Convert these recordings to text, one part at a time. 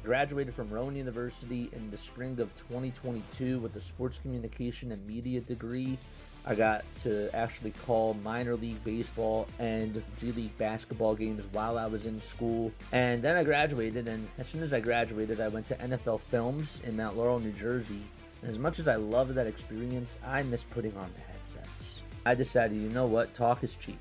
graduated from Rowan University in the spring of 2022 with a sports communication and media degree. I got to actually call minor league baseball and G League basketball games while I was in school. And then I graduated, and as soon as I graduated, I went to NFL Films in Mount Laurel, New Jersey. And as much as I loved that experience, I miss putting on the headsets. I decided, you know what, talk is cheap.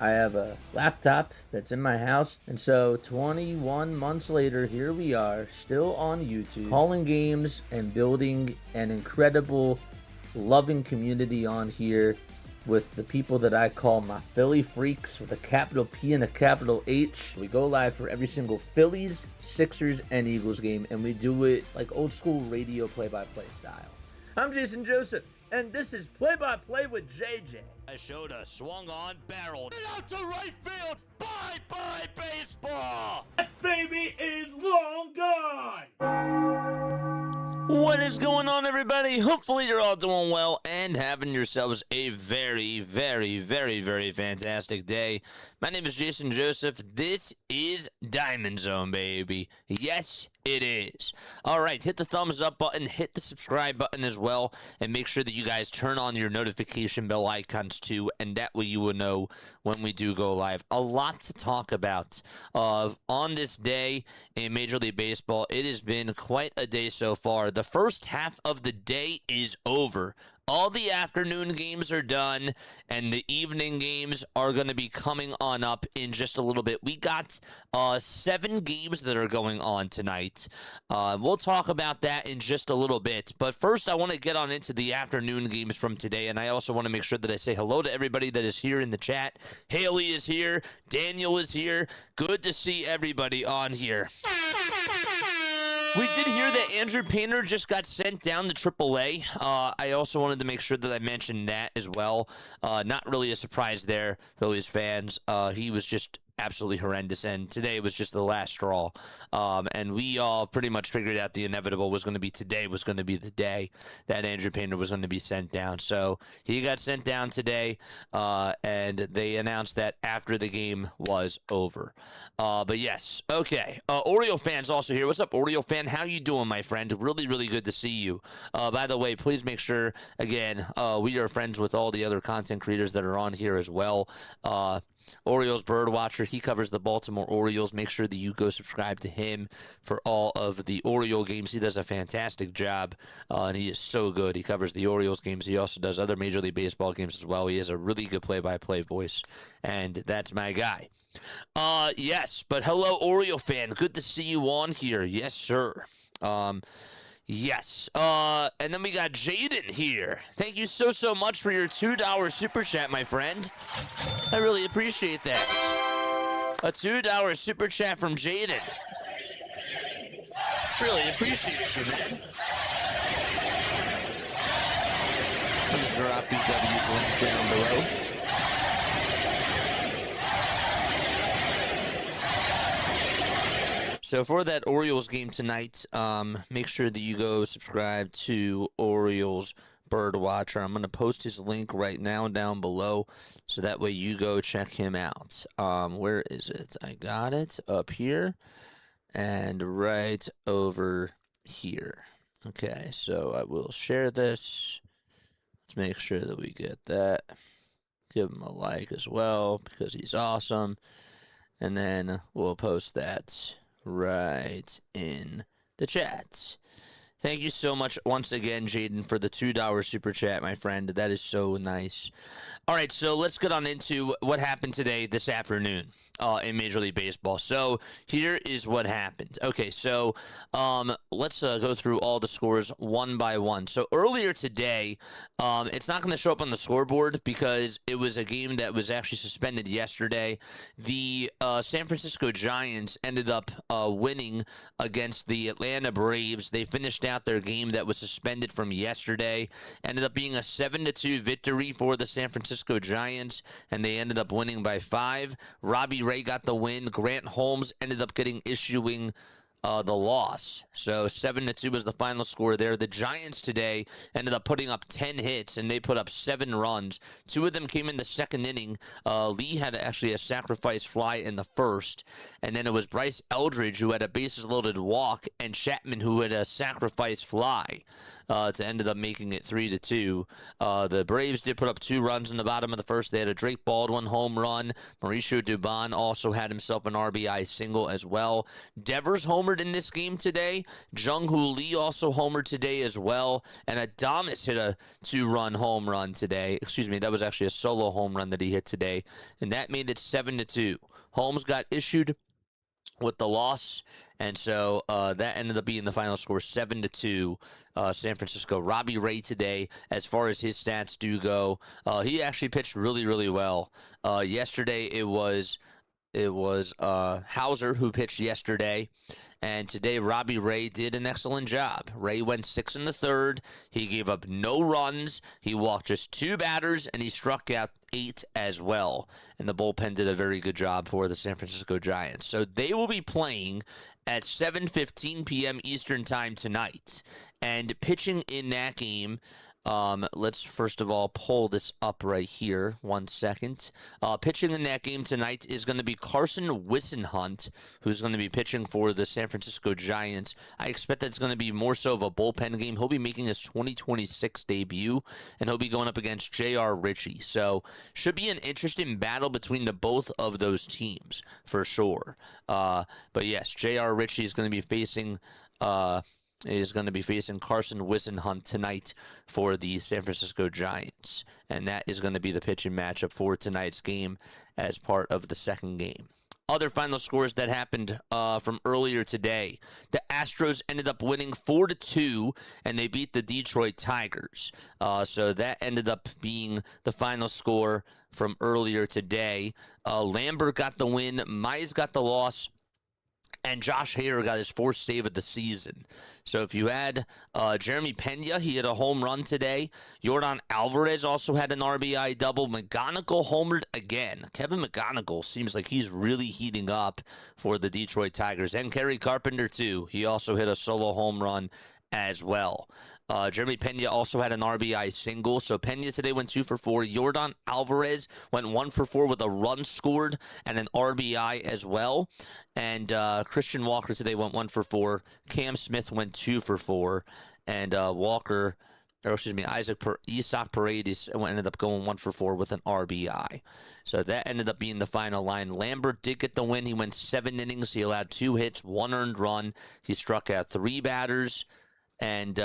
I have a laptop that's in my house, and so 21 months later, here we are, still on YouTube, calling games and building an incredible, loving community on here with the people that I call my Philly freaks with a capital P and a capital H. We go live for every single Phillies, Sixers, and Eagles game, and we do it like old school radio play-by-play style. I'm Jason Joseph, and this is Play-by-Play with JJ. I showed a swung on, barreled out to right field. Bye-bye baseball. That baby is long gone. What is going on, everybody? Hopefully you're all doing well and having yourselves a very, very, very, very fantastic day. My name is Jason Joseph. This is DiamondZone, baby. Yes, it is. All right, hit the thumbs up button, hit the subscribe button as well, and make sure that you guys turn on your notification bell icons too, and that way you will know when we do go live. A lot to talk about on this day in Major League Baseball. It has been quite a day so far. The first half of the day is over. All the afternoon games are done, and the evening games are going to be coming on up in just a little bit. We got 7 games that are going on tonight. We'll talk about that in just a little bit. But first, I want to get on into the afternoon games from today, and I also want to make sure that I say hello to everybody that is here in the chat. Haley is here. Daniel is here. Good to see everybody on here. We did hear that Andrew Painter just got sent down to AAA. I also wanted to make sure that I mentioned that as well. Not really a surprise there, Phillies fans. He was just absolutely horrendous, and today was just the last straw. And we all pretty much figured out the inevitable was going to be today was going to be the day that Andrew Painter was going to be sent down. So he got sent down today, and they announced that after the game was over. But yes, okay. Oriole fans also here. What's up, Oriole fan? How you doing, my friend? Really, really good to see you. By the way, please make sure, again, we are friends with all the other content creators that are on here as well. Orioles Bird Watcher, he covers the Baltimore Orioles. Make sure that you go subscribe to him for all of the Oriole games. He does a fantastic job, and he is so good. He covers the Orioles games. He also does other Major League Baseball games as well. He has a really good play-by-play voice, and that's my guy. Yes, but hello, Oriole fan. Good to see you on here. Yes, sir. Yes. And then we got Jaden here. Thank you so much for your $2 super chat, my friend. I really appreciate that. A $2 super chat from Jaden. Really appreciate you, man. I'm going to drop BW's link down below. So for that Orioles game tonight, make sure that you go subscribe to Orioles Bird Watcher. I'm going to post his link right now down below, so that way you go check him out. Where is it? I got it up here and right over here. Okay, so I will share this. Let's make sure that we get that. Give him a like as well because he's awesome. And then we'll post that right in the chat. Thank you so much once again, Jaden, for the $2 super chat, my friend. That is so nice. All right, so let's get on into what happened today, this afternoon, in Major League Baseball. So here is what happened. Okay, so let's go through all the scores one by one. So earlier today, it's not going to show up on the scoreboard because it was a game that was actually suspended yesterday. The San Francisco Giants ended up winning against the Atlanta Braves. They finished out their game that was suspended from yesterday. Ended up being a 7-2 victory for the San Francisco Giants, and they ended up winning by 5. Robbie Ray got the win. Grant Holmes ended up issuing the loss. So 7-2 was the final score there. The Giants today ended up putting up 10 hits, and they put up 7 runs. 2 of them came in the second inning. Lee had actually a sacrifice fly in the first, and then it was Bryce Eldridge who had a bases-loaded walk, and Chapman who had a sacrifice fly to ended up making it 3-2. The Braves did put up 2 runs in the bottom of the first. They had a Drake Baldwin home run. Mauricio Dubon also had himself an RBI single as well. Devers homered in this game today. Jung-Hoo Lee also homered today as well. And Adames hit a 2-run home run today. Excuse me, that was actually a solo home run that he hit today. And that made it 7-2. Holmes got issued with the loss, and so that ended up being the final score, 7-2, San Francisco. Robbie Ray today, as far as his stats do go, he actually pitched really, really well. Yesterday it was Hauser who pitched yesterday, and today Robbie Ray did an excellent job. Ray went 6 in the third. He gave up no runs. He walked just 2 batters, and he struck out 8 as well. And the bullpen did a very good job for the San Francisco Giants. So they will be playing at 7:15 p.m. Eastern Time tonight. And pitching in that game, let's first of all pull this up right here. 1 second. Pitching in that game tonight is going to be Carson Wissenhunt, who's going to be pitching for the San Francisco Giants. I expect that's going to be more so of a bullpen game. He'll be making his 2026 debut, and he'll be going up against J.R. Ritchie. So should be an interesting battle between the both of those teams for sure. But yes, J.R. Ritchie is going to be facing Carson Wissenhunt tonight for the San Francisco Giants. And that is going to be the pitching matchup for tonight's game as part of the second game. Other final scores that happened from earlier today. The Astros ended up winning 4-2, and they beat the Detroit Tigers. So that ended up being the final score from earlier today. Lambert got the win. Mize got the loss. And Josh Hader got his 4th save of the season. So if you had Jeremy Pena, he had a home run today. Yordan Alvarez also had an RBI double. McGonigal homered again. Kevin McGonigal seems like he's really heating up for the Detroit Tigers. And Kerry Carpenter, too. He also hit a solo home run as well. Jeremy Pena also had an RBI single. So Pena today went 2 for 4. Yordan Alvarez went 1 for 4 with a run scored and an RBI as well. And Christian Walker today went 1 for 4. Cam Smith went 2 for 4. And Isaac Paredes ended up going 1 for 4 with an RBI. So that ended up being the final line. Lambert did get the win. He went 7 innings. He allowed 2 hits, 1 earned run. He struck out 3 batters. And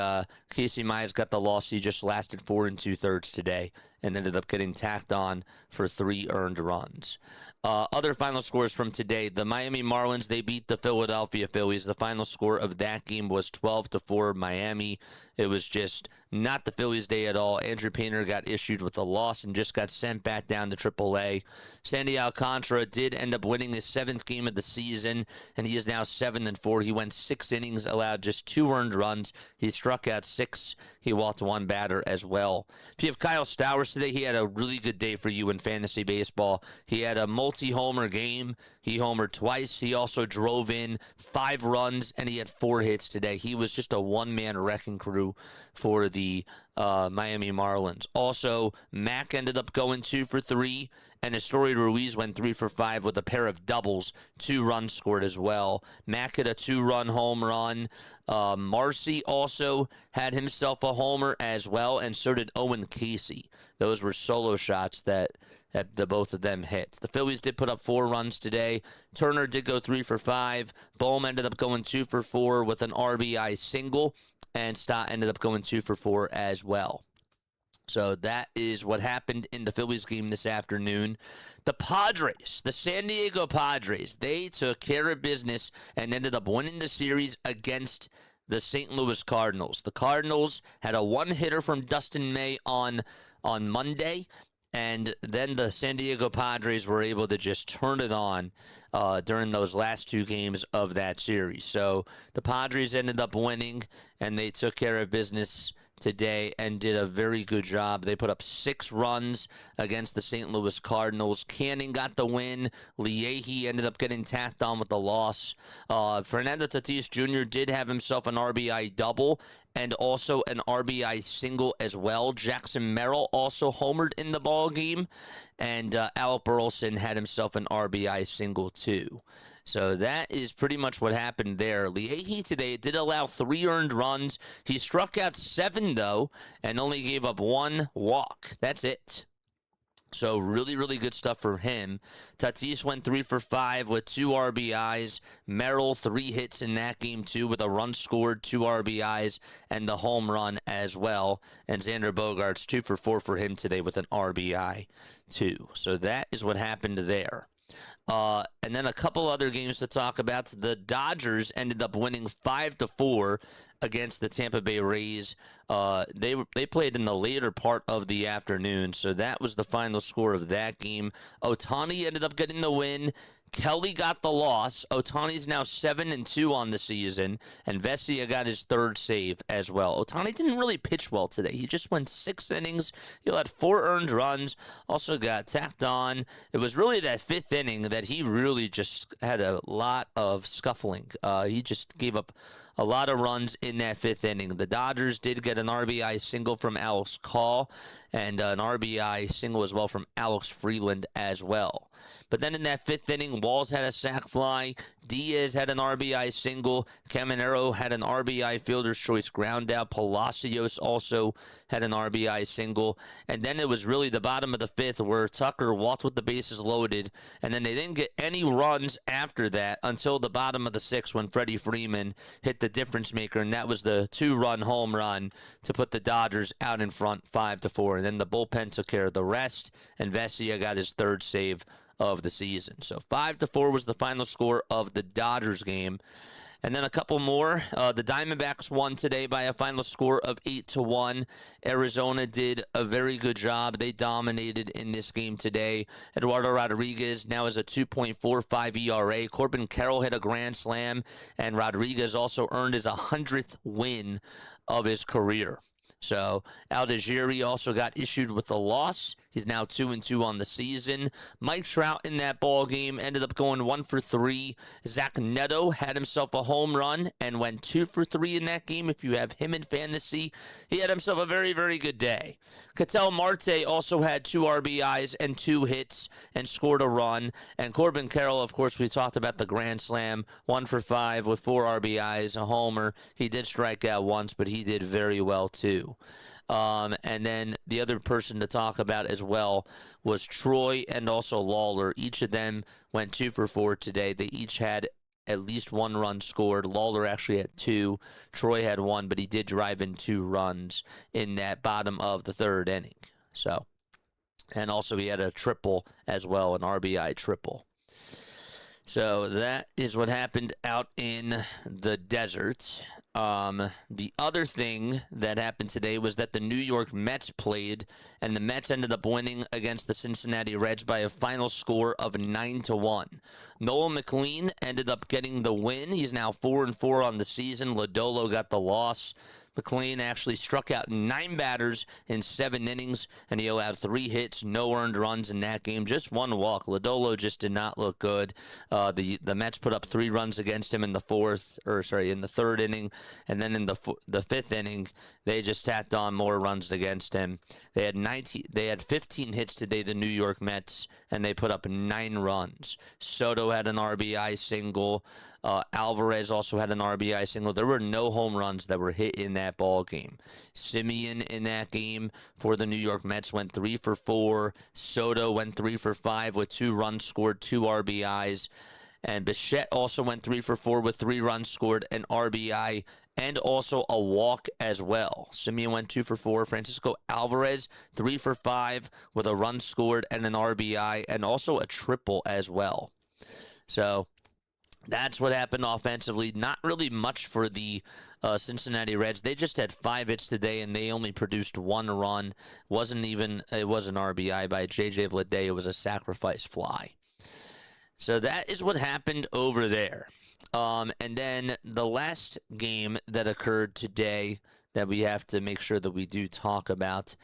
Casey Mize got the loss. He just lasted 4 2/3 today and ended up getting tacked on for 3 earned runs. Other final scores from today. The Miami Marlins, they beat the Philadelphia Phillies. The final score of that game was 12-4 Miami. It was just not the Phillies' day at all. Andrew Painter got issued with a loss and just got sent back down to AAA. Sandy Alcantara did end up winning his 7th game of the season, and he is now 7-4. He went 6 innings, allowed just 2 earned runs. He struck out 6. He walked 1 batter as well. If you have Kyle Stowers today, he had a really good day for you in fantasy baseball. He had a multi-homer game. He homered twice. He also drove in 5 runs, and he had 4 hits today. He was just a one-man wrecking crew for the Miami Marlins. Also, Mack ended up going 2 for 3, and Estory Ruiz went 3 for 5 with a pair of doubles. 2 runs scored as well. Mack hit a 2-run home run. Marcy also had himself a homer as well, and so did Owen Casey. Those were solo shots that the both of them hit. The Phillies did put up 4 runs today. Turner did go 3 for 5. Bohm ended up going 2 for 4 with an RBI single, and Stott ended up going 2 for 4 as well. So that is what happened in the Phillies game this afternoon. The Padres, the San Diego Padres, they took care of business and ended up winning the series against the St. Louis Cardinals. The Cardinals had a 1-hitter from Dustin May on Monday, and then the San Diego Padres were able to just turn it on during those last 2 games of that series. So the Padres ended up winning, and they took care of business today and did a very good job. They put up 6 runs against the St. Louis Cardinals. Canning got the win. Leahy ended up getting tacked on with the loss. Fernando Tatis Jr. did have himself an RBI double and also an RBI single as well. Jackson Merrill also homered in the ball game, and Alec Burleson had himself an RBI single too. So that is pretty much what happened there. Leahy today did allow 3 earned runs. He struck out 7, though, and only gave up 1 walk. That's it. So really, really good stuff for him. Tatis went 3 for 5 with 2 RBIs. Merrill 3 hits in that game too with a run scored, 2 RBIs, and the home run as well. And Xander Bogaerts 2 for 4 for him today with an RBI too. So that is what happened there. And then a couple other games to talk about. The Dodgers ended up winning 5-4 against the Tampa Bay Rays. They played in the later part of the afternoon, so that was the final score of that game. Ohtani ended up getting the win. Kelly got the loss. Ohtani's now 7-2 on the season, and Vesia got his 3rd save as well. Ohtani didn't really pitch well today. He just went 6 innings. He had 4 earned runs. Also got tacked on. It was really that 5th inning that he really just had a lot of scuffling. He just gave up a lot of runs in that 5th inning. The Dodgers did get an RBI single from Alex Call and an RBI single as well from Alex Freeland as well. But then in that 5th inning, Walls had a sac fly. Diaz had an RBI single. Caminero had an RBI fielder's choice ground out. Palacios also had an RBI single. And then it was really the bottom of the 5th where Tucker walked with the bases loaded. And then they didn't get any runs after that until the bottom of the 6th when Freddie Freeman hit the difference maker. And that was the 2-run home run to put the Dodgers out in front 5-4. And then the bullpen took care of the rest. And Vesia got his 3rd save of the season. So 5-4 was the final score of the Dodgers game. And then a couple more. The Diamondbacks won today by a final score of 8-1. Arizona did a very good job. They dominated in this game today. Eduardo Rodriguez now has a 2.45 ERA. Corbin Carroll hit a grand slam, and Rodriguez also earned his 100th win of his career. So Aldigiri also got issued with a loss. He's now 2-2 on the season. Mike Trout in that ball game ended up going 1 for 3. Zach Neto had himself a home run and went 2 for 3 in that game. If you have him in fantasy, he had himself a very, very good day. Ketel Marte also had 2 RBIs and 2 hits and scored a run. And Corbin Carroll, of course, we talked about the grand slam, 1 for 5 with 4 RBIs, a homer. He did strike out once, but he did very well too. And then the other person to talk about as well was Troy and also Lawler. Each of them went 2 for 4 today. They each had at least 1 run scored. Lawler actually had 2. Troy had 1, but he did drive in 2 runs in that bottom of the 3rd inning. So, and also he had a triple as well, an RBI triple. So that is what happened out in the desert. The other thing that happened today was that the New York Mets played, and the Mets ended up winning against the Cincinnati Reds by a final score of 9-1. Noel McLean ended up getting the win. He's now 4-4 on the season. Lodolo got the loss. McLean actually struck out 9 batters in 7 innings, and he allowed 3 hits, no earned runs in that game, just 1 walk. Lodolo just did not look good. The Mets put up 3 runs against him in the 3rd inning, and then in the 5th inning, they just tacked on more runs against him. They had 15 hits today, the New York Mets, and they put up 9 runs. Soto had an RBI single. Alvarez also had an RBI single. There were no home runs that were hit in that ball game. Simeon in that game for the New York Mets went 3 for 4. Soto went 3 for 5 with 2 runs scored, 2 RBIs. And Bichette also went 3 for 4 with 3 runs scored, an RBI, and also a walk as well. Simeon went 2 for 4. Francisco Alvarez, 3 for 5 with a run scored and an RBI, and also a triple as well. So that's what happened offensively. Not really much for the Cincinnati Reds. They just had 5 hits today, and they only produced 1 run. It was an RBI by J.J. Bleday. It was a sacrifice fly. So that is what happened over there. And then the last game that occurred today, that we have to make sure that we do talk about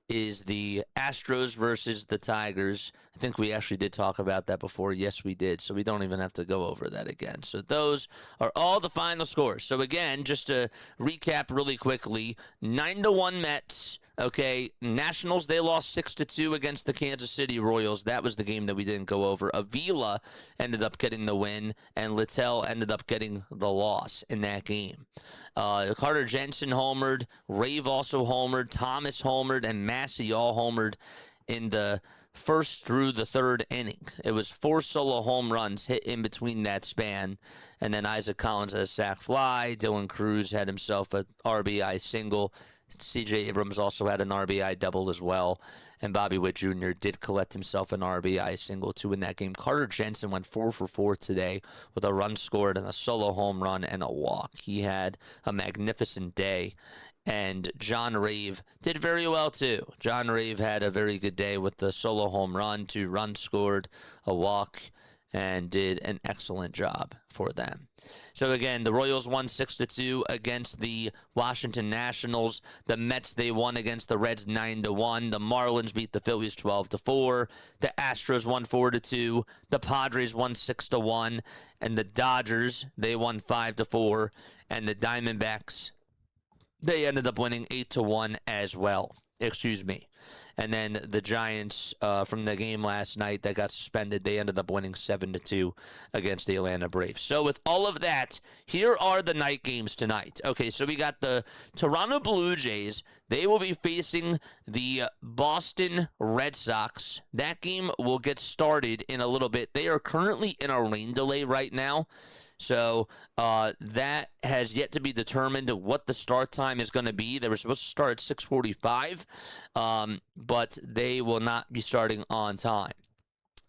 is the Astros versus the Tigers. I think we actually did talk about that before. Yes, we did. So we don't even have to go over that again. So those are all the final scores. So again, just to recap really quickly, 9-1 Mets. Okay, Nationals, they lost 6-2 against the Kansas City Royals. That was the game that we didn't go over. Avila ended up getting the win, and Littell ended up getting the loss in that game. Carter Jensen homered, Rave also homered, Thomas homered, and Massey all homered in the first through the third inning. It was 4 solo home runs hit in between that span, and then Isaac Collins had a sac fly. Dylan Cruz had himself an RBI single. C.J. Abrams also had an RBI double as well, and Bobby Witt Jr. did collect himself an RBI single too in that game. Carter Jensen went 4 for 4 today with a run scored and a solo home run and a walk. He had a magnificent day, and John Rave did very well too. John Rave had a very good day with the solo home run, 2 runs scored, a walk, and did an excellent job for them. So again, the Royals won 6-2 against the Washington Nationals. The Mets, they won against the Reds 9-1. The Marlins beat the Phillies 12-4. The Astros won 4-2. The Padres won 6-1. And the Dodgers, they won 5-4. And the Diamondbacks, they ended up winning 8-1 as well. Excuse me. And then the Giants, from the game last night that got suspended, they ended up winning 7-2 against the Atlanta Braves. So with all of that, here are the night games tonight. Okay, so we got the Toronto Blue Jays. They will be facing the Boston Red Sox. That game will get started in a little bit. They are currently in a rain delay right now. So that has yet to be determined what the start time is going to be. They were supposed to start at 6:45, but they will not be starting on time.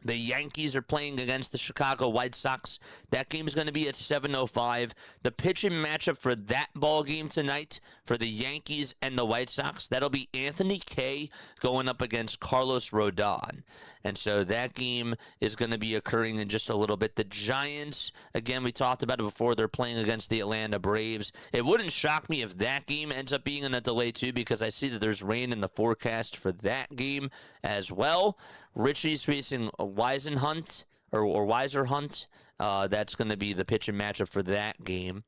The Yankees are playing against the Chicago White Sox. That game is going to be at 7:05. The pitching matchup for that ball game tonight for the Yankees and the White Sox, that'll be Anthony Kay going up against Carlos Rodon. And so that game is going to be occurring in just a little bit. The Giants, again, we talked about it before, they're playing against the Atlanta Braves. It wouldn't shock me if that game ends up being in a delay too, because I see that there's rain in the forecast for that game as well. Richie's facing a Wisenhunt or Weiser Hunt. That's going to be the pitching matchup for that game.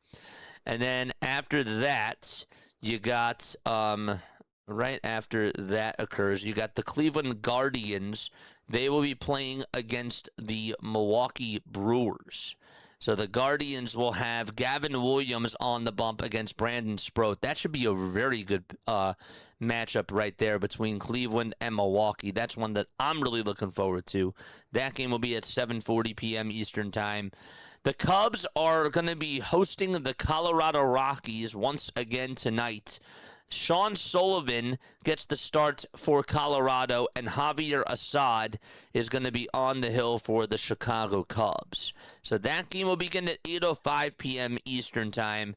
And then after that, you got right after that occurs, you got the Cleveland Guardians. They will be playing against the Milwaukee Brewers. So the Guardians will have Gavin Williams on the bump against Brandon Sproat. That should be a very good matchup right there between Cleveland and Milwaukee. That's one that I'm really looking forward to. That game will be at 7:40 p.m. Eastern Time. The Cubs are going to be hosting the Colorado Rockies once again tonight. Sean Sullivan gets the start for Colorado, and Javier Assad is going to be on the hill for the Chicago Cubs. So that game will begin at 8:05 p.m. Eastern Time.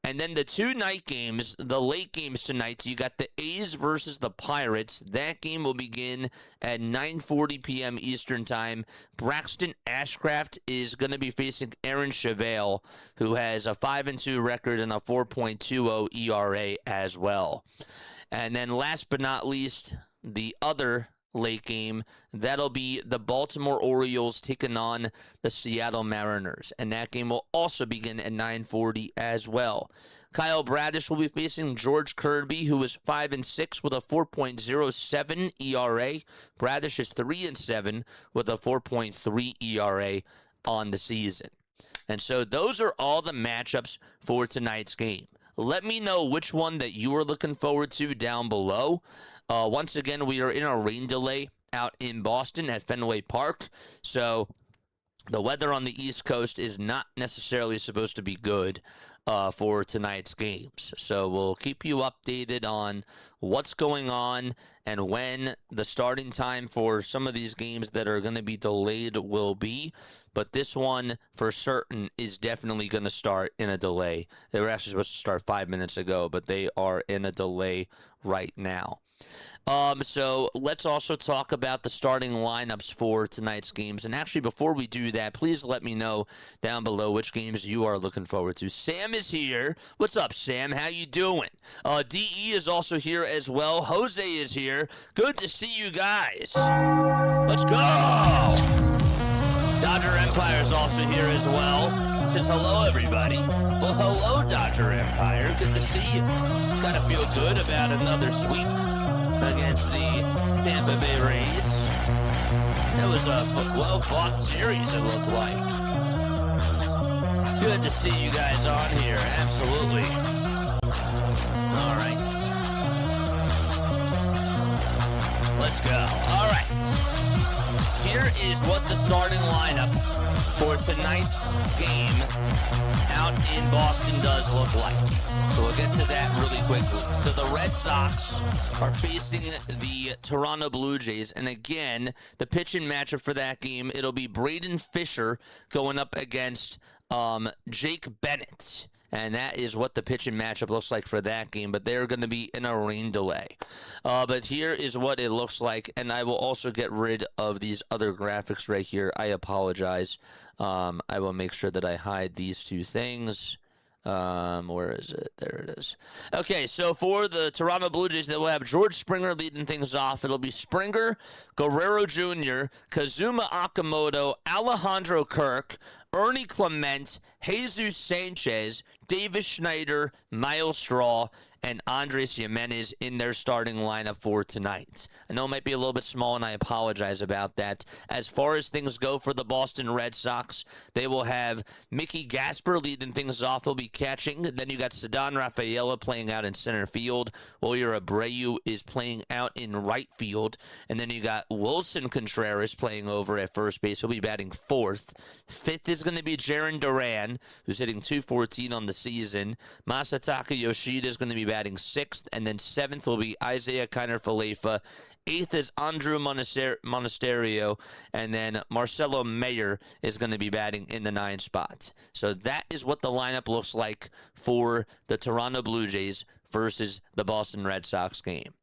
And then the 2 night games, the late games tonight, you got the A's versus the Pirates. That game will begin at 9:40 p.m. Eastern Time. Braxton Ashcraft is going to be facing Aaron Chevelle, who has a 5-2 record and a 4.20 ERA as well. And then last but not least, the other late game, that'll be the Baltimore Orioles taking on the Seattle Mariners, and that game will also begin at 9:40 as well. Kyle Bradish will be facing George Kirby, who is 5-6 with a 4.07 ERA. Bradish is 3-7 with a 4.3 ERA on the season. And so those are all the matchups for tonight's game. Let me know which one that you are looking forward to down below. Once again, we are in a rain delay out in Boston at Fenway Park. So the weather on the East Coast is not necessarily supposed to be good for tonight's games. So we'll keep you updated on what's going on and when the starting time for some of these games that are going to be delayed will be. But this one, for certain, is definitely going to start in a delay. They were actually supposed to start 5 minutes ago, but they are in a delay right now. So let's also talk about the starting lineups for tonight's games. And actually, before we do that, please let me know down below which games you are looking forward to. Sam is here. What's up, Sam? How you doing? DE is also here as well. Jose is here. Good to see you guys. Let's go! Dodger Empire is also here as well. It says hello, everybody. Well, hello, Dodger Empire. Good to see you. Gotta feel good about another sweep against the Tampa Bay Rays. That was a well-fought series, it looked like. Good to see you guys on here, absolutely. All right. Let's go. All right. Here is what the starting lineup for tonight's game out in Boston does look like. So we'll get to that really quickly. So the Red Sox are facing the Toronto Blue Jays. And again, the pitching matchup for that game, it'll be Braden Fisher going up against Jake Bennett. And that is what the pitching matchup looks like for that game. But they're going to be in a rain delay. But here is what it looks like. And I will also get rid of these other graphics right here. I apologize. I will make sure that I hide these two things. Where is it? There it is. Okay, so for the Toronto Blue Jays, they will have George Springer leading things off. It'll be Springer, Guerrero Jr., Kazuma Okamoto, Alejandro Kirk, Ernie Clement, Jesus Sanchez, Davis Schneider, Miles Straw, and Andres Jimenez in their starting lineup for tonight. I know it might be a little bit small, and I apologize about that. As far as things go for the Boston Red Sox, they will have Mickey Gasper leading things off. He'll be catching. Then you got Ceddanne Rafaela playing out in center field. Wilyer Abreu is playing out in right field. And then you got Wilson Contreras playing over at first base. He'll be batting fourth. Fifth is going to be Jarren Duran, who's hitting .214 on the season. Masataka Yoshida is going to be batting sixth, and then seventh will be Isaiah Kiner-Falefa. Eighth is Andrew Monasterio, and then Marcelo Mayer is going to be batting in the ninth spot. So that is what the lineup looks like for the Toronto Blue Jays versus the Boston Red Sox game.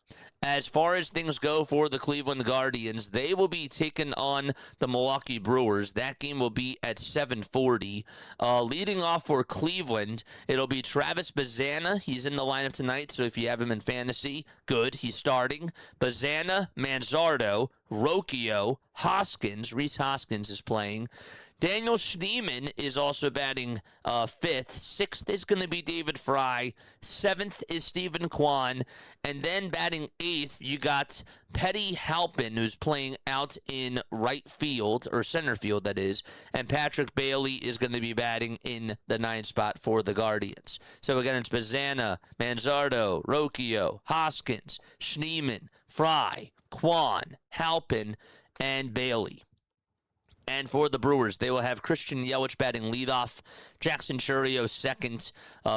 As far as things go for the Cleveland Guardians, they will be taking on the Milwaukee Brewers. That game will be at 7:40. Leading off for Cleveland, it'll be Travis Bazzana. He's in the lineup tonight, so if you have him in fantasy, good. He's starting. Bazzana, Manzardo, Rocchio, Hoskins. Rhys Hoskins is playing. Daniel Schneemann is also batting fifth. Sixth is going to be David Fry. Seventh is Stephen Kwan. And then batting eighth, you got Petty Halpin, who's playing out in right field, or center field, that is. And Patrick Bailey is going to be batting in the ninth spot for the Guardians. So again, it's Bazzana, Manzardo, Rocchio, Hoskins, Schneemann, Fry, Kwan, Halpin, and Bailey. And for the Brewers, they will have Christian Yelich batting leadoff, Jackson Chourio second,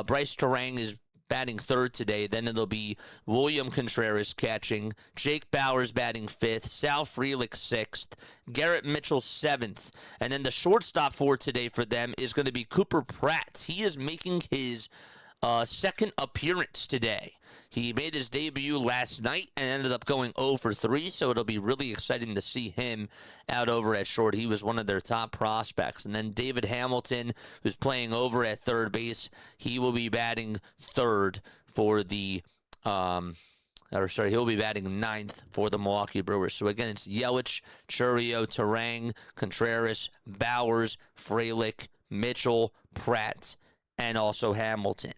Bryce Terang is batting third today. Then it'll be William Contreras catching, Jake Bauers batting fifth, Sal Frelick sixth, Garrett Mitchell seventh. And then the shortstop for today for them is going to be Cooper Pratt. He is making his second appearance today. He made his debut last night and ended up going 0 for 3, so it'll be really exciting to see him out over at short. He was one of their top prospects. And then David Hamilton, who's playing over at third base, he will be batting third for the he'll be batting ninth for the Milwaukee Brewers. So again, it's Yelich, Chourio, Terang, Contreras, Bauers, Frelick, Mitchell, Pratt, and also Hamilton.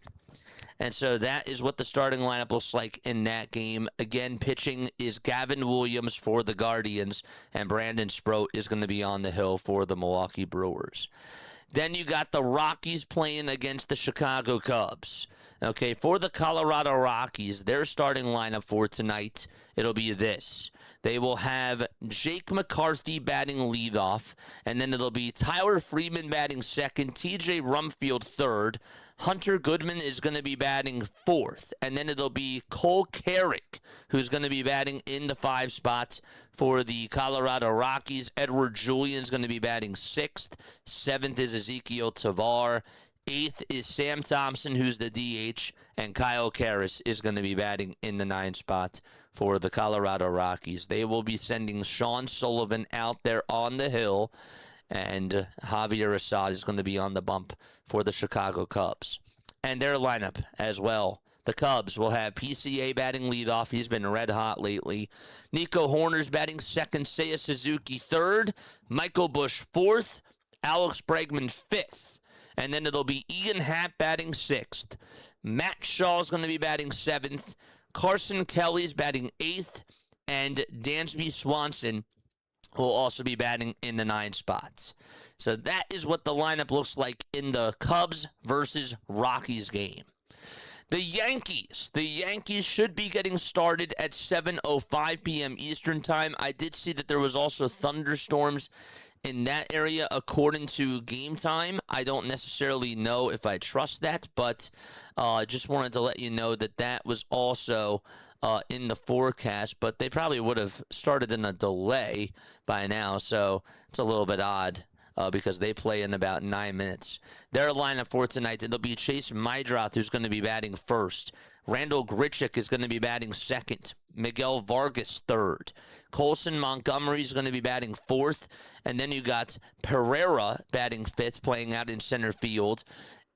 And so that is what the starting lineup looks like in that game. Again, pitching is Gavin Williams for the Guardians, and Brandon Sproat is going to be on the hill for the Milwaukee Brewers. Then you got the Rockies playing against the Chicago Cubs. Okay, for the Colorado Rockies, their starting lineup for tonight, it'll be this. They will have Jake McCarthy batting leadoff, and then it'll be Tyler Freeman batting second, TJ Rumfield third, Hunter Goodman is going to be batting fourth, and then it'll be Cole Carrick, who's going to be batting in the 5 spots for the Colorado Rockies. Edward Julian's going to be batting sixth. Seventh is Ezekiel Tovar. 8th is Sam Thompson, who's the DH, and Kyle Karras is going to be batting in the 9th spot for the Colorado Rockies. They will be sending Sean Sullivan out there on the hill, and Javier Assad is going to be on the bump for the Chicago Cubs. And their lineup as well. The Cubs will have PCA batting leadoff. He's been red hot lately. Nico Hoerner's batting second. Seiya Suzuki third. Michael Busch fourth. Alex Bregman fifth. And then it'll be Ian Happ batting sixth. Matt Shaw's going to be batting seventh. Carson Kelly's batting eighth. And Dansby Swanson will also be batting in the 9 spots. So that is what the lineup looks like in the Cubs versus Rockies game. The Yankees should be getting started at 7:05 p.m. Eastern time. I did see that there was also thunderstorms in that area according to Game Time. I don't necessarily know if I trust that, but I just wanted to let you know that that was also in the forecast, but they probably would have started in a delay by now, so it's a little bit odd. Because they play in about 9 minutes. Their lineup for tonight, it'll be Chase Meidroth, who's going to be batting first. Randall Grichuk is going to be batting second. Miguel Vargas third. Colson Montgomery is going to be batting fourth. And then you got Pereira batting fifth, playing out in center field.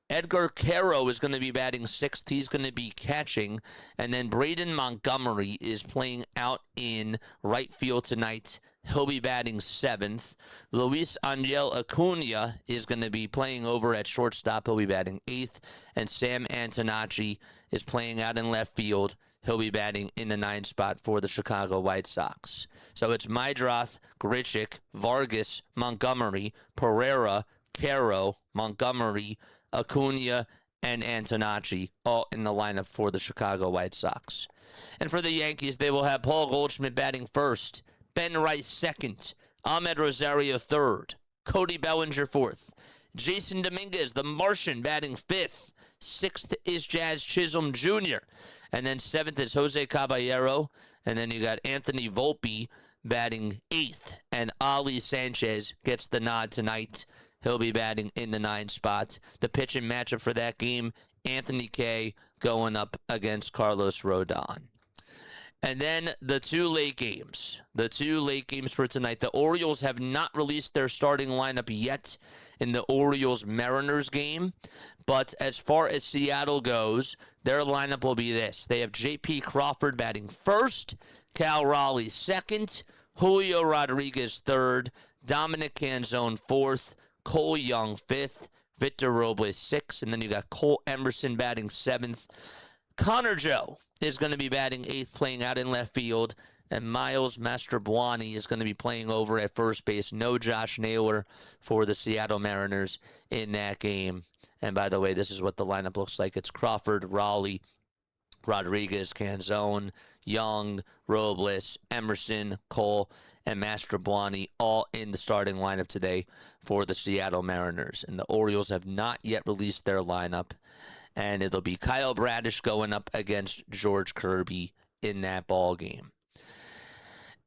Edgar Caro is going to be batting sixth. He's going to be catching. And then Braden Montgomery is playing out in right field tonight. He'll be batting seventh. Luis Angel Acuna is going to be playing over at shortstop. He'll be batting eighth. And Sam Antonacci is playing out in left field. He'll be batting in the 9 spot for the Chicago White Sox. So it's Meidroth, Grichuk, Vargas, Montgomery, Pereira, Caro, Montgomery, Acuna, and Antonacci all in the lineup for the Chicago White Sox. And for the Yankees, they will have Paul Goldschmidt batting first. Ben Rice second, Ahmed Rosario third, Cody Bellinger fourth, Jason Dominguez, the Martian, batting fifth. Sixth is Jazz Chisholm Jr., and then seventh is Jose Caballero, and then you got Anthony Volpe batting eighth, and Ali Sanchez gets the nod tonight. He'll be batting in the 9 spot. The pitching matchup for that game, Anthony Kay going up against Carlos Rodon. And then the 2 late games. The 2 late games for tonight. The Orioles have not released their starting lineup yet in the Orioles-Mariners game. But as far as Seattle goes, their lineup will be this. They have J.P. Crawford batting first, Cal Raleigh second, Julio Rodriguez third, Dominic Canzone fourth, Cole Young fifth, Victor Robles sixth, and then you got Cole Emerson batting seventh. Connor Joe is going to be batting eighth, playing out in left field, and Miles Mastrobuoni is going to be playing over at first base. No Josh Naylor for the Seattle Mariners in that game. And by the way, this is what the lineup looks like. It's Crawford, Raleigh, Rodriguez, Canzone, Young, Robles, Emerson, Cole, and Mastrobuoni all in the starting lineup today for the Seattle Mariners. And the Orioles have not yet released their lineup. And it'll be Kyle Bradish going up against George Kirby in that ball game.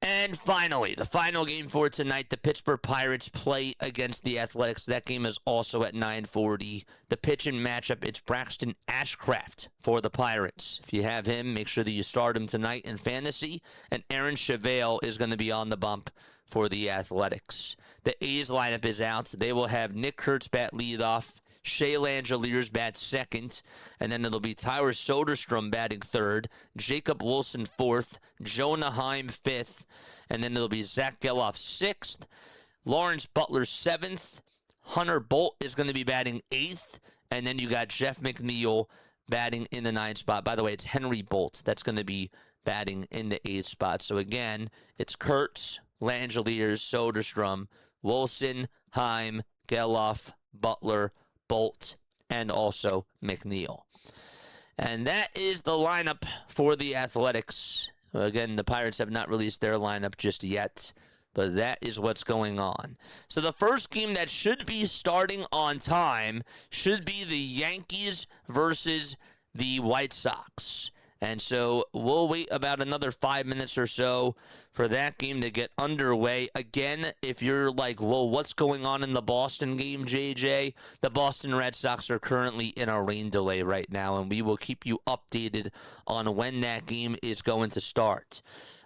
And finally, the final game for tonight, the Pittsburgh Pirates play against the Athletics. That game is also at 9:40. The pitching matchup, it's Braxton Ashcraft for the Pirates. If you have him, make sure that you start him tonight in fantasy. And Aaron Chevelle is going to be on the bump for the Athletics. The A's lineup is out. They will have Nick Kurtz bat leadoff. Shea Langeliers bats second, and then it'll be Tyler Soderstrom batting third, Jacob Wilson fourth, Jonah Heim fifth, and then it'll be Zach Geloff sixth, Lawrence Butler seventh, Hunter Bolt is going to be batting eighth, and then you got Jeff McNeil batting in the 9th spot. By the way, it's Henry Bolt that's going to be batting in the 8th spot. So again, it's Kurtz, Langeliers, Soderstrom, Wilson, Heim, Geloff, Butler, Bolt, and also McNeil. And that is the lineup for the Athletics. Again, the Pirates have not released their lineup just yet, but that is what's going on. So the first game that should be starting on time should be the Yankees versus the White Sox. And so we'll wait about another 5 minutes or so for that game to get underway. Again, if you're like, well, what's going on in the Boston game, JJ? The Boston Red Sox are currently in a rain delay right now, and we will keep you updated on when that game is going to start.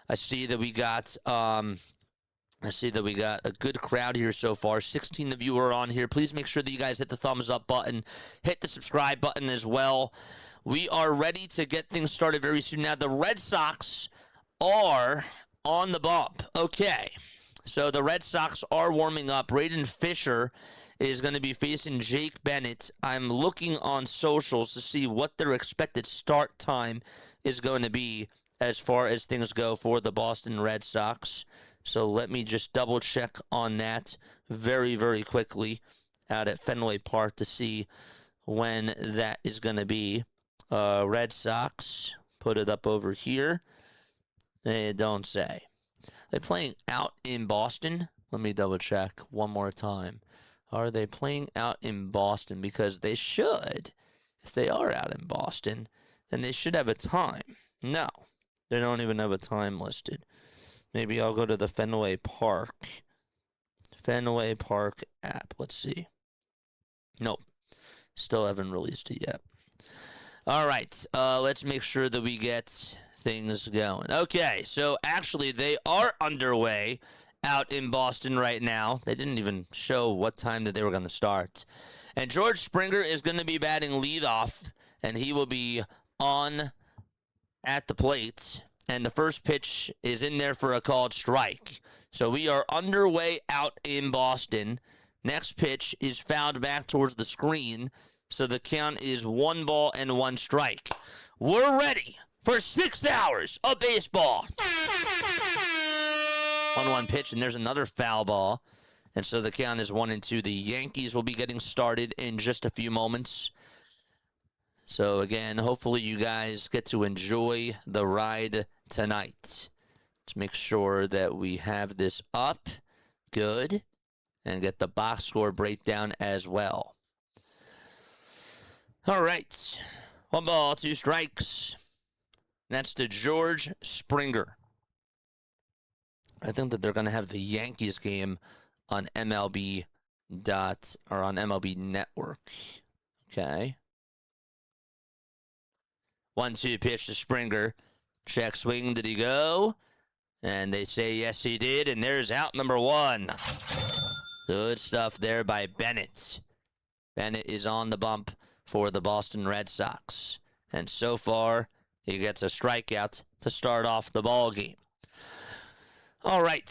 I see that we got a good crowd here so far. 16 of you are on here. Please make sure that you guys hit the thumbs up button. Hit the subscribe button as well. We are ready to get things started very soon. Now, the Red Sox are on the bump. Okay, so the Red Sox are warming up. Braden Fisher is going to be facing Jake Bennett. I'm looking on socials to see what their expected start time is going to be as far as things go for the Boston Red Sox. So let me just double check on that very, very quickly out at Fenway Park to see when that is going to be. Red Sox, put it up over here. They don't say. They're playing out in Boston. Let me double check one more time. Are they playing out in Boston? Because they should. If they are out in Boston, then they should have a time. No, they don't even have a time listed. Maybe I'll go to the Fenway Park app. Let's see. Nope. Still haven't released it yet. All right. Let's make sure that we get things going. Okay. So actually, they are underway out in Boston right now. They didn't even show what time that they were going to start. And George Springer is going to be batting leadoff, and he will be on at the plate. And the first pitch is in there for a called strike. So we are underway out in Boston. Next pitch is fouled back towards the screen. So the count is 1-1 strike. We're ready for 6 hours of baseball. 1-1 pitch, and there's another foul ball. And so the count is 1-2. The Yankees will be getting started in just a few moments. So again, hopefully you guys get to enjoy the ride tonight. Let's make sure that we have this up good and get the box score breakdown as well. All right. 1 ball, 2 strikes. That's to George Springer. I think that they're going to have the Yankees game on MLB on MLB Network. Okay. 1-2 pitch to Springer. Check swing. Did he go? And they say yes, he did. And there's out number 1. Good stuff there by Bennett. Bennett is on the bump for the Boston Red Sox. And so far, he gets a strikeout to start off the ball game. All right,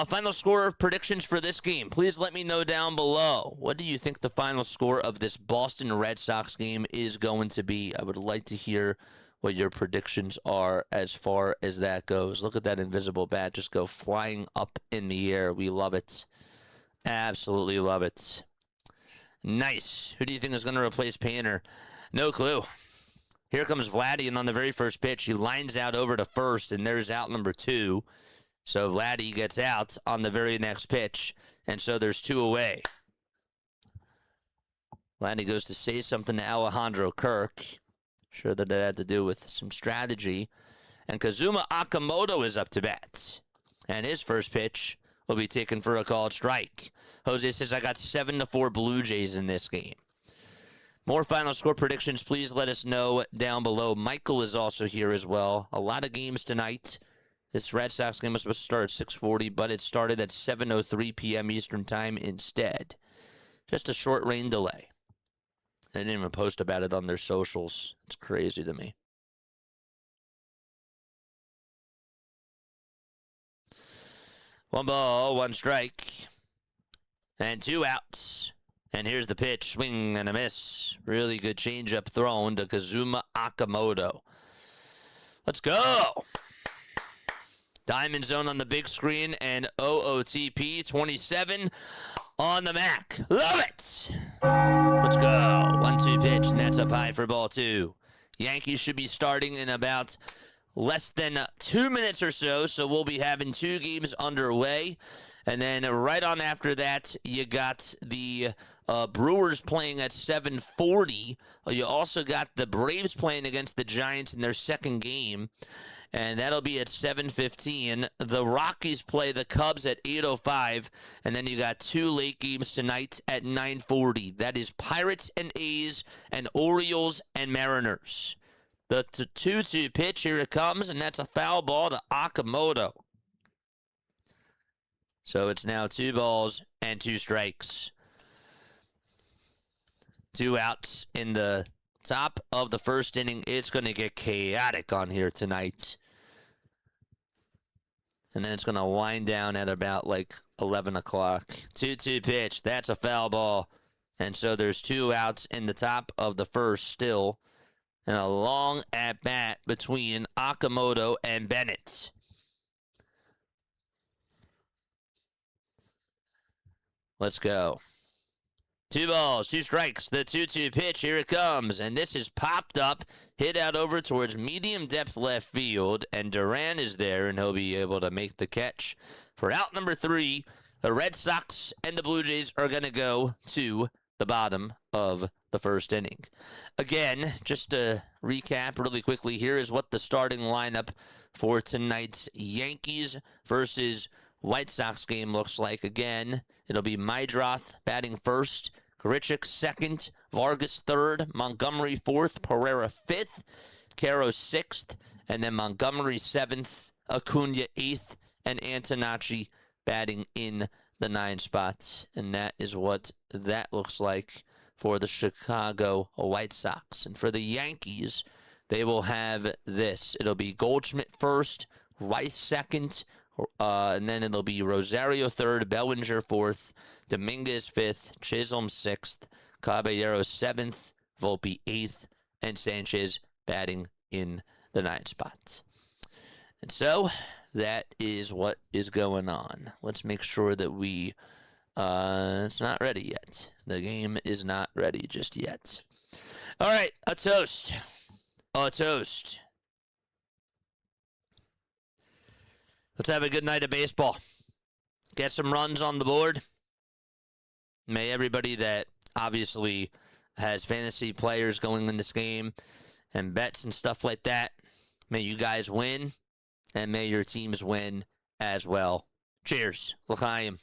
final score predictions for this game. Please let me know down below. What do you think the final score of this Boston Red Sox game is going to be? I would like to hear what your predictions are as far as that goes. Look at that invisible bat just go flying up in the air. We love it. Absolutely love it. Nice. Who do you think is going to replace Painter? No clue. Here comes Vladdy, and on the very first pitch, he lines out over to first, and there's out number 2. So Vladdy gets out on the very next pitch, and so there's 2 away. Vladdy goes to say something to Alejandro Kirk. Sure that had to do with some strategy. And Kazuma Okamoto is up to bat. And his first pitch will be taken for a called strike. Jose says, I got 7-4 Blue Jays in this game. More final score predictions, please let us know down below. Michael is also here as well. A lot of games tonight. This Red Sox game was supposed to start at 6:40, but it started at 7:03 p.m. Eastern Time instead. Just a short rain delay. They didn't even post about it on their socials. It's crazy to me. One ball, 1 strike, and 2 outs. And here's the pitch, swing and a miss. Really good changeup thrown to Kazuma Okamoto. Let's go. DiamondZone on the big screen and OOTP 27 on the Mac. Love it. Let's go. 1-2 pitch, and that's up high for ball 2. Yankees should be starting in about less than 2 minutes or so, so we'll be having 2 games underway. And then right on after that, you got the Brewers playing at 7:40. You also got the Braves playing against the Giants in their second game, and that'll be at 7:15. The Rockies play the Cubs at 8:05, and then you got 2 late games tonight at 9:40. That is Pirates and A's and Orioles and Mariners. The 2-2 pitch, here it comes, and that's a foul ball to Okamoto. So it's now 2 balls and 2 strikes. 2 outs in the top of the first inning. It's going to get chaotic on here tonight. And then it's going to wind down at about like 11 o'clock. 2-2 pitch. That's a foul ball. And so there's 2 outs in the top of the first still. And a long at-bat between Okamoto and Bennett. Let's go. 2 balls, 2 strikes. The 2-2 pitch, here it comes. And this is popped up, hit out over towards medium depth left field. And Duran is there, and he'll be able to make the catch for out number 3. The Red Sox and the Blue Jays are going to go to the bottom of the first inning. Again, just to recap really quickly, here is what the starting lineup for tonight's Yankees versus White Sox game looks like. Again, it'll be Mydroth batting first, Grichuk second, Vargas third, Montgomery fourth, Pereira fifth, Caro 6th, and then Montgomery 7th, Acuna 8th, and Antonacci batting in the 9 spots. And that is what that looks like for the Chicago White Sox. And for the Yankees, they will have this. It'll be Goldschmidt first, Rice second, and then it'll be Rosario third, Bellinger 4th, Dominguez 5th, Chisholm 6th, Caballero 7th, Volpe 8th, and Sanchez batting in the 9 spots. And so that is what is going on. Let's make sure that we, it's not ready yet. The game is not ready just yet. All right, a toast. A toast. Let's have a good night of baseball. Get some runs on the board. May everybody that obviously has fantasy players going in this game and bets and stuff like that, may you guys win, and may your teams win as well. Cheers. L'chaim.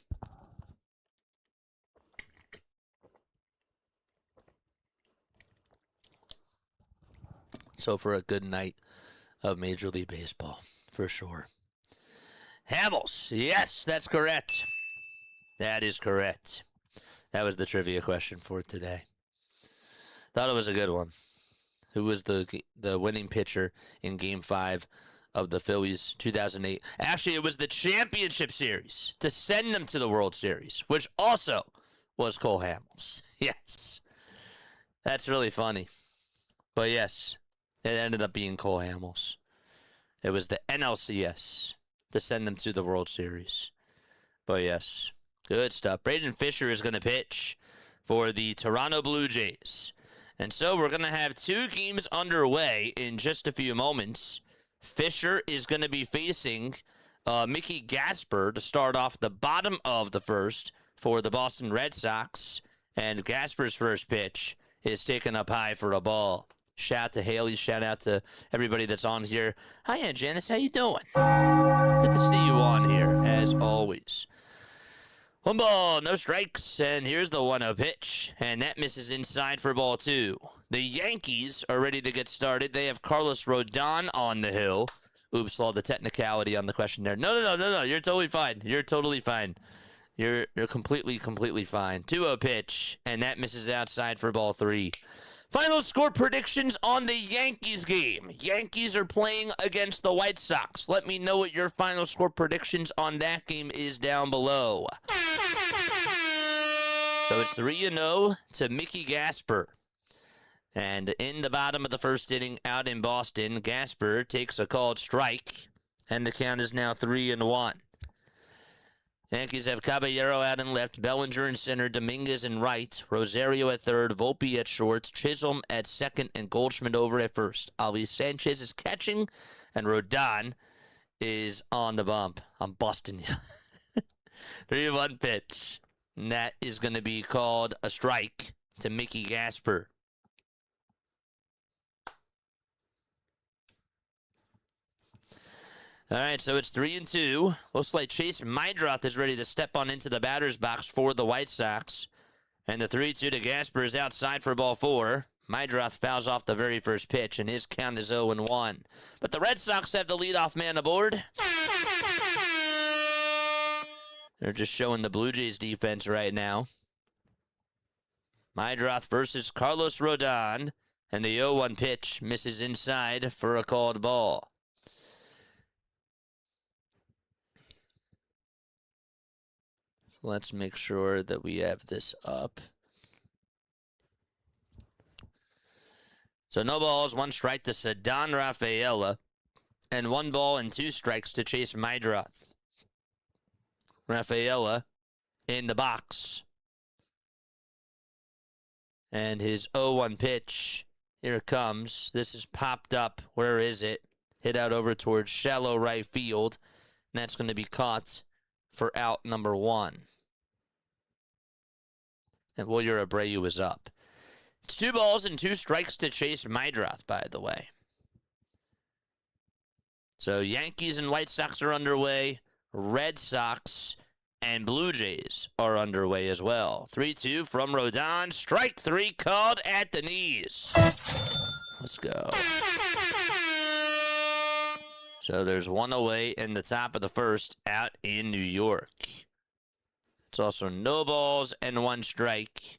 So for a good night of Major League Baseball, for sure. Hamels. Yes, that's correct. That is correct. That was the trivia question for today. Thought it was a good one. Who was the winning pitcher in Game 5 of the Phillies 2008? Actually, it was the championship series to send them to the World Series, which also was Cole Hamels. Yes. That's really funny. But yes, it ended up being Cole Hamels. It was the NLCS to send them to the World Series. But yes, good stuff. Braden Fisher is going to pitch for the Toronto Blue Jays. And so we're going to have 2 games underway in just a few moments. Fisher is going to be facing Mickey Gasper to start off the bottom of the first for the Boston Red Sox. And Gasper's first pitch is taken up high for a ball. Shout out to Haley. Shout out to everybody that's on here. Hi, Aunt Janice. How you doing? Good to see you on here, as always. 1 ball, no strikes, and here's the 1-0 pitch, and that misses inside for ball 2. The Yankees are ready to get started. They have Carlos Rodon on the hill. Oops, all the technicality on the question there. No. You're totally fine. You're totally fine. You're completely fine. 2-0 pitch, and that misses outside for ball 3. Final score predictions on the Yankees game. Yankees are playing against the White Sox. Let me know what your final score predictions on that game is down below. So it's 3-0 to Mickey Gasper. And in the bottom of the first inning out in Boston, Gasper takes a called strike, and the count is now 3-1. Yankees have Caballero out in left, Bellinger in center, Dominguez in right, Rosario at third, Volpe at short, Chisholm at second, and Goldschmidt over at first. Ali Sanchez is catching, and Rodon is on the bump. I'm busting you. 3-1 pitch. And that is going to be called a strike to Mickey Gasper. All right, so it's 3-2. Looks like Chase Meidroth is ready to step on into the batter's box for the White Sox. And the 3-2 to Gasper is outside for ball 4. Meidroth fouls off the very first pitch, and his count is 0-1. But the Red Sox have the leadoff man aboard. They're just showing the Blue Jays defense right now. Meidroth versus Carlos Rodon. And the 0-1 pitch misses inside for a called ball. Let's make sure that we have this up. So no balls, 1 strike to Ceddanne Rafaela, and 1 ball and 2 strikes to Chase Meidroth. Rafaela in the box. And his 0-1 pitch, here it comes. This is popped up. Where is it? Hit out over towards shallow right field. And that's going to be caught for out number 1. And Wilyer Abreu is up. It's 2 balls and 2 strikes to Chase Meidroth, by the way. So Yankees and White Sox are underway. Red Sox and Blue Jays are underway as well. 3-2 from Rodon. Strike 3 called at the knees. Let's go. So there's 1 away in the top of the first out in New York. It's also no balls and 1 strike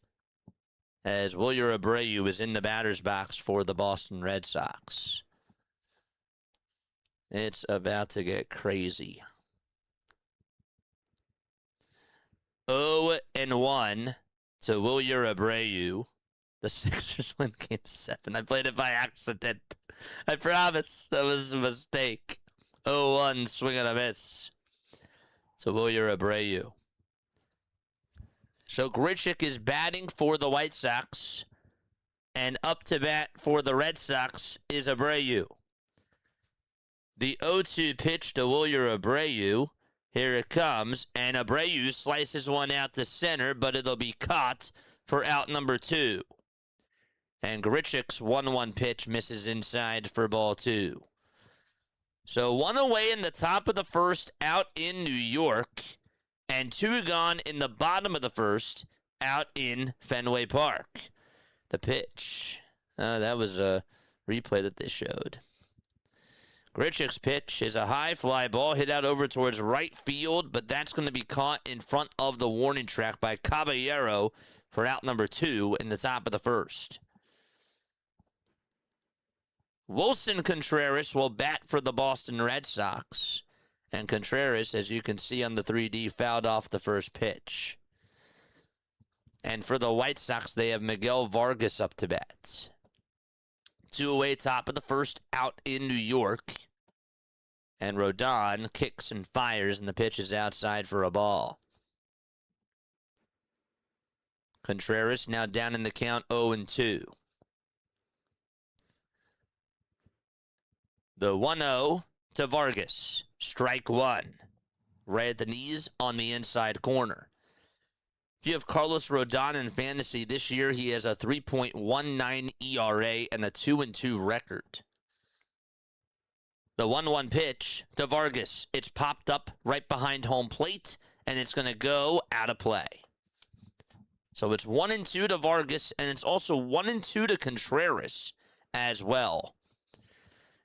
as Wilyer Abreu is in the batter's box for the Boston Red Sox. It's about to get crazy. 0-1 to Wilyer Abreu. The Sixers win Game 7. I played it by accident. I promise. That was a mistake. 0-1 swing and a miss to Wilyer Abreu. So Grichuk is batting for the White Sox. And up to bat for the Red Sox is Abreu. The 0-2 pitch to Wilyer Abreu. Here it comes. And Abreu slices one out to center, but it'll be caught for out number 2. And Grichuk's 1-1 pitch misses inside for ball 2. So 1 away in the top of the first out in New York. And 2 gone in the bottom of the first out in Fenway Park. The pitch. That was a replay that they showed. Grichuk's pitch is a high fly ball hit out over towards right field, but that's going to be caught in front of the warning track by Caballero for out number 2 in the top of the first. Wilson Contreras will bat for the Boston Red Sox. And Contreras, as you can see on the 3D, fouled off the first pitch. And for the White Sox, they have Miguel Vargas up to bat. 2 away, top of the first, out in New York. And Rodon kicks and fires, and the pitch is outside for a ball. Contreras now down in the count 0-2. The 1-0 to Vargas. Strike 1. Right at the knees on the inside corner. If you have Carlos Rodon in fantasy this year, he has a 3.19 ERA and a 2-2 record. The 1-1 pitch to Vargas. It's popped up right behind home plate, and it's going to go out of play. So it's 1-2 to Vargas, and it's also 1-2 to Contreras as well.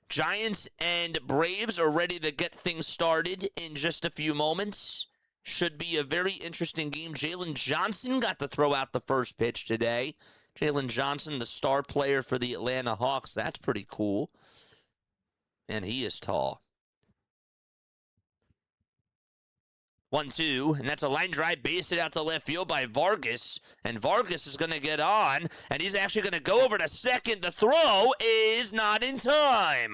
Giants and Braves are ready to get things started in just a few moments. Should be a very interesting game. Jalen Johnson got to throw out the first pitch today. Jalen Johnson, the star player for the Atlanta Hawks. That's pretty cool. And he is tall. 1-2, and that's a line drive, base hit out to left field by Vargas, and Vargas is going to get on, and he's actually going to go over to second. The throw is not in time.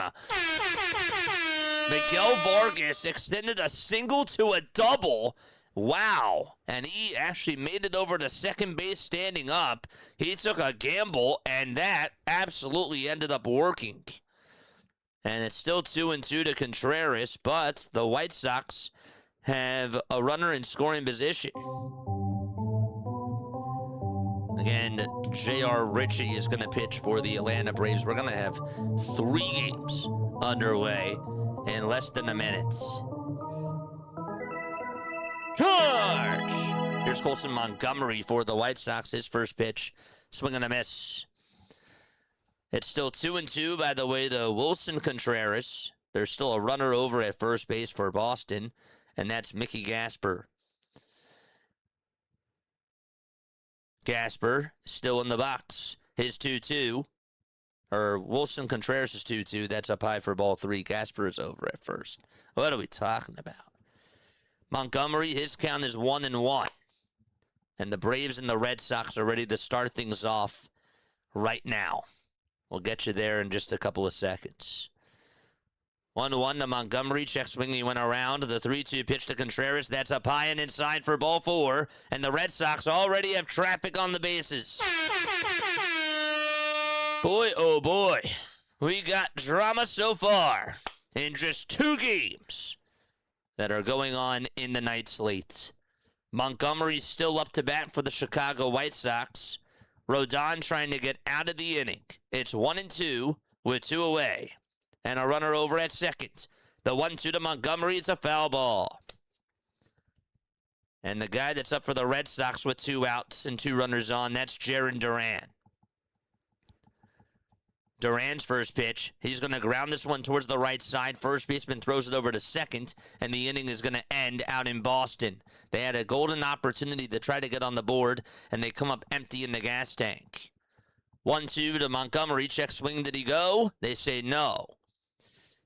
Miguel Vargas extended a single to a double. Wow. And he actually made it over to second base standing up. He took a gamble, and that absolutely ended up working. And it's still 2-2 to Contreras, but the White Sox have a runner in scoring position. Again, J.R. Ritchie is going to pitch for the Atlanta Braves. We're going to have 3 games underway in less than a minute. Charge! Here's Colson Montgomery for the White Sox. His first pitch, swing and a miss. It's still 2-2, by the way, to Wilson Contreras. There's still a runner over at first base for Boston, and that's Mickey Gasper. Gasper still in the box. His 2-2. Or Wilson Contreras is 2-2. That's up high for ball 3. Gasper is over at first. What are we talking about? Montgomery, his count is 1-1. And the Braves and the Red Sox are ready to start things off right now. We'll get you there in just a couple of seconds. 1-1 to Montgomery. Check swing. He went around. The 3-2 pitch to Contreras. That's up high and inside for ball 4. And the Red Sox already have traffic on the bases. Boy, oh boy. We got drama so far in just 2 games that are going on in the night slate. Montgomery's still up to bat for the Chicago White Sox. Rodon trying to get out of the inning. It's 1-2 with 2 away. And a runner over at second. The 1-2 to Montgomery. It's a foul ball. And the guy that's up for the Red Sox with 2 outs and 2 runners on, that's Jarren Duran. Duran's first pitch. He's going to ground this one towards the right side. First baseman throws it over to second, and the inning is going to end out in Boston. They had a golden opportunity to try to get on the board, and they come up empty in the gas tank. 1-2 to Montgomery. Check swing. Did he go? They say no.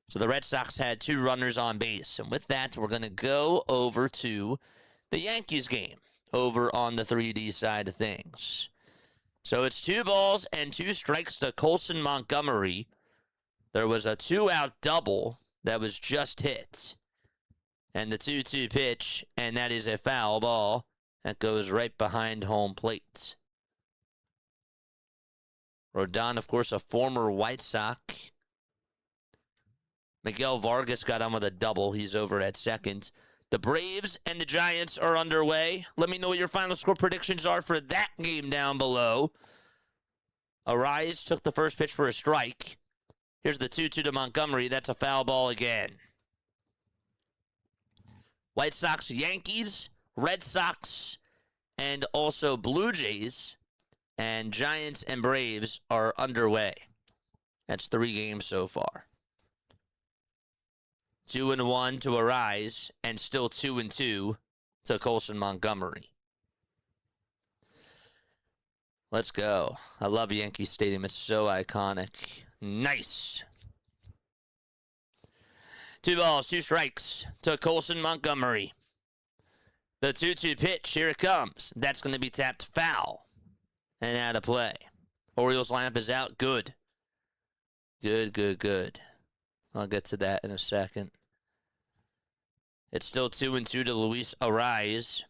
So the Red Sox had 2 runners on base. And with that, we're going to go over to the Yankees game over on the 3D side of things. So it's 2 balls and 2 strikes to Colson Montgomery. There was a 2-out double that was just hit. And the 2-2 pitch, and that is a foul ball that goes right behind home plate. Rodon, of course, a former White Sox. Miguel Vargas got on with a double. He's over at second. The Braves and the Giants are underway. Let me know what your final score predictions are for that game down below. Arise took the first pitch for a strike. Here's the 2-2 to Montgomery. That's a foul ball again. White Sox, Yankees, Red Sox, and also Blue Jays, and Giants and Braves are underway. That's 3 games so far. 2-1 to Arise, and still 2-2 to Colson Montgomery. Let's go. I love Yankee Stadium. It's so iconic. Nice. 2 balls, 2 strikes to Colson Montgomery. The 2-2 pitch, here it comes. That's going to be tapped foul and out of play. Orioles lineup is out. Good. Good. I'll get to that in a second. It's still 2-2 to Luis Arise.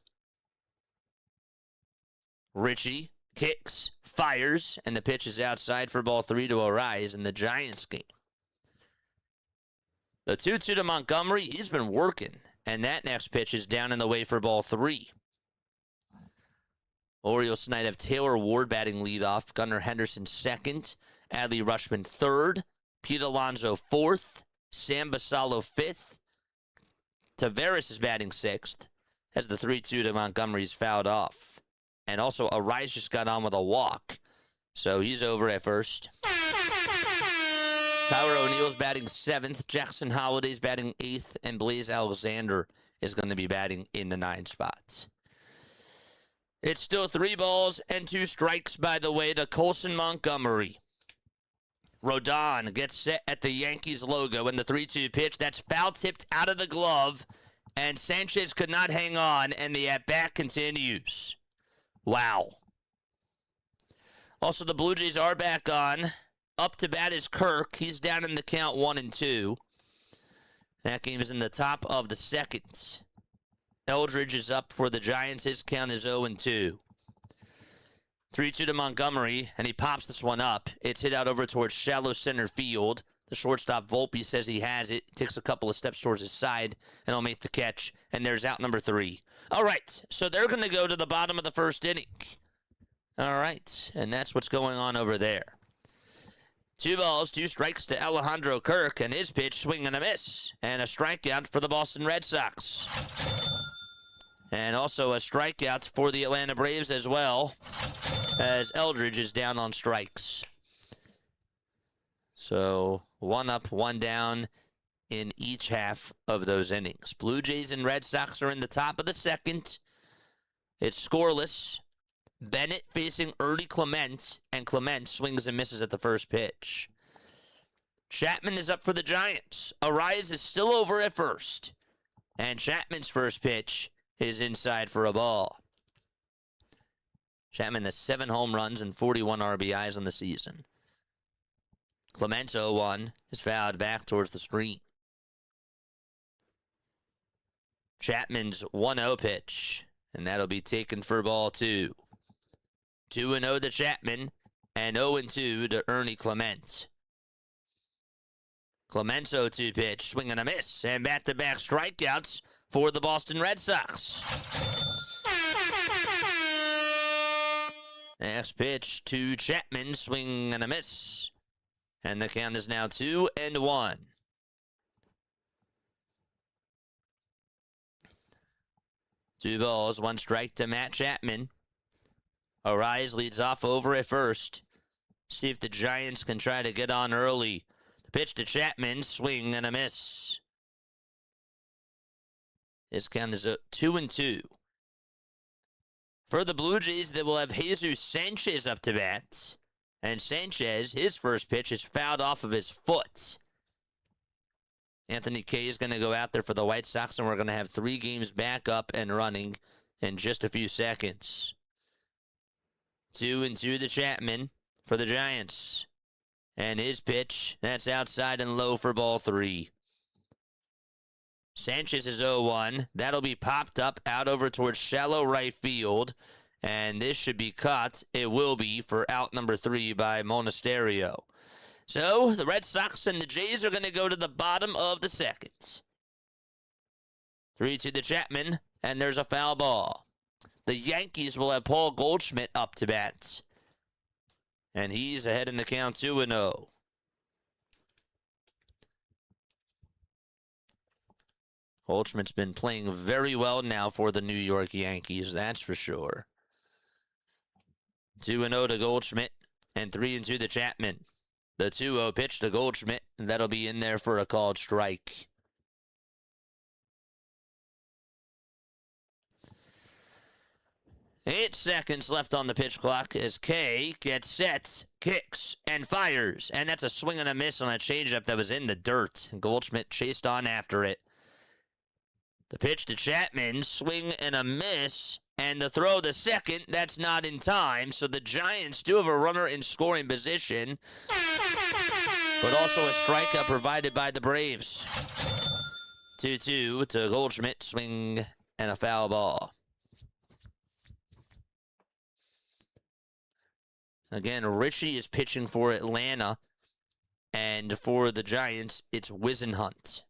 Ritchie kicks, fires, and the pitch is outside for ball 3 to Arise in the Giants game. The 2-2 to Montgomery, he's been working, and that next pitch is down in the way for ball 3. Orioles tonight have Taylor Ward batting leadoff, Gunnar Henderson second, Adley Rutschman third, Pete Alonso fourth, Sam Basallo fifth. Taveras is batting sixth as the 3-2 to Montgomery's fouled off. And also, Arise just got on with a walk, so he's over at first. Tyler O'Neill's batting 7th, Jackson Holliday's batting 8th, and Blaze Alexander is going to be batting in the 9 spots. It's still 3 balls and 2 strikes, by the way, to Colson Montgomery. Rodon gets set at the Yankees logo in the 3-2 pitch. That's foul-tipped out of the glove, and Sanchez could not hang on, and the at-bat continues. Wow. Also, the Blue Jays are back on. Up to bat is Kirk. He's down in the count 1-2. That game is in the top of the second. Eldridge is up for the Giants. His count is 0-2. 3-2 to Montgomery, and he pops this one up. It's hit out over towards shallow center field. The shortstop, Volpe, says he has it. Takes a couple of steps towards his side, and he'll make the catch. And there's out number 3. All right, so they're going to go to the bottom of the first inning. All right, and that's what's going on over there. 2 balls, 2 strikes to Alejandro Kirk, and his pitch, swing and a miss. And a strikeout for the Boston Red Sox. And also a strikeout for the Atlanta Braves as well, as Eldridge is down on strikes. So 1 up, 1 down in each half of those innings. Blue Jays and Red Sox are in the top of the second. It's scoreless. Bennett facing Ernie Clement, and Clement swings and misses at the first pitch. Chapman is up for the Giants. Arias is still over at first. And Chapman's first pitch is inside for a ball. Chapman has 7 home runs and 41 RBIs on the season. Clement 0-1 is fouled back towards the screen. Chapman's 1-0 pitch, and that'll be taken for ball 2. 2-0 to Chapman, and 0-2 to Ernie Clement. Clement's 0-2 pitch, swing and a miss, and back-to-back strikeouts for the Boston Red Sox. Next pitch to Chapman, swing and a miss. And the count is now 2-1. Two balls, 1 strike to Matt Chapman. Arias leads off over at first. See if the Giants can try to get on early. The pitch to Chapman, swing and a miss. This count is 2-2. For the Blue Jays, they will have Jesus Sanchez up to bat. And Sanchez, his first pitch is fouled off of his foot. Anthony Kay is going to go out there for the White Sox, and we're going to have 3 games back up and running in just a few seconds. 2-2 to Chapman for the Giants. And his pitch, that's outside and low for ball 3. Sanchez is 0-1. That'll be popped up out over towards shallow right field. And this should be caught. It will be for out number 3 by Monasterio. So the Red Sox and the Jays are going to go to the bottom of the second. 3-2 to Chapman, and there's a foul ball. The Yankees will have Paul Goldschmidt up to bat. And he's ahead in the count 2-0. Goldschmidt's been playing very well now for the New York Yankees, that's for sure. 2-0 to Goldschmidt, and 3-2 to Chapman. The 2-0 pitch to Goldschmidt, and that'll be in there for a called strike. Eight seconds left on the pitch clock as Kay gets set, kicks, and fires. And that's a swing and a miss on a changeup that was in the dirt. Goldschmidt chased on after it. The pitch to Chapman, swing and a miss. And the throw to second, that's not in time. So the Giants do have a runner in scoring position. But also a strikeout provided by the Braves. 2-2 to Goldschmidt, swing and a foul ball. Again, Richie is pitching for Atlanta. And for the Giants, it's Wisenhunt.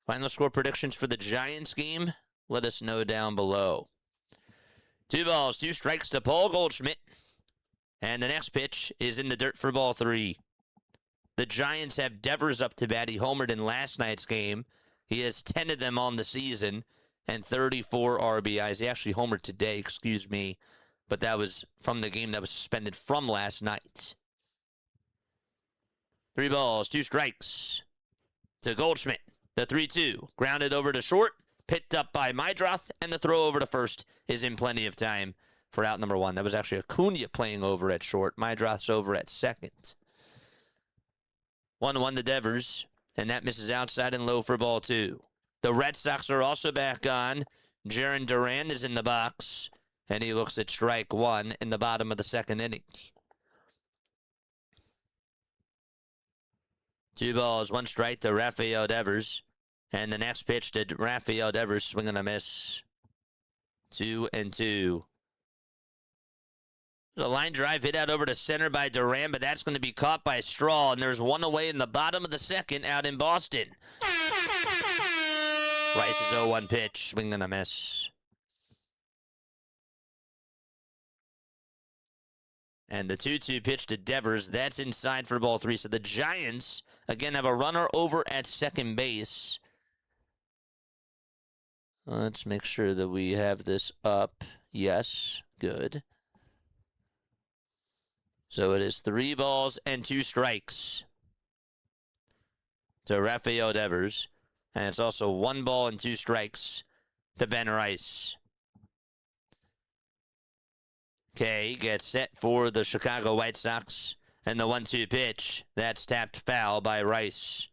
Final score predictions for the Giants game? Let us know down below. 2 balls, 2 strikes to Paul Goldschmidt. And the next pitch is in the dirt for ball 3. The Giants have Devers up to bat. He homered in last night's game. He has 10 of them on the season and 34 RBIs. He actually homered today, excuse me. But that was from the game that was suspended from last night. 3 balls, 2 strikes to Goldschmidt. The 3-2, grounded over to short, picked up by Mydroth, and the throw over to first is in plenty of time for out number 1. That was actually Acuna playing over at short. Mydroth's over at second. 1-1 to Devers, and that misses outside and low for ball 2. The Red Sox are also back on. Jarren Duran is in the box, and he looks at strike 1 in the bottom of the second inning. 2 balls, 1 strike to Rafael Devers. And the next pitch to Rafael Devers, swing and a miss. 2-2. There's a line drive hit out over to center by Duran, but that's going to be caught by Straw. And there's 1 away in the bottom of the second out in Boston. Rice's 0-1 pitch, swing and a miss. And the 2-2 pitch to Devers, that's inside for ball 3. So the Giants, again, have a runner over at second base. Let's make sure that we have this up. Yes, good. So it is 3 balls and 2 strikes to Rafael Devers. And it's also 1 ball and 2 strikes to Ben Rice. Okay, gets set for the Chicago White Sox. And the 1-2 pitch, that's tapped foul by Rice.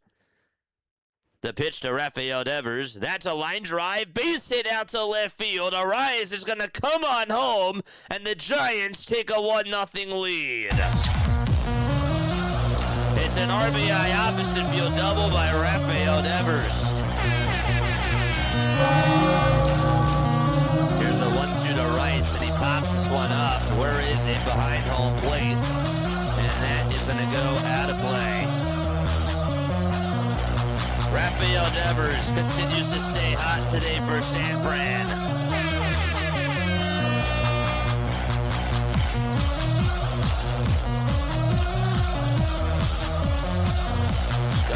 The pitch to Rafael Devers, that's a line drive, base hit out to left field. Arias is going to come on home, and the Giants take a 1-0 lead. It's an RBI opposite field double by Rafael Devers. Here's the 1-2 to Rice, and he pops this one up. Where is it? Behind home plate. And that is going to go out of play. Rafael Devers continues to stay hot today for San Fran. Let's go.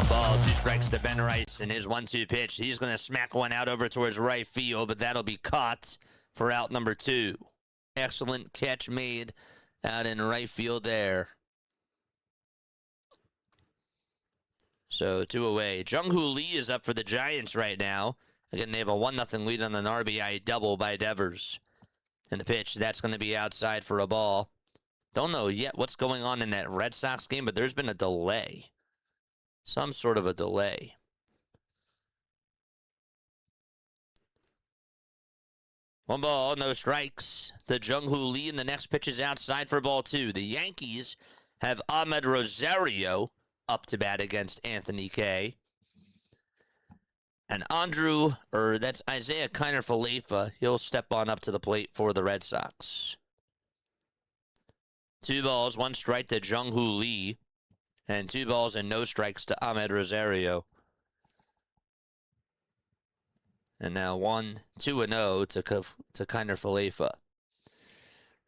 A ball, 2 strikes to Ben Rice, and his 1-2 pitch. He's going to smack one out over towards right field, but that'll be caught for out number 2. Excellent catch made out in right field there. So 2 away. Jung-Hoo Lee is up for the Giants right now. Again, they have a 1-0 lead on an RBI double by Devers. And the pitch, that's going to be outside for a ball. Don't know yet what's going on in that Red Sox game, but there's been a delay. Some sort of a delay. One ball, no strikes. The Jung-Hoo Lee, and the next pitch is outside for ball 2. The Yankees have Ahmed Rosario up to bat against Anthony Kay. And that's Isaiah Kiner-Falefa. He'll step on up to the plate for the Red Sox. 2 balls, 1 strike to Jung-Hoo Lee. And 2 balls and no strikes to Ahmed Rosario. And now 1-2-0 to Kiner-Falefa.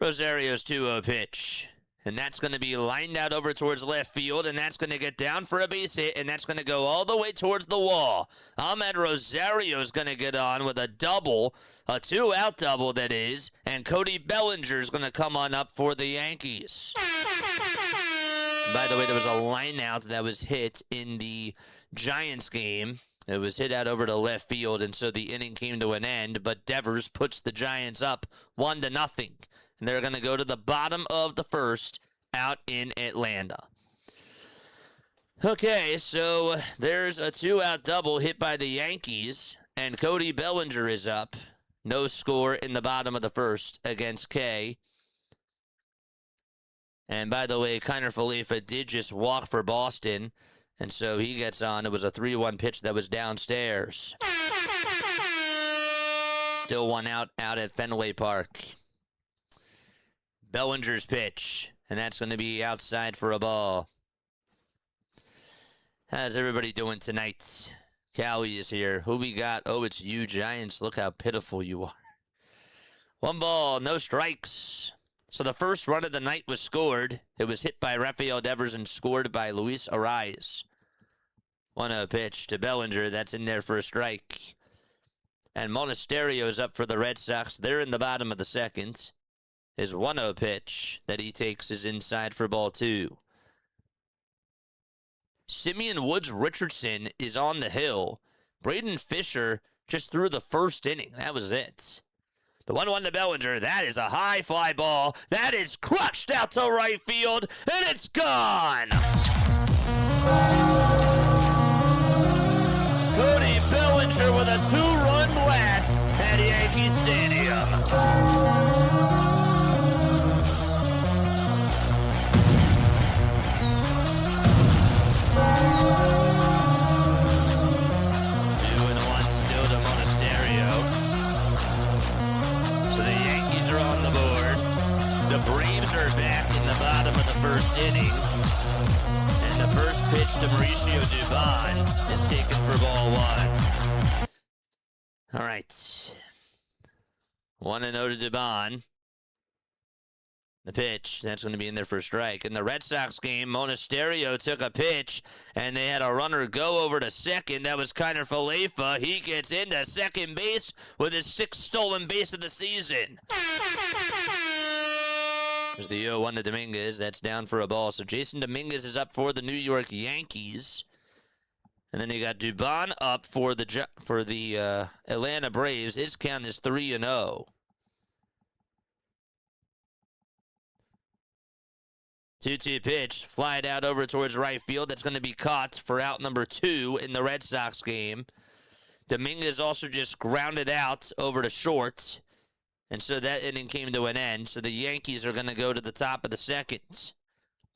Rosario's 2-0 pitch. And that's going to be lined out over towards left field. And that's going to get down for a base hit. And that's going to go all the way towards the wall. Ahmed Rosario's going to get on with a double. A 2-out double, that is. And Cody Bellinger's going to come on up for the Yankees. By the way, there was a line out that was hit in the Giants game. It was hit out over to left field, and so the inning came to an end. But Devers puts the Giants up 1-0. And they're going to go to the bottom of the first out in Atlanta. Okay, so there's a 2-out double hit by the Yankees, and Cody Bellinger is up. No score in the bottom of the first against Kay. And by the way, Kiner-Falefa did just walk for Boston, and so he gets on. It was a 3-1 pitch that was downstairs. Still 1 out at Fenway Park. Bellinger's pitch, and that's going to be outside for a ball. How's everybody doing tonight? Cowie is here. Who we got? Oh, it's you, Giants. Look how pitiful you are. 1 ball, no strikes. So the first run of the night was scored. It was hit by Rafael Devers and scored by Luis Arias. 1-0 pitch to Bellinger. That's in there for a strike. And Monasterio's up for the Red Sox. They're in the bottom of the second. His 1-0 pitch that he takes is inside for ball 2. Simeon Woods Richardson is on the hill. Braden Fisher just threw the first inning. That was it. The 1-1 to Bellinger. That is a high fly ball. That is crushed out to right field, and it's gone. Cody Bellinger with a 2-run blast at Yankee Stadium. The Braves are back in the bottom of the first inning. And the first pitch to Mauricio Dubon is taken for ball 1. All right. 1-0 to Dubon. The pitch, that's going to be in there for a strike. In the Red Sox game, Monasterio took a pitch, and they had a runner go over to second. That was Kiner Falefa. He gets into second base with his 6th stolen base of the season. There's the 0-1 to Dominguez. That's down for a ball. So Jason Dominguez is up for the New York Yankees. And then you got Dubon up for the Atlanta Braves. His count is 3-0. 2-2 pitch, fly it out over towards right field. That's going to be caught for out number 2 in the Red Sox game. Dominguez also just grounded out over to short. And so that inning came to an end. So the Yankees are going to go to the top of the second.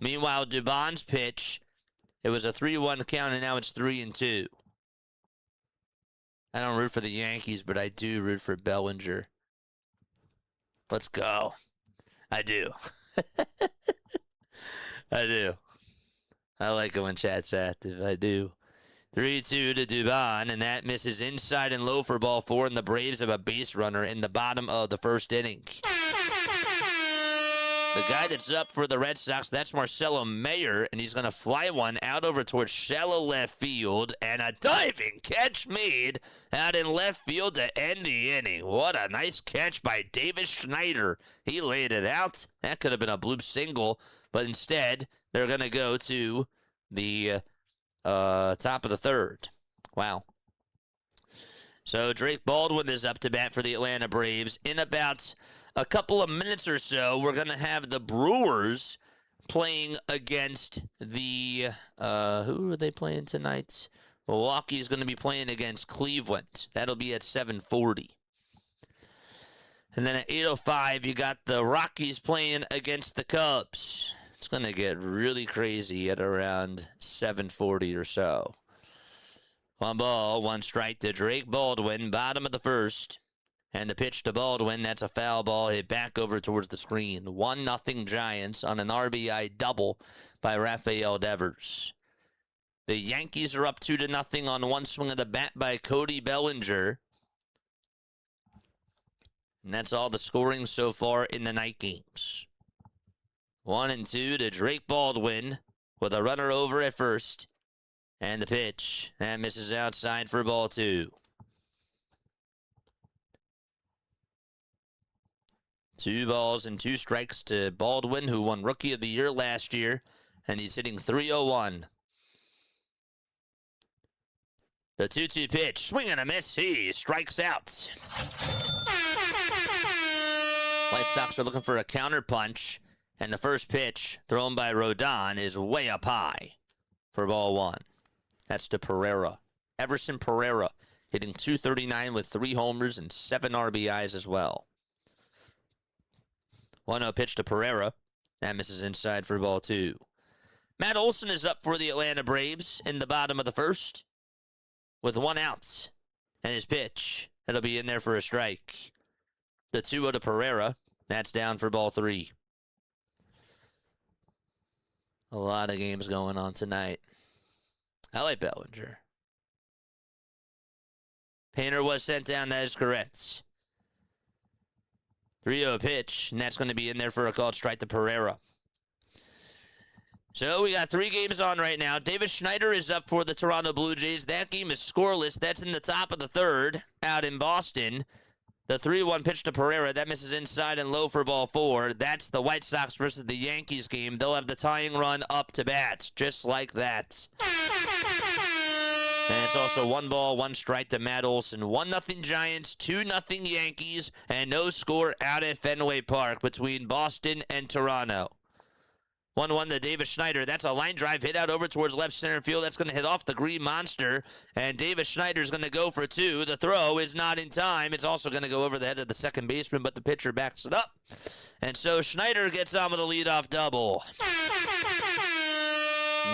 Meanwhile, Dubon's pitch, it was a 3-1 count, and now it's 3-2. I don't root for the Yankees, but I do root for Bellinger. Let's go. I do. I do. I like it when chat's active. I do. 3-2 to Dubon, and that misses inside and low for ball 4, and the Braves have a base runner in the bottom of the first inning. The guy that's up for the Red Sox, that's Marcelo Mayer, and he's going to fly one out over towards shallow left field, and a diving catch made out in left field to end the inning. What a nice catch by Davis Schneider. He laid it out. That could have been a bloop single, but instead, they're going to go to the top of the third. Wow. So Drake Baldwin is up to bat for the Atlanta Braves. In about a couple of minutes or so, we're going to have the Brewers playing against the, who are they playing tonight? Milwaukee's going to be playing against Cleveland. That'll be at 7:40. And then at 8:05, you got the Rockies playing against the Cubs. It's going to get really crazy at around 7:40 or so. 1 ball, 1 strike to Drake Baldwin, bottom of the first. And the pitch to Baldwin, that's a foul ball hit back over towards the screen. 1-0 Giants on an RBI double by Rafael Devers. The Yankees are up 2-0 on 1 swing of the bat by Cody Bellinger. And that's all the scoring so far in the night games. 1-2 to Drake Baldwin with a runner over at first. And the pitch, that misses outside for ball 2. 2 balls and 2 strikes to Baldwin, who won Rookie of the Year last year, and he's hitting .301. The 2-2 pitch, swing and a miss, he strikes out. White Sox are looking for a counter punch, and the first pitch thrown by Rodon is way up high for ball 1. That's to Pereira. Everson Pereira hitting .239 with 3 homers and 7 RBIs as well. 1-0 pitch to Pereira. That misses inside for ball 2. Matt Olson is up for the Atlanta Braves in the bottom of the first with 1 out. And his pitch, it'll be in there for a strike. The 2-0 to Pereira. That's down for ball 3. A lot of games going on tonight. I like Bellinger. Painter was sent down. That is correct. 3-0 pitch, and that's going to be in there for a called strike to Pereira. So we got 3 games on right now. Davis Schneider is up for the Toronto Blue Jays. That game is scoreless. That's in the top of the third out in Boston. The 3-1 pitch to Pereira, that misses inside and low for ball 4. That's the White Sox versus the Yankees game. They'll have the tying run up to bat, just like that. And it's also 1 ball, 1 strike to Matt Olson. 1-0 Giants, 2-0 Yankees, and no score out at Fenway Park between Boston and Toronto. 1-1 to Davis Schneider. That's a line drive hit out over towards left center field. That's going to hit off the Green Monster. And Davis Schneider's going to go for 2. The throw is not in time. It's also going to go over the head of the second baseman, but the pitcher backs it up. And so Schneider gets on with a leadoff double.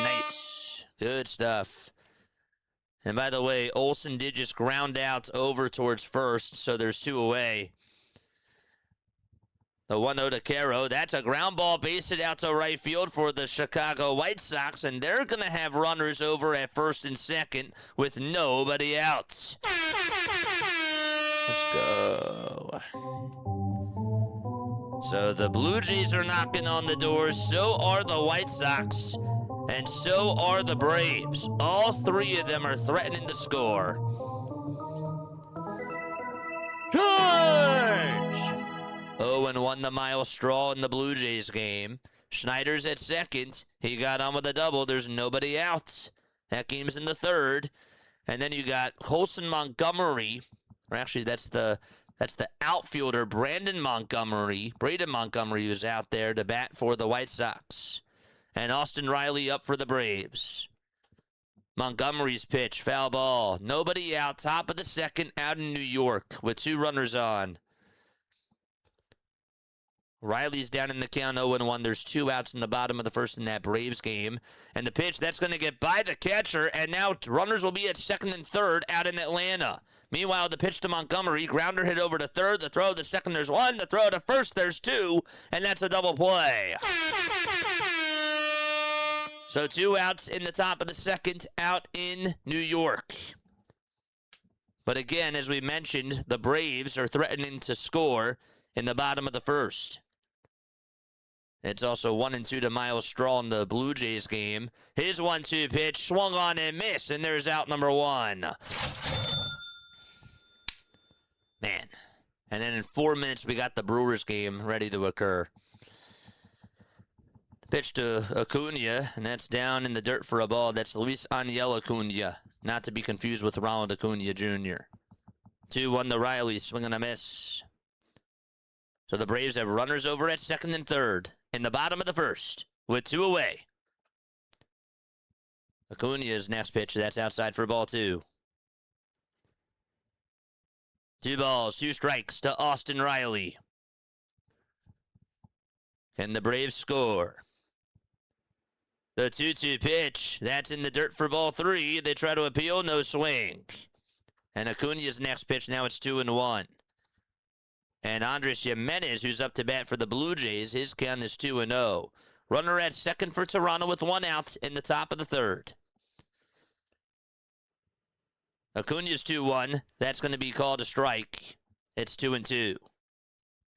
Nice. Good stuff. And by the way, Olson did just ground out over towards first, so there's 2 away. The 1-0 to Caro. That's a ground ball, base hit out to right field for the Chicago White Sox, and they're going to have runners over at first and second with nobody out. Let's go. So the Blue Jays are knocking on the door. So are the White Sox. And so are the Braves. All three of them are threatening to score. Charge! 0-1 the Miles Straw in the Blue Jays game. Schneider's at second. He got on with a double. There's nobody out. That game's in the third. And then you got Colson Montgomery. Or actually, that's the outfielder, Braden Montgomery, who's out there to bat for the White Sox. And Austin Riley up for the Braves. Montgomery's pitch, foul ball. Nobody out, top of the second, out in New York with 2 runners on. Riley's down in the count 0-1. There's 2 outs in the bottom of the first in that Braves game. And the pitch, that's going to get by the catcher, and now runners will be at second and third out in Atlanta. Meanwhile, the pitch to Montgomery, grounder hit over to third, the throw to second, there's 1, the throw to first, there's 2, and that's a double play. So 2 outs in the top of the second out in New York. But again, as we mentioned, the Braves are threatening to score in the bottom of the first. It's also 1-2 to Miles Straw in the Blue Jays game. His 1-2 pitch swung on and missed, and there's out number 1. Man. And then in 4 minutes, we got the Brewers game ready to occur. Pitch to Acuna, and that's down in the dirt for a ball. That's Luis Angel Acuna, not to be confused with Ronald Acuna Jr. 2-1 to Riley, swing and a miss. So the Braves have runners over at second and third in the bottom of the first with 2 away. Acuna's next pitch, that's outside for ball 2. 2 balls, 2 strikes to Austin Riley. Can the Braves score? The 2-2 pitch, that's in the dirt for ball 3. They try to appeal, no swing. And Acuna's next pitch, now it's 2-1. And Andres Jimenez, who's up to bat for the Blue Jays, his count is 2-0. Runner at second for Toronto with 1 out in the top of the third. Acuna's 2-1. That's going to be called a strike. It's 2-2.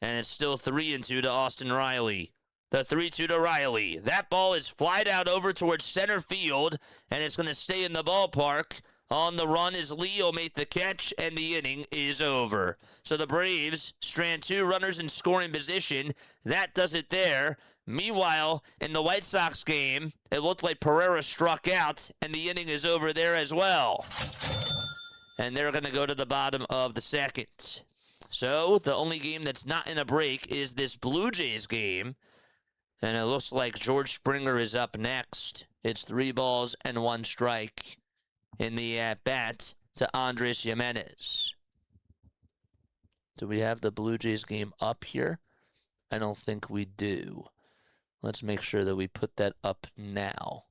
And it's still 3-2 to Austin Riley. The 3-2 to Riley. That ball is flied out over towards center field, and it's going to stay in the ballpark. On the run is Leo made the catch, and the inning is over. So the Braves strand 2 runners in scoring position. That does it there. Meanwhile, in the White Sox game, it looked like Pereira struck out, and the inning is over there as well. And they're going to go to the bottom of the second. So the only game that's not in a break is this Blue Jays game. And it looks like George Springer is up next. It's 3 balls and 1 strike in the at-bat to Andres Jimenez. Do we have the Blue Jays game up here? I don't think we do. Let's make sure that we put that up now.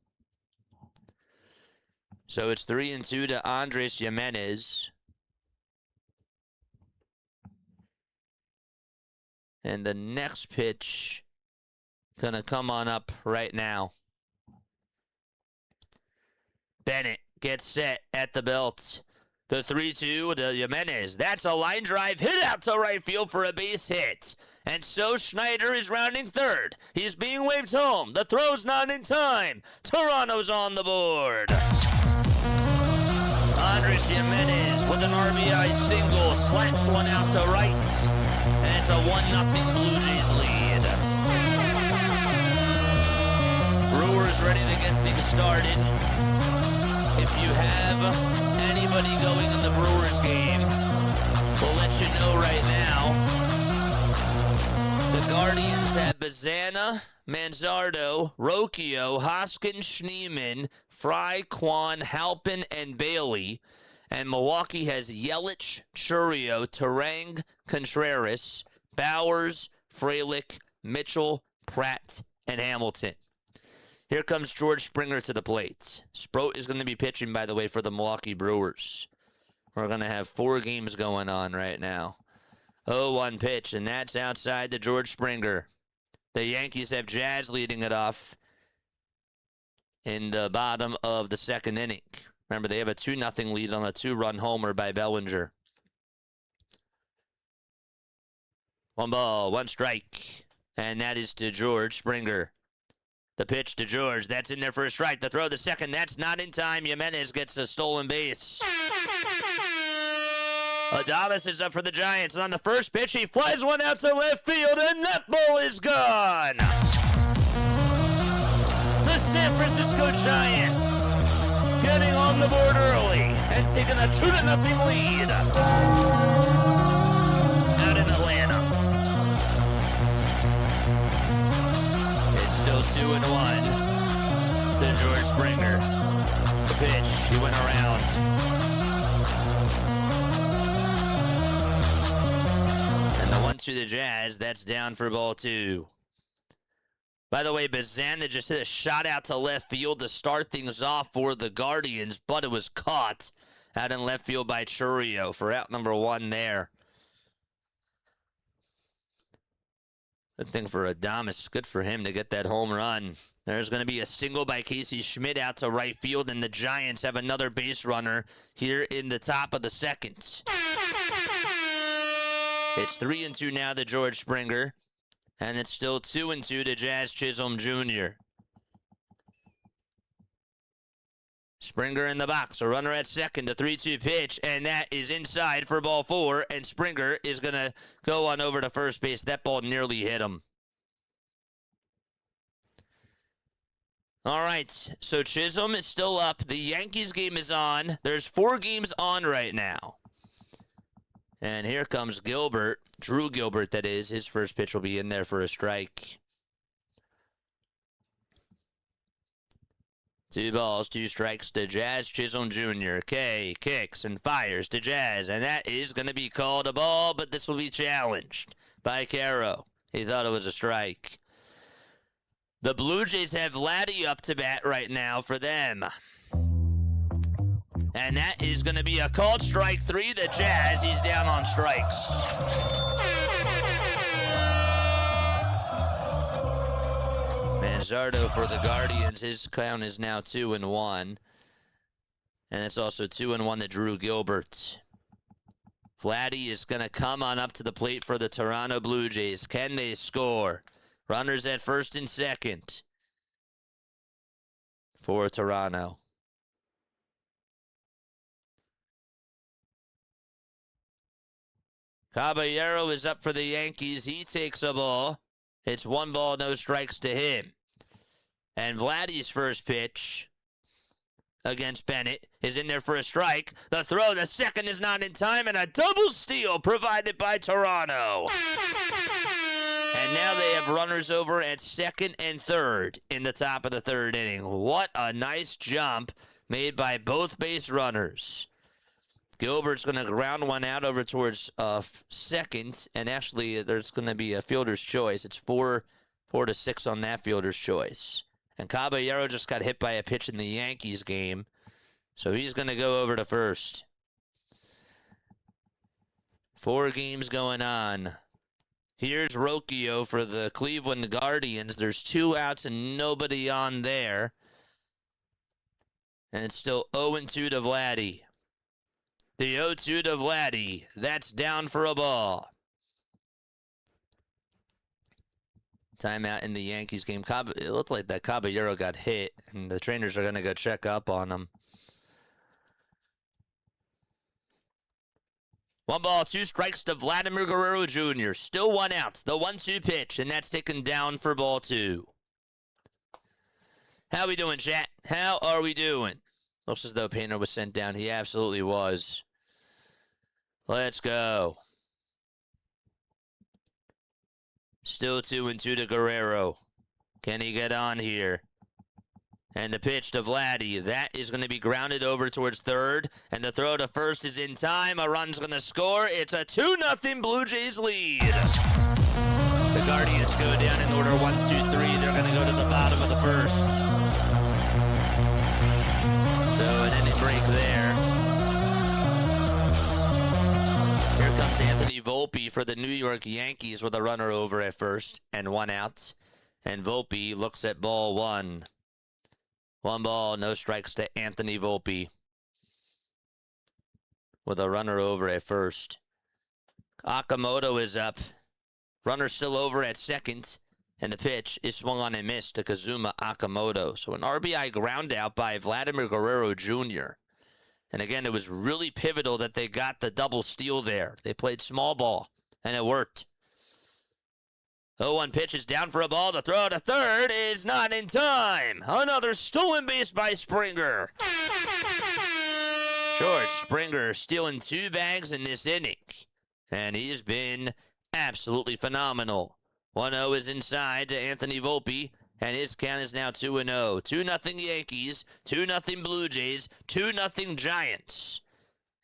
So it's 3-2 to Andres Jimenez. And the next pitch gonna come on up right now. Bennett gets set at the belt. The 3-2 to Jimenez. That's a line drive hit out to right field for a base hit. And so Schneider is rounding third. He's being waved home. The throw's not in time. Toronto's on the board. Andres Jimenez with an RBI single slaps one out to right. And it's a 1-0 Blue Jays lead. Brewers ready to get things started. If you have anybody going in the Brewers game, we'll let you know right now. The Guardians have Bazana, Manzardo, Rocchio, Hoskins, Schneemann, Fry, Kwan, Halpin, and Bailey. And Milwaukee has Yelich, Churio, Terang, Contreras, Bowers, Frelick, Mitchell, Pratt, and Hamilton. Here comes George Springer to the plate. Sproat is going to be pitching, by the way, for the Milwaukee Brewers. We're going to have 4 games going on right now. 0-1 pitch, and that's outside to George Springer. The Yankees have Jazz leading it off in the bottom of the second inning. Remember, they have a 2-0 lead on a 2-run homer by Bellinger. 1 ball, 1 strike. And that is to George Springer. The pitch to George. That's in there for a strike. The throw, the second. That's not in time. Jimenez gets a stolen base. Adames is up for the Giants. And on the first pitch, he flies one out to left field, and that ball is gone. The San Francisco Giants getting on the board early and taking a 2-0 lead out in Atlanta. It's still 2-1 to George Springer. The pitch, he went around. And the 1 to the Jazz, that's down for ball 2. By the way, Bazan just hit a shot out to left field to start things off for the Guardians, but it was caught out in left field by Churio for out number 1 there. Good thing for Adames. Good for him to get that home run. There's going to be a single by Casey Schmidt out to right field, and the Giants have another base runner here in the top of the second. It's 3-2 now to George Springer. And it's still 2-2 to Jazz Chisholm Jr. Springer in the box, a runner at second, the 3-2 pitch, and that is inside for ball 4, and Springer is going to go on over to first base. That ball nearly hit him. All right, so Chisholm is still up. The Yankees game is on. There's 4 games on right now. And here comes Gilbert. Drew Gilbert, that is. His first pitch will be in there for a strike. 2 balls, 2 strikes to Jazz Chisholm Jr. K kicks and fires to Jazz, and that is going to be called a ball, but this will be challenged by Caro. He thought it was a strike. The Blue Jays have Vladdy up to bat right now for them. And that is going to be a called strike 3. The Jazz, he's down on strikes. Manzardo for the Guardians. His count is now 2-1. And it's also 2-1 to Drew Gilbert. Vladdy is going to come on up to the plate for the Toronto Blue Jays. Can they score? Runners at first and second for Toronto. Caballero is up for the Yankees. He takes a ball. It's 1 ball, no strikes to him. And Vladdy's first pitch against Bennett is in there for a strike. The throw, the second is not in time, and a double steal provided by Toronto. And now they have runners over at second and third in the top of the 3rd inning. What a nice jump made by both base runners. Gilbert's going to ground one out over towards second, and actually there's going to be a fielder's choice. It's 4-6 on that fielder's choice. And Caballero just got hit by a pitch in the Yankees game, so he's going to go over to first. 4 games going on. Here's Rocchio for the Cleveland Guardians. There's 2 outs and nobody on there. And it's still 0-2 to Vladdy. The 0-2 to Vladdy. That's down for a ball. Timeout in the Yankees game. It looked like that Caballero got hit, and the trainers are going to go check up on him. 1 ball, 2 strikes to Vladimir Guerrero Jr. Still 1 out. The 1-2 pitch, and that's taken down for ball 2. How we doing, chat? How are we doing? Looks as though Painter was sent down. He absolutely was. Let's go. Still 2-2 to Guerrero. Can he get on here? And the pitch to Vladdy. That is going to be grounded over towards third. And the throw to first is in time. A run's going to score. It's a 2-0 Blue Jays lead. The Guardians go down in order 1, 2, 3. They're going to go to the bottom of the first. So an inning break there. Here comes Anthony Volpe for the New York Yankees with a runner over at first and 1 out. And Volpe looks at ball 1. 1 ball, no strikes to Anthony Volpe with a runner over at first. Akamoto is up. Runner still over at second. And the pitch is swung on and missed to Kazuma Akamoto. So an RBI ground out by Vladimir Guerrero Jr. And again, it was really pivotal that they got the double steal there. They played small ball, and it worked. 0-1 pitch is down for a ball. The throw to third is not in time. Another stolen base by Springer. George Springer stealing 2 bags in this inning. And he's been absolutely phenomenal. 1-0 is inside to Anthony Volpe, and his count is now 2-0. 2-0 Yankees, 2-0 Blue Jays, 2-0 Giants.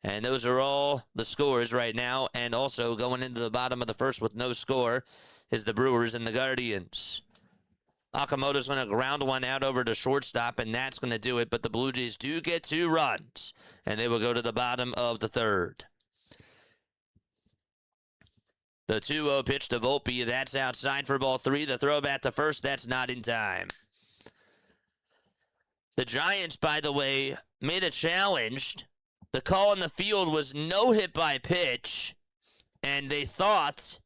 And those are all the scores right now. And also going into the bottom of the first with no score is the Brewers and the Guardians. Akamoto's going to ground one out over to shortstop, and that's going to do it. But the Blue Jays do get 2 runs, and they will go to the bottom of the third. The 2-0 pitch to Volpe, that's outside for ball 3. The throw back to first, that's not in time. The Giants, by the way, made a challenge. The call in the field was no hit by pitch, and they thought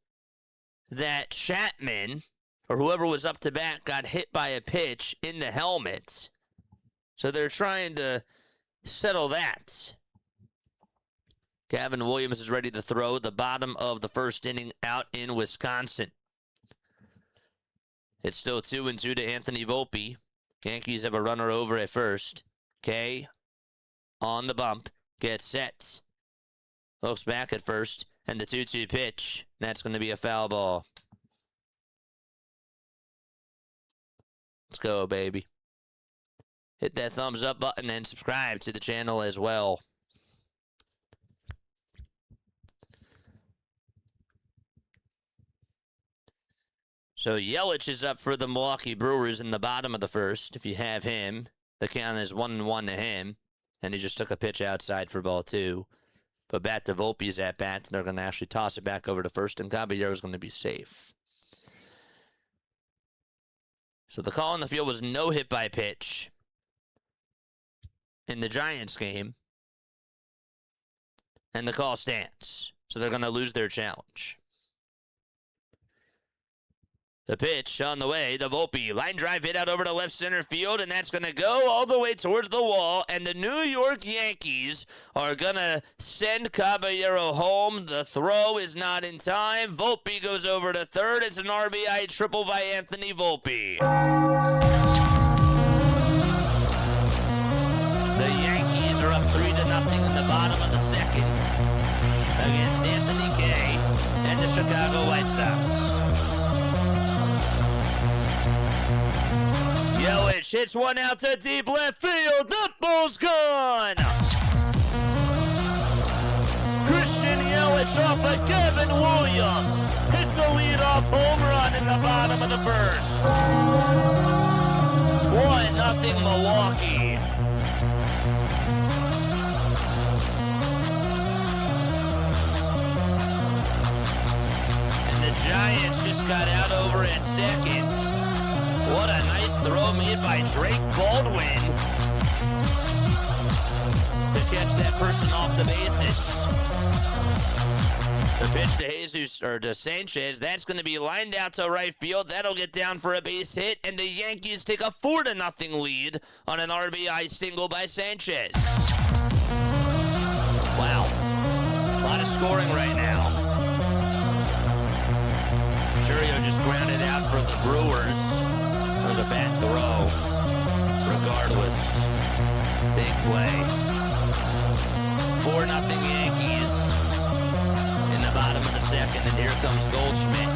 that Chapman, or whoever was up to bat, got hit by a pitch in the helmet. So they're trying to settle that. Gavin Williams is ready to throw the bottom of the first inning out in Wisconsin. It's still 2-2 to Anthony Volpe. Yankees have a runner over at first. Kay on the bump. Gets set. Looks back at first. And the 2-2 pitch. That's going to be a foul ball. Let's go, baby. Hit that thumbs up button and subscribe to the channel as well. So Yelich is up for the Milwaukee Brewers in the bottom of the first. If you have him, the count is 1-1 to him. And he just took a pitch outside for ball 2. But back to Volpe's at bat. They're going to actually toss it back over to first, and Caballero's going to be safe. So the call in the field was no hit by pitch in the Giants game. And the call stands. So they're going to lose their challenge. The pitch on the way, the Volpe. Line drive hit out over to left center field, and that's going to go all the way towards the wall. And the New York Yankees are going to send Caballero home. The throw is not in time. Volpe goes over to third. It's an RBI triple by Anthony Volpe. The Yankees are up 3-0 in the bottom of the second against Anthony Kay and the Chicago White Sox. Yelich hits one out to deep left field. The ball's gone. Christian Yelich off of Kevin Williams hits a leadoff home run in the bottom of the first. 1-0 Milwaukee. And the Giants just got out over at second. What a nice throw made by Drake Baldwin to catch that person off the bases. The pitch to Jesus, or to Sanchez, that's going to be lined out to right field. That'll get down for a base hit, and the Yankees take a 4-0 lead on an RBI single by Sanchez. Wow. A lot of scoring right now. Churio just grounded out for the Brewers. It was a bad throw. Regardless, big play. 4-0 Yankees in the bottom of the second, and here comes Goldschmidt.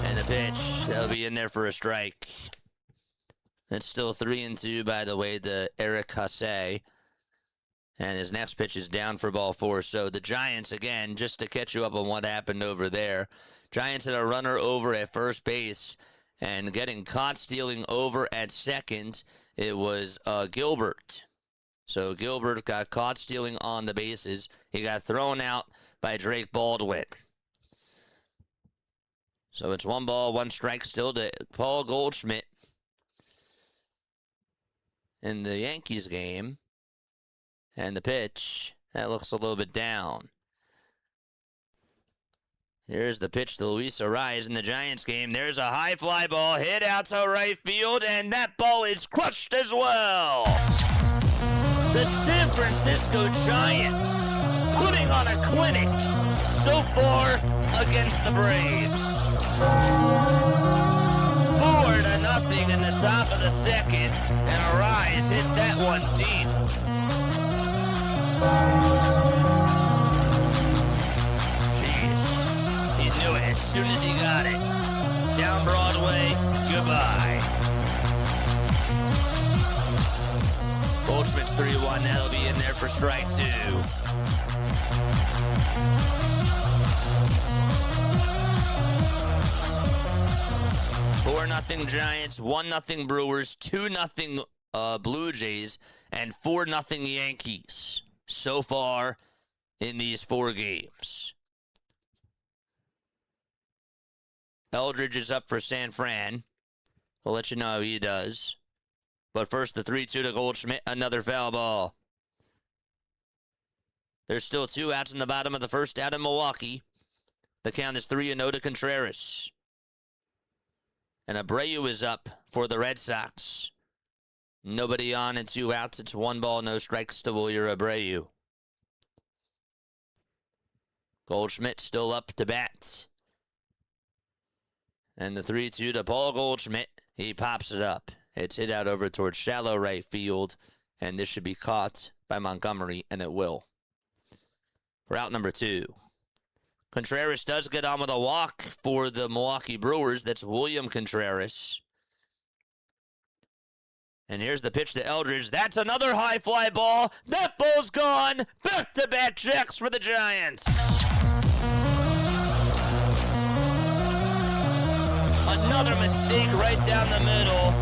And the pitch, that'll be in there for a strike. It's still 3-2, by the way, to Eric Hasse. And his next pitch is down for ball 4. So the Giants, again, just to catch you up on what happened over there, Giants had a runner over at first base, and getting caught stealing over at second, it was Gilbert. So Gilbert got caught stealing on the bases. He got thrown out by Drake Baldwin. So it's 1 ball, 1 strike still to Paul Goldschmidt in the Yankees game. And the pitch, that looks a little bit down. Here's the pitch to Luis Arias in the Giants game. There's a high fly ball hit out to right field, and that ball is crushed as well. The San Francisco Giants putting on a clinic so far against the Braves. 4-0 in the top of the second, and Arias hit that one deep. As soon as he got it. Down Broadway, goodbye. Goldschmidt's 3-1, that'll be in there for strike 2. Four nothing Giants, 1-0 Brewers, 2-0 Blue Jays, and 4-0 Yankees so far in these 4 games. Eldridge is up for San Fran. We'll let you know how he does. But first, the 3-2 to Goldschmidt. Another foul ball. There's still 2 outs in the bottom of the first out in Milwaukee. The count is 3-0 to Contreras. And Abreu is up for the Red Sox. Nobody on and 2 outs. It's 1 ball, no strikes to Wilyer Abreu. Goldschmidt still up to bat. And the 3-2 to Paul Goldschmidt. He pops it up. It's hit out over towards shallow right field. And this should be caught by Montgomery, and it will. For out number 2. Contreras does get on with a walk for the Milwaukee Brewers. That's William Contreras. And here's the pitch to Eldridge. That's another high fly ball. That ball's gone. Back-to-back checks for the Giants. Another mistake right down the middle,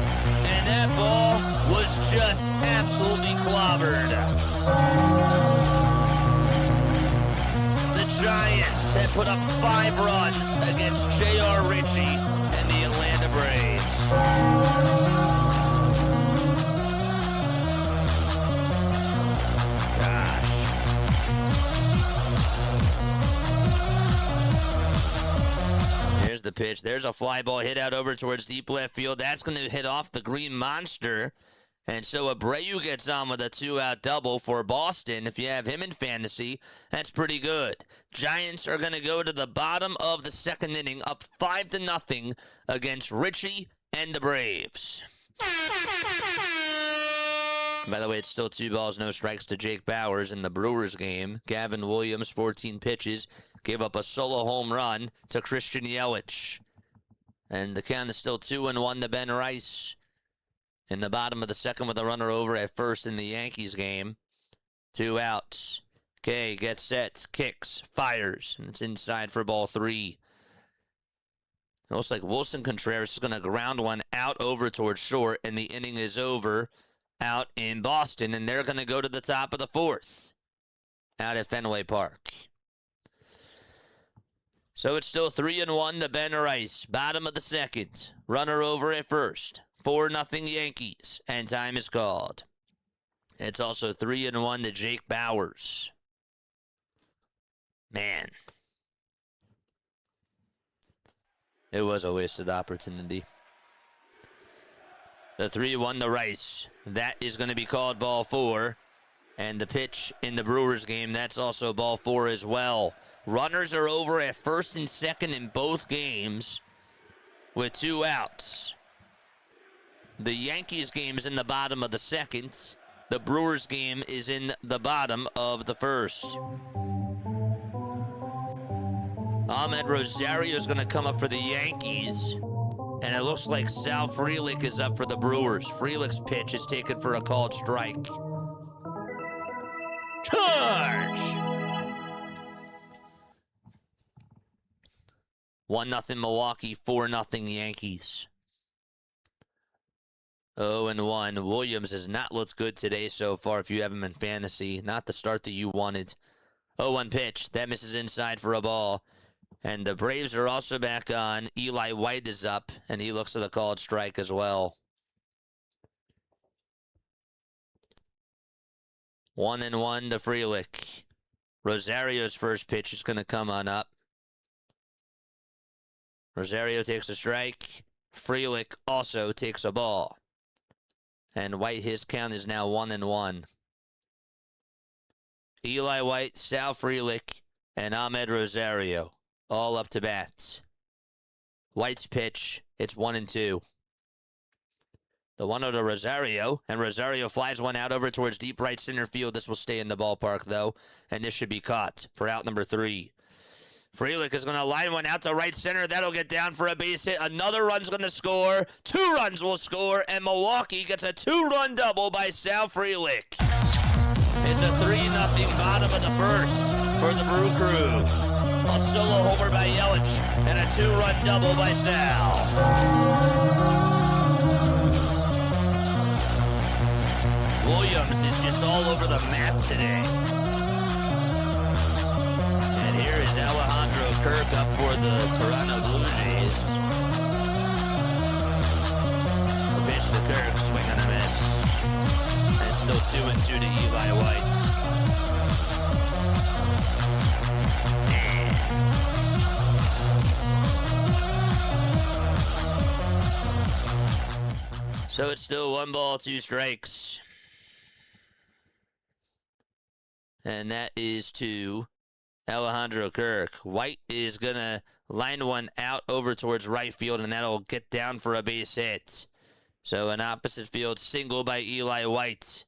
and that ball was just absolutely clobbered. The Giants had put up 5 runs against J.R. Ritchie and the Atlanta Braves. The pitch. There's a fly ball hit out over towards deep left field. That's going to hit off the Green Monster. And so Abreu gets on with a 2-out double for Boston. If you have him in fantasy, that's pretty good. Giants are going to go to the bottom of the second inning, up 5-0 against Ritchie and the Braves. By the way, it's still 2 balls, no strikes to Jake Bauers in the Brewers game. Gavin Williams, 14 pitches, gave up a solo home run to Christian Yelich. And the count is still 2-1 to Ben Rice in the bottom of the second with a runner over at first in the Yankees game. 2 outs. Kay gets set, kicks, fires, and it's inside for ball 3. It looks like Wilson Contreras is going to ground one out over towards short, and the inning is over out in Boston, and they're going to go to the top of the 4th out at Fenway Park. So it's still 3-1 to Ben Rice, bottom of the second. Runner over at first. 4-0 Yankees, and time is called. It's also 3-1 to Jake Bauers. Man. It was a wasted opportunity. The 3-1 to Rice. That is going to be called ball 4. And the pitch in the Brewers game, that's also ball 4 as well. Runners are over at first and second in both games with 2 outs. The Yankees game is in the bottom of the second. The Brewers game is in the bottom of the first. Ahmed Rosario is going to come up for the Yankees. And it looks like Sal Frelick is up for the Brewers. Frelick's pitch is taken for a called strike. Charge! 1-0 Milwaukee, 4-0 Yankees. 0-1. Williams has not looked good today so far if you have him in fantasy. Not the start that you wanted. 0-1 pitch. That misses inside for a ball. And the Braves are also back on. Eli White is up, and he looks at the called strike as well. 1-1 to Frelick. Rosario's first pitch is going to come on up. Rosario takes a strike. Frelick also takes a ball. And White, his count is now 1-1. Eli White, Sal Frelick, and Ahmed Rosario all up to bats. White's pitch, it's 1-2. The 1-0 to Rosario, and Rosario flies one out over towards deep right center field. This will stay in the ballpark, though, and this should be caught for out number 3. Frelick is going to line one out to right center. That'll get down for a base hit. Another run's going to score. 2 runs will score, and Milwaukee gets a 2-run double by Sal Frelick. It's a 3-0 bottom of the first for the Brew Crew. A solo homer by Yelich, and a 2-run double by Sal. Williams is just all over the map today. And here is Alejandro Kirk up for the Toronto Blue Jays. The pitch to Kirk, swing and a miss. And still 2-2 to Eli White. So it's still 1 ball, 2 strikes. And that is to Alejandro Kirk. White is going to line one out over towards right field, and that'll get down for a base hit. So an opposite field single by Eli White.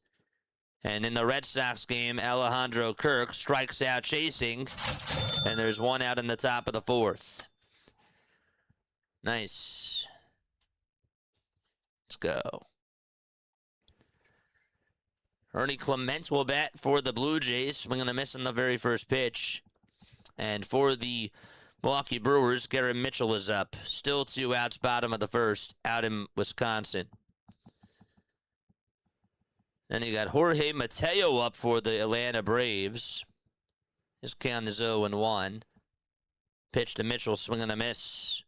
And in the Red Sox game, Alejandro Kirk strikes out chasing, and there's 1 out in the top of the 4th. Nice. Let's go. Ernie Clement will bat for the Blue Jays, swinging a miss on the very first pitch. And for the Milwaukee Brewers, Garrett Mitchell is up. Still 2 outs, bottom of the first, out in Wisconsin. Then you got Jorge Mateo up for the Atlanta Braves. His count is 0-1. Pitch to Mitchell, swinging a miss.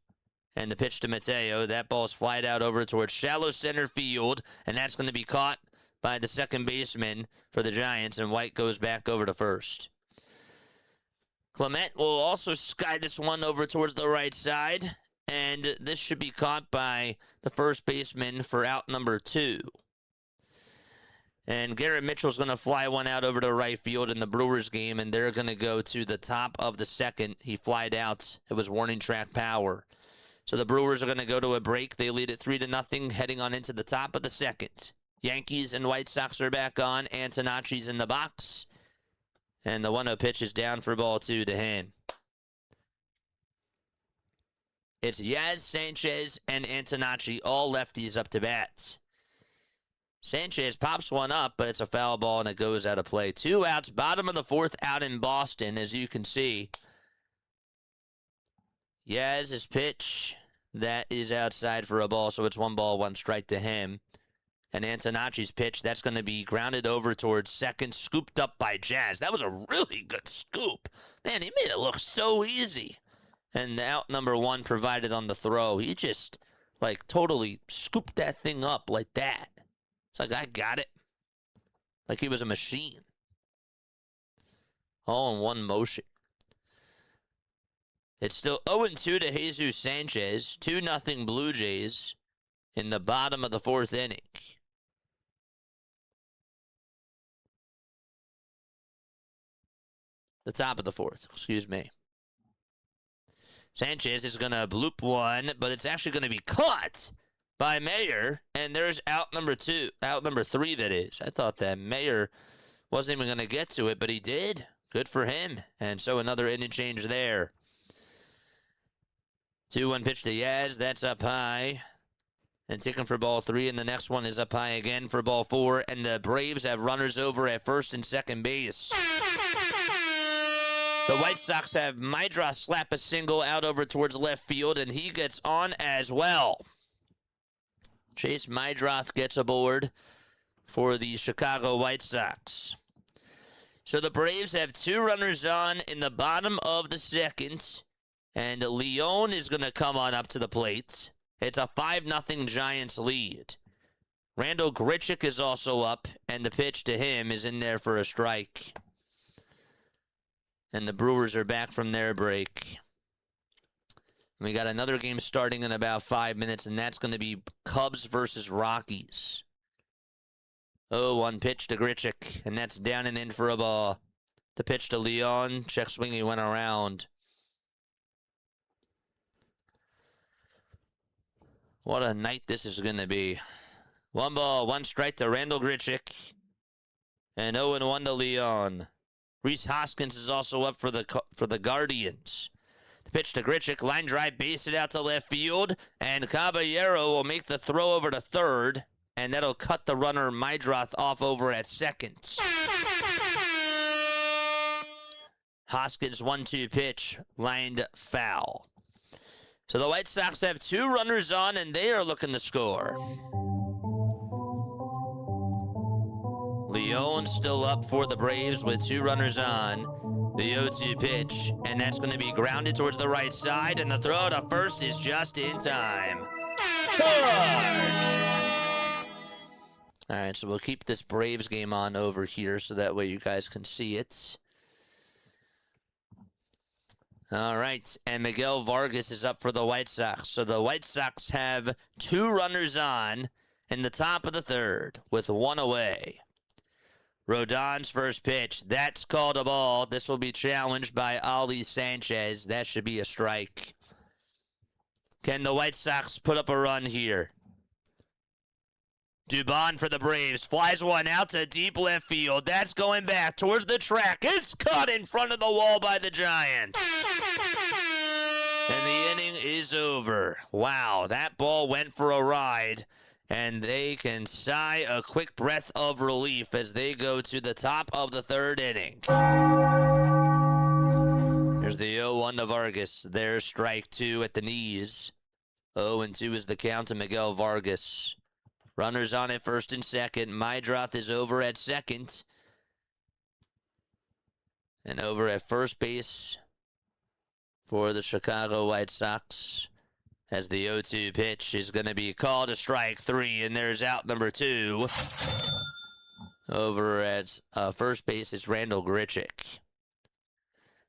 And the pitch to Mateo, that ball's flied out over towards shallow center field, and that's going to be caught by the second baseman for the Giants, and White goes back over to first. Clement will also sky this one over towards the right side, and this should be caught by the first baseman for out number 2. And Garrett Mitchell's going to fly one out over to right field in the Brewers game, and they're going to go to the top of the second. He flied out. It was warning track power. So the Brewers are going to go to a break. They lead it 3-0, heading on into the top of the second. Yankees and White Sox are back on. Antonacci's in the box. And the 1-0 pitch is down for ball 2 to him. It's Yaz, Sanchez, and Antonacci, all lefties up to bat. Sanchez pops one up, but it's a foul ball, and it goes out of play. 2 outs, bottom of the 4th out in Boston, as you can see. Yaz's pitch, that is outside for a ball, so it's 1 ball, 1 strike to him. And Antonacci's pitch, that's going to be grounded over towards second, scooped up by Jazz. That was a really good scoop. Man, he made it look so easy. And the out number 1 provided on the throw. He just, totally scooped that thing up like that. It's like, I got it. Like he was a machine. All in one motion. It's still 0-2 to Jesus Sanchez. 2-0 Blue Jays in the bottom of the 4th inning. The top of the 4th, excuse me. Sanchez is going to bloop one, but it's actually going to be caught by Mayer, and there's out number 3, that is. I thought that Mayer wasn't even going to get to it, but he did. Good for him. And so another inning change there. 2-1 pitch to Yaz. That's up high. And taken for ball 3, and the next one is up high again for ball 4, and the Braves have runners over at first and second base. The White Sox have Mydra slap a single out over towards left field, and he gets on as well. Chase Mydroth gets aboard for the Chicago White Sox. So the Braves have 2 runners on in the bottom of the second, and Leon is going to come on up to the plate. It's a 5-0 Giants lead. Randall Grichuk is also up, and the pitch to him is in there for a strike. And the Brewers are back from their break. We got another game starting in about 5 minutes, and that's going to be Cubs versus Rockies. 0-1 pitch to Grichuk, and that's down and in for a ball. The pitch to Leon. Check swing, he went around. What a night this is going to be. 1 ball, 1 strike to Randall Grichuk. And 0-1 to Leon. Rhys Hoskins is also up for the Guardians. The pitch to Grichuk, line drive, base it out to left field. And Caballero will make the throw over to third. And that'll cut the runner Mydroth off over at second. Hoskins 1-2 pitch, lined foul. So the White Sox have 2 runners on, and they are looking to score. Leon still up for the Braves with 2 runners on. The 0-2 pitch, and that's going to be grounded towards the right side, and the throw to first is just in time. Charge! All right, so we'll keep this Braves game on over here so that way you guys can see it. All right, and Miguel Vargas is up for the White Sox. So the White Sox have 2 runners on in the top of the third with 1 away. Rodon's first pitch, that's called a ball. This will be challenged by Ali Sanchez. That should be a strike. Can the White Sox put up a run here? Dubon for the Braves. Flies one out to deep left field. That's going back towards the track. It's caught in front of the wall by the Giants. And the inning is over. Wow, that ball went for a ride. And they can sigh a quick breath of relief as they go to the top of the third inning. Here's the 0-1 to Vargas. There's strike 2 at the knees. 0-2 is the count to Miguel Vargas. Runners on at first and second. Mydroth is over at second. And over at first base for the Chicago White Sox. As the 0-2 pitch is going to be called a strike 3, and there's out number 2. Over at first base is Randall Grichuk.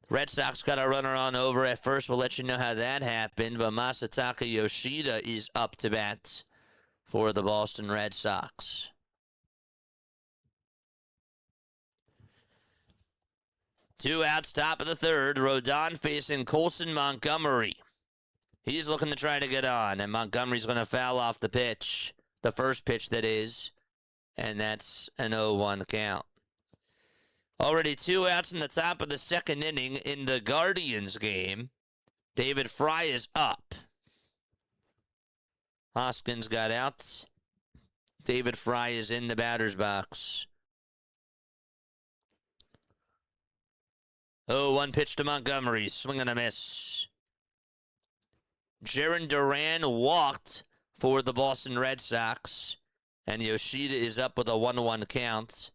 The Red Sox got a runner on over at first. We'll let you know how that happened, but Masataka Yoshida is up to bat for the Boston Red Sox. Two outs, top of the third. Rodon facing Colson Montgomery. He's looking to try to get on, and Montgomery's going to foul off the pitch. The first pitch, that is. And that's an 0-1 count. Already 2 outs in the top of the second inning in the Guardians game. David Fry is up. Hoskins got out. David Fry is in the batter's box. 0-1 pitch to Montgomery. Swing and a miss. Jarren Duran walked for the Boston Red Sox. And Yoshida is up with a 1-1 count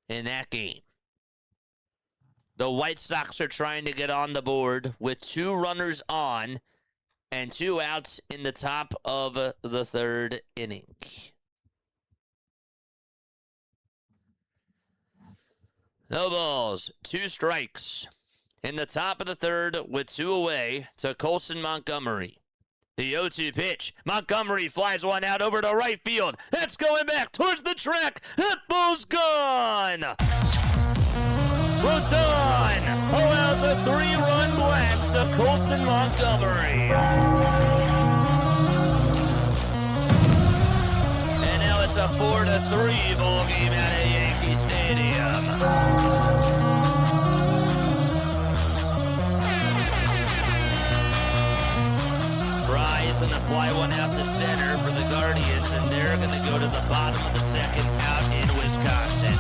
in that game. The White Sox are trying to get on the board with 2 runners on and 2 outs in the top of the third inning. No balls, 2 strikes. In the top of the third with 2 away to Colson Montgomery. The 0-2 pitch. Montgomery flies one out over to right field. That's going back towards the track. That ball's gone. Rodon allows a 3-run blast to Colson Montgomery. And now it's a 4-3 ball game out at Yankee Stadium. Fry is going to fly one out to center for the Guardians, and they're going to go to the bottom of the second out in Wisconsin.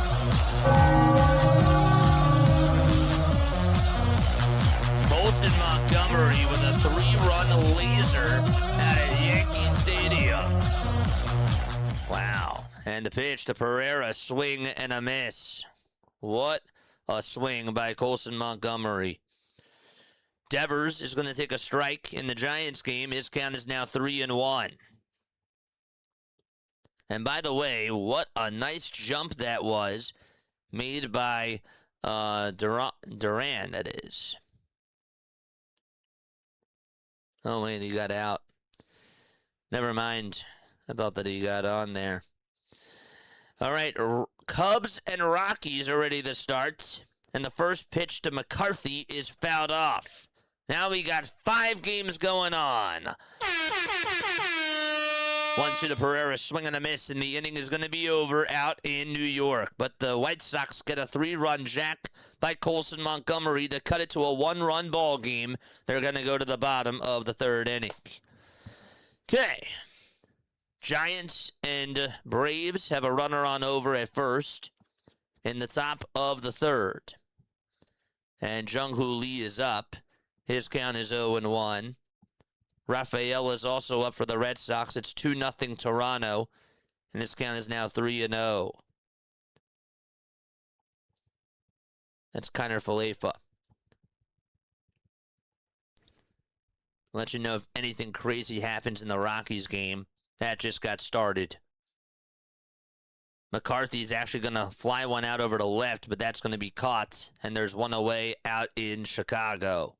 Colson Montgomery with a 3-run laser out at Yankee Stadium. Wow. And the pitch to Pereira, swing and a miss. What a swing by Colson Montgomery. Devers is going to take a strike in the Giants game. His count is now 3-1. And by the way, what a nice jump that was made by Duran, that is. Oh, wait, he got out. Never mind. I thought that he got on there. All right, Cubs and Rockies are ready to start. And the first pitch to McCarthy is fouled off. Now we got 5 games going on. 1-2 to Pereira, swing and a miss, and the inning is going to be over out in New York. But the White Sox get a 3-run jack by Colson Montgomery to cut it to a 1-run ball game. They're going to go to the bottom of the 3rd inning. Okay. Giants and Braves have a runner on over at first in the top of the 3rd. And Jung-Hoo Lee is up. His count is 0-1. Rafael is also up for the Red Sox. It's 2-0 Toronto. And his count is now 3-0. That's Kiner Falefa. Let you know if anything crazy happens in the Rockies game. That just got started. McCarthy's actually going to fly one out over to left, but that's going to be caught. And there's one away out in Chicago.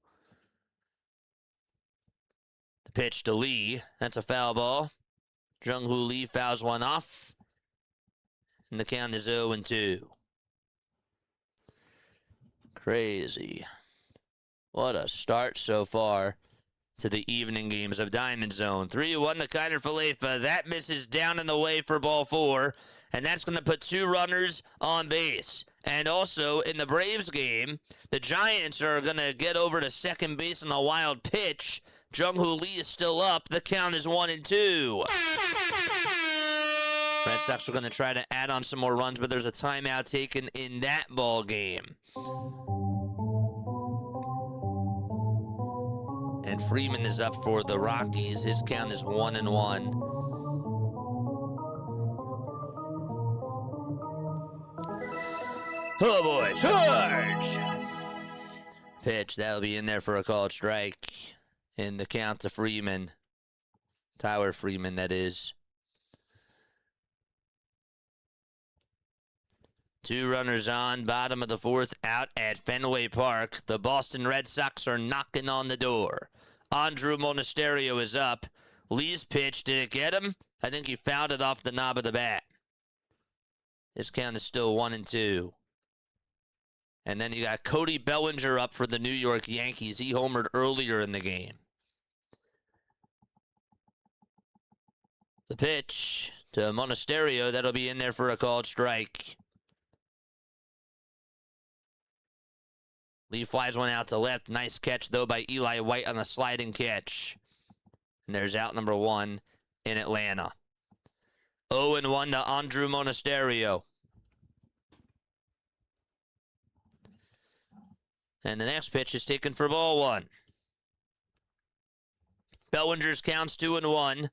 The pitch to Lee. That's a foul ball. Jung-Hoo Lee fouls one off. And the count is 0-2. Crazy. What a start so far to the evening games of Diamond Zone. 3-1 to Kiner Falefa. That misses down in the way for ball 4. And that's going to put 2 runners on base. And also, in the Braves game, the Giants are going to get over to second base on a wild pitch. Jung-Hoo Lee is still up. The count is 1-2. Red Sox are going to try to add on some more runs, but there's a timeout taken in that ball game. And Freeman is up for the Rockies. His count is 1-1. Oh boy, charge! Pitch, that'll be in there for a called strike. In the count to Freeman. Tyler Freeman, that is. 2 runners on, bottom of the 4th, out at Fenway Park. The Boston Red Sox are knocking on the door. Andrew Monasterio is up. Lee's pitch, did it get him? I think he fouled it off the knob of the bat. His count is still 1-2. And then you got Cody Bellinger up for the New York Yankees. He homered earlier in the game. The pitch to Monasterio, that'll be in there for a called strike. Lee flies one out to left. Nice catch, though, by Eli White on the sliding catch. And there's out number 1 in Atlanta. 0-1 to Andrew Monasterio. And the next pitch is taken for ball 1. Bellinger's counts 2-1.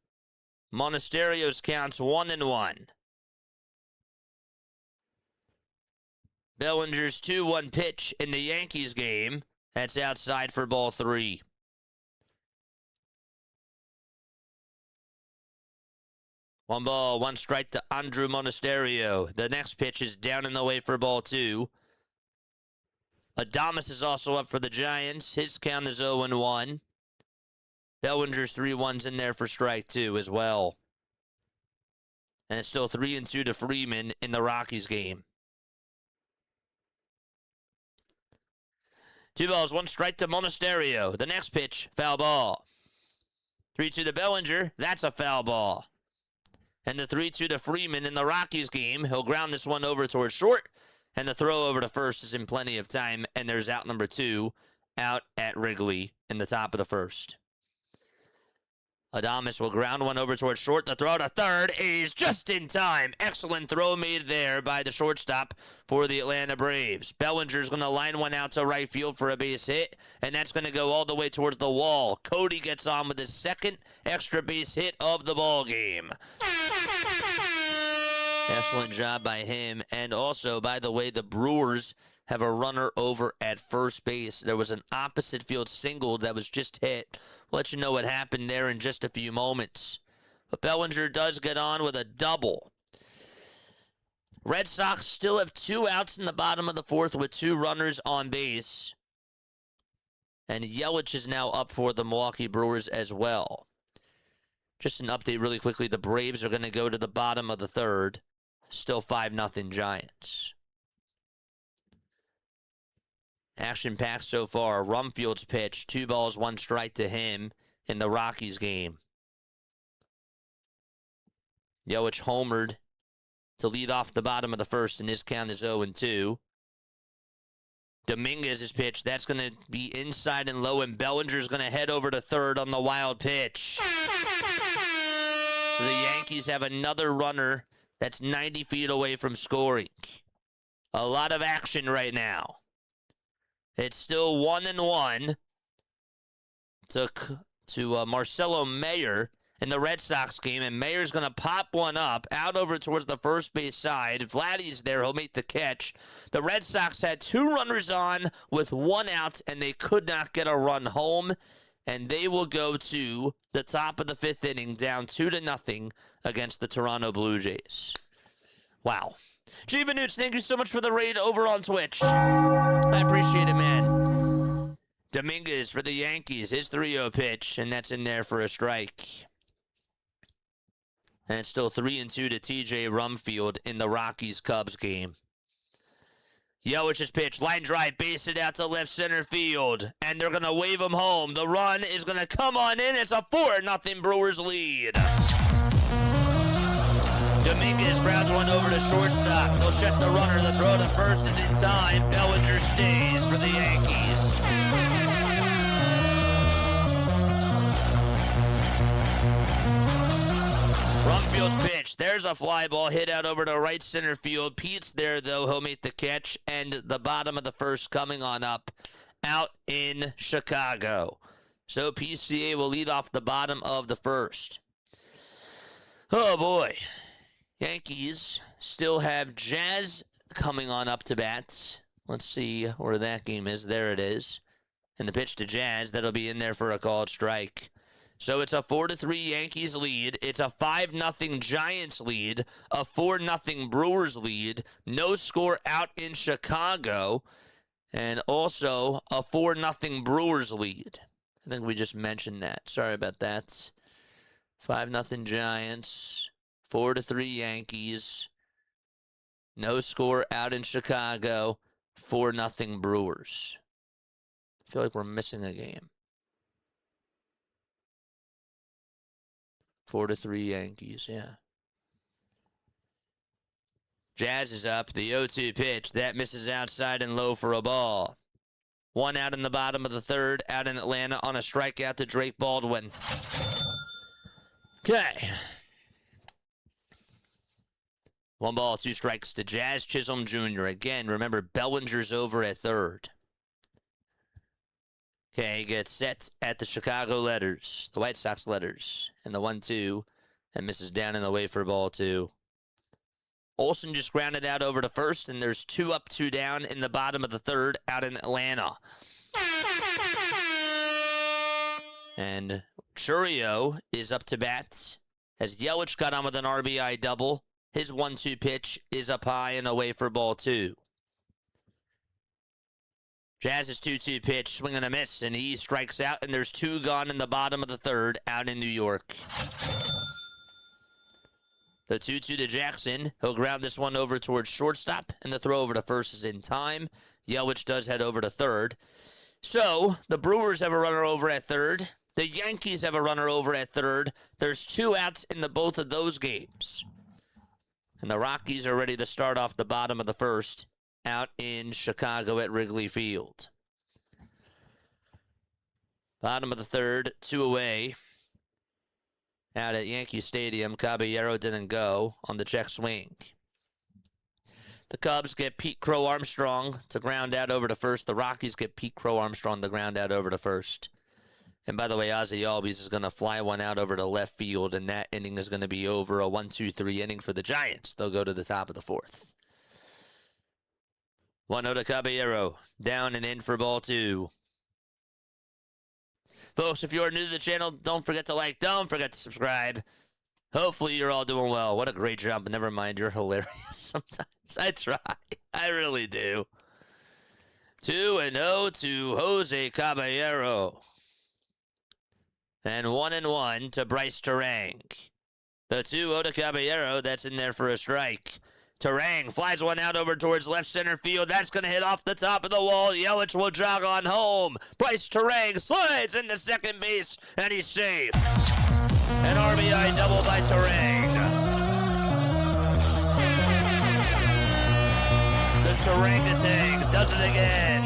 Monasterio's counts 1-1. Bellinger's 2-1 pitch in the Yankees game. That's outside for ball 3. One ball, 1 strike to Andrew Monasterio. The next pitch is down in the way for ball 2. Adames is also up for the Giants. His count is 0-1. Bellinger's 3-1s in there for strike 2 as well. And it's still 3-2 to Freeman in the Rockies game. 2 balls, 1 strike to Monasterio. The next pitch, foul ball. 3-2 to Bellinger. That's a foul ball. And the 3-2 to Freeman in the Rockies game. He'll ground this one over towards short. And the throw over to first is in plenty of time. And there's out number 2 out at Wrigley in the top of the 1st. Adames will ground one over towards short. The throw to third is just in time. Excellent throw made there by the shortstop for the Atlanta Braves. Bellinger's going to line one out to right field for a base hit, and that's going to go all the way towards the wall. Cody gets on with his 2nd extra base hit of the ball game. Excellent job by him. And also, by the way, the Brewers have a runner over at first base. There was an opposite field single that was just hit. We'll let you know what happened there in just a few moments. But Bellinger does get on with a double. Red Sox still have 2 outs in the bottom of the 4th with 2 runners on base. And Yelich is now up for the Milwaukee Brewers as well. Just an update really quickly. The Braves are going to go to the bottom of the third. Still 5-0 Giants. Action-packed so far. Rumfield's pitch, 2 balls, 1 strike to him in the Rockies game. Yelich homered to lead off the bottom of the first, and his count is 0-2. Dominguez's pitch, that's going to be inside and low, and Bellinger's going to head over to third on the wild pitch. So the Yankees have another runner that's 90 feet away from scoring. A lot of action right now. It's still 1-1 to Marcelo Mayer in the Red Sox game, and Mayer's going to pop one up out over towards the first base side. Vladdy's there. He'll make the catch. The Red Sox had 2 runners on with 1 out, and they could not get a run home, and they will go to the top of the 5th inning down 2-0 against the Toronto Blue Jays. Wow. Jiva Newts, thank you so much for the raid over on Twitch. I appreciate it, man. Dominguez for the Yankees, his 3-0 pitch, and that's in there for a strike. And it's still 3-2 to TJ Rumfield in the Rockies-Cubs game. Yelich's pitch, line drive, base it out to left center field, and they're going to wave him home. The run is going to come on in. It's a 4-0 Brewers lead. Dominguez grounds one over to shortstop. They'll check the runner. The throw to first is in time. Bellinger stays for the Yankees. Rumfield's pitch. There's a fly ball hit out over to right center field. Pete's there, though. He'll make the catch. And the bottom of the first coming on up out in Chicago. So PCA will lead off the bottom of the first. Oh, boy. Yankees still have Jazz coming on up to bat. Let's see where that game is. There it is. And the pitch to Jazz. That'll be in there for a called strike. So it's a 4-3 Yankees lead. It's a 5-0 Giants lead. A 4-0 Brewers lead. No score out in Chicago. And also a 4-0 Brewers lead. I think we just mentioned that. Sorry about that. 5-0 Giants. 4-3 Yankees. No score out in Chicago. 4-0 Brewers. I feel like we're missing a game. 4-3 Yankees, yeah. Jazz is up. The 0-2 pitch. That misses outside and low for a ball. 1 out in the bottom of the third. Out in Atlanta on a strikeout to Drake Baldwin. Okay. 1 ball, 2 strikes to Jazz Chisholm Jr. Again, remember, Bellinger's over at third. Okay, gets set at the Chicago letters, the White Sox letters, and the 1-2, and misses down and away for ball 2. Olsen just grounded out over to first, and there's 2 up, 2 down in the bottom of the third out in Atlanta. And Churio is up to bat as Yelich got on with an RBI double. His 1-2 pitch is up high and away for ball 2. Jazz's 2-2 pitch, swing and a miss, and he strikes out, and there's 2 gone in the bottom of the third out in New York. The 2-2 to Jackson. He'll ground this one over towards shortstop, and the throw over to first is in time. Yelich does head over to third. So, the Brewers have a runner over at third. The Yankees have a runner over at third. There's 2 outs in both of those games. And the Rockies are ready to start off the bottom of the first out in Chicago at Wrigley Field. Bottom of the third, 2 away. Out at Yankee Stadium, Caballero didn't go on the check swing. The Cubs get Pete Crow Armstrong to ground out over to first. The Rockies get Pete Crow Armstrong to ground out over to first. And by the way, Ozzie Albies is going to fly one out over to left field, and that inning is going to be over. A 1-2-3 inning for the Giants. They'll go to the top of the fourth. 1-0 to Caballero. Down and in for ball 2. Folks, if you are new to the channel, don't forget to like. Don't forget to subscribe. Hopefully you're all doing well. What a great jump. Never mind, you're hilarious sometimes. I try. I really do. 2-0 to Jose Caballero. And 1-1 to Bryce Terang. The 2-0 to Caballero, that's in there for a strike. Terang flies one out over towards left center field. That's going to hit off the top of the wall. Yelich will jog on home. Bryce Terang slides into second base, and he's safe. An RBI double by Terang. The Terangatang does it again.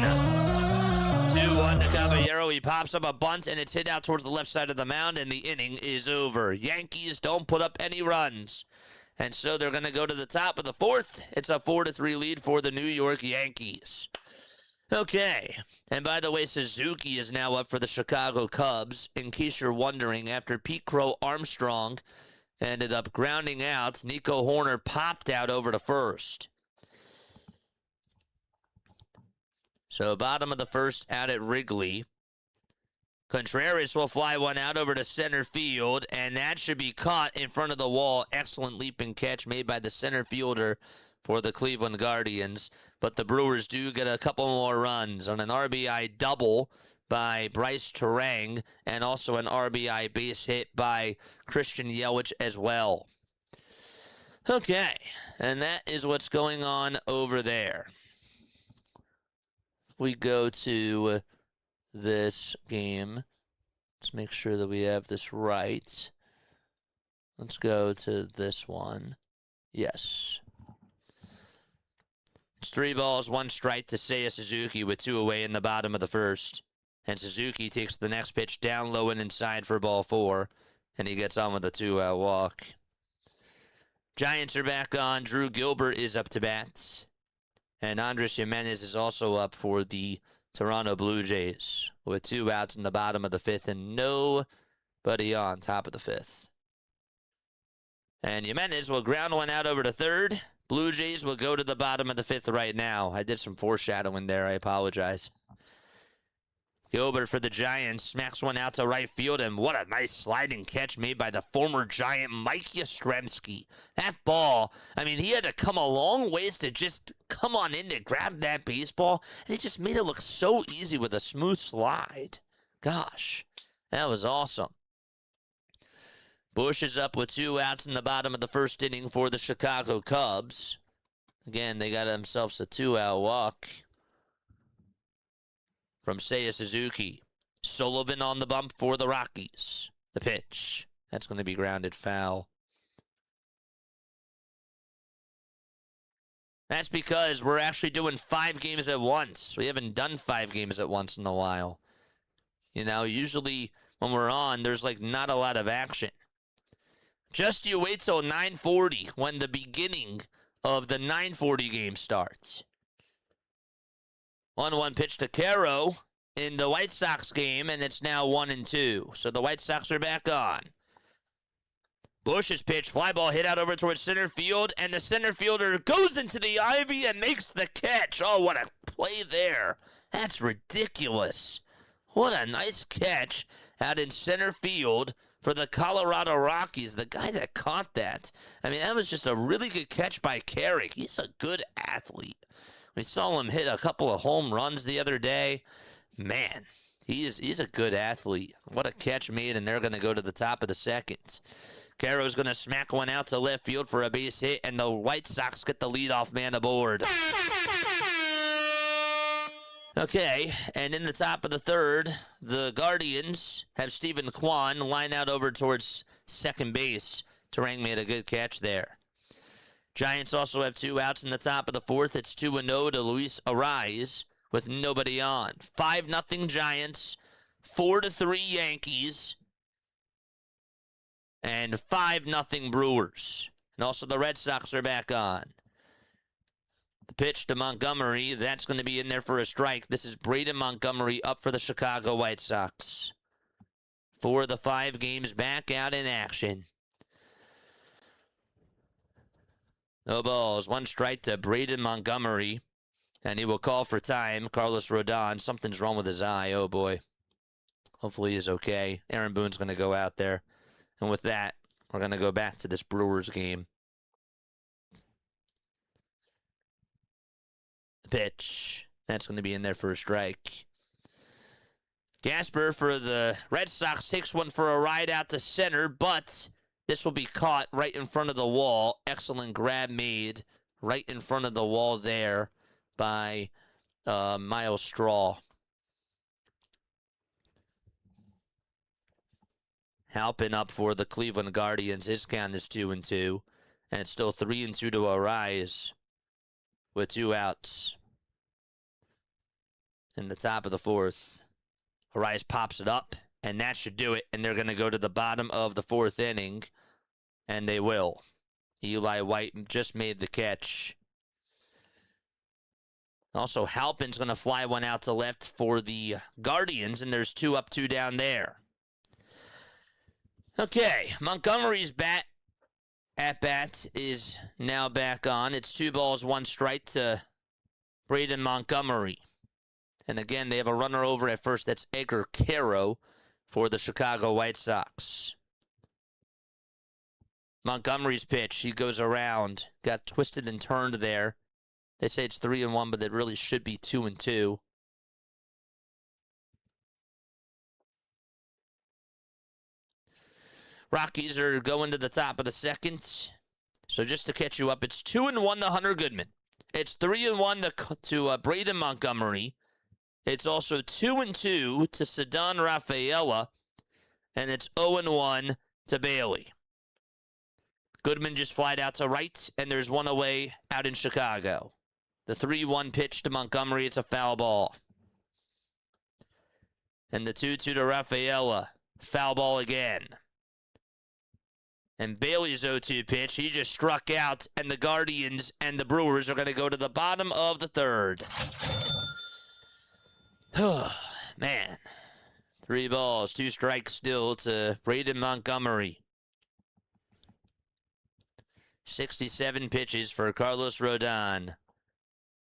2-1 to Caballero. He pops up a bunt, and it's hit out towards the left side of the mound, and the inning is over. Yankees don't put up any runs, and so they're going to go to the top of the fourth. It's a 4-3 lead for the New York Yankees. Okay, and by the way, Suzuki is now up for the Chicago Cubs. In case you're wondering, after Pete Crow Armstrong ended up grounding out, Nico Horner popped out over to first. So bottom of the first out at Wrigley. Contreras will fly one out over to center field, and that should be caught in front of the wall. Excellent leaping catch made by the center fielder for the Cleveland Guardians. But the Brewers do get a couple more runs on an RBI double by Bryce Terang, and also an RBI base hit by Christian Yelich as well. Okay, and that is what's going on over there. We go to this game. Let's make sure that we have this right. Let's go to this one. Yes. It's 3 balls, 1 strike to Seiya Suzuki with 2 away in the bottom of the first. And Suzuki takes the next pitch down low and inside for ball 4. And he gets on with a 2-out walk. Giants are back on. Drew Gilbert is up to bat. And Andres Jimenez is also up for the Toronto Blue Jays with 2 outs in the bottom of the 5th and nobody on top of the 5th. And Jimenez will ground one out over to third. Blue Jays will go to the bottom of the 5th right now. I did some foreshadowing there. I apologize. Gilbert for the Giants smacks one out to right field, and what a nice sliding catch made by the former Giant Mike Yastrzemski. That ball, I mean, he had to come a long ways to just come on in to grab that baseball, and he just made it look so easy with a smooth slide. Gosh, that was awesome. Bush is up with 2 outs in the bottom of the first inning for the Chicago Cubs. Again, they got themselves a 2-out walk from Seiya Suzuki. Sullivan on the bump for the Rockies. The pitch. That's going to be grounded foul. That's because we're actually doing 5 games at once. We haven't done 5 games at once in a while. You know, usually when we're on, there's like not a lot of action. Just you wait till 9:40 when the beginning of the 9:40 game starts. 1-1 pitch to Caro in the White Sox game, and it's now 1-2. So the White Sox are back on. Bush's pitch, fly ball hit out over towards center field, and the center fielder goes into the ivy and makes the catch. Oh, what a play there. That's ridiculous. What a nice catch out in center field for the Colorado Rockies. The guy that caught that, I mean, that was just a really good catch by Carrick. He's a good athlete. We saw him hit a couple of home runs the other day. Man, he's a good athlete. What a catch made, and they're going to go to the top of the second. Caro's going to smack one out to left field for a base hit, and the White Sox get the leadoff man aboard. Okay, and in the top of the third, the Guardians have Stephen Kwan line out over towards second base. Terang made a good catch there. Giants also have 2 outs in the top of the 4th. It's 2-0 to Luis Ariz with nobody on. 5-0 Giants, 4-3 Yankees, and 5-0 Brewers. And also the Red Sox are back on. The pitch to Montgomery, that's going to be in there for a strike. This is Braden Montgomery up for the Chicago White Sox. 4 of the 5 games back out in action. No balls. 1 strike to Braden Montgomery. And he will call for time. Carlos Rodon. Something's wrong with his eye. Oh, boy. Hopefully he's okay. Aaron Boone's going to go out there. And with that, we're going to go back to this Brewers game. The pitch. That's going to be in there for a strike. Gasper for the Red Sox takes one for a ride out to center, but this will be caught right in front of the wall. Excellent grab made right in front of the wall there by Miles Straw. Halpin up for the Cleveland Guardians. His count is 2-2. And it's still 3-2 to Arise with 2 outs. In the top of the 4th. Arise pops it up, and that should do it. And they're going to go to the bottom of the 4th inning. And they will. Eli White just made the catch. Also, Halpin's going to fly one out to left for the Guardians, and there's 2 up, 2 down there. Okay, Montgomery's at-bat is now back on. It's 2 balls, 1 strike to Braden Montgomery. And again, they have a runner over at first. That's Edgar Caro for the Chicago White Sox. Montgomery's pitch, he goes around. Got twisted and turned there. They say it's 3-1, but it really should be 2-2. Rockies are going to the top of the 2nd. So just to catch you up, it's 2-1 to Hunter Goodman. It's 3-1 to Braden Montgomery. It's also 2-2 to Ceddanne Rafaela. And it's 0-1 to Bailey. Goodman just flied out to right, and there's 1 away out in Chicago. The 3-1 pitch to Montgomery, it's a foul ball. And the 2-2 to Rafaela, foul ball again. And Bailey's 0-2 pitch, he just struck out, and the Guardians and the Brewers are going to go to the bottom of the 3rd. Man. 3 balls, 2 strikes still to Braden Montgomery. 67 pitches for Carlos Rodon.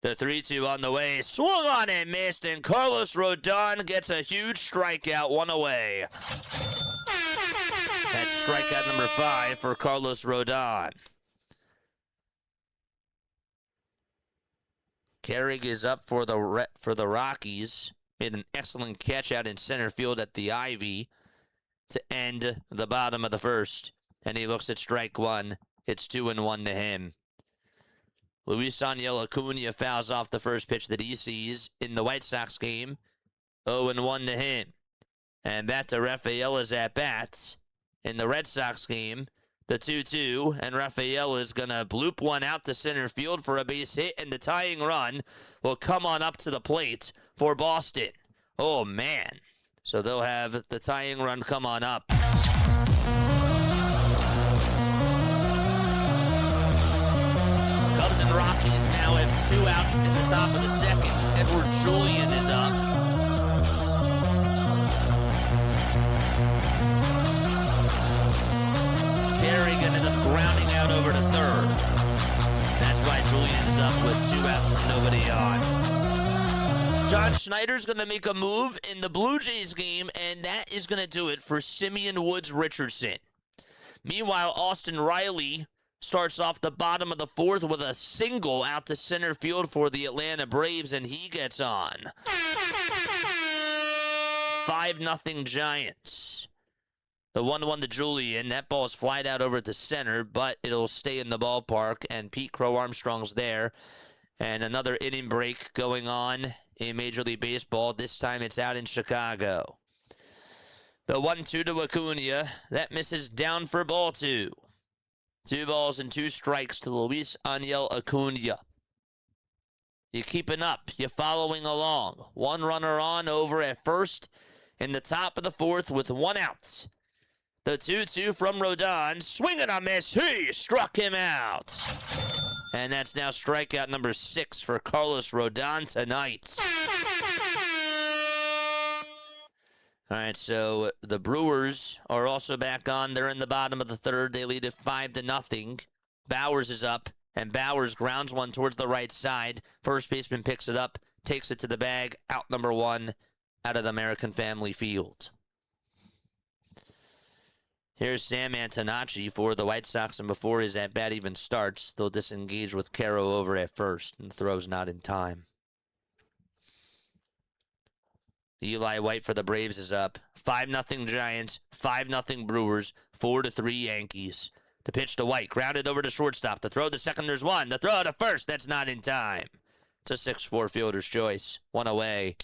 The 3-2 on the way, swung on and missed, and Carlos Rodon gets a huge strikeout, 1 away. That's strikeout number 5 for Carlos Rodon. Carrig is up for the Rockies. Made an excellent catch out in center field at the Ivy to end the bottom of the 1st. And he looks at strike 1. It's 2-1 to him. Luis Aniel Acuna fouls off the first pitch that he sees in the White Sox game. 0-1 to him. And back to Rafaela's at-bats. In the Red Sox game, the 2-2, and Rafaela is going to bloop one out to center field for a base hit, and the tying run will come on up to the plate for Boston. Oh, man. So they'll have the tying run come on up. Cubs and Rockies now have 2 outs in the top of the 2nd. Edward Julian is up. Carrig ended up grounding out over to 3rd. That's why Julian's up with 2 outs and nobody on. John Schneider's going to make a move in the Blue Jays game, and that is going to do it for Simeon Woods Richardson. Meanwhile, Austin Riley starts off the bottom of the 4th with a single out to center field for the Atlanta Braves, and he gets on. 5-0 Giants. The 1-1 to Julian. That ball is flied out over to center, but it'll stay in the ballpark, and Pete Crow Armstrong's there. And another inning break going on in Major League Baseball. This time it's out in Chicago. The 1-2 to Acuna. That misses down for ball 2. 2 balls and 2 strikes to Luis Aniel Acuna. You're keeping up. You're following along. 1 runner on over at first in the top of the 4th with 1 out. The 2-2 from Rodon. Swing and a miss. He struck him out. And that's now strikeout number 6 for Carlos Rodon tonight. All right, so the Brewers are also back on. They're in the bottom of the 3rd. They lead it 5-0. Bowers is up, and Bowers grounds one towards the right side. First baseman picks it up, takes it to the bag. Out number 1 out of the American Family Field. Here's Sam Antonacci for the White Sox, and before his at-bat even starts, they'll disengage with Caro over at first, and the throw's not in time. Eli White for the Braves is up. 5-0 Giants, 5-0 Brewers, 4-3 Yankees. The pitch to White, grounded over to shortstop. The throw to second, there's one. The throw to first, that's not in time. It's a 6-4 fielder's choice. One away.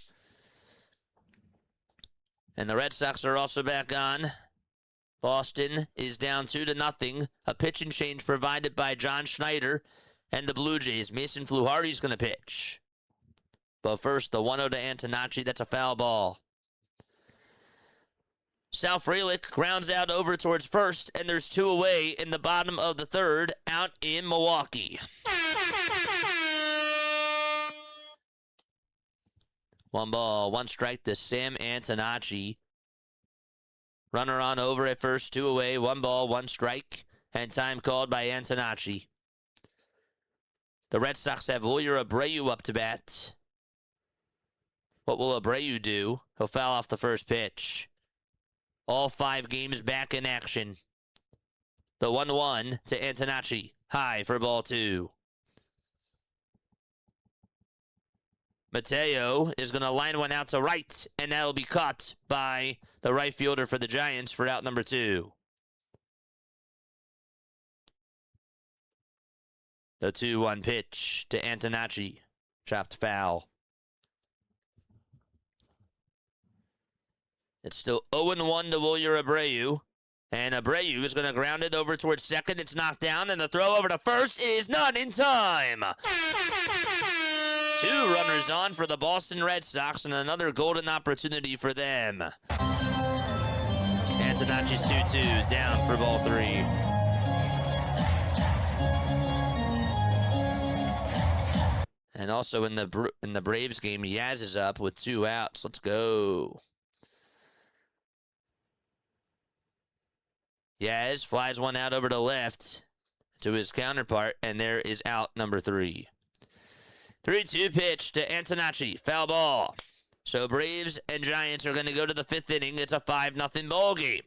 And the Red Sox are also back on. Boston is down 2-0. A pitching change provided by John Schneider and the Blue Jays. Mason Fluharty's going to pitch. But first, the 1-0 to Antonacci. That's a foul ball. Sal Frelick grounds out over towards first, and there's 2 away in the bottom of the third out in Milwaukee. 1 ball, 1 strike to Sam Antonacci. Runner on over at first, 2 away, 1 ball, 1 strike, and time called by Antonacci. The Red Sox have Wilyer Abreu up to bat. What will Abreu do? He'll foul off the first pitch. All 5 games back in action. The 1-1 to Antonacci. High for ball 2. Mateo is going to line one out to right, and that'll be caught by the right fielder for the Giants for out number 2. The 2-1 pitch to Antonacci. Chopped foul. It's still 0-1 to Wilyer Abreu. And Abreu is going to ground it over towards second. It's knocked down, and the throw over to first is not in time. 2 runners on for the Boston Red Sox, and another golden opportunity for them. Antonacci's 2-2, down for ball 3. And also in the Braves game, Yaz is up with 2 outs. Let's go. Yaz flies one out over to left to his counterpart, and there is out number 3. 3-2 pitch to Antonacci. Foul ball. So Braves and Giants are going to go to the 5th inning. It's a 5-0 ball game.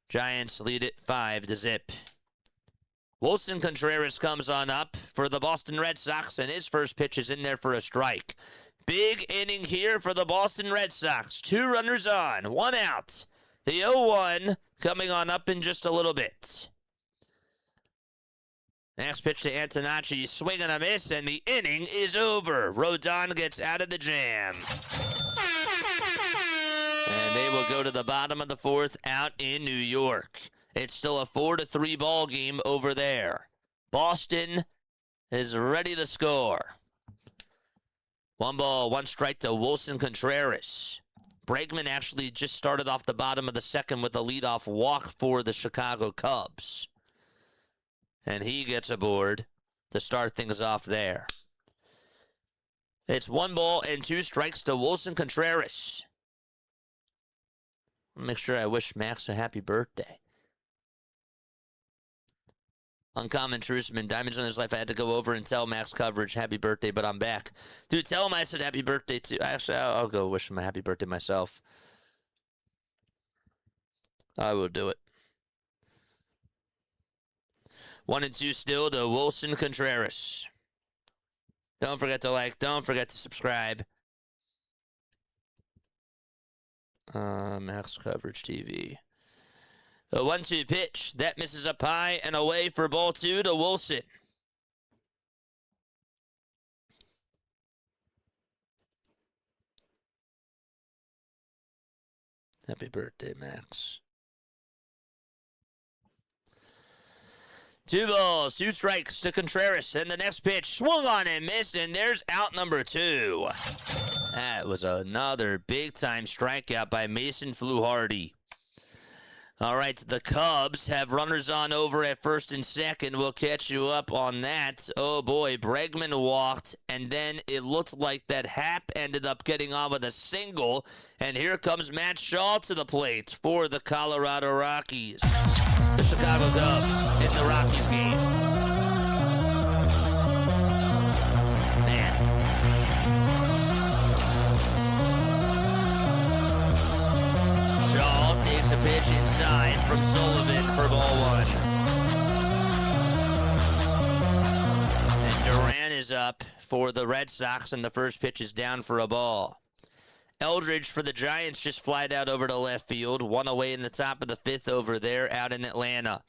Giants lead it 5-0. Wilson Contreras comes on up for the Boston Red Sox, and his first pitch is in there for a strike. Big inning here for the Boston Red Sox. 2 runners on, 1 out. The 0-1 coming on up in just a little bit. Next pitch to Antonacci, swing and a miss, and the inning is over. Rodon gets out of the jam. And they will go to the bottom of the 4th out in New York. It's still a 4-3 ball game over there. Boston is ready to score. 1 ball, 1 strike to Wilson Contreras. Bregman actually just started off the bottom of the 2nd with a leadoff walk for the Chicago Cubs. And he gets aboard to start things off there. It's 1 ball and 2 strikes to Wilson Contreras. I'll make sure I wish Max a happy birthday. Uncommon Truthman, Diamonds on his life. I had to go over and tell Max Coverage happy birthday, but I'm back. Dude, tell him I said happy birthday too. Actually, I'll go wish him a happy birthday myself. I will do it. 1 and 2 still to Wilson Contreras. Don't forget to like. Don't forget to subscribe. Max Coverage TV. The 1-2 pitch. That misses up high and away for ball 2 to Wilson. Happy birthday, Max. 2 balls, 2 strikes to Contreras. And the next pitch swung on and missed, and there's out number 2. That was another big-time strikeout by Mason Fluharty. All right, the Cubs have runners on over at 1st and 2nd. We'll catch you up on that. Oh, boy, Bregman walked, and then it looked like that Happ ended up getting on with a single. And here comes Matt Shaw to the plate for the Colorado Rockies. The Chicago Cubs in the Rockies game. Man. Shaw takes a pitch inside from Sullivan for ball 1. And Duran is up for the Red Sox, and the first pitch is down for a ball. Eldridge for the Giants just flied out over to left field. One away in the top of the fifth over there out in Atlanta.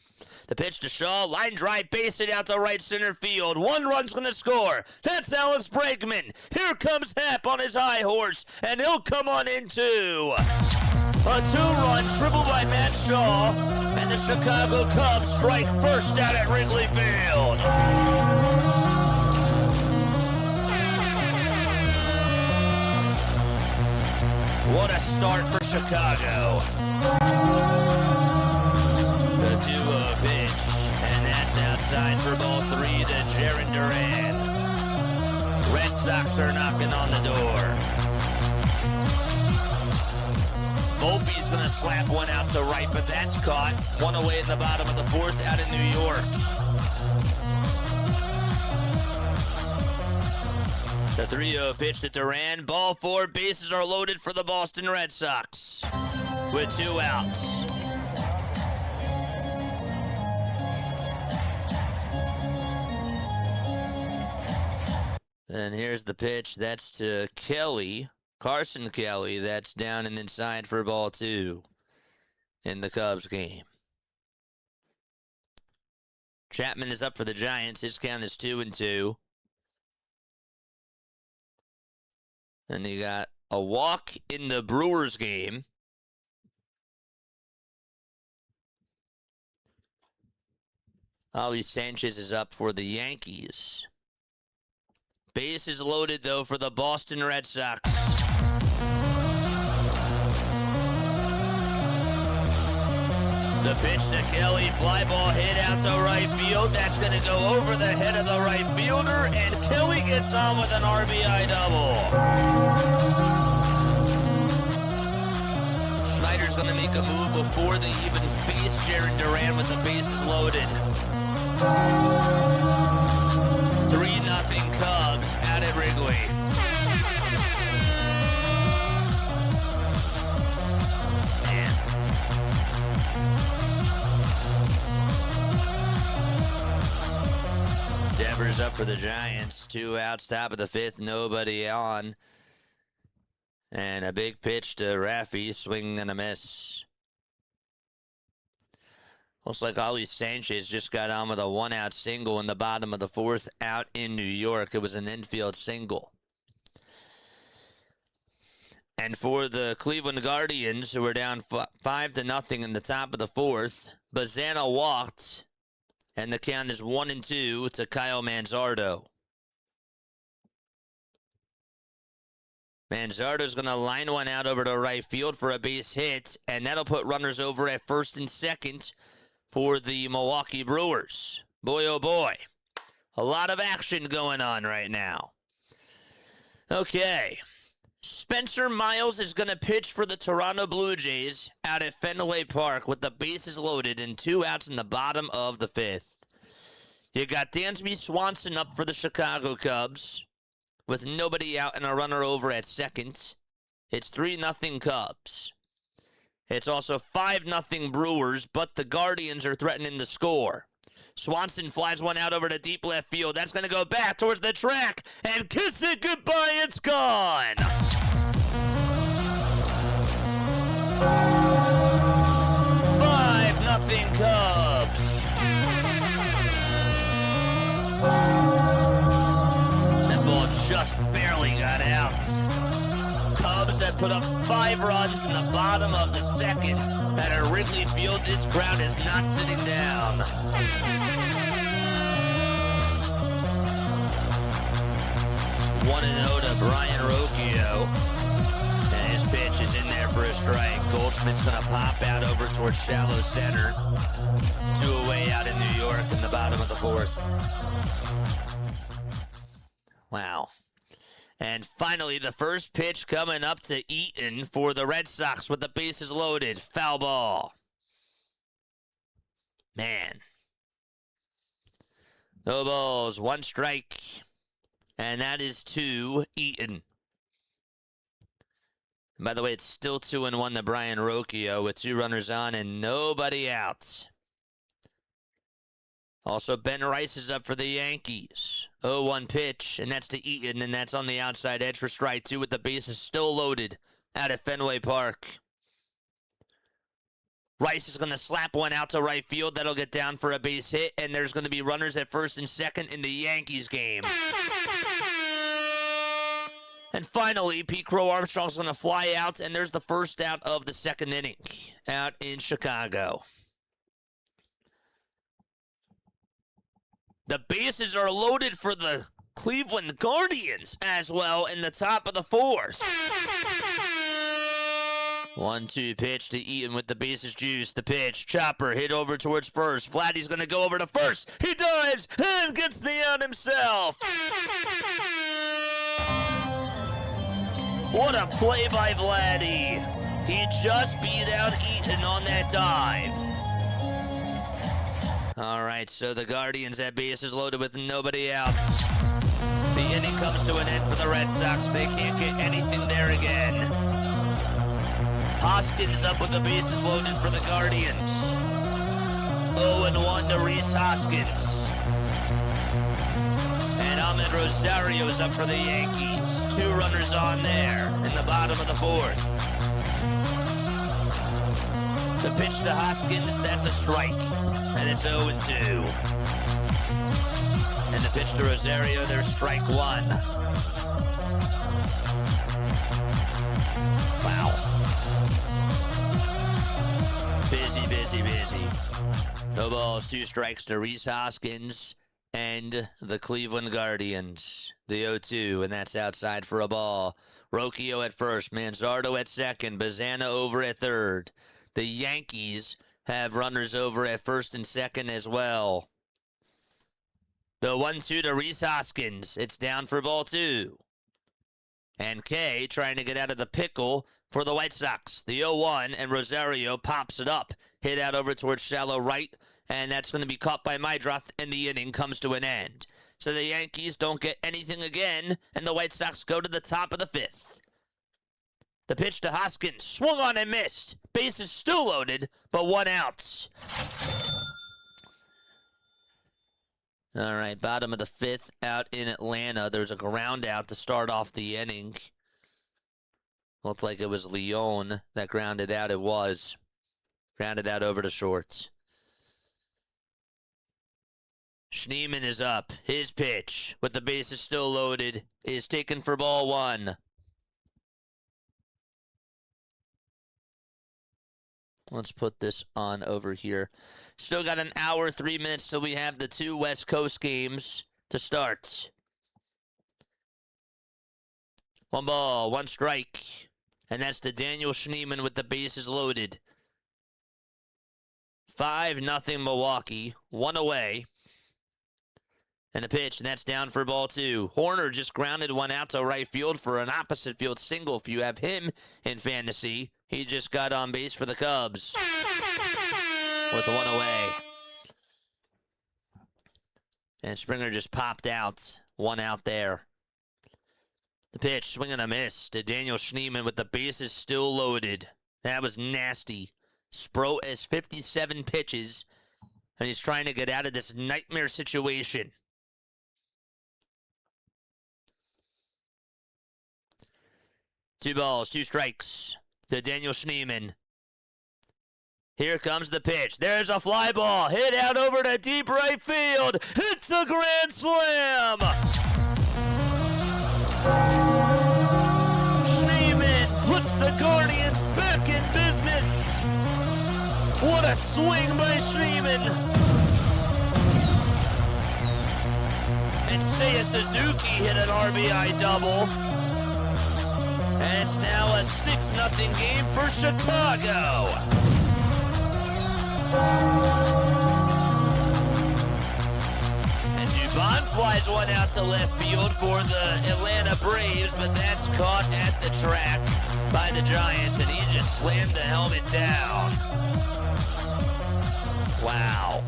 The pitch to Shaw. Line drive, base it out to right center field. One run's going to score. That's Alex Bregman. Here comes Happ on his high horse, and he'll come on in too. A two-run triple by Matt Shaw, and the Chicago Cubs strike first out at Wrigley Field. What a start for Chicago. The 2-0 pitch, and that's outside for ball 3 to Jarren Duran. Red Sox are knocking on the door. Volpe's going to slap one out to right, but that's caught. One away in the bottom of the fourth out in New York. The 3-0 pitch to Duran. Ball 4. Bases are loaded for the Boston Red Sox with 2 outs. And here's the pitch. That's to Kelly. Carson Kelly. That's down and inside for ball 2 in the Cubs game. Chapman is up for the Giants. His count is 2-2. And you got a walk in the Brewers game. Ali Sanchez is up for the Yankees. Base is loaded, though, for the Boston Red Sox. The pitch to Kelly. Fly ball hit out to right field. That's going to go over the head of the right fielder, and Kelly gets on with an RBI double. Schneider's going to make a move before they even face Jarren Duran with the bases loaded. 3-0 Cubs out at Wrigley. Devers up for the Giants. 2 outs, top of the fifth, nobody on. And a big pitch to Raffy, swing and a miss. Looks like Ali Sanchez just got on with a 1-out single in the bottom of the fourth out in New York. It was an infield single. And for the Cleveland Guardians, who were down 5-0 in the top of the fourth, Bazana walked. And the count is 1-2 to Kyle Manzardo. Manzardo's going to line one out over to right field for a base hit, and that'll put runners over at first and second for the Milwaukee Brewers. Boy, oh boy. A lot of action going on right now. Okay. Spencer Miles is going to pitch for the Toronto Blue Jays out at Fenway Park with the bases loaded and 2 outs in the bottom of the fifth. You got Dansby Swanson up for the Chicago Cubs with nobody out and a runner over at second. It's 3-0 Cubs. It's also 5-0 Brewers, but the Guardians are threatening to score. Swanson flies one out over to deep left field. That's going to go back towards the track, and kiss it goodbye, it's gone. 5-0 Cubs. That ball just barely got out. Cubs have put up 5 runs in the bottom of the second. At Wrigley Field, this crowd is not sitting down. It's 1-0 to Brian Rocchio. And his pitch is in there for a strike. Goldschmidt's going to pop out over towards shallow center. 2 away out in New York in the bottom of the fourth. Wow. And finally, the first pitch coming up to Eaton for the Red Sox with the bases loaded. Foul ball. Man. No balls, 1 strike. And that is to Eaton. And by the way, it's still 2-1 to Brian Rocchio with 2 runners on and nobody out. Also, Ben Rice is up for the Yankees. 0-1 pitch, and that's to Eaton, and that's on the outside edge for strike 2 with the bases still loaded. out at Fenway Park. Rice is going to slap one out to right field. That'll get down for a base hit, and there's going to be runners at first and second in the Yankees game. And finally, Pete Crow Armstrong's going to fly out, and there's the first out of the second inning out in Chicago. The bases are loaded for the Cleveland Guardians as well in the top of the fourth. 1-2 pitch to Eaton with the bases juice. The pitch, chopper, hit over towards first. Vladdy's going to go over to first. He dives and gets the out himself. What a play by Vladdy. He just beat out Eaton on that dive. All right, so the Guardians have bases loaded with nobody else. The inning comes to an end for the Red Sox. They can't get anything there again. Hoskins up with the bases loaded for the Guardians. 0-1 to Rhys Hoskins. And Ahmed Rosario's up for the Yankees. 2 runners on there in the bottom of the fourth. The pitch to Hoskins, that's a strike. And it's 0-2. And the pitch to Rosario, there's strike 1. Wow. Busy. No balls, 2 strikes to Rhys Hoskins and the Cleveland Guardians. The 0-2, and that's outside for a ball. Rocchio at first, Manzardo at second, Bazzana over at third. The Yankees have runners over at first and second as well. The 1-2 to Rhys Hoskins. It's down for ball 2. And Kay trying to get out of the pickle for the White Sox. The 0-1, and Rosario pops it up. Hit out over towards shallow right, and that's going to be caught by Meidroth, and the inning comes to an end. So the Yankees don't get anything again, and the White Sox go to the top of the 5th. The pitch to Hoskins, swung on and missed. Bases still loaded, but 1 out. All right, bottom of the 5th out in Atlanta. There's a ground out to start off the inning. Looked like it was Leon that grounded out. It was. Grounded out over to shorts. Schneemann is up. His pitch, with the bases still loaded, is taken for ball 1. Let's put this on over here. Still got an hour, 3 minutes till we have the 2 West Coast games to start. 1 ball, 1 strike. And that's to Daniel Schneemann with the bases loaded. 5-0 Milwaukee. 1 away. And the pitch, and that's down for ball 2. Horner just grounded 1 out to right field for an opposite field single. If you have him in fantasy, he just got on base for the Cubs with 1 away. And Springer just popped out. 1 out there. The pitch, swing and a miss to Daniel Schneemann with the bases still loaded. That was nasty. Spro has 57 pitches, and he's trying to get out of this nightmare situation. Two balls, 2 strikes to Daniel Schneemann. Here comes the pitch. There's a fly ball. Hit out over to deep right field. It's a grand slam. Schneemann puts the Guardians back in business. What a swing by Schneemann. And Seiya Suzuki hit an RBI double. And it's now a 6-0 game for Chicago. And Dubon flies 1 out to left field for the Atlanta Braves, but that's caught at the track by the Giants, and he just slammed the helmet down. Wow.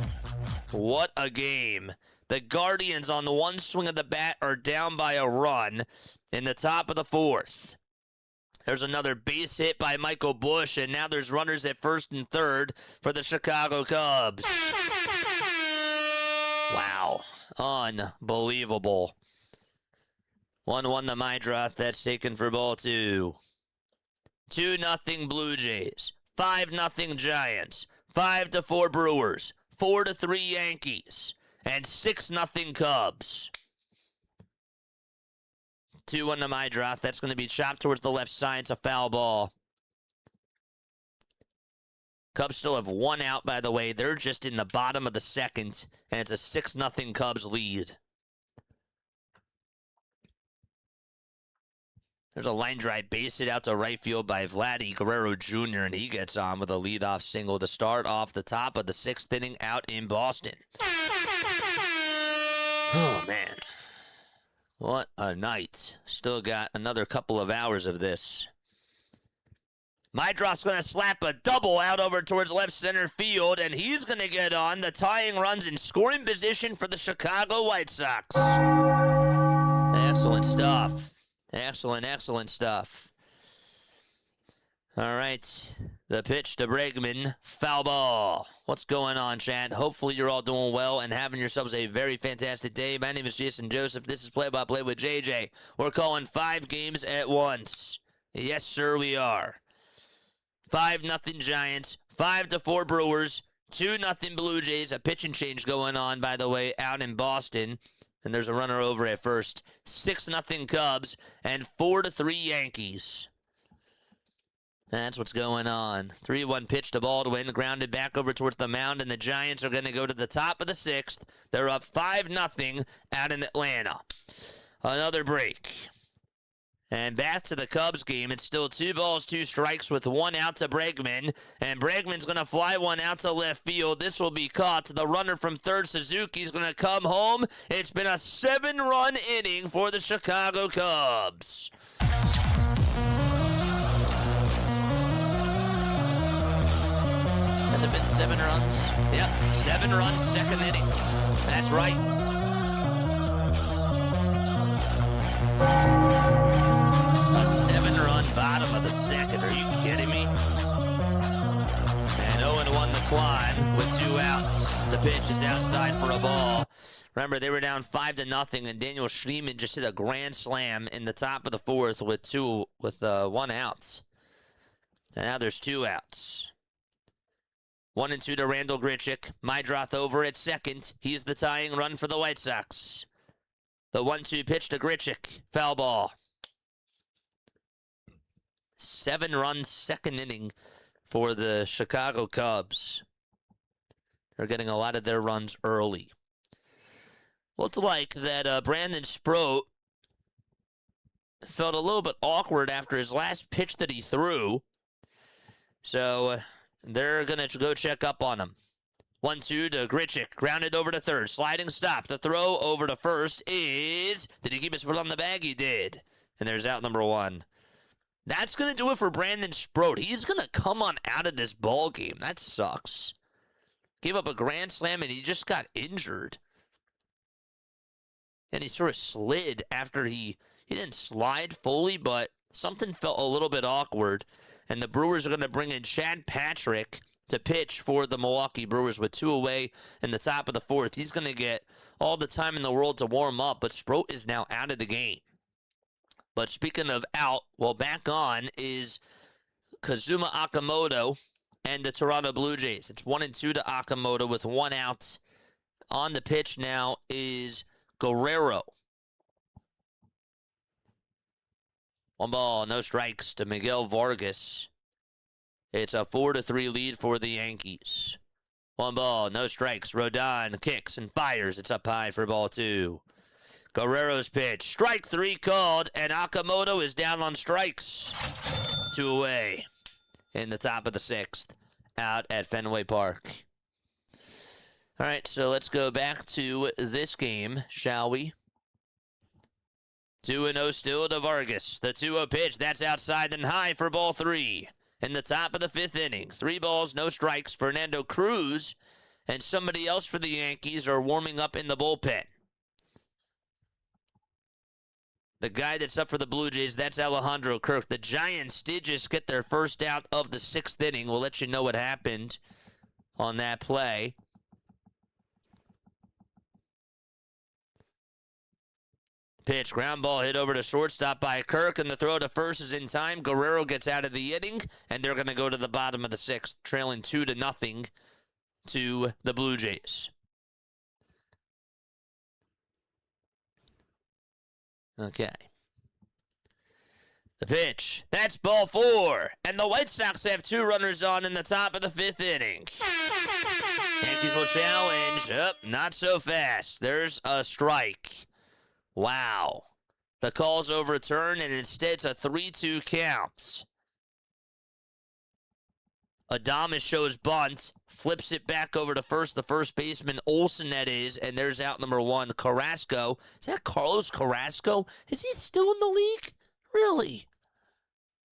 What a game. The Guardians on the 1 swing of the bat are down by a run in the top of the 4th. There's another base hit by Michael Busch, and now there's runners at first and third for the Chicago Cubs. Wow. Unbelievable. 1-1 to Meidroth. That's taken for ball 2. 2-0 Blue Jays, 5-0 Giants, 5-4 Brewers, 4-3 Yankees, and 6-0 Cubs. 2-1 to my drop. That's going to be chopped towards the left side. It's a foul ball. Cubs still have one out, by the way. They're just in the bottom of the second, and it's a 6-0 Cubs lead. There's a line drive, base hit out to right field by Vladdy Guerrero Jr., and he gets on with a leadoff single to start off the top of the 6th inning out in Boston. Oh, man. What a night. Still got another couple of hours of this. Mydroff's going to slap a double out over towards left center field, and he's going to get on the tying runs in scoring position for the Chicago White Sox. Excellent stuff. Excellent stuff. All right. The pitch to Bregman. Foul ball. What's going on, chat? Hopefully you're all doing well and having yourselves a very fantastic day. My name is Jason Joseph. This is Play-by-Play with JJ. We're calling 5 games at once. Yes, sir, we are. 5-0 Giants, 5-4 Brewers, 2-0 Blue Jays. A pitch and change going on, by the way, out in Boston. And there's a runner over at first. 6-0 Cubs and 4-3 Yankees. That's what's going on. 3-1 pitch to Baldwin, grounded back over towards the mound, and the Giants are going to go to the top of the 6th. They're up 5-0 out in Atlanta. Another break. And back to the Cubs game. It's still 2 balls, 2 strikes with 1 out to Bregman. And Bregman's going to fly one out to left field. This will be caught. The runner from third, Suzuki's going to come home. It's been a 7-run inning for the Chicago Cubs. Has it been 7 runs? Yep, 7 runs, 2nd inning. That's right. A 7-run bottom of the 2nd. Are you kidding me? And 0-1 the Kwan with 2 outs. The pitch is outside for a ball. Remember, they were down 5-0, and Daniel Schneemann just hit a grand slam in the top of the 4th with 1 out. And now there's 2 outs. 1-2 to Randall Grichuk. Mydroth over at second. He's the tying run for the White Sox. The 1-2 pitch to Grichuk. Foul ball. 7-run 2nd inning for the Chicago Cubs. They're getting a lot of their runs early. Looked like that Brandon Sproat felt a little bit awkward after his last pitch that he threw. So they're going to go check up on him. 1-2 to Grichuk. Grounded over to third. Sliding stop. The throw over to first is... Did he keep his foot on the bag? He did. And there's out number 1. That's going to do it for Brandon Sproat. He's going to come on out of this ball game. That sucks. Gave up a grand slam and he just got injured. And he sort of slid after he didn't slide fully, but something felt a little bit awkward. And the Brewers are going to bring in Chad Patrick to pitch for the Milwaukee Brewers with 2 away in the top of the 4th. He's going to get all the time in the world to warm up, but Sproat is now out of the game. But speaking of out, well, back on is Kazuma Okamoto and the Toronto Blue Jays. It's 1-2 to Okamoto with 1 out. On the pitch now is Guerrero. 1 ball, no strikes to Miguel Vargas. It's a 4-3 lead for the Yankees. 1 ball, no strikes. Rodon kicks and fires. It's up high for ball 2. Guerrero's pitch. Strike 3 called, and Okamoto is down on strikes. 2 away in the top of the 6th out at Fenway Park. All right, so let's go back to this game, shall we? 2-0 still to Vargas. The 2-0 pitch, that's outside and high for ball 3. In the top of the 5th inning, 3 balls, no strikes. Fernando Cruz and somebody else for the Yankees are warming up in the bullpen. The guy that's up for the Blue Jays, that's Alejandro Kirk. The Giants did just get their first out of the 6th inning. We'll let you know what happened on that play. Pitch, ground ball hit over to shortstop by Kirk, and the throw to first is in time. Guerrero gets out of the inning, and they're going to go to the bottom of the sixth, trailing 2-0 to the Blue Jays. Okay. The pitch. That's ball 4. And the White Sox have 2 runners on in the top of the 5th inning. Yankees will challenge. Not so fast. There's a strike. Wow. The call's overturned, and instead it's a 3-2 count. Adames shows bunt, flips it back over to first, the first baseman, Olsen that is, and there's out number 1, Carrasco. Is that Carlos Carrasco? Is he still in the league? Really?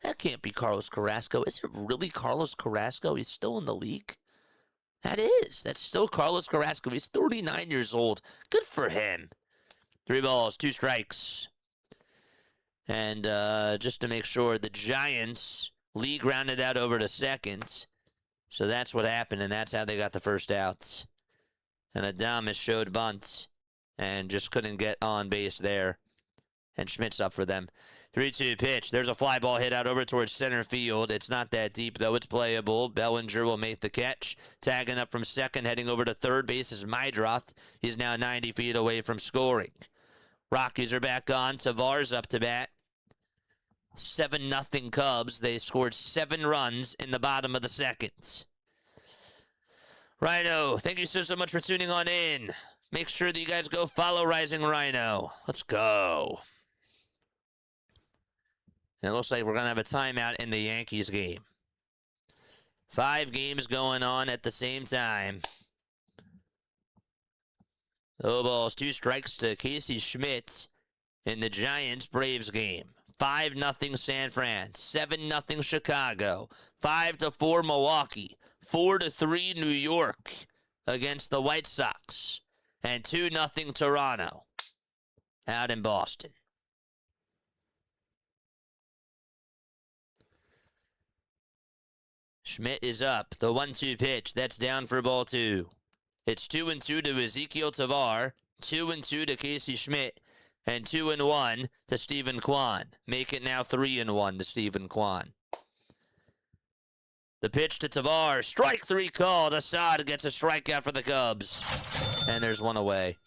That can't be Carlos Carrasco. Is it really Carlos Carrasco? He's still in the league? That is. That's still Carlos Carrasco. He's 39 years old. Good for him. 3 balls, 2 strikes. And just to make sure, the Giants, Lee grounded that over to second. So that's what happened, and that's how they got the first outs. And Adames showed bunt and just couldn't get on base there. And Schmidt's up for them. 3-2 pitch. There's a fly ball hit out over towards center field. It's not that deep, though. It's playable. Bellinger will make the catch. Tagging up from second, heading over to third base is Meidroth. He's now 90 feet away from scoring. Rockies are back on. Tavar's up to bat. 7-0 Cubs. They scored 7 runs in the bottom of the second. Rhino, thank you so much for tuning on in. Make sure that you guys go follow Rising Rhino. Let's go. And it looks like we're going to have a timeout in the Yankees game. 5 games going on at the same time. 0 balls, 2 strikes to Casey Schmidt in the Giants-Braves game. 5-0 San Fran, 7-0 Chicago, 5-4 Milwaukee, 4-3 New York against the White Sox, and 2-0 Toronto out in Boston. Schmidt is up. The 1-2 pitch. That's down for ball 2. It's 2-2 to Ezekiel Tavar, 2-2 to Casey Schmidt, and 2-1 to Stephen Kwan. Make it now 3-1 to Stephen Kwan. The pitch to Tavar. Strike 3 called. Assad gets a strikeout for the Cubs. And there's one away.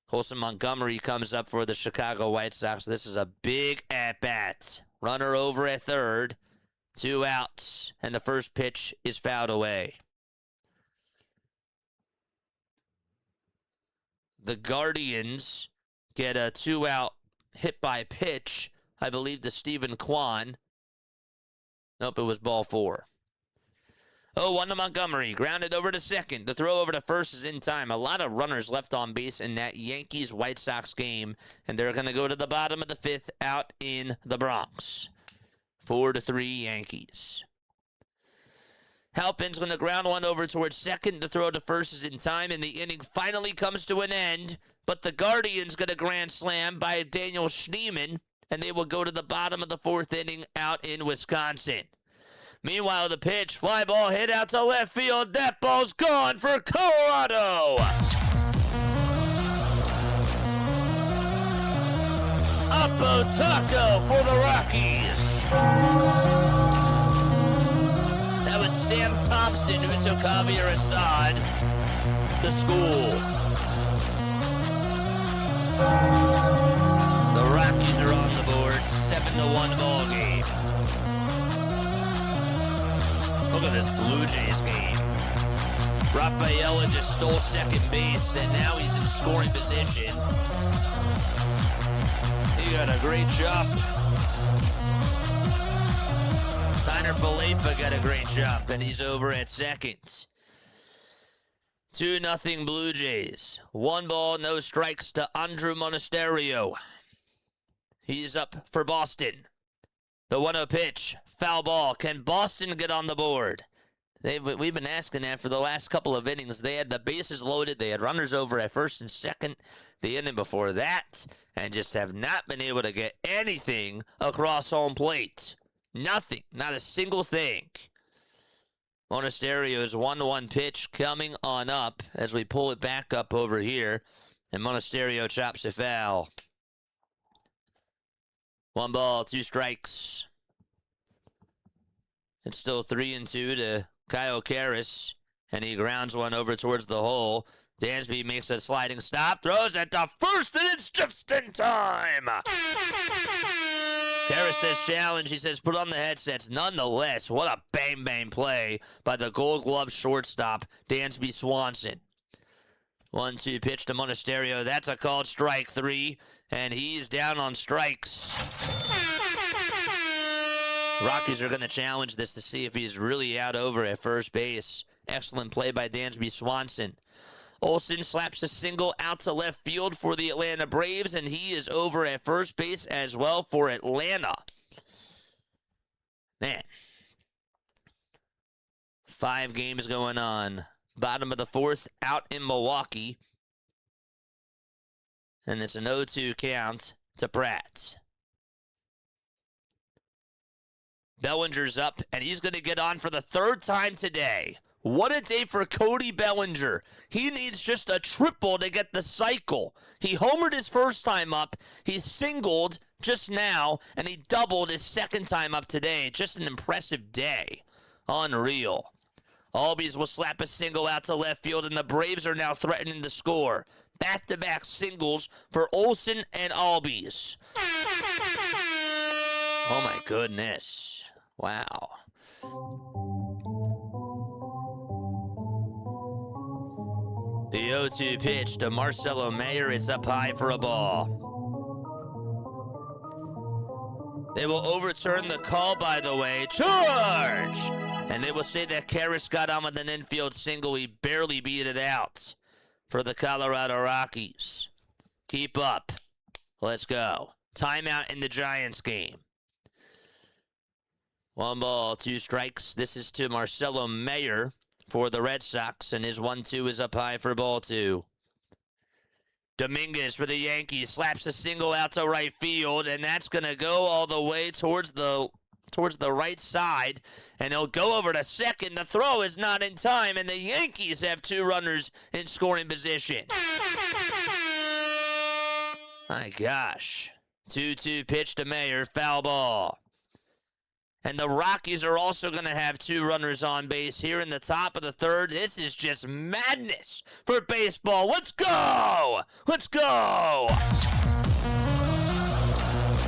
Colson Montgomery comes up for the Chicago White Sox. This is a big at-bat. Runner over at third. 2 outs, and the first pitch is fouled away. The Guardians get a 2-out hit by pitch, I believe, to Stephen Kwan. Nope, it was ball 4. 0-1 to Montgomery, grounded over to second. The throw over to first is in time. A lot of runners left on base in that Yankees-White Sox game, and they're going to go to the bottom of the 5th out in the Bronx. 4-3 Yankees. Halpin's going to ground one over towards second. The throw to first is in time, and the inning finally comes to an end. But the Guardians get a grand slam by Daniel Schneemann, and they will go to the bottom of the 4th inning out in Wisconsin. Meanwhile, the pitch, fly ball hit out to left field. That ball's gone for Colorado. Oppo Taco for the Rockies. That was Sam Thompson who took Javier Assad to school. The Rockies are on the board, 7-1 ball game. Look at this Blue Jays game. Rafaela just stole second base, and now he's in scoring position. He got a great jump. Tyner Falefa got a great jump, and he's over at second. 2-0 Blue Jays. 1 ball, no strikes to Andrew Monasterio. He's up for Boston. The 1-0 pitch, foul ball. Can Boston get on the board? We've been asking that for the last couple of innings. They had the bases loaded. They had runners over at first and second the inning before that, and just have not been able to get anything across home plate. Nothing. Not a single thing. Monasterio's 1-1 pitch coming on up as we pull it back up over here. And Monasterio chops a foul. 1 ball, 2 strikes. It's still 3-2 to Kyle Karras, and he grounds one over towards the hole. Dansby makes a sliding stop, throws at the first, and it's just in time. Karras says challenge. He says put on the headsets. Nonetheless, what a bang-bang play by the Gold Glove shortstop, Dansby Swanson. 1-2 pitch to Monasterio. That's a called strike 3, and he's down on strikes. Rockies are going to challenge this to see if he's really out over at first base. Excellent play by Dansby Swanson. Olsen slaps a single out to left field for the Atlanta Braves, and he is over at first base as well for Atlanta. Man. 5 games going on. Bottom of the 4th, out in Milwaukee. And it's an 0-2 count to Pratt. Bellinger's up, and he's going to get on for the 3rd time today. What a day for Cody Bellinger. He needs just a triple to get the cycle. He homered his first time up. He singled just now, and he doubled his 2nd time up today. Just an impressive day. Unreal. Albies will slap a single out to left field, and the Braves are now threatening to score. Back-to-back singles for Olsen and Albies. Oh, my goodness. Wow. The 0-2 pitch to Marcelo Mayer. It's up high for a ball. They will overturn the call, by the way. Charge! And they will say that Karras got on with an infield single. He barely beat it out for the Colorado Rockies. Keep up. Let's go. Timeout in the Giants game. 1 ball, 2 strikes. This is to Marcelo Mayer for the Red Sox, and his 1-2 is up high for ball 2. Dominguez for the Yankees slaps a single out to right field, and that's going to go all the way towards the right side, and he'll go over to second. The throw is not in time, and the Yankees have 2 runners in scoring position. My gosh. 2-2 pitch to Mayer, foul ball. And the Rockies are also going to have 2 runners on base here in the top of the 3rd. This is just madness for baseball. Let's go! Let's go!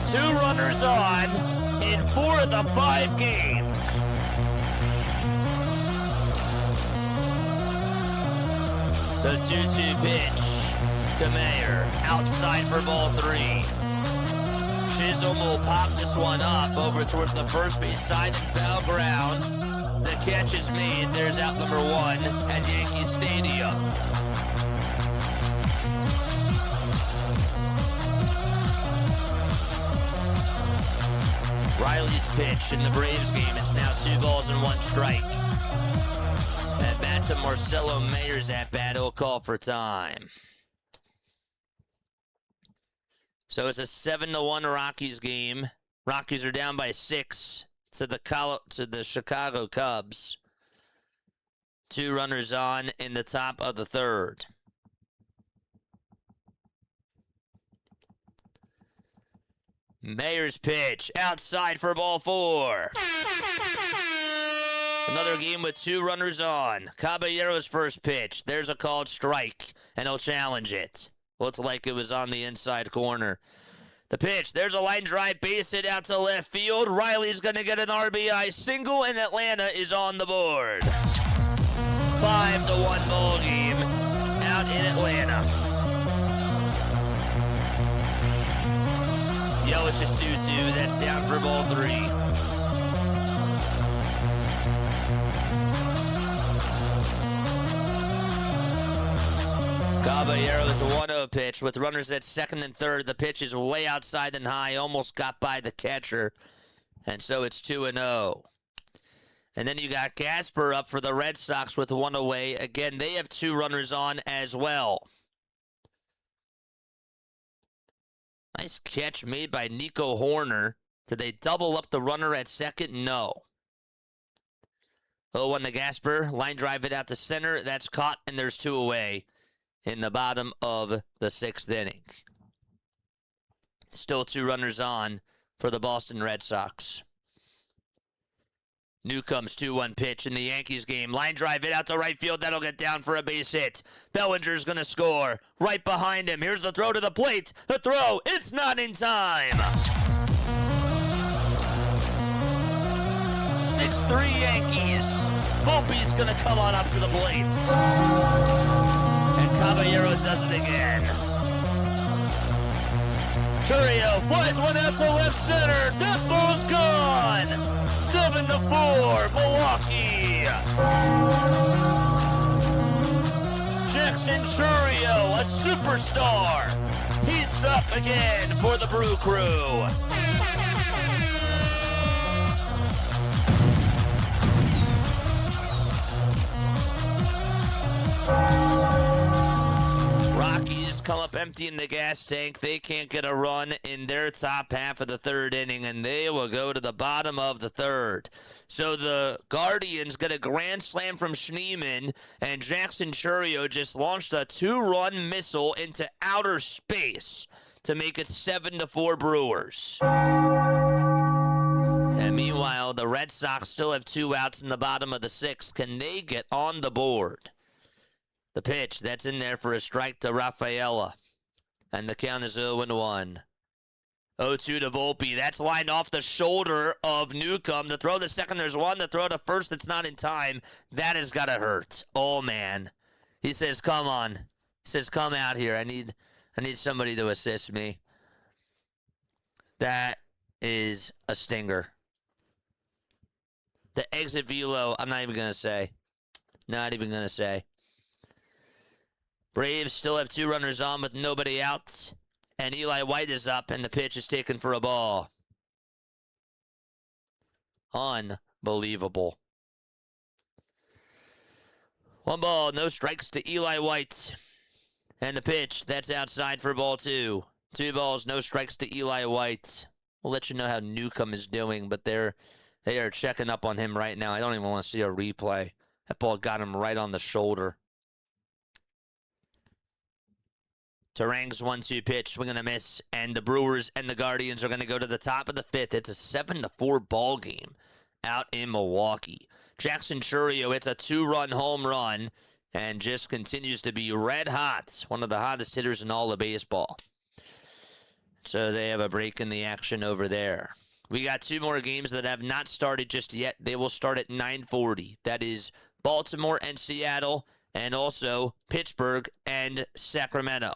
2 runners on in 4 of the 5 games. The 2-2 pitch to Mayer. Outside for ball 3. Chisholm will pop this one up over towards the first base side and foul ground. The catch is made. There's out number 1 at Yankee Stadium. Riley's pitch in the Braves game. It's now 2 balls and 1 strike. At bat to Marcelo Mayer's at bat. He'll call for time. So it's a 7-1 Rockies game. Rockies are down by 6 to the Chicago Cubs. 2 runners on in the top of the 3rd. Mayer's pitch outside for ball 4. Another game with 2 runners on. Caballero's first pitch. There's a called strike, and he'll challenge it. Looked like it was on the inside corner. The pitch, there's a line drive, base hit out to left field. Riley's going to get an RBI single, and Atlanta is on the board. 5-1 ball game out in Atlanta. Yelich is 2-2. That's down for ball 3. Caballero's a 1-0 pitch with runners at 2nd and 3rd. The pitch is way outside and high, almost got by the catcher. And so it's 2-0. And then you got Gasper up for the Red Sox with 1 away. Again, they have 2 runners on as well. Nice catch made by Nico Horner. Did they double up the runner at 2nd? No. 0-1 to Gasper. Line drive it out to center. That's caught, and there's 2 away. in the bottom of the 6th inning. Still 2 runners on for the Boston Red Sox. Newcomb's 2-1 pitch in the Yankees game. Line drive it out to right field. That'll get down for a base hit. Bellinger's going to score. Right behind him. Here's the throw to the plate. The throw. It's not in time. 6-3 Yankees. Volpe's going to come on up to the plate. And Caballero does it again. Churio flies one out to left center. That ball's gone. 7-4, Milwaukee. Jackson Churio, a superstar, heats up again for the Brew Crew. Rockies come up empty in the gas tank. They can't get a run in their top half of the 3rd inning, and they will go to the bottom of the 3rd. So the Guardians get a grand slam from Schneemann, and Jackson Churio just launched a 2-run missile into outer space to make it 7-4 Brewers. And meanwhile, the Red Sox still have 2 outs in the bottom of the 6th. Can they get on the board? The pitch, that's in there for a strike to Rafaela. And the count is 0-1. 0-2 to Volpe. That's lined off the shoulder of Newcomb. The throw to second, there's one. The throw to first, that's not in time. That has got to hurt. Oh, man. He says, come on. He says, come out here. I need somebody to assist me. That is a stinger. The exit velo, I'm not even going to say. Not even going to say. Braves still have 2 runners on with nobody out. And Eli White is up, and the pitch is taken for a ball. Unbelievable. 1 ball, no strikes to Eli White. And the pitch, that's outside for ball 2. 2 balls, no strikes to Eli White. We'll let you know how Newcomb is doing, but they are checking up on him right now. I don't even want to see a replay. That ball got him right on the shoulder. Tarang's 1-2 pitch, swing and a miss, and the Brewers and the Guardians are going to go to the top of the 5th. It's a 7-4 ball game out in Milwaukee. Jackson Churio hits a 2-run home run and just continues to be red hot. One of the hottest hitters in all of baseball. So they have a break in the action over there. We got 2 more games that have not started just yet. They will start at 9:40. That is Baltimore and Seattle, and also Pittsburgh and Sacramento.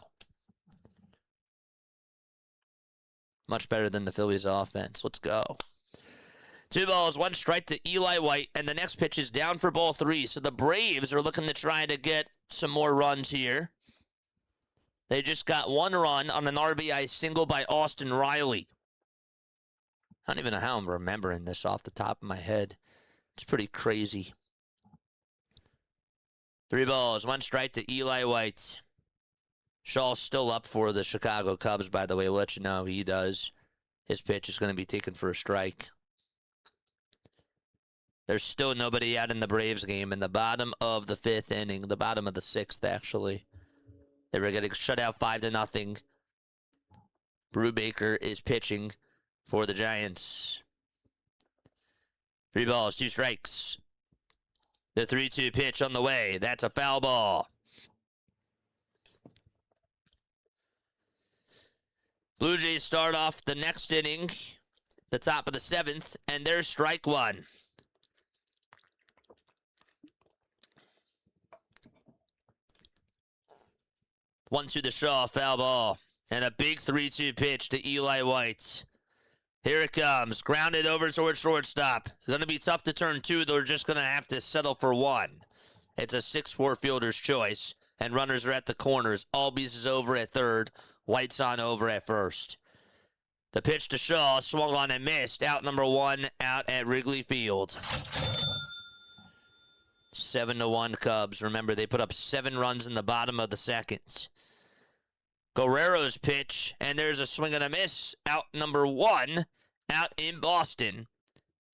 Much better than the Phillies offense. Let's go. 2 balls, 1 strike to Eli White, and the next pitch is down for ball 3. So the Braves are looking to try to get some more runs here. They just got 1 run on an RBI single by Austin Riley. I don't even know how I'm remembering this off the top of my head. It's pretty crazy. 3 balls, 1 strike to Eli White. Shaw's still up for the Chicago Cubs, by the way. We'll let you know he does. His pitch is going to be taken for a strike. There's still nobody out in the Braves game in the bottom of the 5th inning, the bottom of the 6th, actually. They were getting shut out 5-0. Brubaker is pitching for the Giants. 3 balls, 2 strikes. The 3-2 pitch on the way. That's a foul ball. Blue Jays start off the next inning, the top of the 7th, and there's strike 1. 1-2 to Shaw, foul ball. And a big 3-2 pitch to Eli White. Here it comes. Grounded over towards shortstop. It's going to be tough to turn 2. They're just going to have to settle for 1. It's a 6-4 fielder's choice. And runners are at the corners. Albies is over at 3rd. White's on over at 1st. The pitch to Shaw, swung on and missed. Out number 1, out at Wrigley Field. 7-1 Cubs. Remember, they put up 7 runs in the bottom of the 2nd. Guerrero's pitch, and there's a swing and a miss. Out number 1, out in Boston.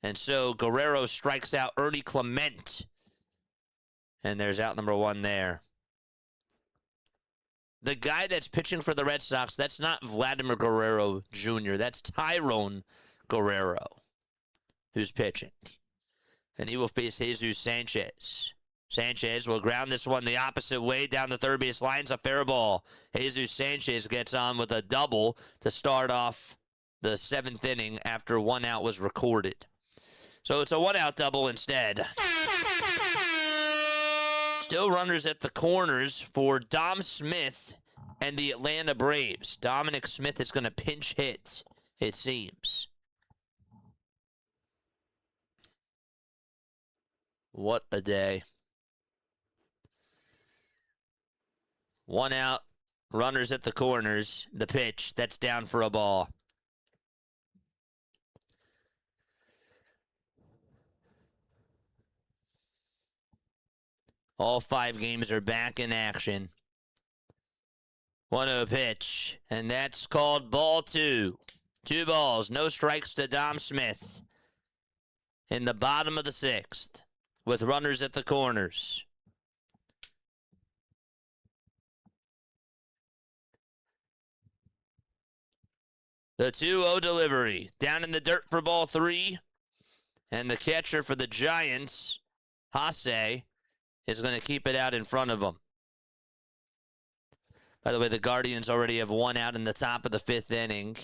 And so Guerrero strikes out Ernie Clement. And there's out number 1 there. the guy that's pitching for the Red Sox, that's not Vladimir Guerrero Jr., that's Tyrone Guerrero who's pitching. And he will face Jesus Sanchez. Sanchez will ground this one the opposite way down the third base line. It's a fair ball. Jesus Sanchez gets on with a double to start off the 7th inning after 1 out was recorded. So it's a 1-out double instead. Still runners at the corners for Dom Smith and the Atlanta Braves. Dominic Smith is going to pinch hit, it seems. What a day. 1 out, runners at the corners. The pitch, that's down for a ball. All 5 games are back in action. 1-0 pitch, and that's called ball 2. 2 balls, no strikes to Dom Smith in the bottom of the 6th with runners at the corners. The 2-0 delivery, down in the dirt for ball 3, and the catcher for the Giants, Hase, is going to keep it out in front of him. By the way, the Guardians already have 1 out in the top of the 5th inning.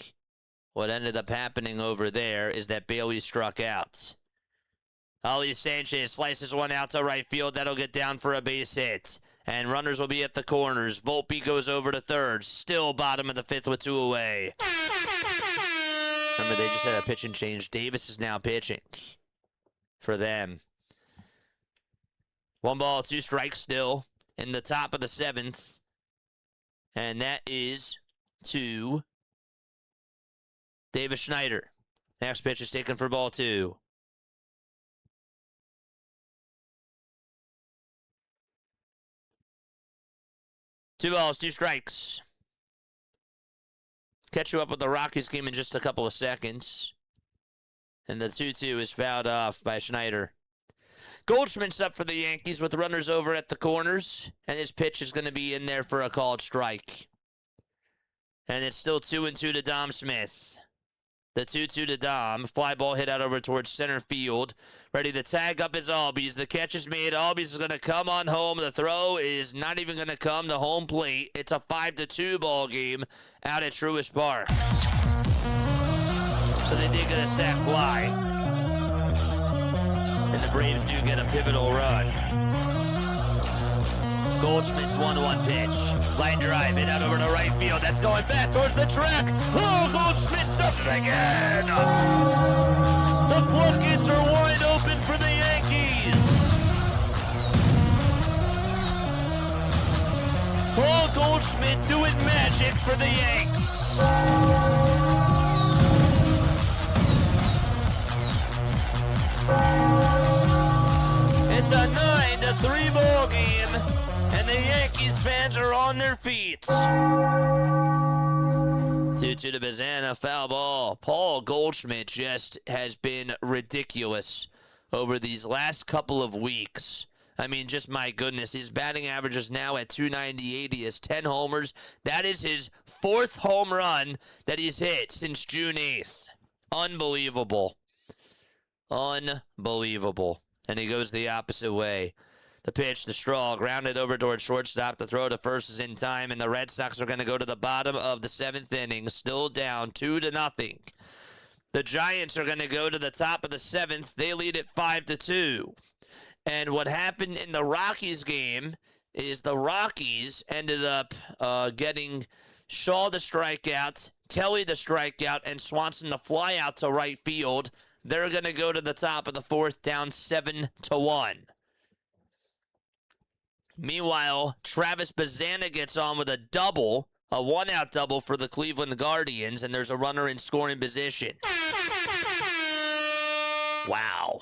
What ended up happening over there is that Bailey struck out. Ali Sanchez slices 1 out to right field. That'll get down for a base hit. And runners will be at the corners. Volpe goes over to third. Still bottom of the 5th with 2 away. Remember, they just had a pitching change. Davis is now pitching for them. 1 ball, 2 strikes still in the top of the 7th. And that is to Davis Schneider. Next pitch is taken for ball 2. Two balls, 2 strikes. Catch you up with the Rockies game in just a couple of seconds. And the 2-2 is fouled off by Schneider. Goldschmidt's up for the Yankees with runners over at the corners. And his pitch is going to be in there for a called strike. And it's still 2-2 to Dom Smith. The 2-2 to Dom. Fly ball hit out over towards center field. Ready to tag up is Albies. The catch is made. Albies is going to come on home. The throw is not even going to come to home plate. It's a 5-2 ball game out at Truist Park. So they did get a sac fly. And the Braves do get a pivotal run. Goldschmidt's 1-1 pitch. Line drive, hit out over to right field. That's going back towards the track. Oh, Goldschmidt does it again. The floodgates are wide open for the Yankees. Paul Goldschmidt doing magic for the Yanks. It's a 9-3 ball game, and the Yankees fans are on their feet. 2-2 to Bazana, foul ball. Paul Goldschmidt just has been ridiculous over these last couple of weeks. I mean, just my goodness, his batting average is now at .298. He has 10 homers. That is his 4th home run that he's hit since June 8th. Unbelievable. Unbelievable. And he goes the opposite way. The pitch, the straw, grounded over towards shortstop. The throw to first is in time, and the Red Sox are going to go to the bottom of the 7th inning, still down 2-0. The Giants are going to go to the top of the 7th. They lead at 5-2. And what happened in the Rockies game is the Rockies ended up getting Shaw to strike out, Kelly to strike out, and Swanson to fly out to right field. They're going to go to the top of the 4th, down 7-1. Meanwhile, Travis Bazana gets on with a double, a 1-out double for the Cleveland Guardians, and there's a runner in scoring position. Wow.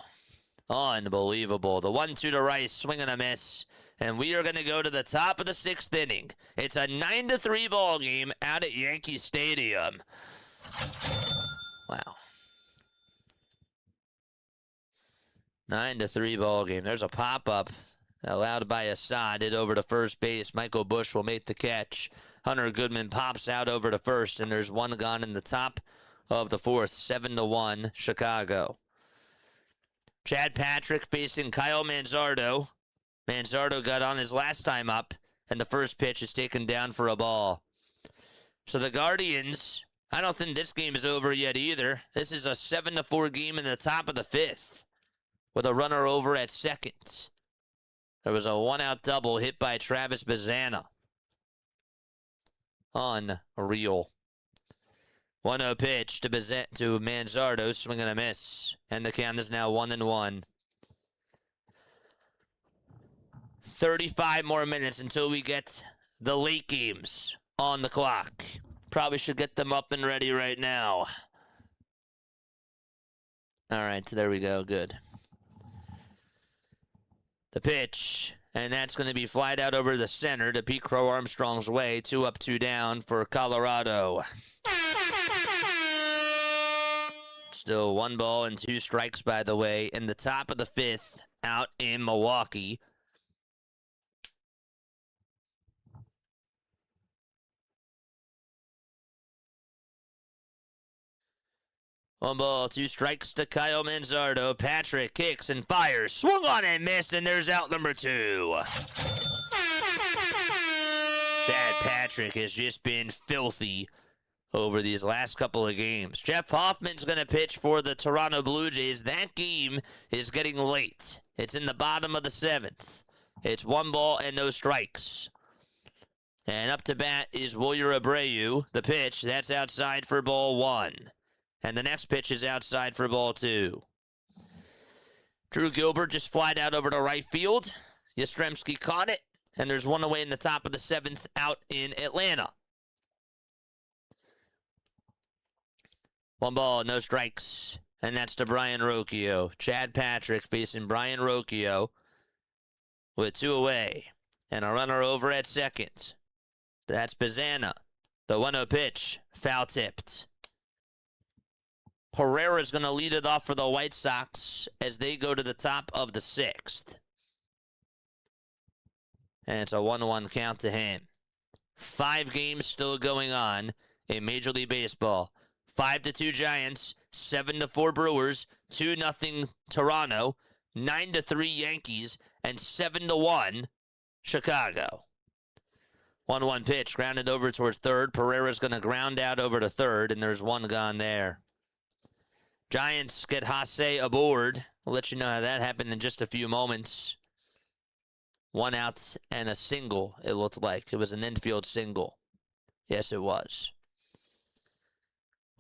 Unbelievable. The 1-2 to Rice, swing and a miss. And we are going to go to the top of the 6th inning. It's a 9-3 ball game out at Yankee Stadium. Wow. 9-3 ball game. There's a pop-up Allowed by Assad, it over to first base. Michael Bush will make the catch. Hunter Goodman pops out over to first, and there's one gone in the top of the fourth. 7-1, Chicago. Chad Patrick facing Kyle Manzardo. Manzardo got on his last time up, and the first pitch is taken down for a ball. So the Guardians, I don't think this game is over yet either. This is a 7-4 game in the top of the fifth with a runner over at second. There was a one-out double hit by Travis Bazana. Unreal. 1-0 pitch to Manzardo, swing and a miss. And the count is now 1-1. 35 more minutes until we get the late games on the clock. Probably should get them up and ready right now. All right, so there we go. Good. The pitch, and that's going to be flied out over the center to Pete Crow Armstrong's way. 2 up, 2 down for Colorado. Still 1 ball and 2 strikes, by the way, in the top of the fifth out in Milwaukee. One ball, 2 strikes to Kyle Manzardo. Patrick kicks and fires. Swung on and missed, and there's out number 2. Chad Patrick has just been filthy over these last couple of games. Jeff Hoffman's going to pitch for the Toronto Blue Jays. That game is getting late. It's in the bottom of the 7th. It's 1 ball and no strikes. And up to bat is Wilyer Abreu. The pitch, that's outside for ball 1. And the next pitch is outside for ball 2. Drew Gilbert just flied out over to right field. Yastrzemski caught it. And there's 1 away in the top of the 7th out in Atlanta. 1 ball, no strikes. And that's to Brian Rocchio. Chad Patrick facing Brian Rocchio with 2 away. And a runner over at second. That's Bazana. The 1-0 pitch, foul tipped. Herrera's going to lead it off for the White Sox as they go to the top of the 6th. And it's a 1-1 count to him. 5 games still going on in Major League Baseball. 5-2 Giants, 7-4 Brewers, 2-0 Toronto, 9-3 Yankees, and 7-1 Chicago. 1-1 pitch, grounded over towards third. Pereira's going to ground out over to third, and there's 1 gone there. Giants get Hasse aboard. I'll let you know how that happened in just a few moments. 1 out and a single, it looked like. It was an infield single. Yes, it was.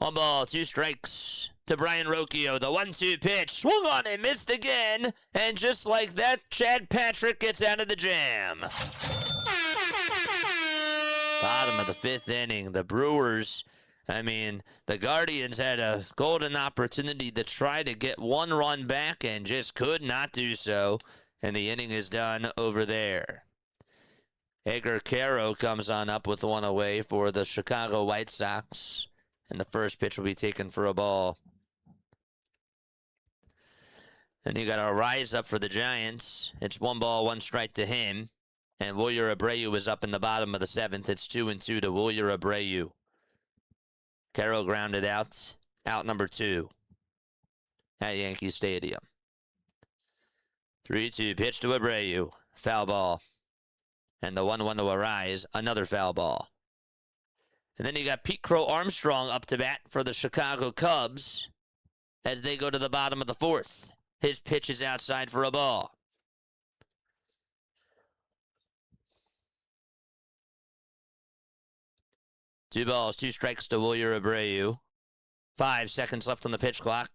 1 ball, 2 strikes to Brian Rocchio. The 1-2 pitch, swung on and missed again. And just like that, Chad Patrick gets out of the jam. Bottom of the 5th inning. The Brewers, the Guardians had a golden opportunity to try to get 1 run back and just could not do so. And the inning is done over there. Edgar Caro comes on up with 1 away for the Chicago White Sox. And the first pitch will be taken for a ball. Then you got a rise up for the Giants. It's 1 ball, 1 strike to him. And Wilyer Abreu is up in the bottom of the 7th. It's 2-2 to Wilyer Abreu. Carroll grounded out number 2 at Yankee Stadium. 3-2 pitch to Abreu. Foul ball. And the 1-1 to Arise. Another foul ball. And then you got Pete Crow Armstrong up to bat for the Chicago Cubs as they go to the bottom of the 4th. His pitch is outside for a ball. Two balls, 2 strikes to Wilyer Abreu. 5 seconds left on the pitch clock.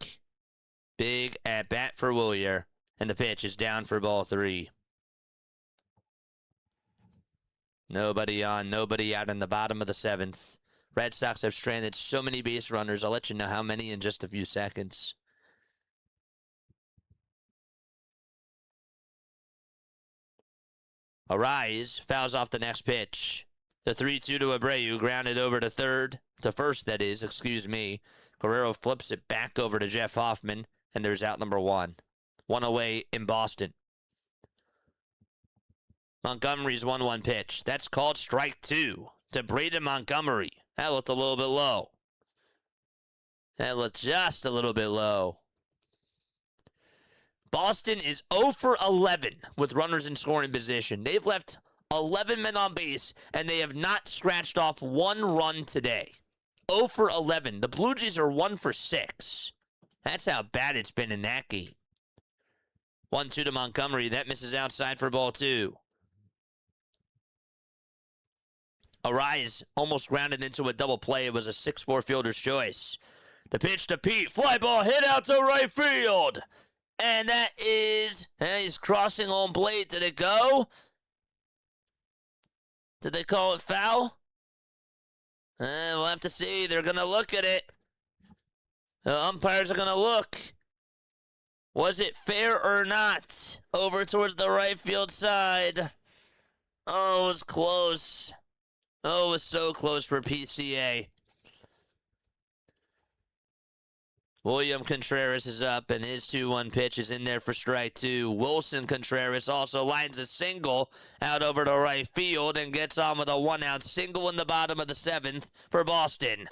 Big at bat for Wilyer. And the pitch is down for ball 3. Nobody on, nobody out in the bottom of the 7th. Red Sox have stranded so many base runners. I'll let you know how many in just a few seconds. Arise fouls off the next pitch. The 3-2 to Abreu, grounded over to first, that is, excuse me. Guerrero flips it back over to Jeff Hoffman, and there's out number 1. 1 away in Boston. Montgomery's 1-1 pitch. That's called strike 2 to Braden Montgomery. That looked a little bit low. That looked just a little bit low. Boston is 0 for 11 with runners in scoring position. They've left 11 men on base, and they have not scratched off one run today. 0 for 11. The Blue Jays are 1 for 6. That's how bad it's been in that game. 1-2 to Montgomery. That misses outside for ball 2. Arise almost grounded into a double play. It was a 6-4 fielder's choice. The pitch to Pete. Fly ball hit out to right field. And that is, he's crossing home plate. Did it go? Did they call it foul? We'll have to see. They're going to look at it. The umpires are going to look. Was it fair or not? Over towards the right field side. Oh, it was close. Oh, it was so close for PCA. William Contreras is up, and his 2-1 pitch is in there for strike 2. Wilson Contreras also lines a single out over to right field and gets on with a 1-out single in the bottom of the 7th for Boston.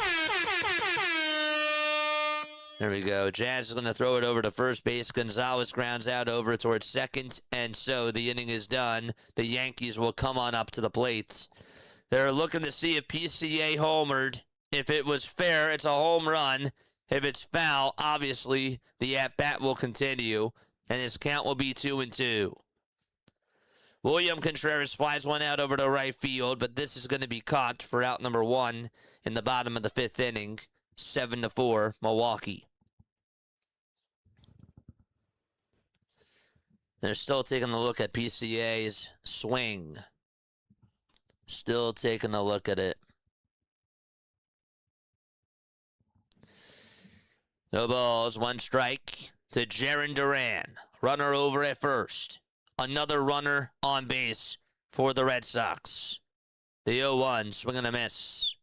There we go. Jazz is going to throw it over to first base. Gonzalez grounds out over towards second, and so the inning is done. The Yankees will come on up to the plate. They're looking to see if PCA homered. If it was fair, it's a home run. If it's foul, obviously, the at-bat will continue, and his count will be 2-2. William Contreras flies one out over to right field, but this is going to be caught for out number 1 in the bottom of the 5th inning. 7-4, Milwaukee. They're still taking a look at PCA's swing. Still taking a look at it. No balls, 1 strike to Jarren Duran. Runner over at first. Another runner on base for the Red Sox. The 0-1, swing and a miss.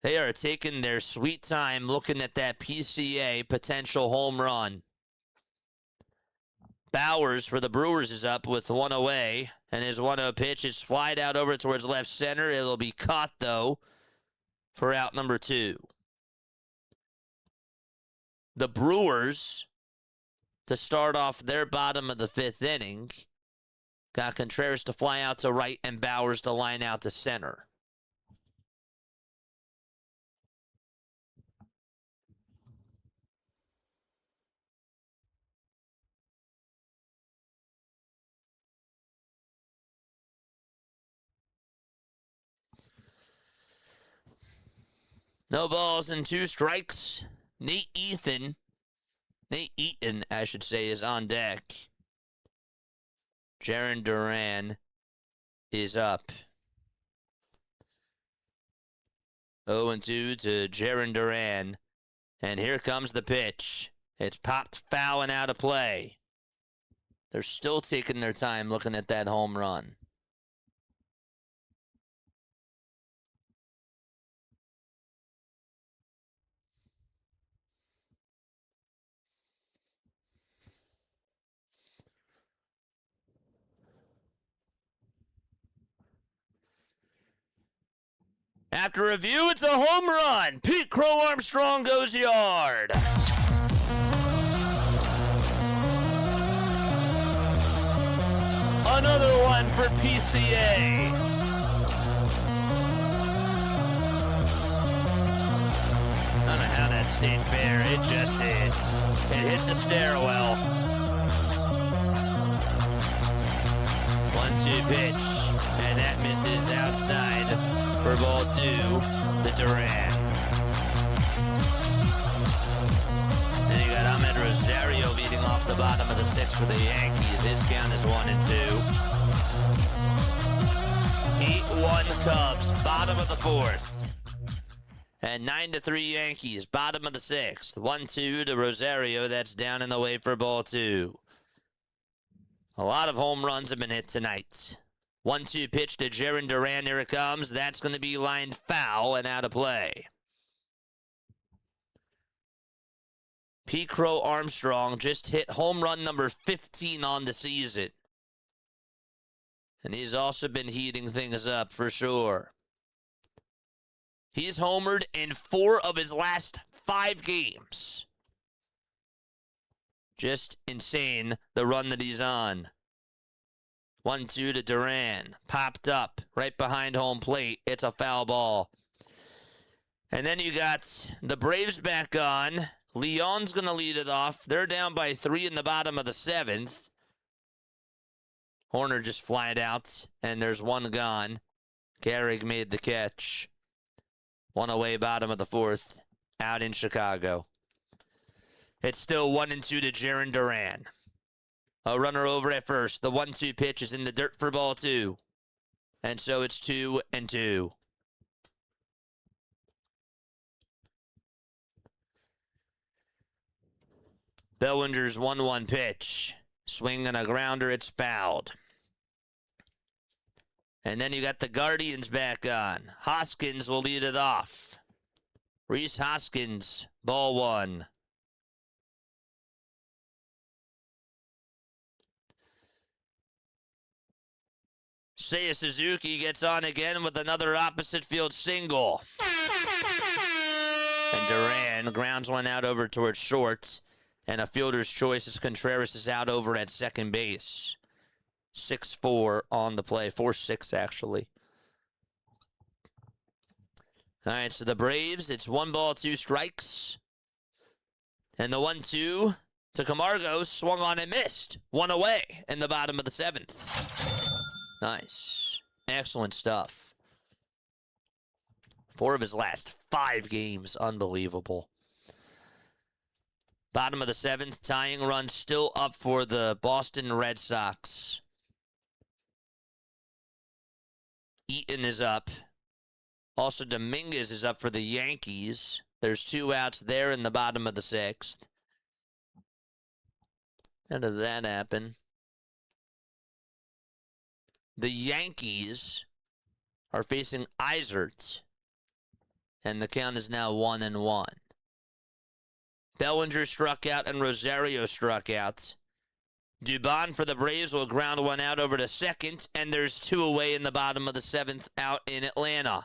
They are taking their sweet time looking at that PCA potential home run. Bowers for the Brewers is up with 1 away, and his 1-0 pitch is flied out over towards left center. It'll be caught, though, for out number 2. The Brewers, to start off their bottom of the 5th inning, got Contreras to fly out to right and Bowers to line out to center. No balls and 2 strikes. Nate Eaton, I should say, is on deck. Jarren Duran is up. 0-2 to Jarren Duran. And here comes the pitch. It's popped foul and out of play. They're still taking their time looking at that home run. After review, it's a home run. Pete Crow Armstrong goes yard. Another one for PCA. I don't know how that stayed fair. It just did. It hit the stairwell. 1-2 pitch. And that misses outside for ball 2 to Duran. Then you got Ahmed Rosario leading off the bottom of the 6th for the Yankees. His count is 1-2. 8-1 Cubs, bottom of the 4th. And 9-3 Yankees, bottom of the 6th. 1-2 to Rosario. That's down and away for ball 2. A lot of home runs have been hit tonight. 1-2 pitch to Jarren Duran. Here it comes. That's going to be lined foul and out of play. Pete Crow Armstrong just hit home run number 15 on the season. And he's also been heating things up for sure. He's homered in 4 of his last 5 games. Just insane, the run that he's on. 1-2 to Duran. Popped up right behind home plate. It's a foul ball. And then you got the Braves back on. Leon's going to lead it off. They're down by 3 in the bottom of the 7th. Horner just flied out, and there's 1 gone. Gehrig made the catch. 1 away, bottom of the 4th, out in Chicago. It's still 1-2 to Jarren Duran. A runner over at first. The 1-2 pitch is in the dirt for ball 2. And so it's 2-2. Bellinger's 1-1 pitch. Swing and a grounder, it's fouled. And then you got the Guardians back on. Hoskins will lead it off. Rhys Hoskins, ball 1. Seiya Suzuki gets on again with another opposite field single. And Duran grounds one out over towards short. And a fielder's choice as Contreras is out over at second base. 6-4 on the play. 4-6, actually. All right, so the Braves, it's 1 ball, 2 strikes. And the 1-2 to Camargo swung on and missed. 1 away in the bottom of the 7th. Nice. Excellent stuff. 4 of his last 5 games. Unbelievable. Bottom of the 7th, tying run still up for the Boston Red Sox. Eaton is up. Also, Dominguez is up for the Yankees. There's 2 outs there in the bottom of the 6th. How did that happen? The Yankees are facing Izert, and the count is now 1-1. Bellinger struck out and Rosario struck out. Dubon for the Braves will ground one out over to second, and there's 2 away in the bottom of the 7th out in Atlanta.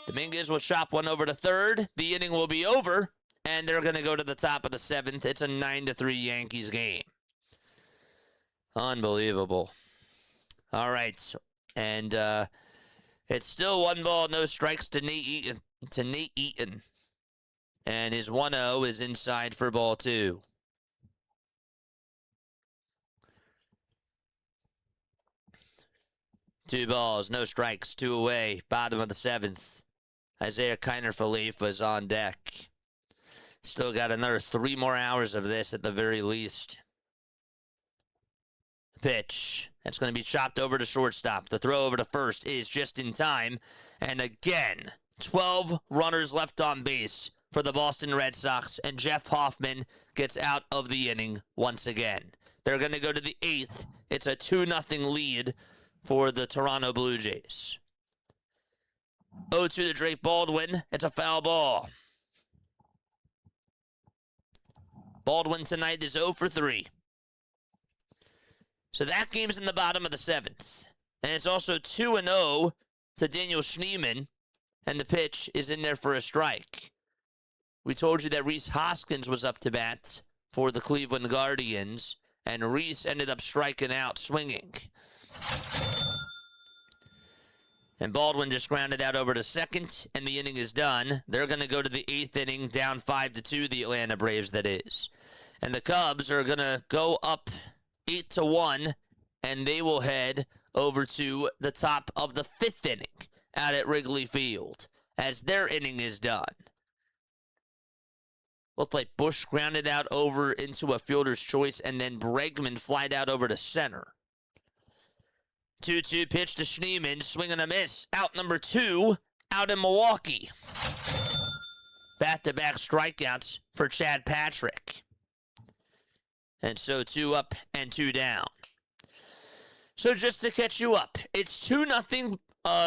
Dominguez will chop one over to third. The inning will be over, and they're going to go to the top of the 7th. It's a 9-3 Yankees game. Unbelievable. All right, and it's still 1 ball, no strikes to Nate Eaton. And his 1-0 is inside for ball 2. Two balls, no strikes, 2 away, bottom of the 7th. Isaiah Kiner-Falefa is on deck. Still got another 3 more hours of this at the very least. Pitch. That's going to be chopped over to shortstop. The throw over to first is just in time. And again, 12 runners left on base for the Boston Red Sox, and Jeff Hoffman gets out of the inning once again. They're going to go to the 8th. It's a 2-0 lead for the Toronto Blue Jays. 0-2 to Drake Baldwin. It's a foul ball. Baldwin tonight is 0 for 3. So that game's in the bottom of the 7th. And it's also 2-0 to Daniel Schneemann, and the pitch is in there for a strike. We told you that Rhys Hoskins was up to bat for the Cleveland Guardians, and Rhys ended up striking out swinging. And Baldwin just grounded out over to second, and the inning is done. They're going to go to the 8th inning, down 5-2, the Atlanta Braves, that is. And the Cubs are going to go up 8-1, and they will head over to the top of the 5th inning out at Wrigley Field as their inning is done. Looked like Bush grounded out over into a fielder's choice, and then Bregman flied out over to center. 2-2 pitch to Schneemann, swing and a miss. Out number 2, out in Milwaukee. Back-to-back strikeouts for Chad Patrick. And so 2 up and 2 down. So just to catch you up, it's 2-0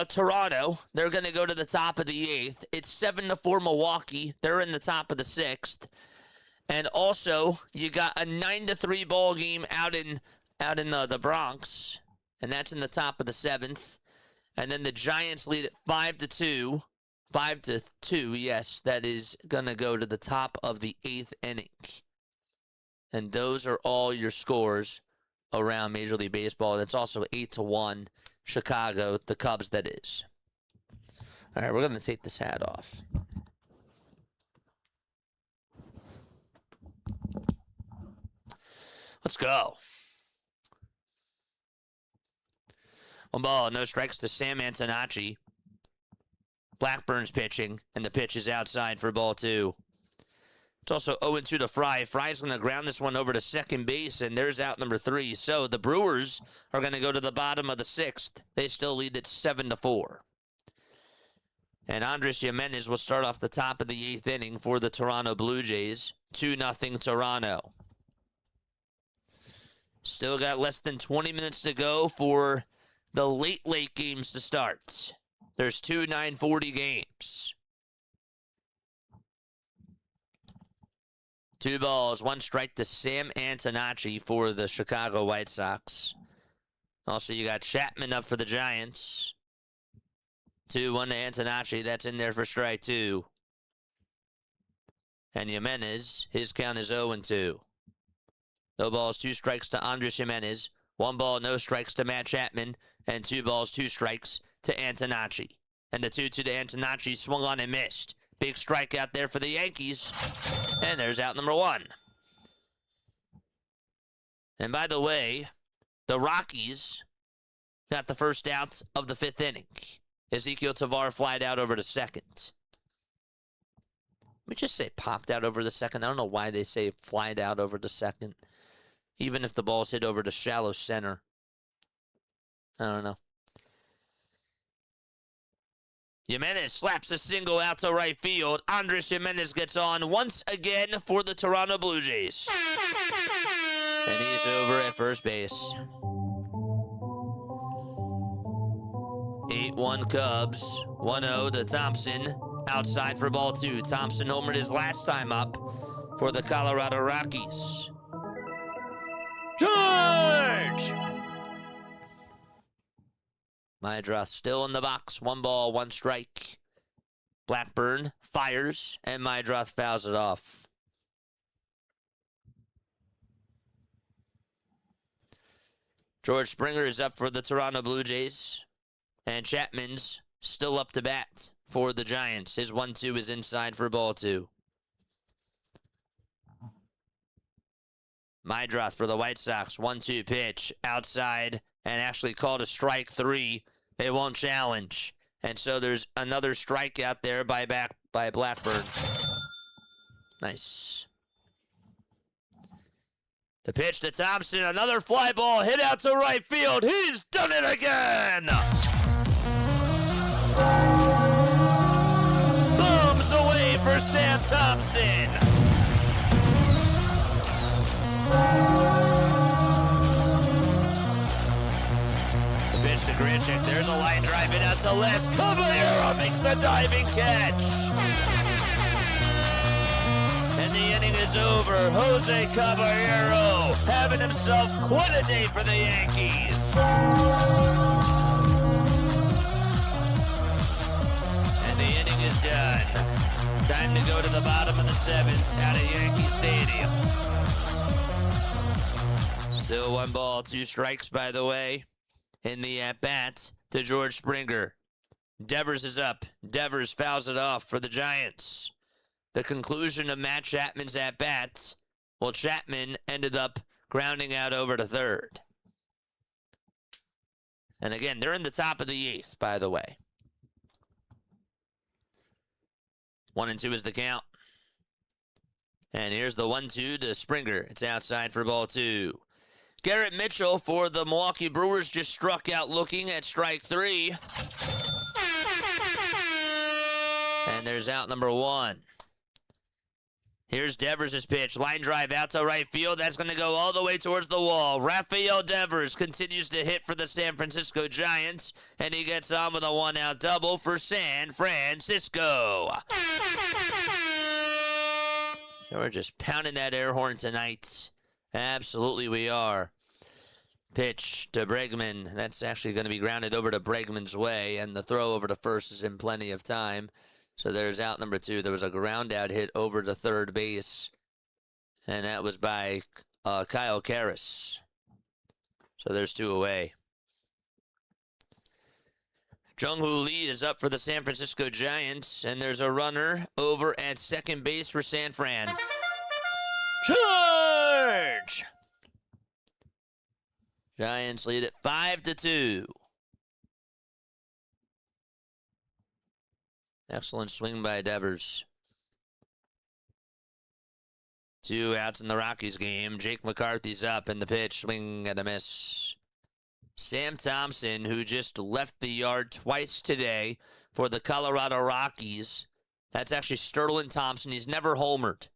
Toronto. They're going to go to the top of the 8th. It's 7-4 Milwaukee. They're in the top of the 6th. And also, you got a 9-3 ball game out in out in the Bronx, and that's in the top of the 7th. And then the Giants lead at 5-2. 5-2, yes, that is going to go to the top of the 8th inning. And those are all your scores around Major League Baseball. That's also 8-1, Chicago, the Cubs, that is. All right, we're going to take this hat off. Let's go. 1 ball, no strikes to Sam Antonacci. Blackburn's pitching, and the pitch is outside for ball 2. It's also 0-2 to Fry. Fry's going to ground this one over to second base, and there's out number 3. So the Brewers are going to go to the bottom of the 6th. They still lead at 7-4. And Andres Jimenez will start off the top of the 8th inning for the Toronto Blue Jays. 2-0 Toronto. Still got less than 20 minutes to go for the late games to start. There's 2 9:40 games. 2 balls, 1 strike to Sam Antonacci for the Chicago White Sox. Also, you got Chapman up for the Giants. 2-1 to Antonacci. That's in there for strike 2. And Jimenez, his count is 0-2. No balls, 2 strikes to Andres Jimenez. 1 ball, no strikes to Matt Chapman. And 2 balls, 2 strikes to Antonacci. And the 2-2 to Antonacci swung on and missed. Big strike out there for the Yankees. And there's out number 1. And by the way, the Rockies got the first out of the 5th inning. Ezekiel Tovar flied out over to second. Let me just say popped out over the second. I don't know why they say flied out over the second. Even if the ball's hit over to shallow center. I don't know. Jimenez slaps a single out to right field. Andres Jimenez gets on once again for the Toronto Blue Jays. And he's over at first base. 8-1 Cubs. 1-0 to Thompson. Outside for ball 2. Thompson homered his last time up for the Colorado Rockies. George! Mydroth still in the box. 1 ball, 1 strike. Blackburn fires, and Mydroth fouls it off. George Springer is up for the Toronto Blue Jays. And Chapman's still up to bat for the Giants. His 1-2 is inside for ball 2. Mydroth for the White Sox. 1-2 pitch outside and actually called a strike 3. They won't challenge. And so there's another strikeout there by Blackburn. Nice. The pitch to Thompson. Another fly ball hit out to right field. He's done it again. Bombs away for Sam Thompson. The pitch to Grichuk. There's a line drive in out to left. Caballero makes a diving catch. And the inning is over. Jose Caballero having himself quite a day for the Yankees. And the inning is done. Time to go to the bottom of the 7th out at Yankee Stadium. Still 1 ball, 2 strikes, by the way, in the at-bat to George Springer. Devers is up. Devers fouls it off for the Giants. The conclusion of Matt Chapman's at-bat, well, Chapman ended up grounding out over to third. And again, they're in the top of the 8th, by the way. 1-2 is the count. And here's the 1-2 to Springer. It's outside for ball 2. Garrett Mitchell for the Milwaukee Brewers just struck out looking at strike 3. And there's out number 1. Here's Devers' pitch. Line drive out to right field. That's going to go all the way towards the wall. Rafael Devers continues to hit for the San Francisco Giants. And he gets on with a 1-out double for San Francisco. So we're just pounding that air horn tonight. Absolutely we are. Pitch to Bregman. That's actually going to be grounded over to Bregman's way, and the throw over to first is in plenty of time. So there's out number 2. There was a ground out hit over to third base, and that was by Kyle Karras. So there's 2 away. Jung-Hoo Lee is up for the San Francisco Giants, and there's a runner over at second base for San Fran. Charge! Giants lead it 5-2. Excellent swing by Devers. 2 outs in the Rockies game. Jake McCarthy's up, and the pitch, swing and a miss. Sam Thompson, who just left the yard twice today for the Colorado Rockies. That's actually Sterling Thompson. He's never homered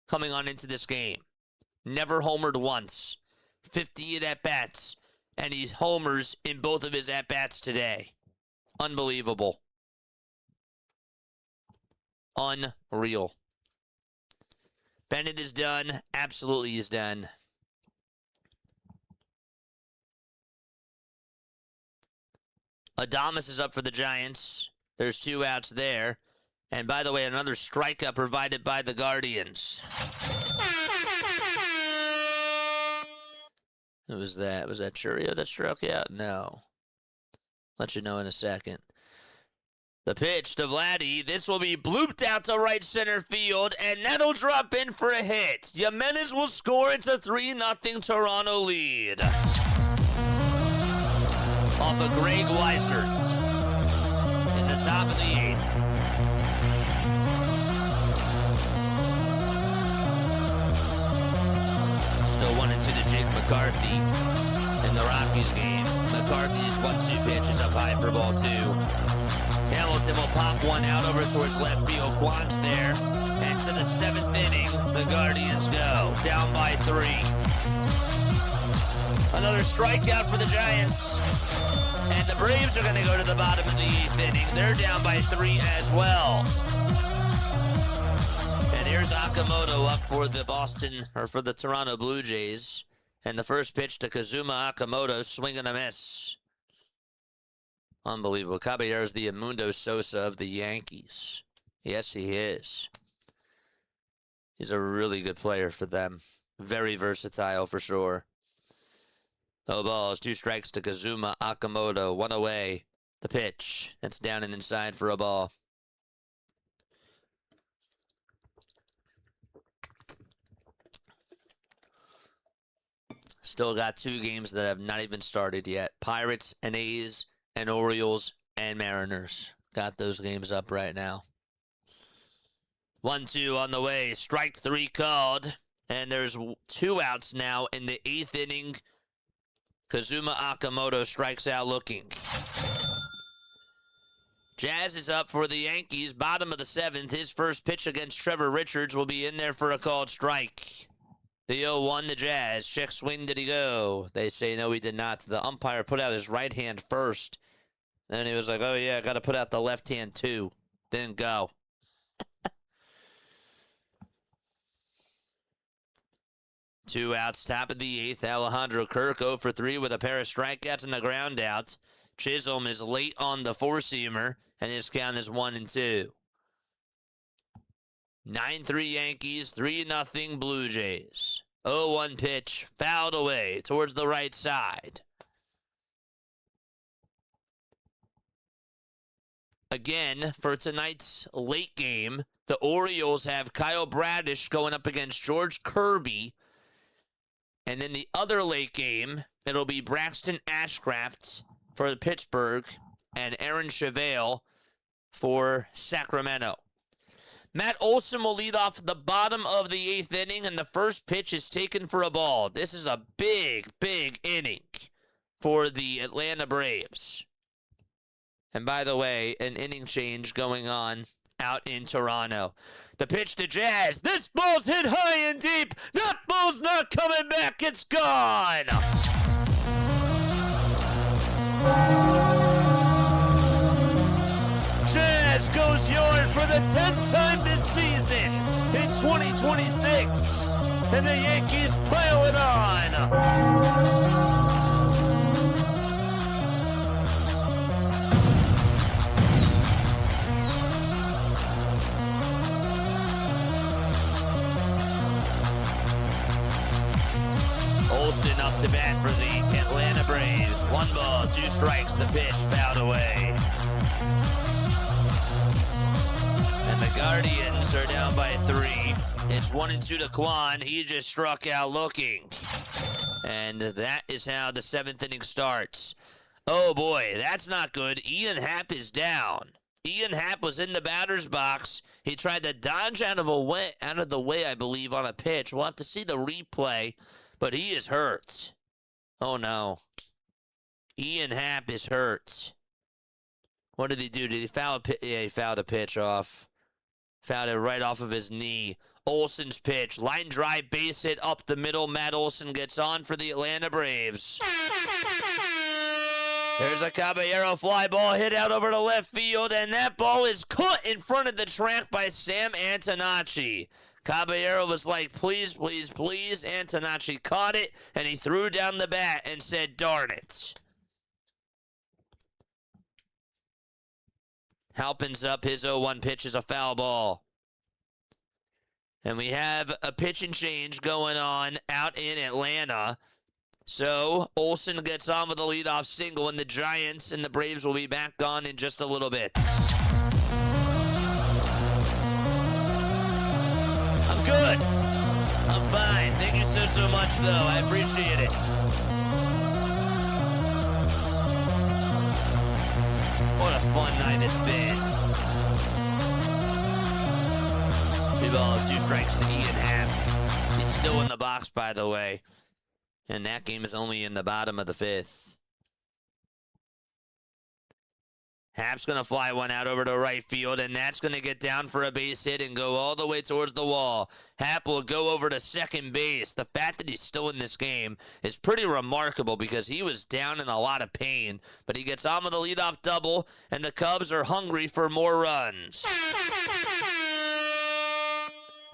coming on into this game. Never homered once. 58 at-bats, and he homers in both of his at-bats today. Unbelievable. Unreal. Bennett is done. Absolutely is done. Adames is up for the Giants. There's 2 outs there. And by the way, another strikeout provided by the Guardians. Who was that? Was that Churio that struck out? No. Let you know in a second. The pitch to Vladdy. This will be blooped out to right center field, and that'll drop in for a hit. Jimenez will score. It's a 3-0 Toronto lead. Off of Greg Weissert in the top of the 8th. Still 1-2 to Jake McCarthy in the Rockies game. McCarthy's 1-2 pitch is up high for ball 2. Hamilton will pop one out over towards left field. Quan's there. And to the 7th inning, the Guardians go. Down by 3. Another strikeout for the Giants. And the Braves are going to go to the bottom of the 8th inning. They're down by 3 as well. And here's Akamoto up for the Toronto Blue Jays. And the first pitch to Kazuma Akamoto, swing and a miss. Unbelievable. Caballero's the Edmundo Sosa of the Yankees. Yes, he is. He's a really good player for them. Very versatile for sure. No balls, 2 strikes to Kazuma Akamoto, 1 away. The pitch. That's down and inside for a ball. Still got 2 games that have not even started yet. Pirates and A's and Orioles and Mariners. Got those games up right now. 1-2 on the way. Strike 3 called. And there's 2 outs now in the 8th inning. Kazuma Akamoto strikes out looking. Jazz is up for the Yankees. Bottom of the 7th. His first pitch against Trevor Richards will be in there for a called strike. The 0-1 to Jazz. Check swing, did he go? They say no, he did not. The umpire put out his right hand first. Then he was like, oh yeah, I got to put out the left hand too. Didn't go. 2 outs, top of the 8th. Alejandro Kirk 0 for 3 with a pair of strikeouts and a ground out. Chisholm is late on the 4-seamer, and his count is 1-2. 9-3 Yankees, 3-0 Blue Jays. 0-1 pitch, fouled away towards the right side. Again, for tonight's late game, the Orioles have Kyle Bradish going up against George Kirby. And then the other late game, it'll be Braxton Ashcraft for Pittsburgh and Aaron Chevelle for Sacramento. Matt Olson will lead off the bottom of the 8th inning, and the first pitch is taken for a ball. This is a big, big inning for the Atlanta Braves. And by the way, an inning change going on out in Toronto. The pitch to Jazz. This ball's hit high and deep. That ball's not coming back. It's gone. Jazz goes yard for the 10th time this season in 2026. And the Yankees pile it on. to bat for the Atlanta Braves. 1 ball, 2 strikes. The pitch fouled away. And the Guardians are down by 3. It's 1-2 to Kwan. He just struck out looking. And that is how the 7th inning starts. Oh boy, that's not good. Ian Happ is down. Ian Happ was in the batter's box. He tried to dodge out of the way, I believe, on a pitch. We'll have to see the replay, but he is hurt. Oh no. Ian Happ is hurt. What did he do? Did he foul a pitch? Yeah, he fouled a pitch off. Fouled it right off of his knee. Olsen's pitch. Line drive, base hit up the middle. Matt Olsen gets on for the Atlanta Braves. There's a Caballero fly ball hit out over to left field, and that ball is caught in front of the track by Sam Antonacci. Caballero was like, please, please, please. Antonacci caught it, and he threw down the bat and said, darn it. Halpin's up. His 0-1 pitch is a foul ball. And we have a pitch and change going on out in Atlanta. So, Olsen gets on with a leadoff single, and the Giants and the Braves will be back on in just a little bit. I'm good. I'm fine. Thank you so much, though. I appreciate it. What a fun night it's been. 2 balls, 2 strikes to Ian Happ. He's still in the box, by the way. And that game is only in the bottom of the 5th. Happ's going to fly one out over to right field, and that's going to get down for a base hit and go all the way towards the wall. Happ will go over to second base. The fact that he's still in this game is pretty remarkable because he was down in a lot of pain. But he gets on with a leadoff double, and the Cubs are hungry for more runs.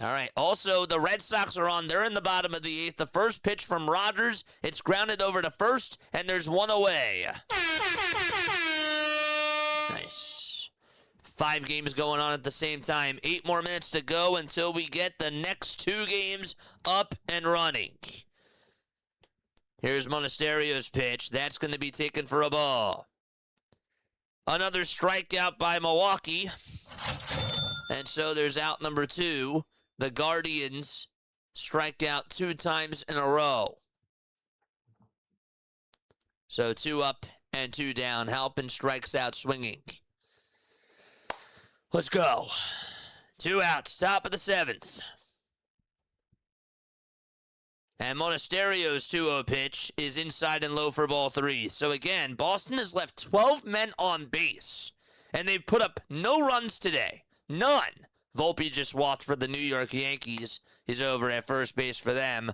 All right, also, the Red Sox are on. They're in the bottom of the 8th. The first pitch from Rogers. It's grounded over to first, and there's one away. Nice. 5 games going on at the same time. 8 more minutes to go until we get the next 2 games up and running. Here's Monasterio's pitch. That's going to be taken for a ball. Another strikeout by Milwaukee. And so there's out number 2. The Guardians strike out 2 times in a row. So 2 up and 2 down. Halpin strikes out swinging. Let's go. 2 outs, top of the 7th. And Monasterio's 2-0 pitch is inside and low for ball 3. So again, Boston has left 12 men on base. And they've put up no runs today. None. Volpe just walked for the New York Yankees. He's over at first base for them.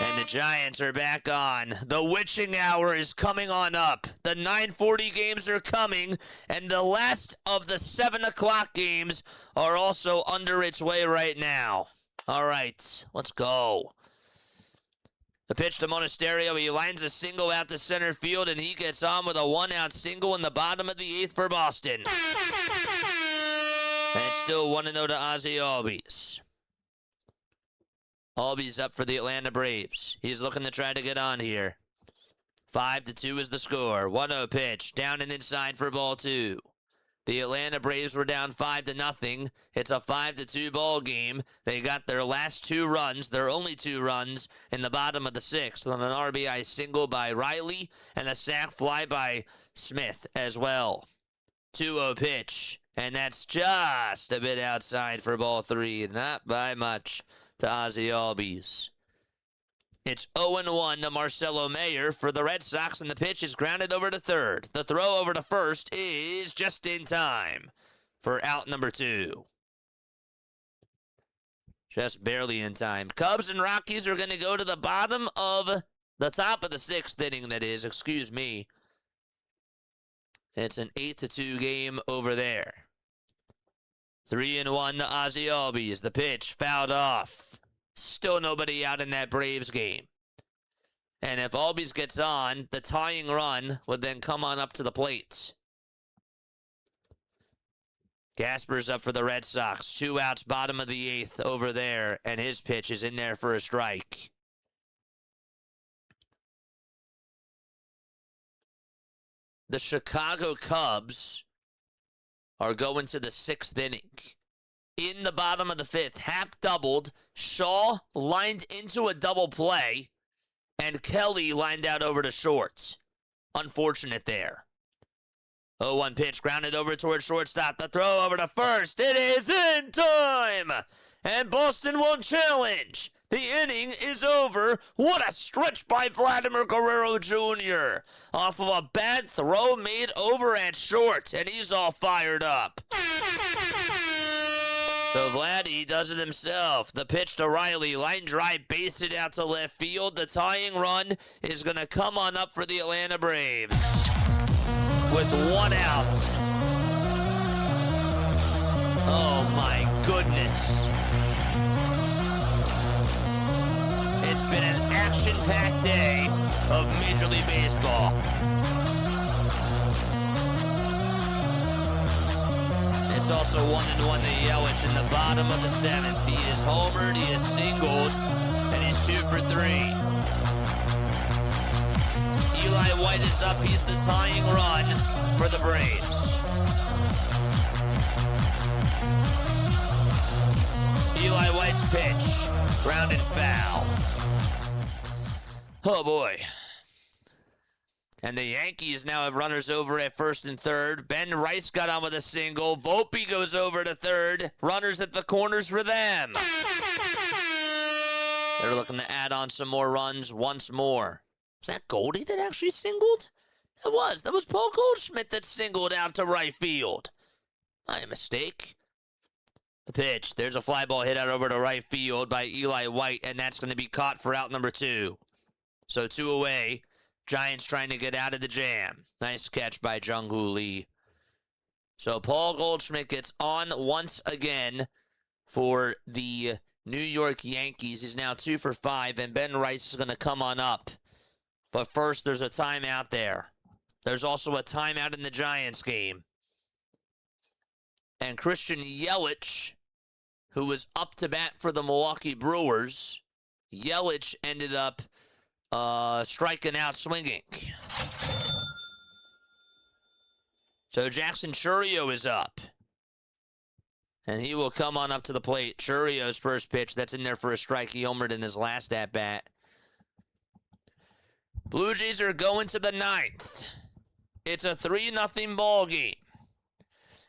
And the Giants are back on. The witching hour is coming on up. The 9:40 games are coming, and the last of the 7 o'clock games are also under its way right now. All right, let's go. The pitch to Monasterio. He lines a single out to center field, and he gets on with a 1-out single in the bottom of the 8th for Boston. And it's still 1-0 to Ozzie Albies. Albies up for the Atlanta Braves. He's looking to try to get on here. 5-2 is the score. 1-0 pitch. Down and inside for ball 2. The Atlanta Braves were down 5-0. It's a 5-2 ball game. They got their last 2 runs, their only 2 runs, in the bottom of the 6th on an RBI single by Riley and a sac fly by Smith as well. 2-0 pitch. And that's just a bit outside for ball 3. Not by much to Ozzie Albies. It's 0-1 to Marcelo Mayer for the Red Sox, and the pitch is grounded over to third. The throw over to first is just in time for out number 2. Just barely in time. Cubs and Rockies are going to go to the bottom of the top of the 6th inning, that is. Excuse me. It's an 8-2 game over there. 3-1 to Ozzie Albies. The pitch fouled off. Still nobody out in that Braves game. And if Albies gets on, the tying run would then come on up to the plate. Gasper's up for the Red Sox. 2 outs, bottom of the 8th over there, and his pitch is in there for a strike. the Chicago Cubs are going to the 6th inning. In the bottom of the 5th, Happ doubled, Shaw lined into a double play, and Kelly lined out over to short. Unfortunate there. 0-1 pitch, grounded over towards shortstop. The throw over to first. It is in time! And Boston won't challenge. The inning is over. What a stretch by Vladimir Guerrero Jr. Off of a bad throw made over at short, and he's all fired up. So Vladdy does it himself. The pitch to Riley, line drive, base it out to left field. The tying run is going to come on up for the Atlanta Braves with 1 out. Oh my goodness. It's been an action-packed day of Major League Baseball. It's also 1-1 to Yelich in the bottom of the 7th. He is homered, he is singled, and he's 2 for 3. Eli White is up. He's the tying run for the Braves. Eli White's pitch, grounded foul. Oh boy. And the Yankees now have runners over at first and third. Ben Rice got on with a single. Volpe goes over to third. Runners at the corners for them. They're looking to add on some more runs once more. Was that Goldie that actually singled? That was Paul Goldschmidt that singled out to right field. My mistake. The pitch. There's a fly ball hit out over to right field by Eli White, and that's going to be caught for out number 2. So 2 away. Giants trying to get out of the jam. Nice catch by Jung-Hoo Lee. So Paul Goldschmidt gets on once again for the New York Yankees. He's now 2 for 5, and Ben Rice is going to come on up. But first, there's a timeout there. There's also a timeout in the Giants game. And Christian Yelich, who was up to bat for the Milwaukee Brewers, Yelich ended up striking out swinging. So Jackson Chourio is up. And he will come on up to the plate. Chourio's first pitch, that's in there for a strike. He homered in his last at-bat. Blue Jays are going to the 9th. It's a 3-0 ball game.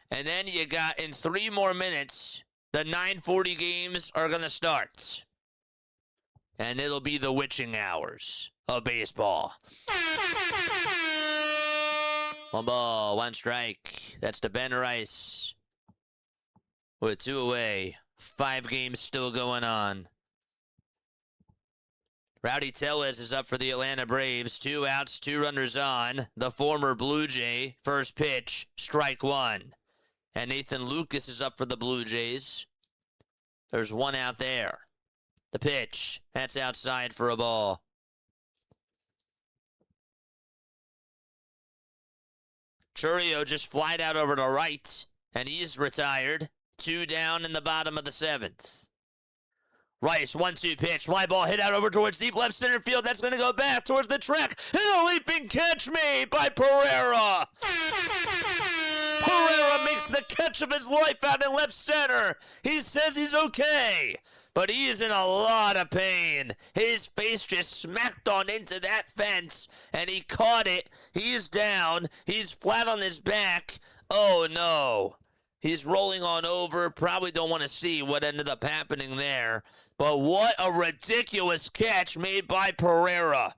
And then you got, in 3 more minutes, the 9:40 games are going to start. And it'll be the witching hours of baseball. 1 ball, 1 strike. That's to Ben Rice. With 2 away. 5 games still going on. Rowdy Tellez is up for the Atlanta Braves. 2 outs, 2 runners on. The former Blue Jay. First pitch, strike 1. And Nathan Lucas is up for the Blue Jays. There's 1 out there. The pitch, that's outside for a ball. Chourio just flied out over to right, and he's retired. 2 down in the bottom of the 7th. Rice, 1-2 pitch. Fly ball hit out over towards deep left center field. That's going to go back towards the track. And a leaping catch made by Pereira. Pereira makes the catch of his life out in left center. He says he's okay, but he is in a lot of pain. His face just smacked on into that fence, and he caught it. He's down. He's flat on his back. Oh, no. He's rolling on over. Probably don't want to see what ended up happening there. But what a ridiculous catch made by Pereira.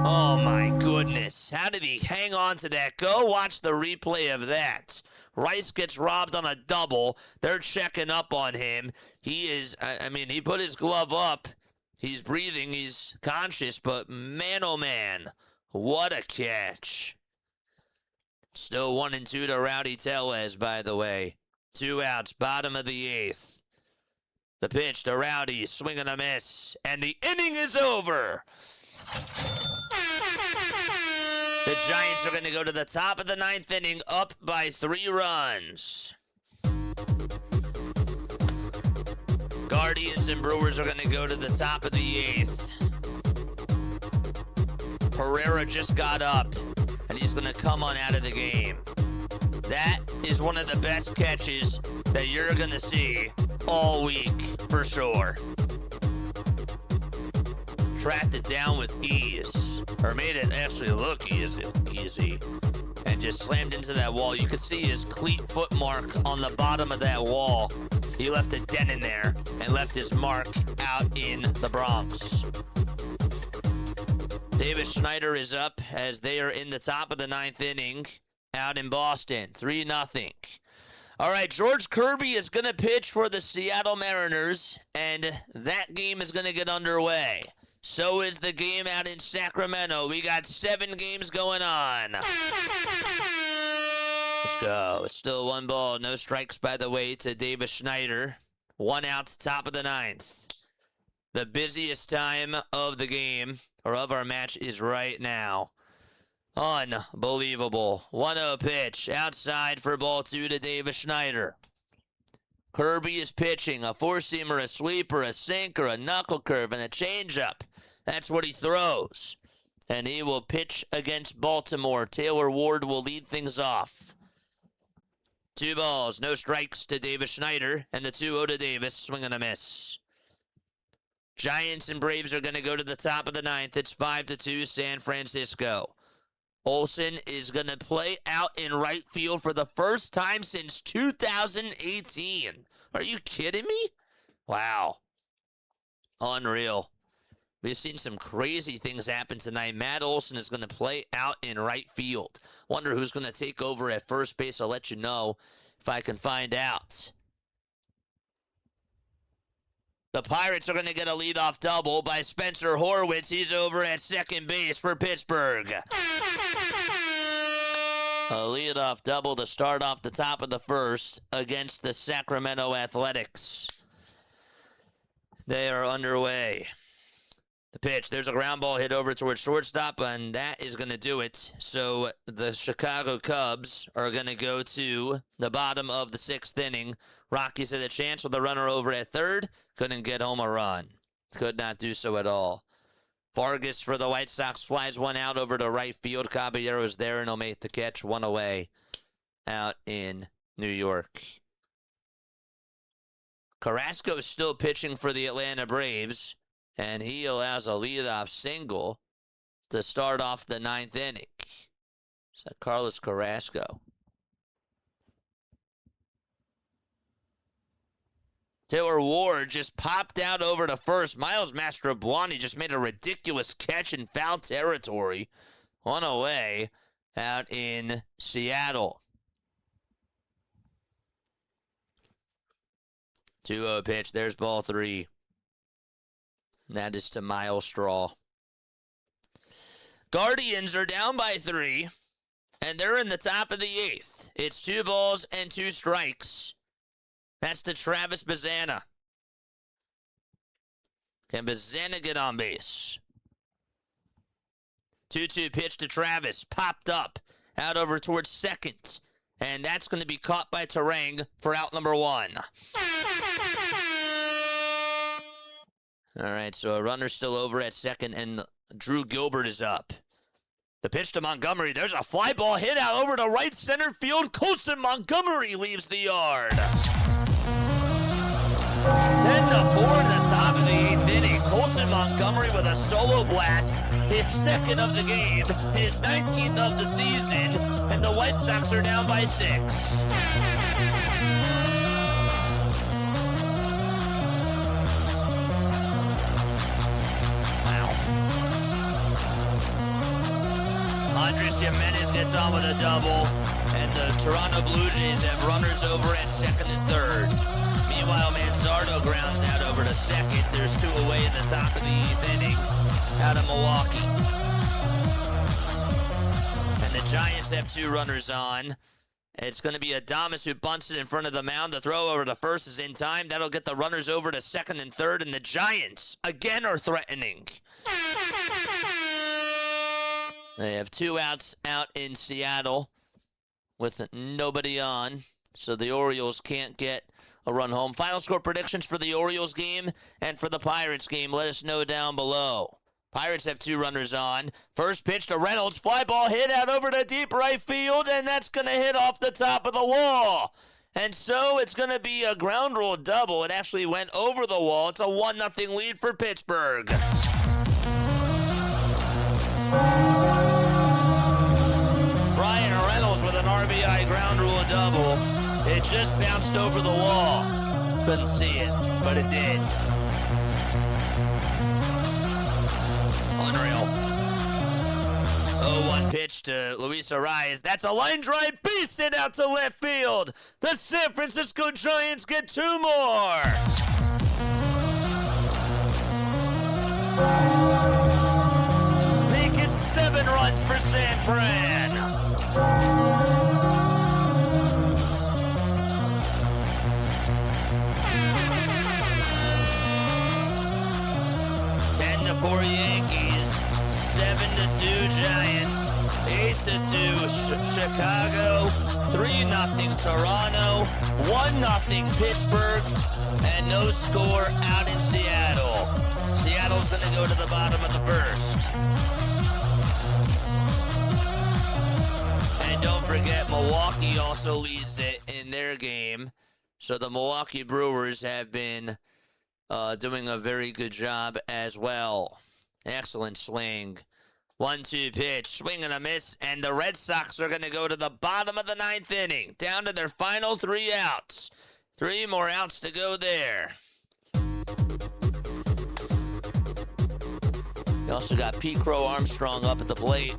Oh, my goodness. How did he hang on to that? Go watch the replay of that. Rice gets robbed on a double. They're checking up on him. He is, he put his glove up. He's breathing. He's conscious. But man, oh, man, what a catch. Still 1-2 to Rowdy Tellez, by the way. 2 outs, bottom of the 8th. The pitch to Rowdy, swing and a miss, and the inning is over. The Giants are going to go to the top of the 9th inning, up by 3 runs. Guardians and Brewers are going to go to the top of the 8th. Pereira just got up, and and he's going to come on out of the game. That is one of the best catches that you're going to see all week, for sure. Tracked it down with ease, or made it actually look easy, and just slammed into that wall. You could see his cleat foot mark on the bottom of that wall. He left a dent in there and left his mark out in the Bronx. Davis Schneider is up as they are in the top of the 9th inning out in Boston, 3-0. All right, George Kirby is going to pitch for the Seattle Mariners, and that game is going to get underway. So is the game out in Sacramento. We got 7 games going on. Let's go. It's still 1 ball, no strikes, by the way, to Davis Schneider. 1 out, top of the 9th. The busiest time of the game, or of our match, is right now. Unbelievable. 1-0 pitch. Outside for ball 2 to Davis Schneider. Kirby is pitching. A four-seamer, a sweeper, a sinker, a knuckle curve, and a changeup. That's what he throws. And he will pitch against Baltimore. Taylor Ward will lead things off. 2 balls, no strikes to Davis Schneider, and the 2-0 to Davis. Swing and a miss. Giants and Braves are going to go to the top of the 9th. It's 5-2 San Francisco. Olsen is going to play out in right field for the first time since 2018. Are you kidding me? Wow. Unreal. We've seen some crazy things happen tonight. Matt Olson is going to play out in right field. Wonder who's going to take over at first base. I'll let you know if I can find out. The Pirates are going to get a leadoff double by Spencer Horwitz. He's over at second base for Pittsburgh. A leadoff double to start off the top of the first against the Sacramento Athletics. They are underway. The pitch, there's a ground ball hit over towards shortstop, and that is going to do it. So the Chicago Cubs are going to go to the bottom of the 6th inning. Rockies had a chance with a runner over at third. Couldn't get home a run. Could not do so at all. Vargas for the White Sox flies 1 out over to right field. Caballero's there, and he'll make the catch. 1 away out in New York. Carrasco's still pitching for the Atlanta Braves, and he allows a leadoff single to start off the 9th inning. Is that Carlos Carrasco? Taylor Ward just popped out over to first. Miles Mastrobuoni just made a ridiculous catch in foul territory. 1 away out in Seattle. 2-0 pitch. There's ball 3. And that is to Miles Straw. Guardians are down by 3, and they're in the top of the 8th. It's 2 balls and 2 strikes. That's to Travis Bazzana. Can Bazzana get on base? 2-2 pitch to Travis. Popped up. Out over towards second. And that's going to be caught by Terang for out number 1. All right, so a runner still over at second, and Drew Gilbert is up. The pitch to Montgomery. There's a fly ball hit out over to right center field. Colson Montgomery leaves the yard. 10-4 to the top of the 8th inning. Colson Montgomery with a solo blast. His 2nd of the game. His 19th of the season. And the White Sox are down by 6. Andres Jimenez gets on with a double, and the Toronto Blue Jays have runners over at second and third. Meanwhile, Manzardo grounds out over to second. There's 2 away in the top of the 8th inning out of Milwaukee. And the Giants have 2 runners on. It's going to be Adames who bunts it in front of the mound. The throw over to first is in time. That'll get the runners over to second and third, and the Giants, again, are threatening. They have 2 outs out in Seattle with nobody on, so the Orioles can't get a run home. Final score predictions for the Orioles game and for the Pirates game, let us know down below. Pirates have 2 runners on. First pitch to Reynolds. Fly ball hit out over to deep right field, and that's going to hit off the top of the wall. And so it's going to be a ground rule double. It actually went over the wall. It's a 1-0 lead for Pittsburgh. Brian Reynolds with an RBI ground rule double. It just bounced over the wall. Couldn't see it, but it did. Unreal. 0-1 pitch to Luis Arias. That's a line drive base hit out to left field. The San Francisco Giants get 2 more. Make it 7 runs for San Fran. 10-4 Yankees, 7-2 Giants, 8-2 Chicago, 3-0 Toronto, 1-0 Pittsburgh, and no score out in Seattle. Seattle's going to go to the bottom of the first. And don't forget, Milwaukee also leads it in their game. So the Milwaukee Brewers have been doing a very good job as well. Excellent swing. 1-2 pitch, swing and a miss, and the Red Sox are going to go to the bottom of the 9th inning, down to their final 3 outs. 3 more outs to go there. You also got Pete Crow Armstrong up at the plate.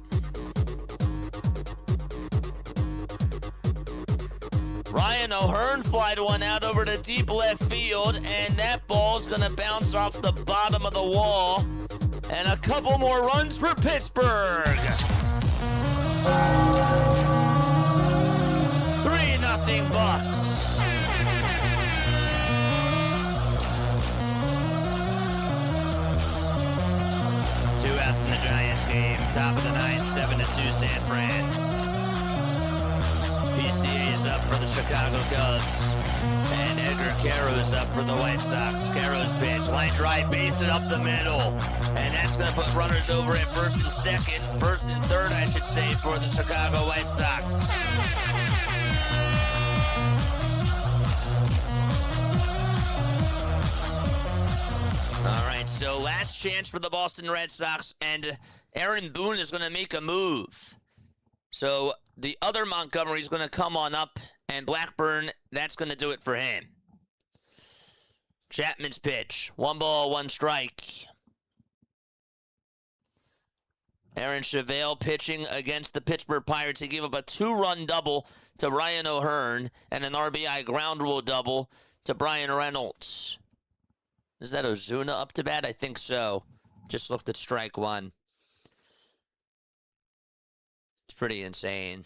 Ryan O'Hearn flied one out over to deep left field, and that ball's going to bounce off the bottom of the wall. And a couple more runs for Pittsburgh. 3-0 Bucks. Two outs in the Giants game. Top of the 9th, 7-2 San Fran. PCA's up for the Chicago Cubs. And Edgar Caro's up for the White Sox. Caro's pitch, line drive, base it up the middle. And that's going to put runners over at first and second. First and third, I should say, for the Chicago White Sox. All right, so last chance for the Boston Red Sox. And Aaron Boone is going to make a move. So the other Montgomery's going to come on up, and Blackburn, that's going to do it for him. Chapman's pitch. 1 ball, 1 strike. Aaron Chevelle pitching against the Pittsburgh Pirates. He gave up a 2-run double to Ryan O'Hearn and an RBI ground rule double to Brian Reynolds. Is that Ozuna up to bat? I think so. Just looked at strike 1. It's pretty insane.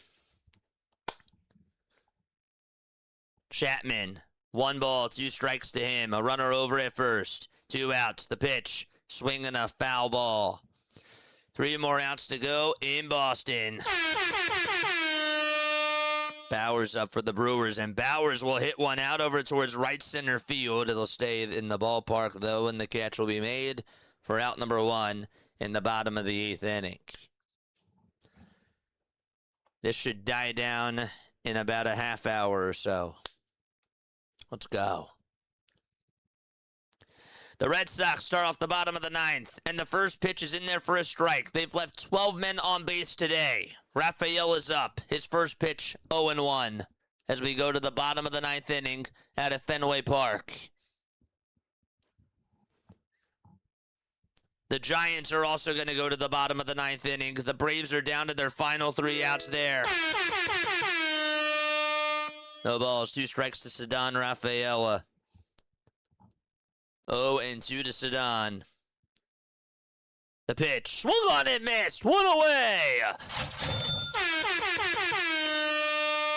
Chapman, 1 ball, 2 strikes to him. A runner over at first. 2 outs. The pitch. Swing and a foul ball. 3 more outs to go in Boston. Bowers up for the Brewers, and Bowers will hit one out over towards right center field. It'll stay in the ballpark, though, and the catch will be made for out number 1 in the bottom of the 8th inning. This should die down in about a half hour or so. Let's go. The Red Sox start off the bottom of the 9th, and the first pitch is in there for a strike. They've left 12 men on base today. Rafael is up. His first pitch, 0-1, as we go to the bottom of the 9th inning out at Fenway Park. The Giants are also going to go to the bottom of the 9th inning. The Braves are down to their final 3 outs there. No balls, 2 strikes to Ceddanne Rafaela. 0-2 to Ceddanne. The pitch, swung on and missed, 1 away.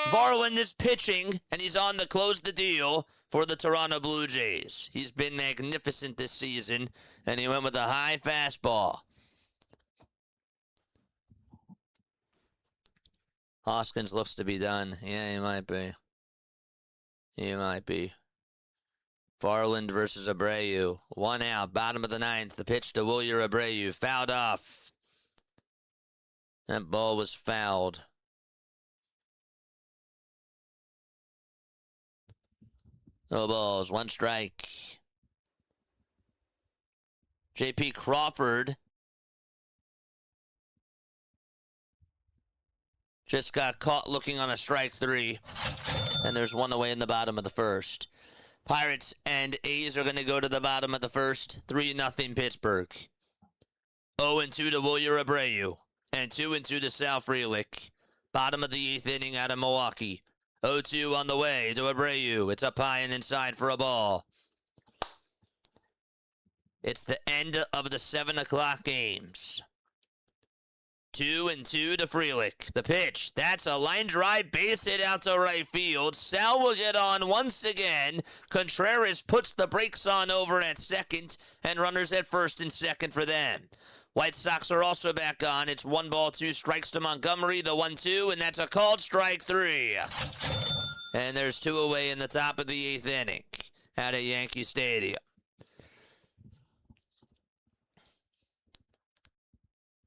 Varland is pitching, and he's on to close the deal for the Toronto Blue Jays. He's been magnificent this season, and he went with a high fastball. Hoskins looks to be done. Yeah, he might be. He might be. Farland versus Abreu. 1 out, bottom of the 9th. The pitch to Wilyer Abreu. Fouled off. That ball was fouled. No balls, 1 strike. J.P. Crawford just got caught looking on a strike 3. And there's 1 away in the bottom of the 1st. Pirates and A's are going to go to the bottom of the 1st. 3-0 Pittsburgh. 0-2 to Wilyer Abreu. And 2-2 to Sal Frelick. Bottom of the 8th inning out of Milwaukee. 0-2 on the way to Abreu. It's up high and inside for a ball. It's the end of the 7 o'clock games. 2-2 to Frelick. The pitch. That's a line drive base hit out to right field. Sal will get on once again. Contreras puts the brakes on over at second, and runners at first and second for them. White Sox are also back on. It's 1 ball, 2 strikes to Montgomery, the 1-2, and that's a called strike 3. And there's 2 away in the top of the 8th inning at Yankee Stadium.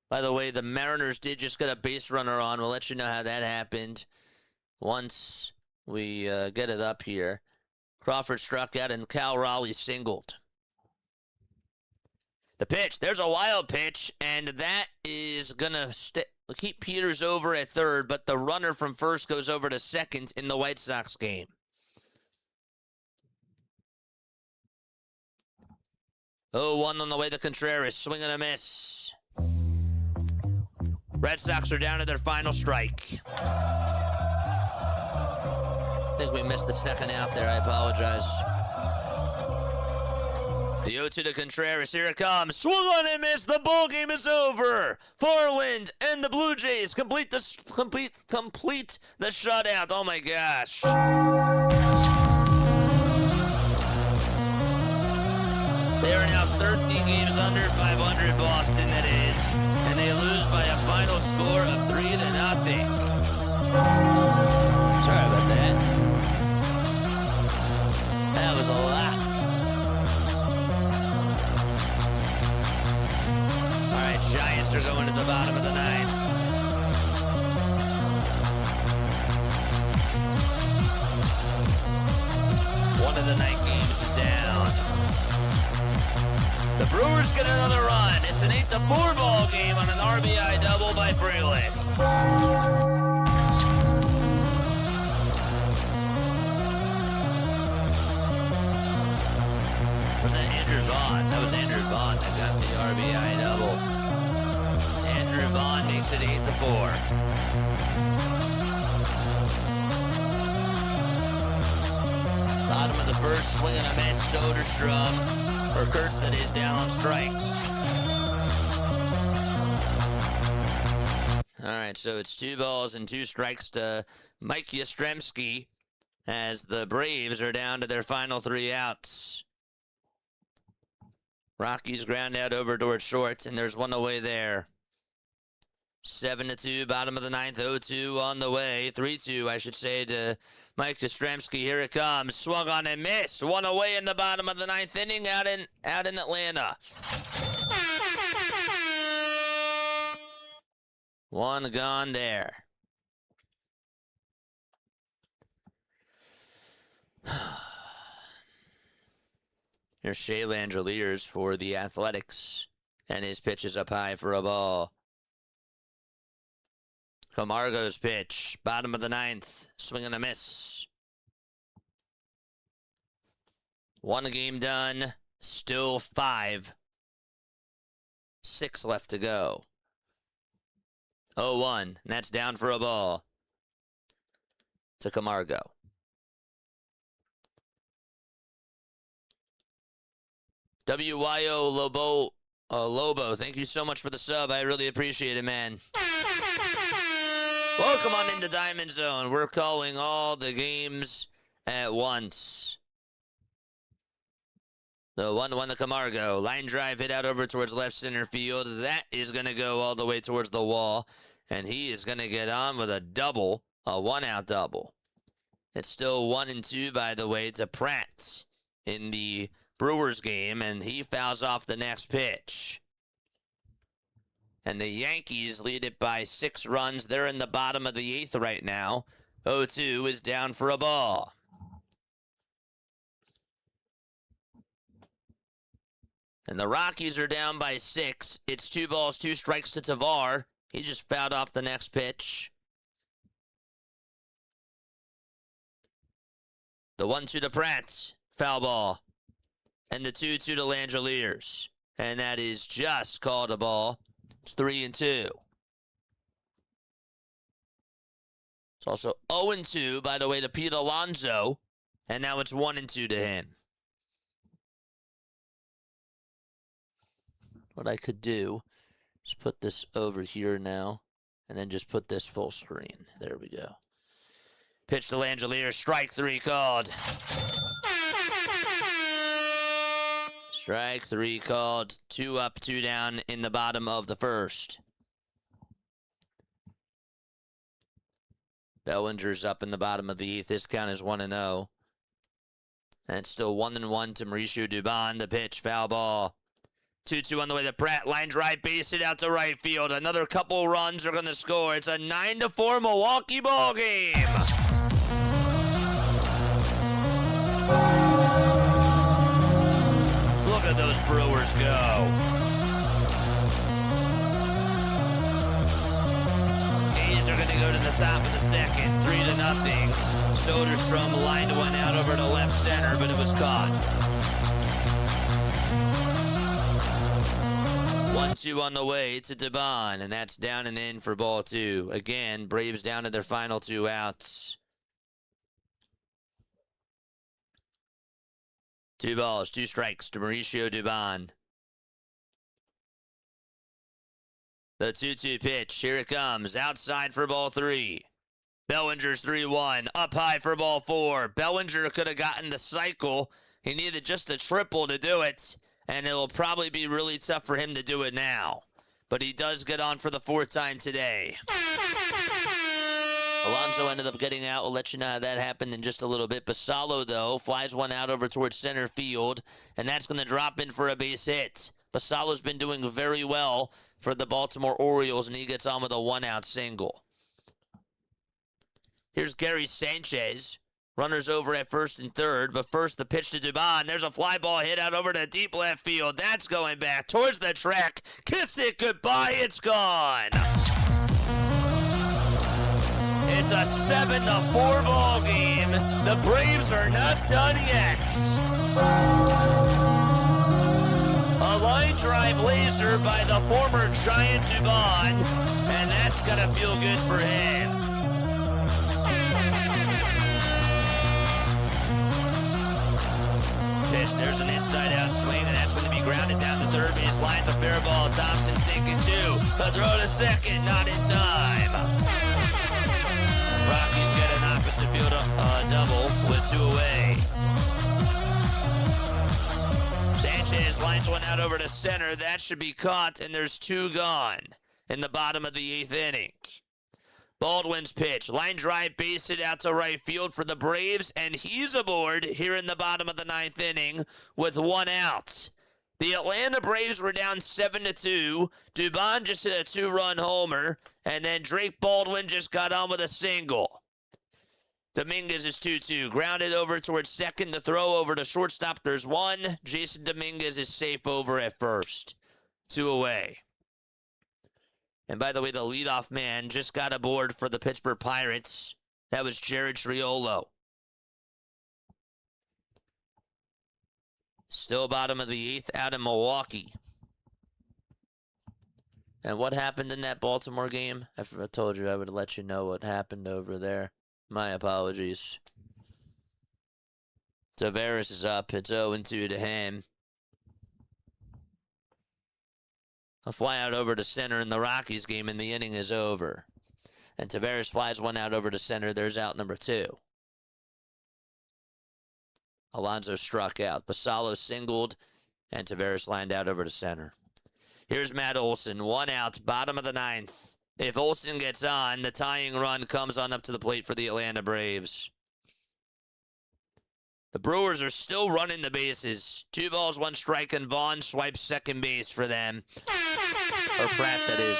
By the way, the Mariners did just get a base runner on. We'll let you know how that happened once we get it up here. Crawford struck out and Cal Raleigh singled. The pitch. There's a wild pitch, and that is going to keep Peters over at third, but the runner from first goes over to second in the White Sox game. 0-1 on the way to Contreras. Swing and a miss. Red Sox are down to their final strike. I think we missed the second out there. I apologize. The 0-2 to Contreras. Here it comes. Swung on and missed. The ball game is over. Farland and the Blue Jays complete the shutout. Oh my gosh. They are now 13 games under 500, Boston, that is. And they lose by a final score of 3-0. Sorry about that. That was a lot. All right, Giants are going to the bottom of the 9th. One of the night games is down. The Brewers get another run. It's an 8-4 ball game on an RBI double by Frelick. Was that Andrew Vaughn? That was Andrew Vaughn that got the RBI double. Andrew Vaughn makes it 8-4. Bottom of the 1st, swing and a miss. Soderstrom. Or Kurtz, that is, down on strikes. All right, so it's 2 balls and 2 strikes to Mike Yastrzemski as the Braves are down to their final 3 outs. Rockies ground out over towards short, and there's 1 away there. 7-2, bottom of the 9th, 0-2 on the way. 3-2, I should say, to Mike Yastrzemski. Here it comes. Swung on and missed. 1 away in the bottom of the 9th inning out in Atlanta. 1 gone there. Here's Shea Langeliers for the Athletics, and his pitch is up high for a ball. Camargo's pitch, bottom of the 9th, swing and a miss. 1 game done, still 5. 6 left to go. 0-1, and that's down for a ball to Camargo. WYO Lobo, thank you so much for the sub. I really appreciate it, man. Welcome on into Diamond Zone. We're calling all the games at once. The 1-1 to Camargo. Line drive hit out over towards left center field. That is going to go all the way towards the wall. And he is going to get on with a double, a 1-out double. It's still 1-2, by the way, to Pratt in the Brewers game, and he fouls off the next pitch. And the Yankees lead it by 6 runs. They're in the bottom of the 8th right now. 0-2 is down for a ball. And the Rockies are down by 6. It's 2 balls, 2 strikes to TOR. He just fouled off the next pitch. The 1-2 to Pratt. Foul ball. And the 2-2 to Langeliers. And that is just called a ball. It's 3-2. It's also 0-2, by the way, to Pete Alonso. And now it's 1-2 to him. What I could do is put this over here now. And then just put this full screen. There we go. Pitch to Langeliers. Strike 3 called. Strike 3 called. 2 up, 2 down in the bottom of the 1st. Bellinger's up in the bottom of the 8th. This count is 1-0. And it's still 1-1 to Mauricio Dubon. The pitch, foul ball. 2-2 on the way to Pratt. Line drive, base it out to right field. Another couple runs are going to score. It's a 9-4 Milwaukee ball game. Look at those Brewers go. A's are going to go to the top of the 2nd, 3-0. Soderstrom lined one out over to left center, but it was caught. 1-2 on the way to Dubon, and that's down and in for ball 2. Again, Braves down to their final 2 outs. 2 balls, 2 strikes to Mauricio Dubon. The 2-2 pitch, here it comes, outside for ball 3. Bellinger's 3-1, up high for ball 4. Bellinger could have gotten the cycle. He needed just a triple to do it, and it'll probably be really tough for him to do it now. But he does get on for the 4th time today. Alonso ended up getting out. We'll let you know how that happened in just a little bit. Basallo, though, flies one out over towards center field, and that's going to drop in for a base hit. Basallo's been doing very well for the Baltimore Orioles, and he gets on with a 1-out single. Here's Gary Sanchez. Runners over at 1st and 3rd, but first the pitch to Dubon. There's a fly ball hit out over to deep left field. That's going back towards the track. Kiss it goodbye, it's gone. It's a 7-4 ball game. The Braves are not done yet. A line drive laser by the former Giant Dubon, and that's gonna feel good for him. Pitch, there's an inside-out swing, and that's going to be grounded down the 3rd base line. It's a fair ball. Thompson's thinking 2. A throw to 2nd, not in time. Rockies get an opposite field double with 2 away. Sanchez lines one out over to center. That should be caught, and there's 2 gone in the bottom of the 8th inning. Baldwin's pitch. Line drive, base it out to right field for the Braves, and he's aboard here in the bottom of the 9th inning with 1 out. The Atlanta Braves were down 7-2. Dubon just hit a 2-run homer, and then Drake Baldwin just got on with a single. Dominguez is 2-2. Grounded over towards 2nd. The throw over to shortstop. There's 1. Jason Dominguez is safe over at 1st. 2 away. And by the way, the leadoff man just got aboard for the Pittsburgh Pirates. That was Jared Triolo. Still bottom of the 8th out in Milwaukee. And what happened in that Baltimore game? I told you I would let you know what happened over there. My apologies. Tavares is up. It's 0-2 to him. A fly out over to center in the Rockies game, and the inning is over. And Tavares flies one out over to center. There's out number 2. Alonso struck out. Basallo singled, and Tavares lined out over to center. Here's Matt Olson. 1 out, bottom of the 9th. If Olson gets on, the tying run comes on up to the plate for the Atlanta Braves. The Brewers are still running the bases. 2 balls, 1 strike, and Vaughn swipes second base for them. Or Pratt, that is.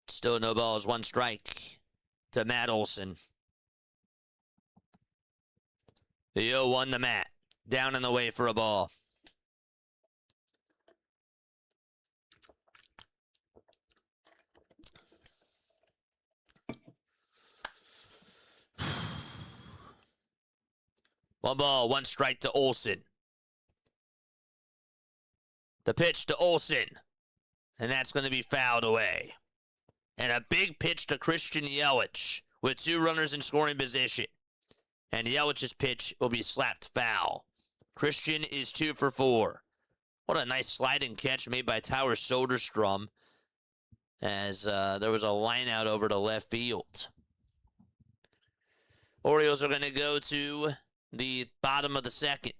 Still no balls, 1 strike to Matt Olson. The 0-1 to Matt. Down and away for a ball. One ball, 1 strike to Olson. The pitch to Olson. And that's going to be fouled away. And a big pitch to Christian Yelich with 2 runners in scoring position. And Yelich's pitch will be slapped foul. Christian is 2 for 4. What a nice sliding catch made by Tyler Soderstrom as there was a line out over to left field. Orioles are going to go to the bottom of the second.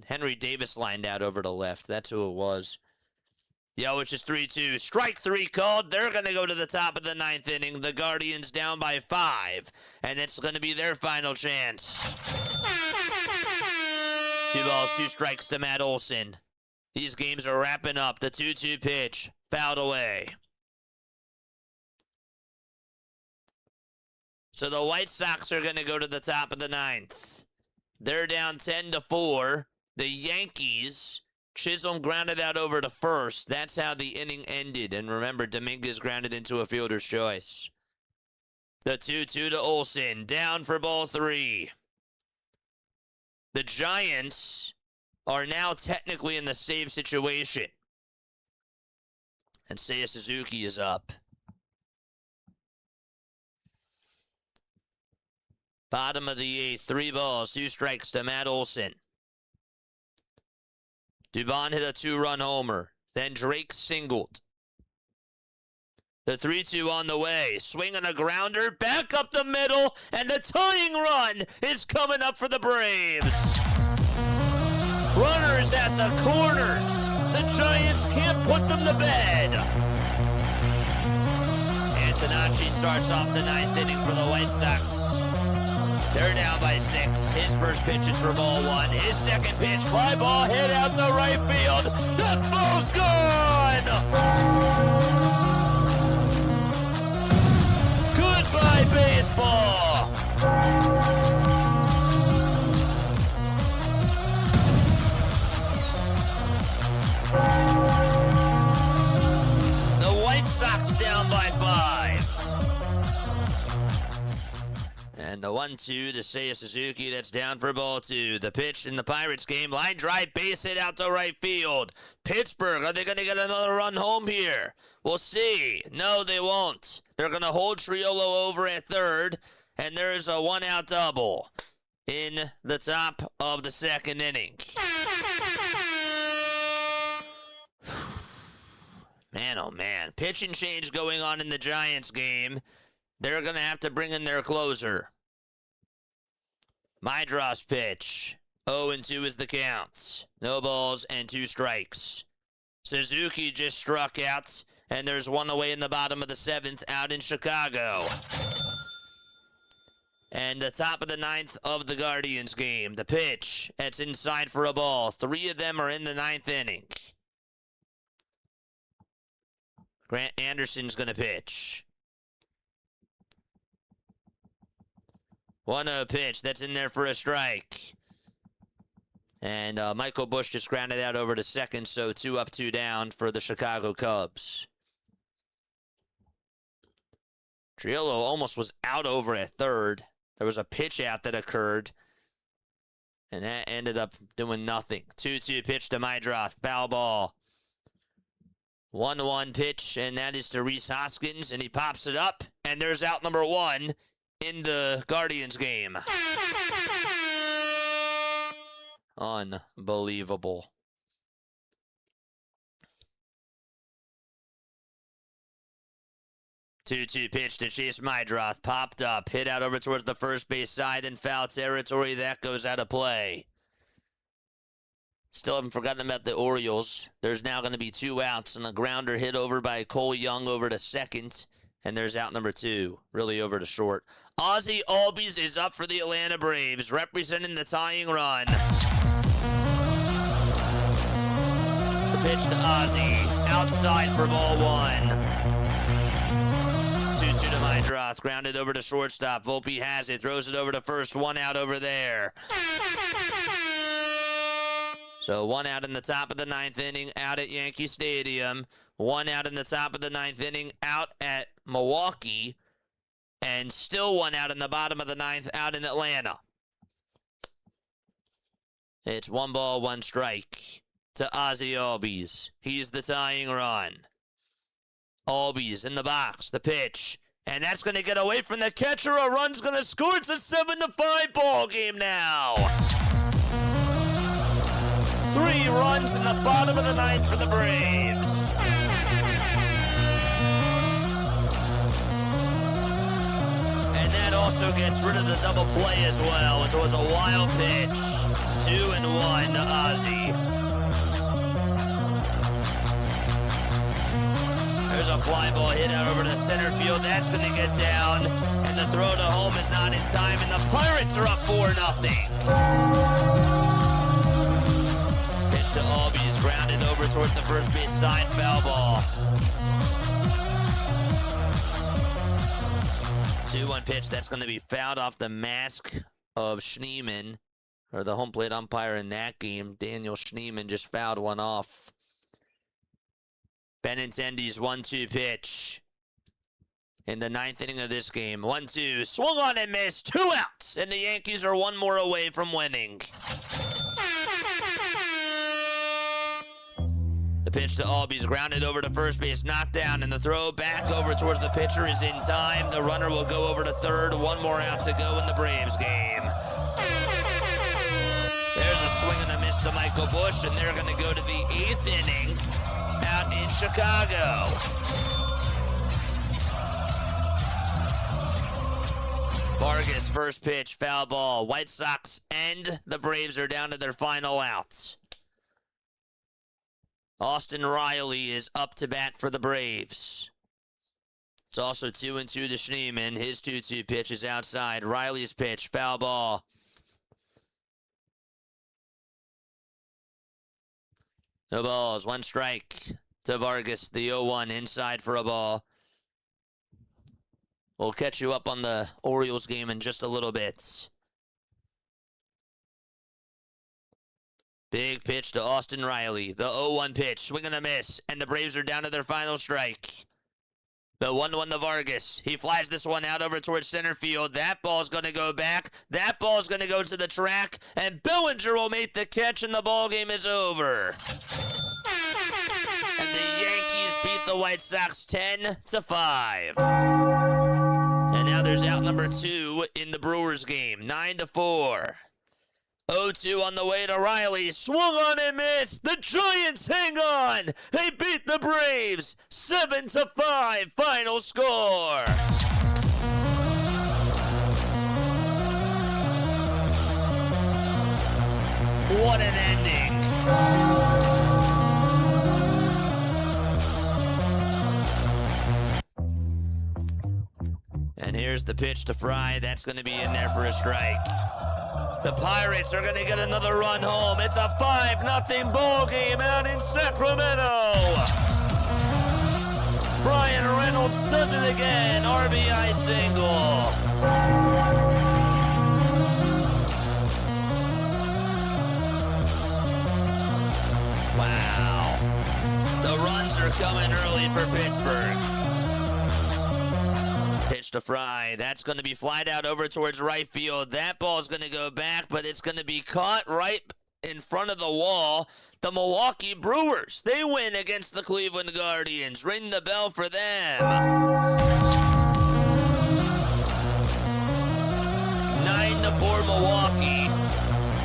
Henry Davis lined out over to left. That's who it was. Yelich is 3-2. Strike 3 called. They're going to go to the top of the 9th inning. The Guardians down by 5. And it's going to be their final chance. 2 balls, 2 strikes to Matt Olson. These games are wrapping up. The 2-2 pitch. Fouled away. So the White Sox are going to go to the top of the 9th. They're down 10-4. The Yankees, Chisholm grounded out over to first. That's how the inning ended. And remember, Dominguez grounded into a fielder's choice. The 2-2 to Olson. Down for ball 3. The Giants are now technically in the save situation. And Seiya Suzuki is up. Bottom of the 8th, 3 balls, 2 strikes to Matt Olson. Dubon hit a 2-run homer. Then Drake singled. The 3-2 on the way. Swing on a grounder. Back up the middle. And the tying run is coming up for the Braves. Runners at the corners. The Giants can't put them to bed. Antonacci starts off the 9th inning for the White Sox. They're down by 6. His first pitch is for ball 1. His second pitch, fly ball hit out to right field. That ball's gone! Goodbye, baseball! The White Sox down by 5. And the 1-2 to Seiya Suzuki, that's down for ball 2. The pitch in the Pirates game, line drive, base hit out to right field. Pittsburgh, are they going to get another run home here? We'll see. No, they won't. They're going to hold Triolo over at third, and there's a 1-out double in the top of the 2nd inning. Man, oh man. Pitching change going on in the Giants game. They're going to have to bring in their closer. Mydros pitch. 0-2 is the count. No balls and 2 strikes. Suzuki just struck out, and there's 1 away in the bottom of the 7th out in Chicago. And the top of the 9th of the Guardians game. The pitch. It's inside for a ball. 3 of them are in the 9th inning. Grant Anderson's going to pitch. 1-0 pitch. That's in there for a strike. And Michael Busch just grounded out over to second, so 2 up, 2 down for the Chicago Cubs. Triolo almost was out over at third. There was a pitch out that occurred, and that ended up doing nothing. 2-2 pitch to Mydroth. Foul ball. 1-1 pitch, and that is to Rhys Hoskins, and he pops it up, and there's out number 1 in the Guardians game. Unbelievable. Two-two pitch to Chase Mydroth. Popped up. Hit out over towards the first base side in foul territory. That goes out of play. Still haven't forgotten about the Orioles. There's now going to be 2 outs and a grounder hit over by Cole Young over to second. And there's out number 2, really over to short. Ozzie Albies is up for the Atlanta Braves, representing the tying run. The pitch to Ozzie, outside for ball 1. 2-2 to Meindroth, grounded over to shortstop. Volpe has it, throws it over to first, 1 out over there. So 1 out in the top of the 9th inning, out at Yankee Stadium. 1 out in the top of the 9th inning, out at Milwaukee. And still 1 out in the bottom of the 9th, out in Atlanta. It's 1 ball, 1 strike to Ozzie Albies. He's the tying run. Albies in the box, the pitch. And that's going to get away from the catcher. A run's going to score. It's a 7-5 ball game now. 3 runs in the bottom of the 9th for the Braves. And that also gets rid of the double play as well. It was a wild pitch. 2-1 to Ozzie. There's a fly ball hit out over to center field. That's going to get down. And the throw to home is not in time. And the Pirates are up 4-0. To Albies, grounded over towards the first base side, foul ball. 2-1 pitch, that's going to be fouled off the mask of Schneeman, or the home plate umpire in that game. Daniel Schneeman just fouled one off. Benintendi's 1-2 pitch in the 9th inning of this game. 1-2, swung on and missed, 2 outs, and the Yankees are 1 more away from winning. The pitch to Albies, grounded over to first base, knocked down, and the throw back over towards the pitcher is in time. The runner will go over to third. 1 more out to go in the Braves game. There's a swing and a miss to Michael Busch, and they're going to go to the 8th inning out in Chicago. Vargas, first pitch, foul ball. White Sox and the Braves are down to their final outs. Austin Riley is up to bat for the Braves. It's also 2-2 to Schneeman. His 2-2 pitch is outside. Riley's pitch, foul ball. No balls, 1 strike to Vargas, the 0-1 inside for a ball. We'll catch you up on the Orioles game in just a little bit. Big pitch to Austin Riley. The 0-1 pitch, swing and a miss, and the Braves are down to their final strike. The 1-1 to Vargas. He flies this one out over towards center field. That ball's going to go back. That ball's going to go to the track, and Bellinger will make the catch, and the ball game is over. And the Yankees beat the White Sox 10-5. And now there's out number 2 in the Brewers game, 9-4. 0-2 on the way to Riley. Swung on and missed. The Giants hang on. They beat the Braves 7-5. Final score. What an ending. And here's the pitch to Fry. That's going to be in there for a strike. The Pirates are going to get another run home. It's a 5-0 ball game out in Sacramento. Brian Reynolds does it again. RBI single. Wow. The runs are coming early for Pittsburgh. Pitch to Fry. That's going to be flied out over towards right field. That ball is going to go back, but it's going to be caught right in front of the wall. The Milwaukee Brewers, they win against the Cleveland Guardians. Ring the bell for them. 9-4 Milwaukee.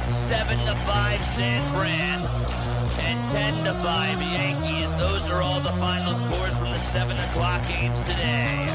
7-5 San Fran. And 10-5 Yankees. Those are all the final scores from the 7 o'clock games today.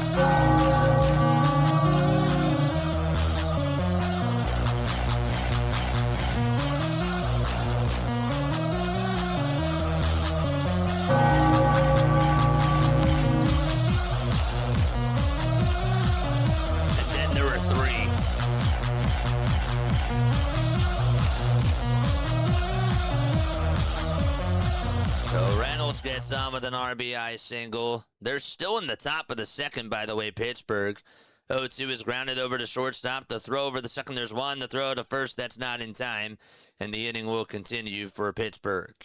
gets on with an RBI single. They're still in the top of the second, by the way, Pittsburgh. 0-2 is grounded over to shortstop. The throw over the second, there's one. The throw to first, that's not in time. And the inning will continue for Pittsburgh.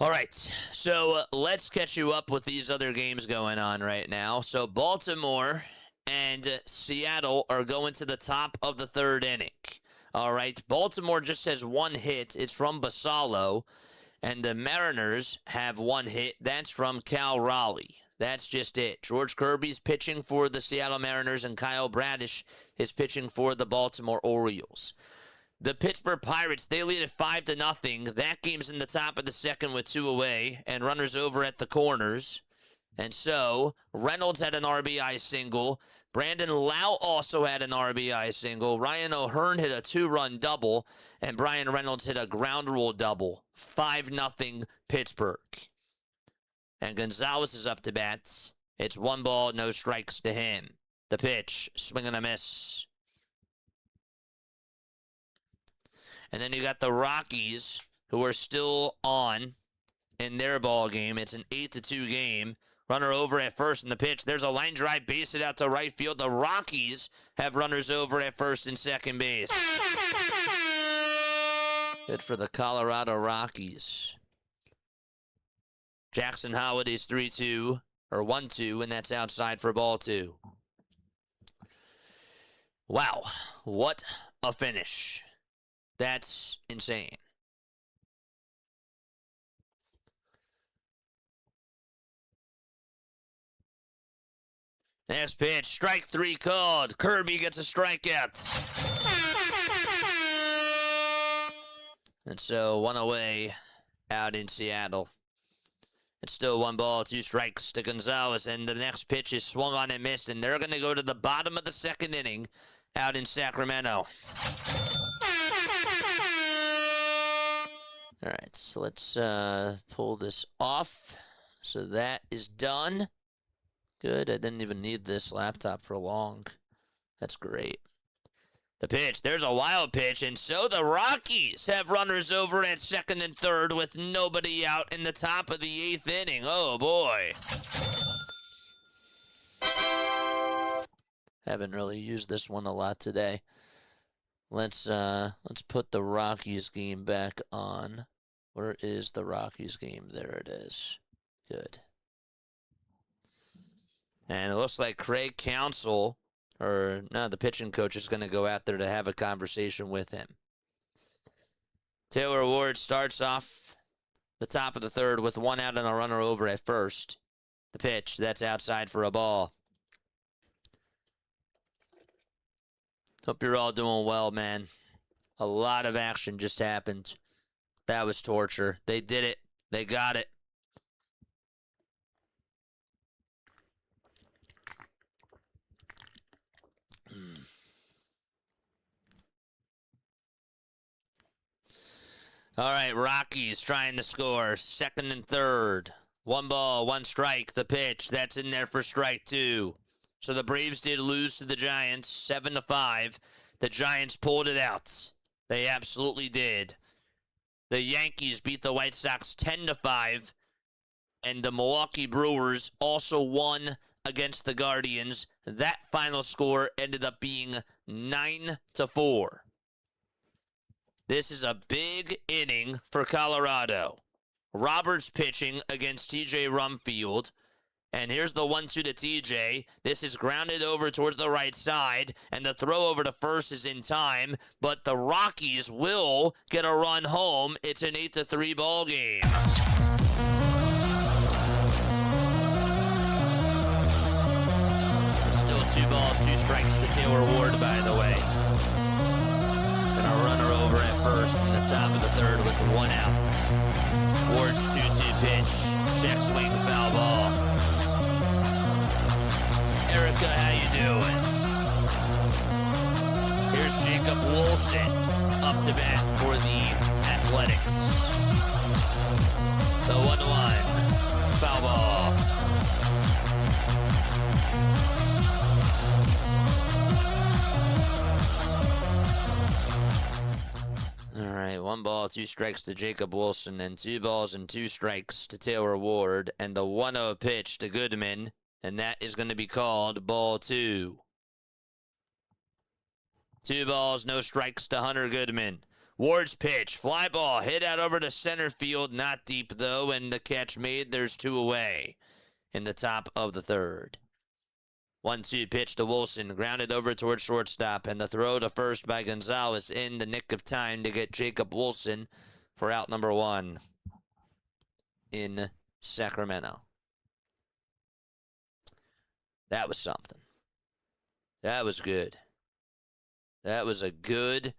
All right, so let's catch you up with these other games going on right now. So Baltimore and Seattle are going to the top of the third inning. All right, Baltimore just has one hit. It's from Basallo. And the Mariners have one hit. That's from Cal Raleigh. That's just it. George Kirby's pitching for the Seattle Mariners, and Kyle Bradish is pitching for the Baltimore Orioles. The Pittsburgh Pirates, they lead it 5-0. That game's in the top of the second with 2 away, and runners over at the corners. And so, Reynolds had an RBI single. Brandon Lau also had an RBI single. Ryan O'Hearn hit a 2-run double, and Brian Reynolds hit a ground rule double. 5-0 Pittsburgh. And Gonzalez is up to bat. It's 1 ball, no strikes to him. The pitch, swing and a miss. And then you got the Rockies, who are still on in their ball game. It's an 8-2 game. Runner over at first in the pitch. There's a line drive, base it out to right field. The Rockies have runners over at first and second base. Good for the Colorado Rockies. Jackson Holiday's 3-2, or 1-2, and that's outside for ball 2. Wow, what a finish. That's insane. Next pitch, strike 3 called. Kirby gets a strikeout. And so 1 away out in Seattle. It's still 1 ball, 2 strikes to Gonzalez, and the next pitch is swung on and missed, and they're going to go to the bottom of the second inning out in Sacramento. All right, so let's pull this off. So that is done. Good, I didn't even need this laptop for long. That's great. The pitch, there's a wild pitch, and so the Rockies have runners over at second and third with nobody out in the top of the 8th inning. Oh, boy. Haven't really used this one a lot today. Let's put the Rockies game back on. Where is the Rockies game? There it is. Good. And it looks like Craig Counsell, or no, the pitching coach is going to go out there to have a conversation with him. Taylor Ward starts off the top of the third with 1 out and a runner over at first. The pitch, that's outside for a ball. Hope you're all doing well, man. A lot of action just happened. That was torture. They did it. They got it. All right, Rockies trying to score. Second and third. 1 ball, 1 strike. The pitch, that's in there for strike 2. So the Braves did lose to the Giants, 7-5. The Giants pulled it out. They absolutely did. The Yankees beat the White Sox 10-5. And the Milwaukee Brewers also won against the Guardians. That final score ended up being 9-4. This is a big inning for Colorado. Roberts pitching against TJ Rumfield. And here's the 1-2 to TJ. This is grounded over towards the right side, and the throw over to first is in time, but the Rockies will get a run home. It's an 8-3 ball game. It's still 2 balls, 2 strikes to Taylor Ward, by the way. And a runner over at first in the top of the third with 1 out. Ward's 2-2 pitch. Check swing, foul ball. Erica, how you doing? Here's Jacob Wilson up to bat for the Athletics. The 1-1 foul ball. All right, right, 1 ball, 2 strikes to Jacob Wilson, and 2 balls and 2 strikes to Taylor Ward, and the 1-0 pitch to Goodman, and that is going to be called ball 2. 2 balls, no strikes to Hunter Goodman. Ward's pitch, fly ball, hit out over to center field, not deep though, and the catch made. There's 2 away in the top of the 3rd. 1-2 pitch to Wilson, grounded over towards shortstop, and the throw to first by Gonzalez in the nick of time to get Jacob Wilson for out number 1 in Sacramento. That was something. That was good. That was a good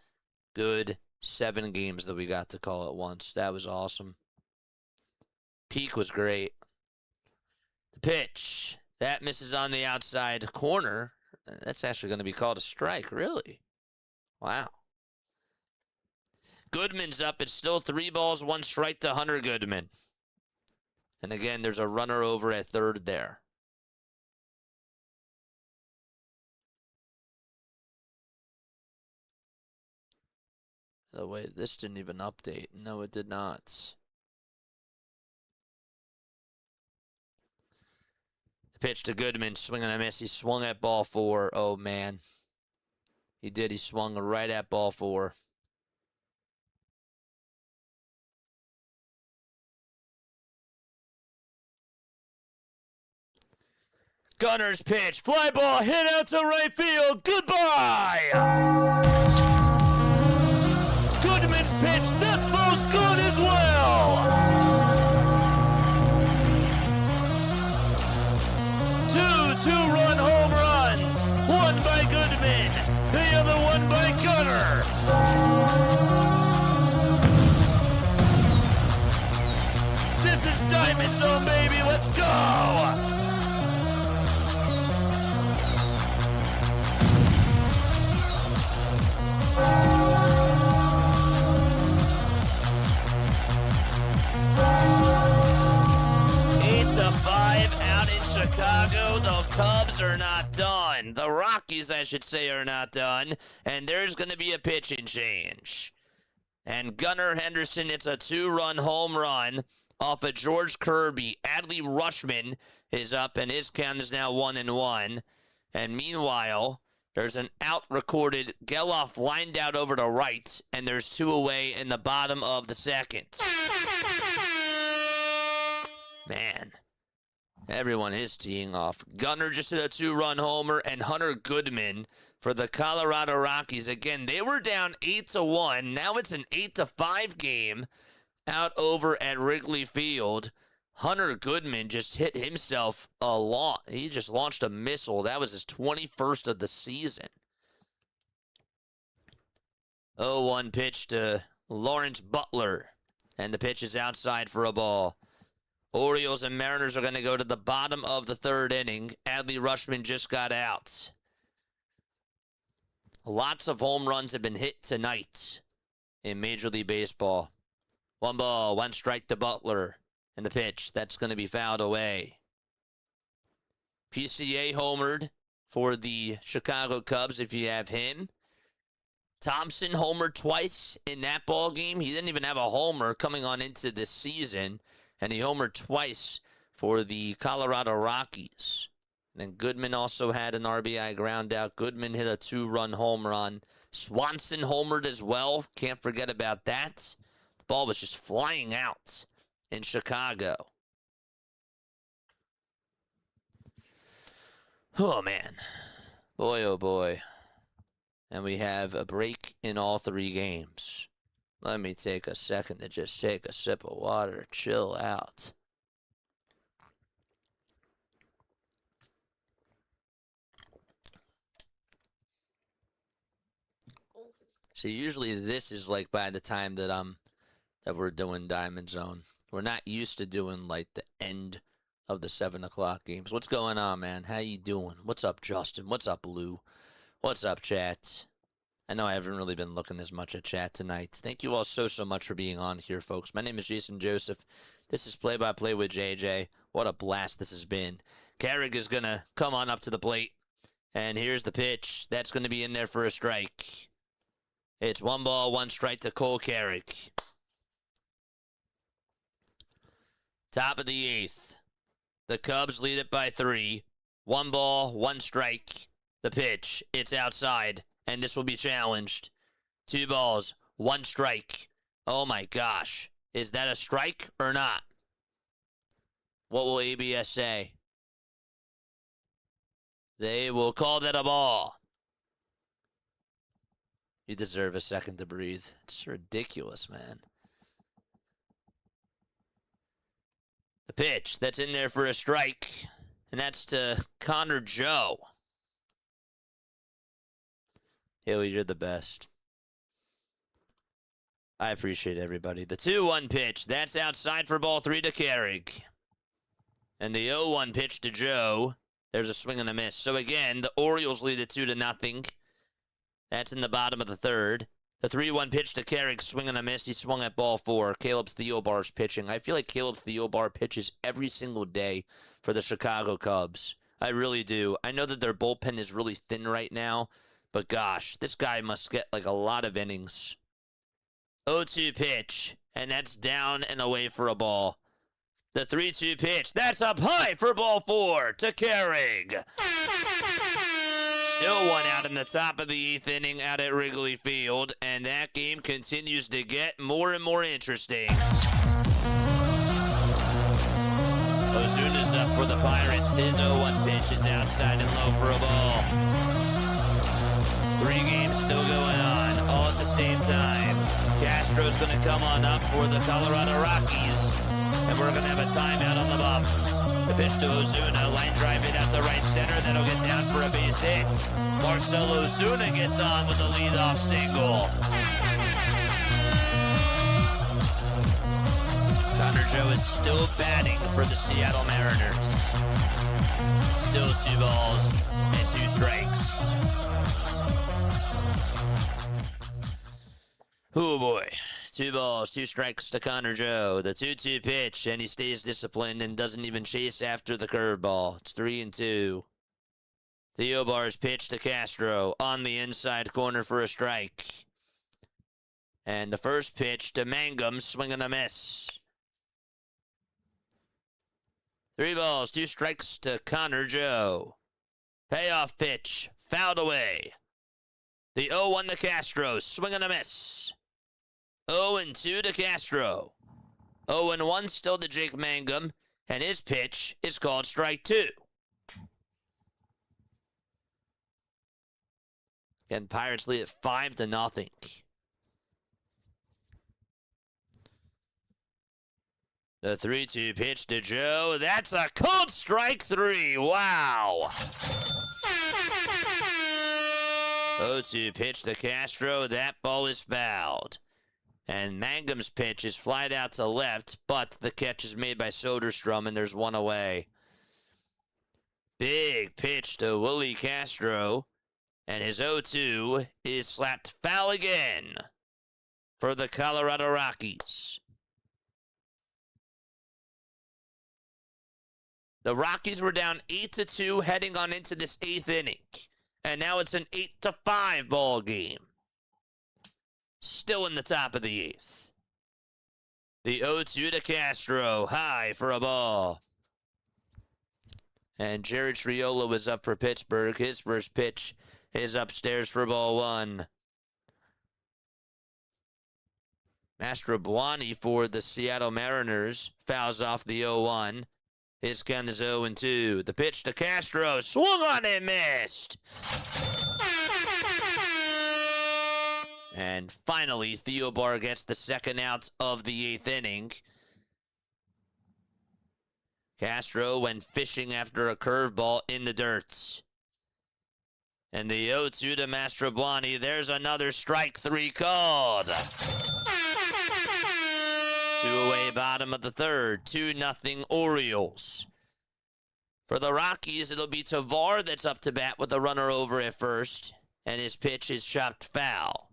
7 games that we got to call at once. That was awesome. Peak was great. The pitch. That misses on the outside corner. That's actually going to be called a strike, really. Wow. Goodman's up. It's still 3 balls, 1 strike to Hunter Goodman. And again, there's a runner over at 3rd there. Oh, wait, this didn't even update. No, it did not. The pitch to Goodman, swing and a miss. He swung at ball 4. Oh, man. He did. He swung right at ball 4. Gunner's pitch, fly ball, hit out to right field. Goodbye! Goodman's pitch, that ball's gone as well. 2 two-run home runs, 1 by Goodman, the other 1 by Gunner. This is DiamondZone, baby, let's go. Chicago, the Cubs are not done. The Rockies, I should say, are not done. And there's going to be a pitching change. And Gunnar Henderson, it's a 2-run home run off of George Kirby. Adley Rutschman is up, and his count is now 1-1. And meanwhile, there's an out recorded. Geloff lined out over to right, and there's 2 away in the bottom of the 2nd. Man. Everyone is teeing off. Gunnar just hit a 2-run homer, and Hunter Goodman for the Colorado Rockies. Again, they were down 8-1. Now it's an 8-5 game out over at Wrigley Field. Hunter Goodman just hit himself a lot. He just launched a missile. That was his 21st of the season. 0-1 pitch to Lawrence Butler, and the pitch is outside for a ball. Orioles and Mariners are going to go to the bottom of the 3rd inning. Adley Rutschman just got out. Lots of home runs have been hit tonight in Major League Baseball. 1 ball, 1 strike to Butler. And the pitch, that's going to be fouled away. PCA homered for the Chicago Cubs if you have him. Thompson homered twice in that ball game. He didn't even have a homer coming on into this season. And he homered twice for the Colorado Rockies. And then Goodman also had an RBI ground out. Goodman hit a 2-run home run. Swanson homered as well. Can't forget about that. The ball was just flying out in Chicago. Oh, man. Boy, oh, boy. And we have a break in all 3 games. Let me take a second to just take a sip of water, chill out. See, usually this is like by the time that we're doing DiamondZone. We're not used to doing like the end of the 7 o'clock games. What's going on, man? How you doing? What's up, Justin? What's up, Lou? What's up, chat? I know I haven't really been looking as much at chat tonight. Thank you all so much for being on here, folks. My name is Jason Joseph. This is Play by Play with JJ. What a blast this has been. Carrick is going to come on up to the plate. And here's the pitch. That's going to be in there for a strike. It's 1 ball, 1 strike to Cole Carrick. Top of the 8th. The Cubs lead it by 3. 1 ball, 1 strike. The pitch. It's outside, and this will be challenged. 2 balls, 1 strike. Oh my gosh. Is that a strike or not? What will ABS say? They will call that a ball. You deserve a second to breathe. It's ridiculous, man. The pitch that's in there for a strike, and that's to Connor Joe. Haley, you're the best. I appreciate everybody. The 2-1 pitch, that's outside for ball 3 to Carrick. And the 0-1 pitch to Joe, there's a swing and a miss. So again, the Orioles lead it 2-0. That's in the bottom of the 3rd. The 3-1 pitch to Carrick, swing and a miss. He swung at ball 4. Caleb Theobar's pitching. I feel like Caleb Theobar pitches every single day for the Chicago Cubs. I really do. I know that their bullpen is really thin right now, but gosh, this guy must get like a lot of innings. 0-2 pitch, and that's down and away for a ball. The 3-2 pitch, that's up high for ball 4 to Carrick. Still 1 out in the top of the 8th inning out at Wrigley Field, and that game continues to get more and more interesting. Ozuna's up for the Pirates. His 0-1 pitch is outside and low for a ball. 3 games still going on, all at the same time. Castro's going to come on up for the Colorado Rockies, and we're going to have a timeout on the bump. The pitch to Ozuna, line drive it out to right center, that'll get down for a base hit. Marcell Ozuna gets on with the leadoff single. Connor Joe is still batting for the Seattle Mariners. Still 2 balls and 2 strikes. Oh boy. 2 balls, 2 strikes to Connor Joe. The 2-2 pitch, and he stays disciplined and doesn't even chase after the curveball. It's 3-2. Theobar's pitch to Castro on the inside corner for a strike. And the first pitch to Mangum, swing and a miss. 3 balls, 2 strikes to Connor Joe. Payoff pitch, fouled away. The 0-1 to Castro, swing and a miss. 0-2 to Castro. 0-1 still to Jake Mangum, and his pitch is called strike 2. And Pirates lead at 5-0. The 3-2 pitch to Joe. That's a cold strike 3. Wow. 0-2 pitch to Castro. That ball is fouled. And Mangum's pitch is flied out to left, but the catch is made by Soderstrom, and there's 1 away. Big pitch to Willie Castro, and his 0-2 is slapped foul again for the Colorado Rockies. The Rockies were down 8-2 heading on into this 8th inning, and now it's an 8-5 ball game. Still in the top of the 8th. The 0-2 to Castro, high for a ball. And Jared Triolo was up for Pittsburgh. His first pitch is upstairs for ball 1. Mastrobuoni for the Seattle Mariners fouls off the 0-1. His count is 0-2. The pitch to Castro, swung on and missed. And finally, Theobar gets the second out of the 8th inning. Castro went fishing after a curveball in the dirt. And the 0-2 to Mastrobuoni. There's another strike 3 called. 2 away, bottom of the 3rd. 2-0 Orioles. For the Rockies, it'll be Tovar that's up to bat with a runner over at first. And his pitch is chopped foul.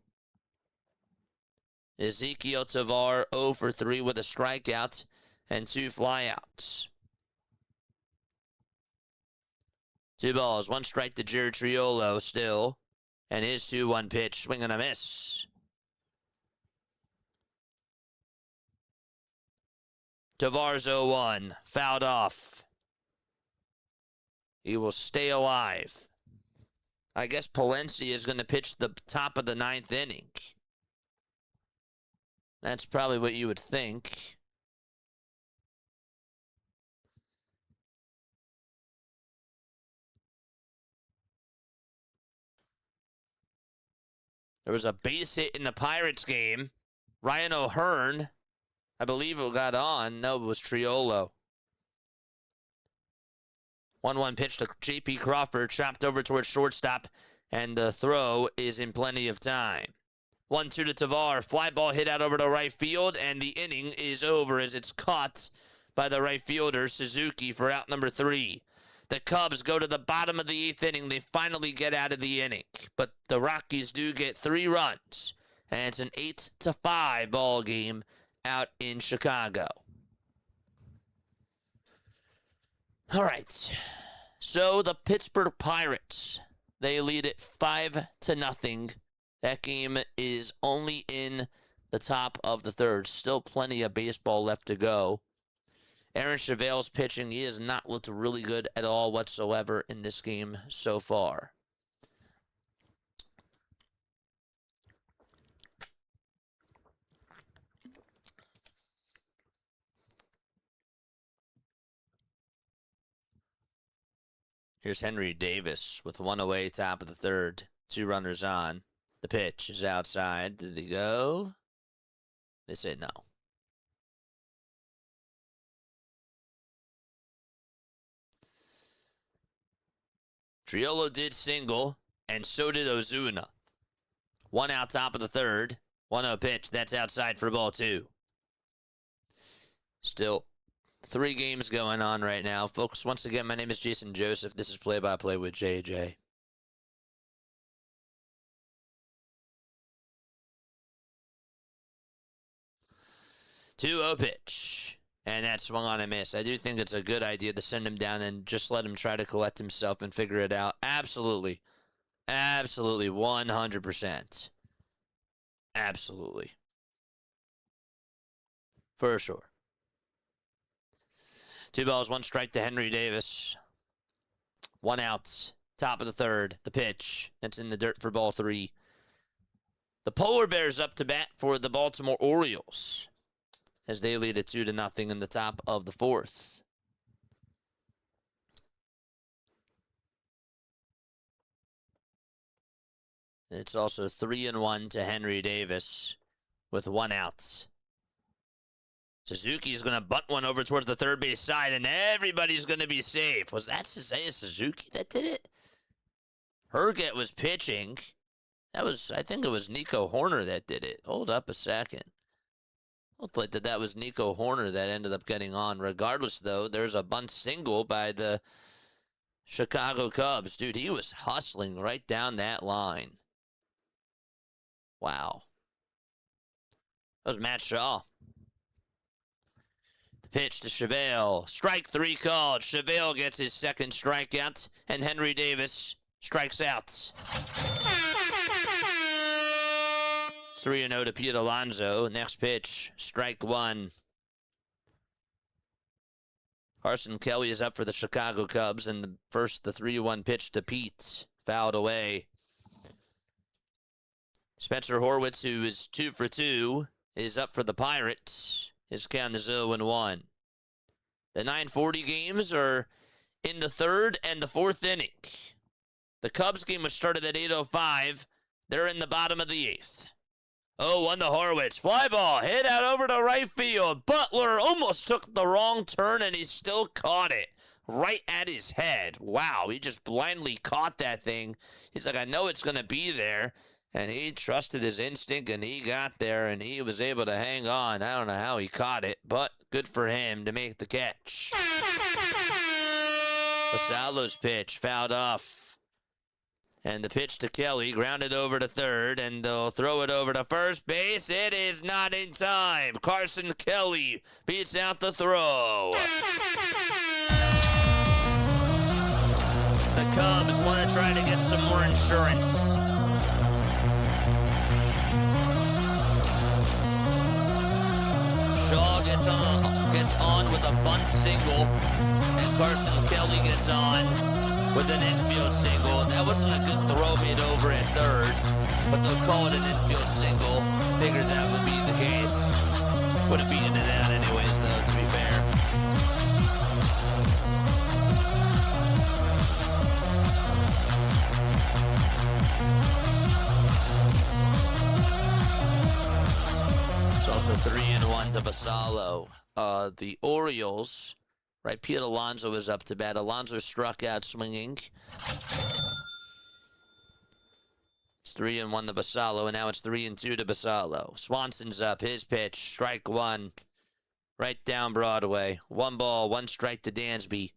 Ezequiel Tovar 0 for 3 with a strikeout and 2 flyouts. 2 balls, 1 strike to Jared Triolo still. And his 2-1 pitch, swing and a miss. Tavar's 0-1. Fouled off. He will stay alive. I guess Palencia is going to pitch the top of the 9th inning. That's probably what you would think. There was a base hit in the Pirates game. Ryan O'Hearn, I believe it got on. No, it was Triolo. 1-1 pitch to J.P. Crawford, chopped over towards shortstop, and the throw is in plenty of time. 1-2 to Tavar. Fly ball hit out over to right field, and the inning is over as it's caught by the right fielder, Suzuki, for out number 3. The Cubs go to the bottom of the 8th inning. They finally get out of the inning, but the Rockies do get 3 runs, and it's an 8-5 ball game out in Chicago. All right, so the Pittsburgh Pirates, they lead it 5-0. That game is only in the top of the 3rd. Still plenty of baseball left to go. Aaron Cheval's pitching. He has not looked really good at all whatsoever in this game so far. Here's Henry Davis with 1 away, top of the 3rd. 2 runners on. The pitch is outside. Did he go? They say no. Triolo did single, and so did Ozuna. 1 out, top of the 3rd. 1-0 pitch. That's outside for ball 2. Still 3 games going on right now. Folks, once again, my name is Jason Joseph. This is Play-by-Play with JJ. 2-0 pitch. And that swung on and missed. I do think it's a good idea to send him down and just let him try to collect himself and figure it out. Absolutely. Absolutely. 100%. Absolutely. For sure. 2 balls, 1 strike to Henry Davis. 1 out. Top of the 3rd. The pitch. That's in the dirt for ball 3. The Polar Bears up to bat for the Baltimore Orioles, as they lead it 2-0 in the top of the 4th. It's also 3-1 to Henry Davis with 1 out. Suzuki's going to bunt one over towards the 3rd base side, and everybody's going to be safe. Was that Seiya Suzuki that did it? Herget was pitching. I think it was Nico Horner that did it. Hold up a second. Looked like that was Nico Horner that ended up getting on. Regardless, though, there's a bunt single by the Chicago Cubs. Dude, he was hustling right down that line. Wow. That was Matt Shaw. The pitch to Cheval. Strike 3 called. Cheval gets his 2nd strikeout, and Henry Davis strikes out. 3-0 to Pete Alonso. Next pitch, strike 1. Carson Kelly is up for the Chicago Cubs, and the 3-1 pitch to Pete, fouled away. Spencer Horwitz, who is 2 for 2, is up for the Pirates. His count is 0-1. The 9:40 games are in the 3rd and the 4th inning. The Cubs game, which started at 8:05, they're in the bottom of the 8th. 0-1 to Horwitz. Fly ball hit out over to right field. Butler almost took the wrong turn, and he still caught it right at his head. Wow, he just blindly caught that thing. He's like, I know it's going to be there. And he trusted his instinct, and he got there, and he was able to hang on. I don't know how he caught it, but good for him to make the catch. Vassallo's pitch fouled off. And the pitch to Kelly, grounded over to 3rd, and they'll throw it over to first base. It is not in time. Carson Kelly beats out the throw. The Cubs want to try to get some more insurance. Shaw gets on with a bunt single, and Carson Kelly gets on with an infield single. That wasn't a good throw made over at third, but they'll call it an infield single. Figured that would be the case. Would have beaten it out anyways, though, to be fair. It's also 3-1 to Basallo. The Orioles, right? Pete Alonso is up to bat. Alonso struck out swinging. It's 3-1 to Basallo, and now it's 3-2 to Basallo. Swanson's up. His pitch, strike one, right down Broadway. 1 ball, 1 strike to Dansby.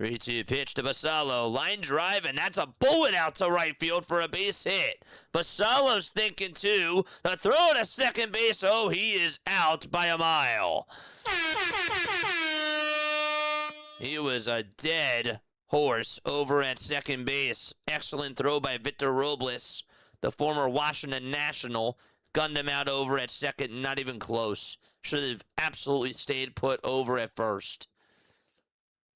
3-2 pitch to Basallo. Line drive, and that's a bullet out to right field for a base hit. Basallo's thinking, too. The throw to second base. Oh, he is out by a mile. He was a dead horse over at second base. Excellent throw by Victor Robles, the former Washington National. Gunned him out over at second, not even close. Should have absolutely stayed put over at first.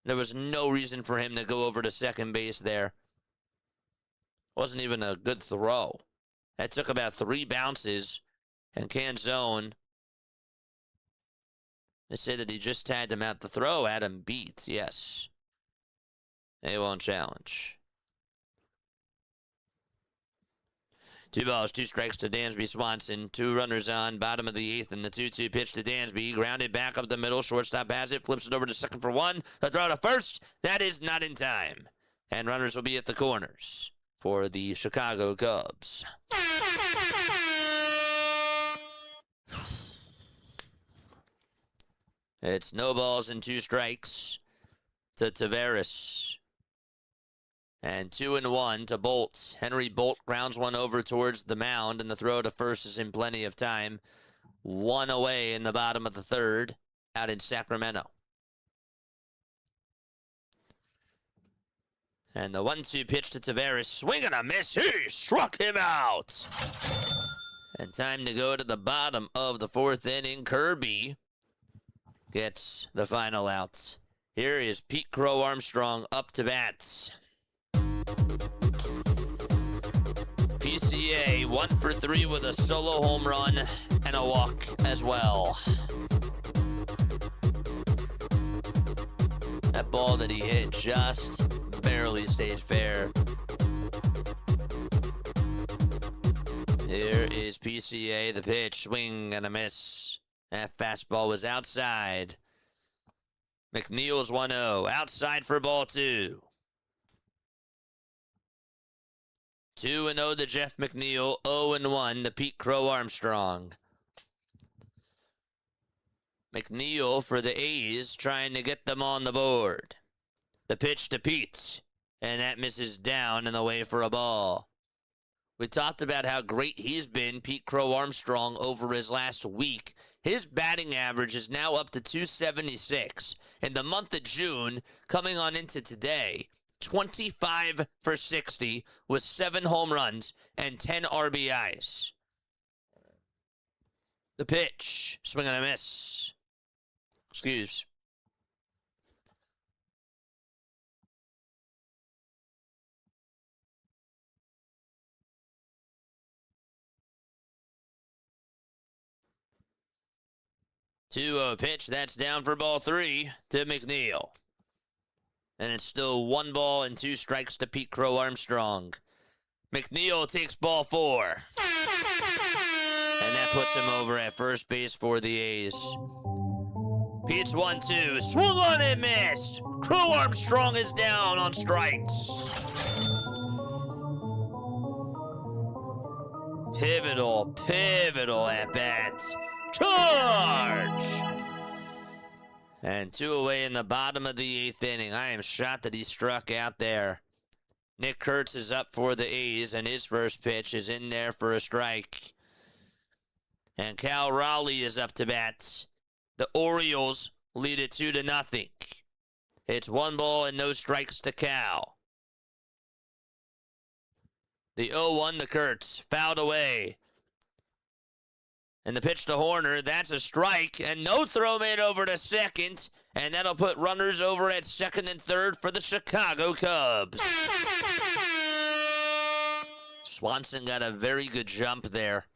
There was no reason for him to go over to second base there. Wasn't even a good throw. That took about 3 bounces. And Canzone, they say that he just tagged him out. The throw had him beat, yes. They won't challenge. 2 balls, 2 strikes to Dansby Swanson. 2 runners on, bottom of the 8th, and the 2-2 pitch to Dansby. Grounded back up the middle. Shortstop has it, flips it over to second for 1. The throw to first. That is not in time. And runners will be at the corners for the Chicago Cubs. It's no balls and 2 strikes to Taveras. And 2-1 to Bolt. Henry Bolt grounds one over towards the mound, and the throw to first is in plenty of time. 1 away in the bottom of the 3rd out in Sacramento. And the 1-2 pitch to Taveras. Swing and a miss. He struck him out. And time to go to the bottom of the 4th inning. Kirby gets the final out. Here is Pete Crow Armstrong up to bat. PCA 1 for 3 with a solo home run and a walk as well. That ball that he hit just barely stayed fair. Here is PCA, the pitch, swing and a miss. That fastball was outside. McNeil's 1-0, outside for ball 2. 2-0 to Jeff McNeil, 0-1 to Pete Crow Armstrong. McNeil for the A's trying to get them on the board. The pitch to Pete, and that misses down and away for a ball. We talked about how great he's been, Pete Crow Armstrong, over his last week. His batting average is now up to 276. In the month of June, coming on into today, 25 for 60 with 7 home runs and 10 RBIs. The pitch, swing and a miss. Excuse. Two pitch, that's down for ball 3 to McNeil. And it's still 1 ball and 2 strikes to Pete Crow Armstrong. McNeil takes ball 4. And that puts him over at first base for the A's. Pete's 1-2, swung on and missed. Crow Armstrong is down on strikes. Pivotal at bat. Charge! And 2 away in the bottom of the 8th inning. I am shocked that he struck out there. Nick Kurtz is up for the A's, and his first pitch is in there for a strike. And Cal Raleigh is up to bat. The Orioles lead it 2-0. It's 1 ball and no strikes to Cal. The 0-1 to Kurtz, fouled away. And the pitch to Horner, that's a strike, and no throw made over to second, and that'll put runners over at second and third for the Chicago Cubs. Swanson got a very good jump there.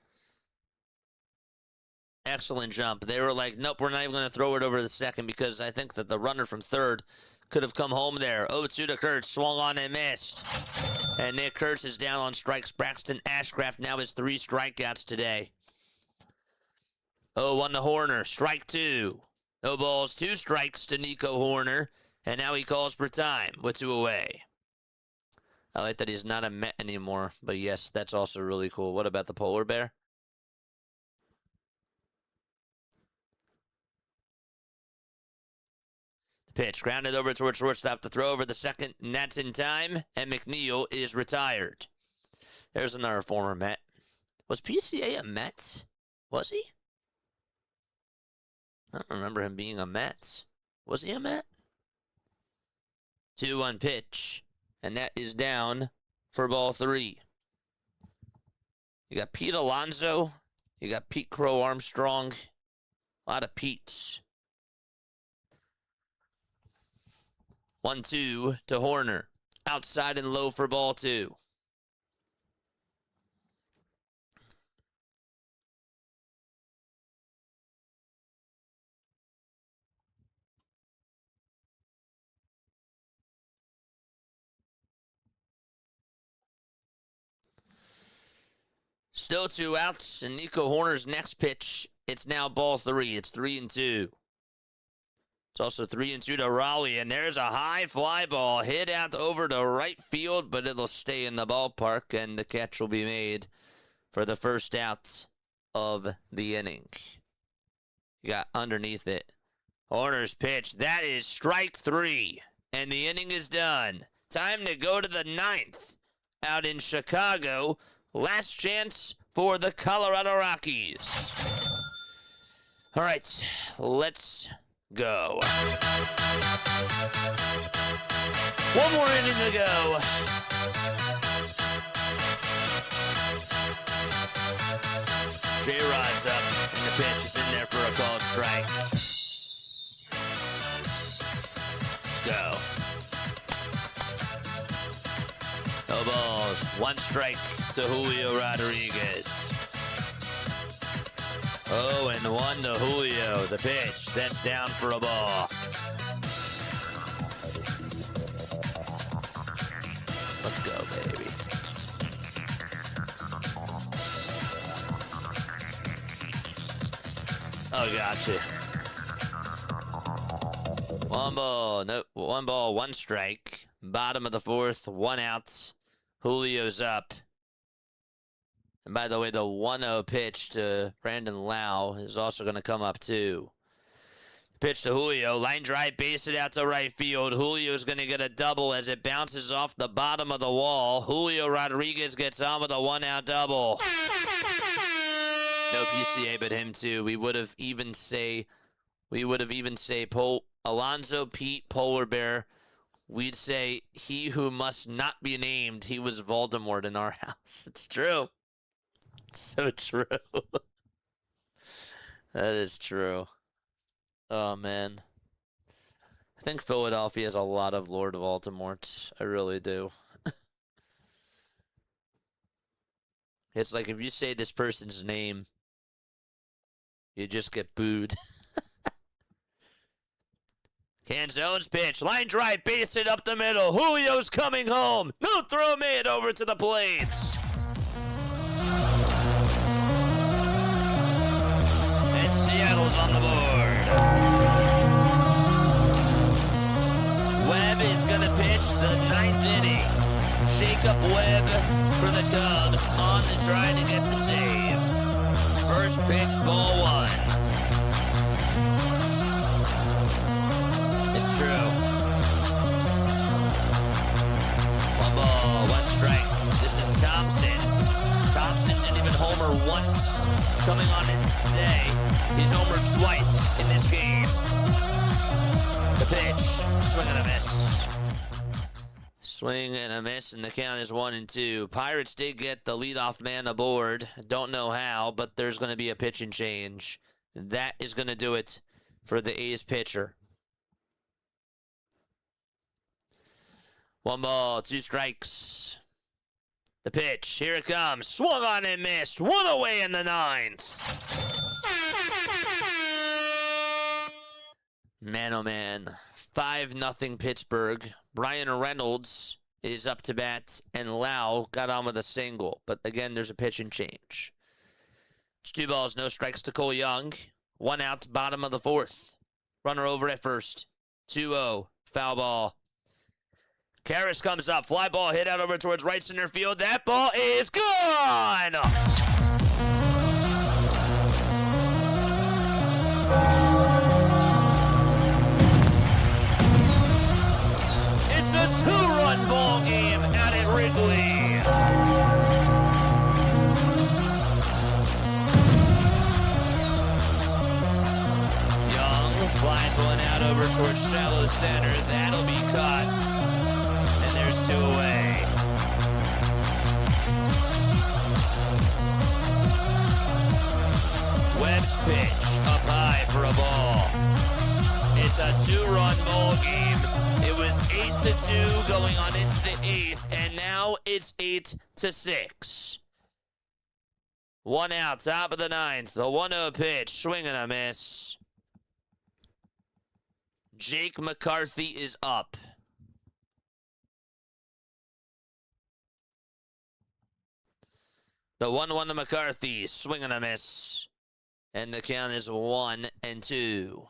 Excellent jump. They were like, nope, we're not even going to throw it over the second because I think that the runner from third could have come home there. 0-2 to Kurtz, swung on and missed. And Nick Kurtz is down on strikes. Braxton Ashcraft now has 3 strikeouts today. 0-1 to Horner, strike 2. No balls, 2 strikes to Nico Horner. And now he calls for time with 2 away. I like that he's not a Met anymore. But yes, that's also really cool. What about the polar bear? The pitch, grounded over towards shortstop. The throw over the second, and that's in time. And McNeil is retired. There's another former Met. Was PCA a Met? Was he? I don't remember him being a Met. Was he a Met? 2-1 pitch. And that is down for ball 3. You got Pete Alonso. You got Pete Crow Armstrong. A lot of Petes. 1-2 to Horner. Outside and low for ball 2. Still 2 outs, and Nico Horner's next pitch, it's now ball 3. It's 3-2. It's also 3-2 to Raleigh, and there's a high fly ball hit out over to right field, but it'll stay in the ballpark, and the catch will be made for the first out of the inning. You got underneath it. Horner's pitch, that is strike 3, and the inning is done. Time to go to the 9th out in Chicago. Last chance for the Colorado Rockies. All right, let's go. One more inning to go. J-Rod's up, and the pitch is in there for a called strike. Let's go. No balls. 1 strike to Julio Rodriguez. 0-1 to Julio. The pitch. That's down for a ball. Let's go, baby. Oh, gotcha. 1 ball. No, 1 ball, 1 strike. Bottom of the 4th. 1 out. Julio's up. And by the way, the 1-0 pitch to Brandon Lau is also going to come up too. Pitch to Julio. Line drive, base it out to right field. Julio's going to get a double as it bounces off the bottom of the wall. Julio Rodriguez gets on with a 1-out double. No PCA but him too. We would have even say Alonzo, Pete, Polar Bear. We'd say he who must not be named. He was Voldemort in our house. It's true. It's so true. That is true. Oh, man. I think Philadelphia has a lot of Lord Voldemorts. I really do. It's like if you say this person's name, you just get booed. Canzone's pitch. Line drive, base it up the middle. Julio's coming home. No throw made over to the plate. And Seattle's on the board. Webb is going to pitch the 9th inning. Shake-up Webb for the Cubs on to try to get the save. First pitch, ball 1. It's true. 1 ball, 1 strike. This is Thompson. Thompson didn't even homer once coming on into today. He's homered twice in this game. The pitch, swing and a miss. Swing and a miss, and the count is 1-2. Pirates did get the leadoff man aboard. Don't know how, but there's going to be a pitching change. That is going to do it for the A's pitcher. 1 ball, 2 strikes. The pitch, here it comes. Swung on and missed. 1 away in the 9th. Man, oh man. 5-0 Pittsburgh. Brian Reynolds is up to bat, and Lau got on with a single. But again, there's a pitching change. It's 2 balls, no strikes to Cole Young. 1 out, bottom of the 4th. Runner over at first. 2-0, foul ball. Karras comes up, fly ball hit out over towards right center field. That ball is gone! It's a 2-run ball game out at Wrigley. Young flies one out over towards shallow center. That'll be caught. And there's 2 away. Webb's pitch up high for a ball. It's a 2-run ball game. It was 8-2 going on into the 8th, and now it's 8-6. 1 out, top of the 9th. The 1-0 pitch, swing and a miss. Jake McCarthy is up. The 1-1 to McCarthy, swing and a miss. And the count is 1-2.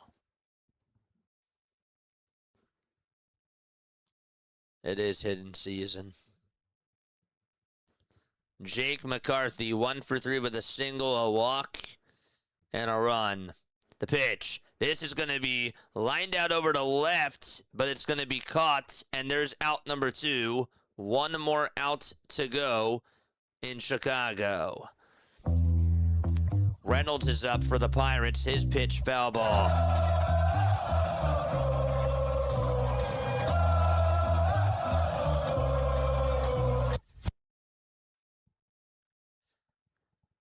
It is hidden season. Jake McCarthy, 1 for 3 with a single, a walk, and a run. The pitch. This is going to be lined out over to left, but it's going to be caught, and there's out number 2. 1 more out to go in Chicago. Reynolds is up for the Pirates. His pitch, foul ball.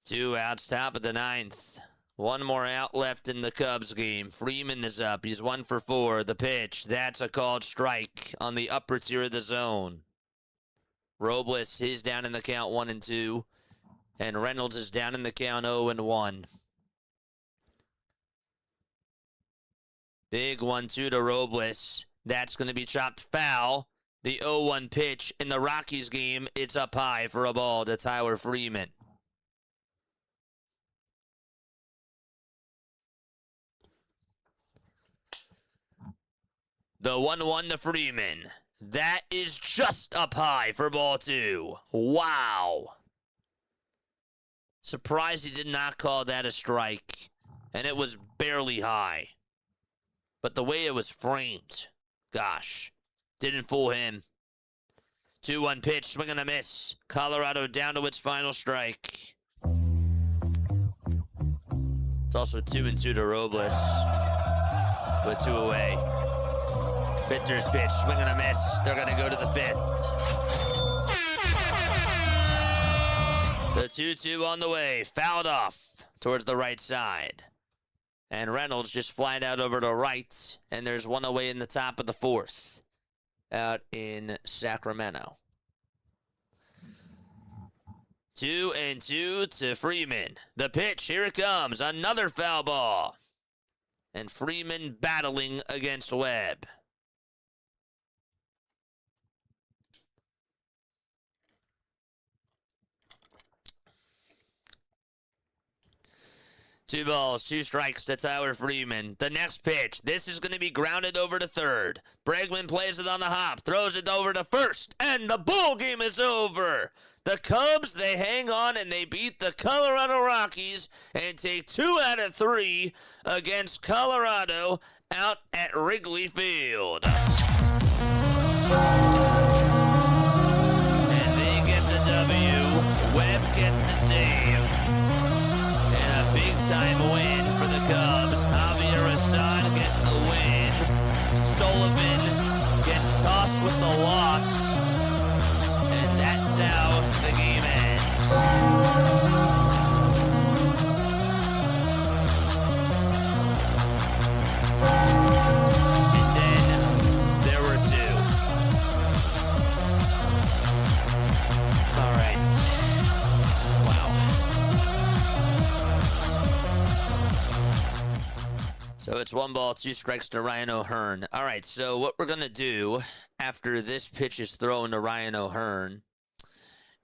Two outs, top of the 9th. 1 more out left in the Cubs game. Freeman is up. He's 1 for 4. The pitch, that's a called strike on the upper tier of the zone. Robles is down in the count 1-2. And Reynolds is down in the count 0-1. Big 1-2 to Robles. That's going to be chopped foul. The 0-1 pitch in the Rockies game. It's up high for a ball to Tyler Freeman. The 1-1 to Freeman. That is just up high for ball 2. Wow. Surprised he did not call that a strike. And it was barely high. But the way it was framed, gosh, didn't fool him. 2-1 pitch, swing and a miss. Colorado down to its final strike. It's also 2-2 to Robles with 2 away. Pitcher's pitch, swing and a miss. They're going to go to the 5th. The 2-2 on the way, fouled off towards the right side. And Reynolds just flying out over to right, and there's 1 away in the top of the 4th out in Sacramento. 2-2 to Freeman. The pitch, here it comes, another foul ball. And Freeman battling against Webb. Two balls, 2 strikes to Tyler Freeman. The next pitch, this is going to be grounded over to 3rd. Bregman plays it on the hop, throws it over to 1st, and the ball game is over. The Cubs, they hang on and they beat the Colorado Rockies and take 2 out of 3 against Colorado out at Wrigley Field. And they get the W. Webb gets the save. And a big-time win for the Cubs. Javier Assad gets the win. Sullivan gets tossed with the loss. that's how the game ends. And then there were two. All right. Wow. So it's 1 ball, 2 strikes to Ryan O'Hearn. All right, so what we're going to do after this pitch is thrown to Ryan O'Hearn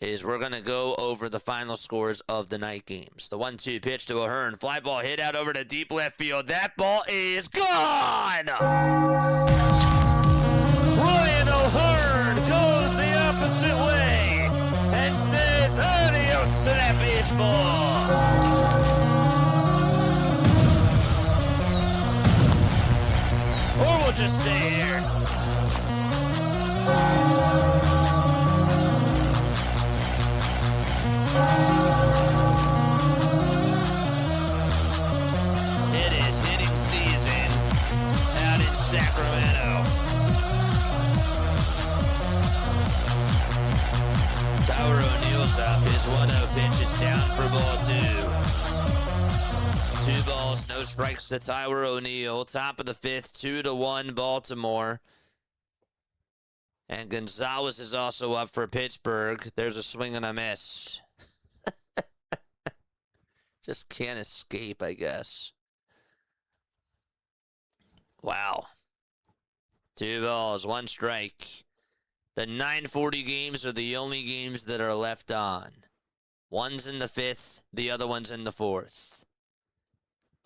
is we're going to go over the final scores of the night games. The 1-2 pitch to O'Hearn. Fly ball hit out over to deep left field. That ball is gone! Ryan O'Hearn goes the opposite way and says adios to that baseball. Or we'll just stay here. It is hitting season out in Sacramento. Tower O'Neill's up. His 1-0 pitch is down for ball 2. 2 balls, no strikes to Tyler O'Neill. Top of the 5th, 2-1 Baltimore. And Gonzalez is also up for Pittsburgh. There's a swing and a miss. Just can't escape, I guess. Wow. 2 balls, 1 strike. The 9:40 games are the only games that are left on. One's in the 5th, the other one's in the 4th.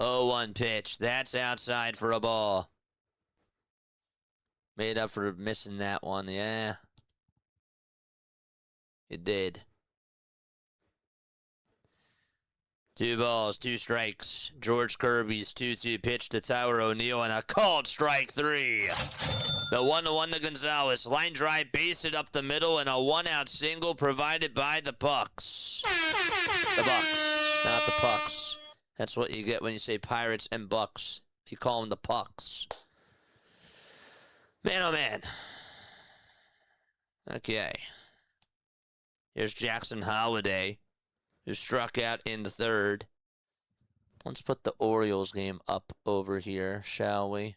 0-1 pitch. That's outside for a ball. Made up for missing that one, yeah. It did. 2 balls, 2 strikes. George Kirby's 2-2 pitch to Tyler O'Neill and a called strike 3. The 1-1 to Gonzalez. Line drive, base it up the middle, and a 1-out single provided by the Bucks. The Bucks, not the Pucks. That's what you get when you say Pirates and Bucks. You call them the Pucks. Man, oh man. Okay. Here's Jackson Holliday, who struck out in the 3rd. Let's put the Orioles game up over here, shall we?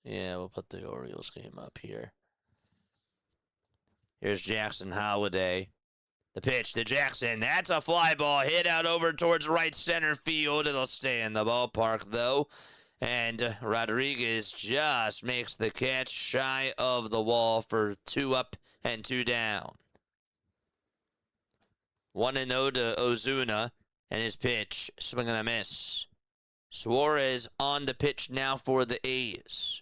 Yeah, we'll put the Orioles game up here. Here's Jackson Holliday. The pitch to Jackson. That's a fly ball hit out over towards right center field. It'll stay in the ballpark, though. And Rodriguez just makes the catch shy of the wall for 2 up and 2 down. 1-0 to Ozuna, and his pitch, swing and a miss. Suarez on the pitch now for the A's.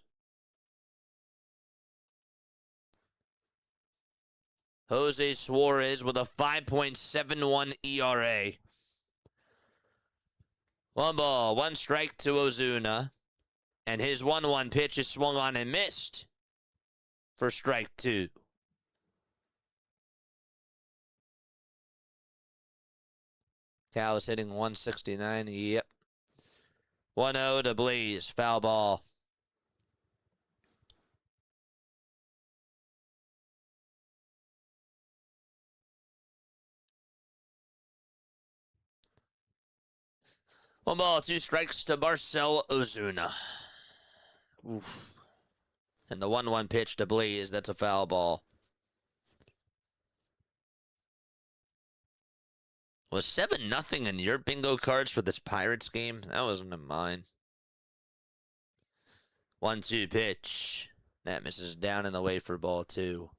Jose Suarez with a 5.71 ERA. 1 ball, 1 strike to Ozuna, and his 1-1 pitch is swung on and missed for strike 2. Cal is hitting 169. Yep. 1-0 to Blaze. Foul ball. One ball, 2 strikes to Marcell Ozuna. Oof. And the 1-1 pitch to Blaze. That's a foul ball. Was 7-0 in your bingo cards for this Pirates game? That wasn't in mine. 1-2 pitch. That misses down and away for ball 2.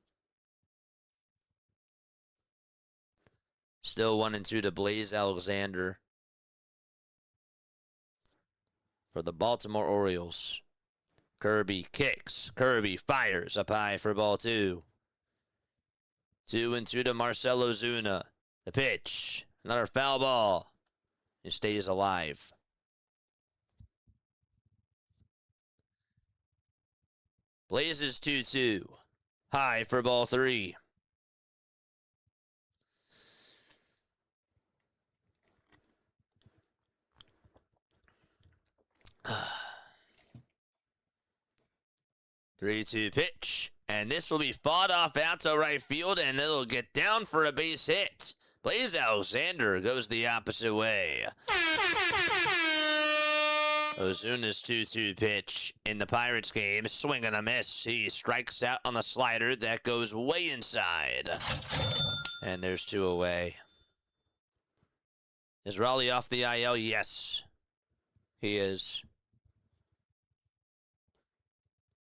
Still 1-2 to Blaze Alexander for the Baltimore Orioles. Kirby kicks. Kirby fires up high for ball 2. 2-2 to Marcell Ozuna. The pitch. Another foul ball. He stays alive. Blazes 2-2. High for ball 3. 3-2 pitch. And this will be fought off out to right field, and it'll get down for a base hit. Blaze Alexander goes the opposite way. Ozuna's 2-2 pitch in the Pirates game. Swing and a miss. He strikes out on the slider. That goes way inside. And there's 2 away. Is Raleigh off the IL? Yes. He is.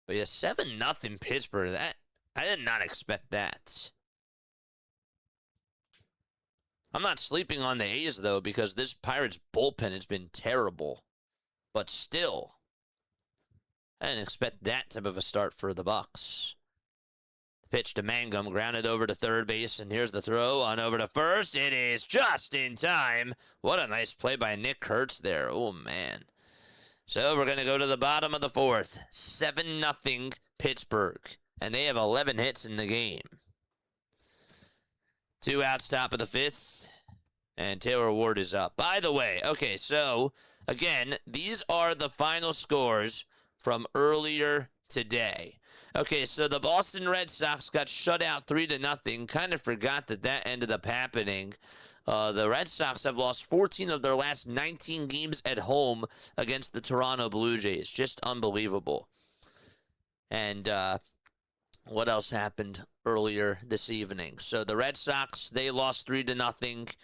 But yeah, 7-0 Pittsburgh. That I did not expect that. I'm not sleeping on the A's, though, because this Pirates bullpen has been terrible. But still, I didn't expect that type of a start for the Bucks. Pitch to Mangum, grounded over to third base, and here's the throw on over to first. It is just in time. What a nice play by Nick Kurtz there. Oh, man. So we're going to go to the bottom of the 4th. 7-0 Pittsburgh. And they have 11 hits in the game. 2 outs, top of the 5th. And Taylor Ward is up. By the way, okay, so, again, these are the final scores from earlier today. Okay, so the Boston Red Sox got shut out 3-0. Kind of forgot that ended up happening. The Red Sox have lost 14 of their last 19 games at home against the Toronto Blue Jays. Just unbelievable. And what else happened earlier this evening? So the Red Sox, they lost 3-0.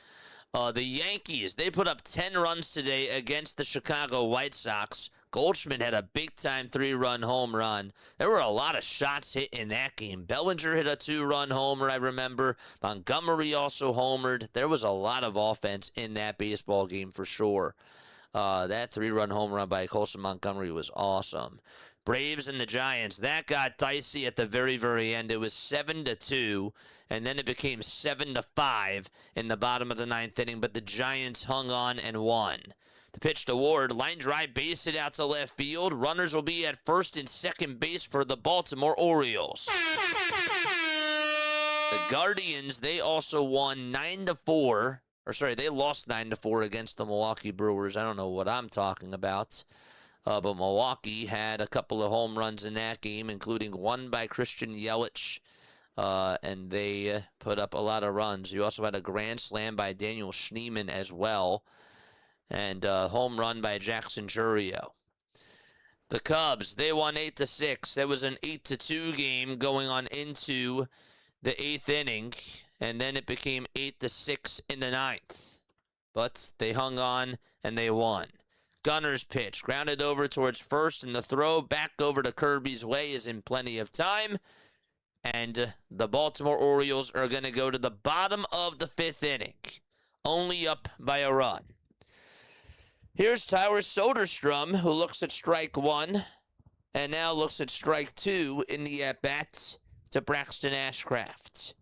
The Yankees, they put up 10 runs today against the Chicago White Sox. Goldschmidt had a big-time 3-run home run. There were a lot of shots hit in that game. Bellinger hit a 2-run homer, I remember. Montgomery also homered. There was a lot of offense in that baseball game for sure. That 3-run home run by Colson Montgomery was awesome. Braves and the Giants, that got dicey at the very, very end. It was 7-2, and then it became 7-5 in the bottom of the 9th inning, but the Giants hung on and won. The pitch to Ward, line drive, base hit out to left field. Runners will be at first and second base for the Baltimore Orioles. The Guardians, they also won 9-4. They lost 9-4 against the Milwaukee Brewers. I don't know what I'm talking about. But Milwaukee had a couple of home runs in that game, including one by Christian Yelich. And they put up a lot of runs. You also had a grand slam by Daniel Schneemann as well. And a home run by Jackson Chourio. The Cubs, they won 8-6. It was an 8-2 game going on into the 8th inning. And then it became 8-6 in the 9th. But they hung on and they won. Gunner's pitch, grounded over towards first, and the throw back over to Kirby's way is in plenty of time. And the Baltimore Orioles are going to go to the bottom of the 5th inning, only up by a run. Here's Tyler Soderstrom, who looks at strike 1 and now looks at strike 2 in the at-bat to Braxton Ashcraft.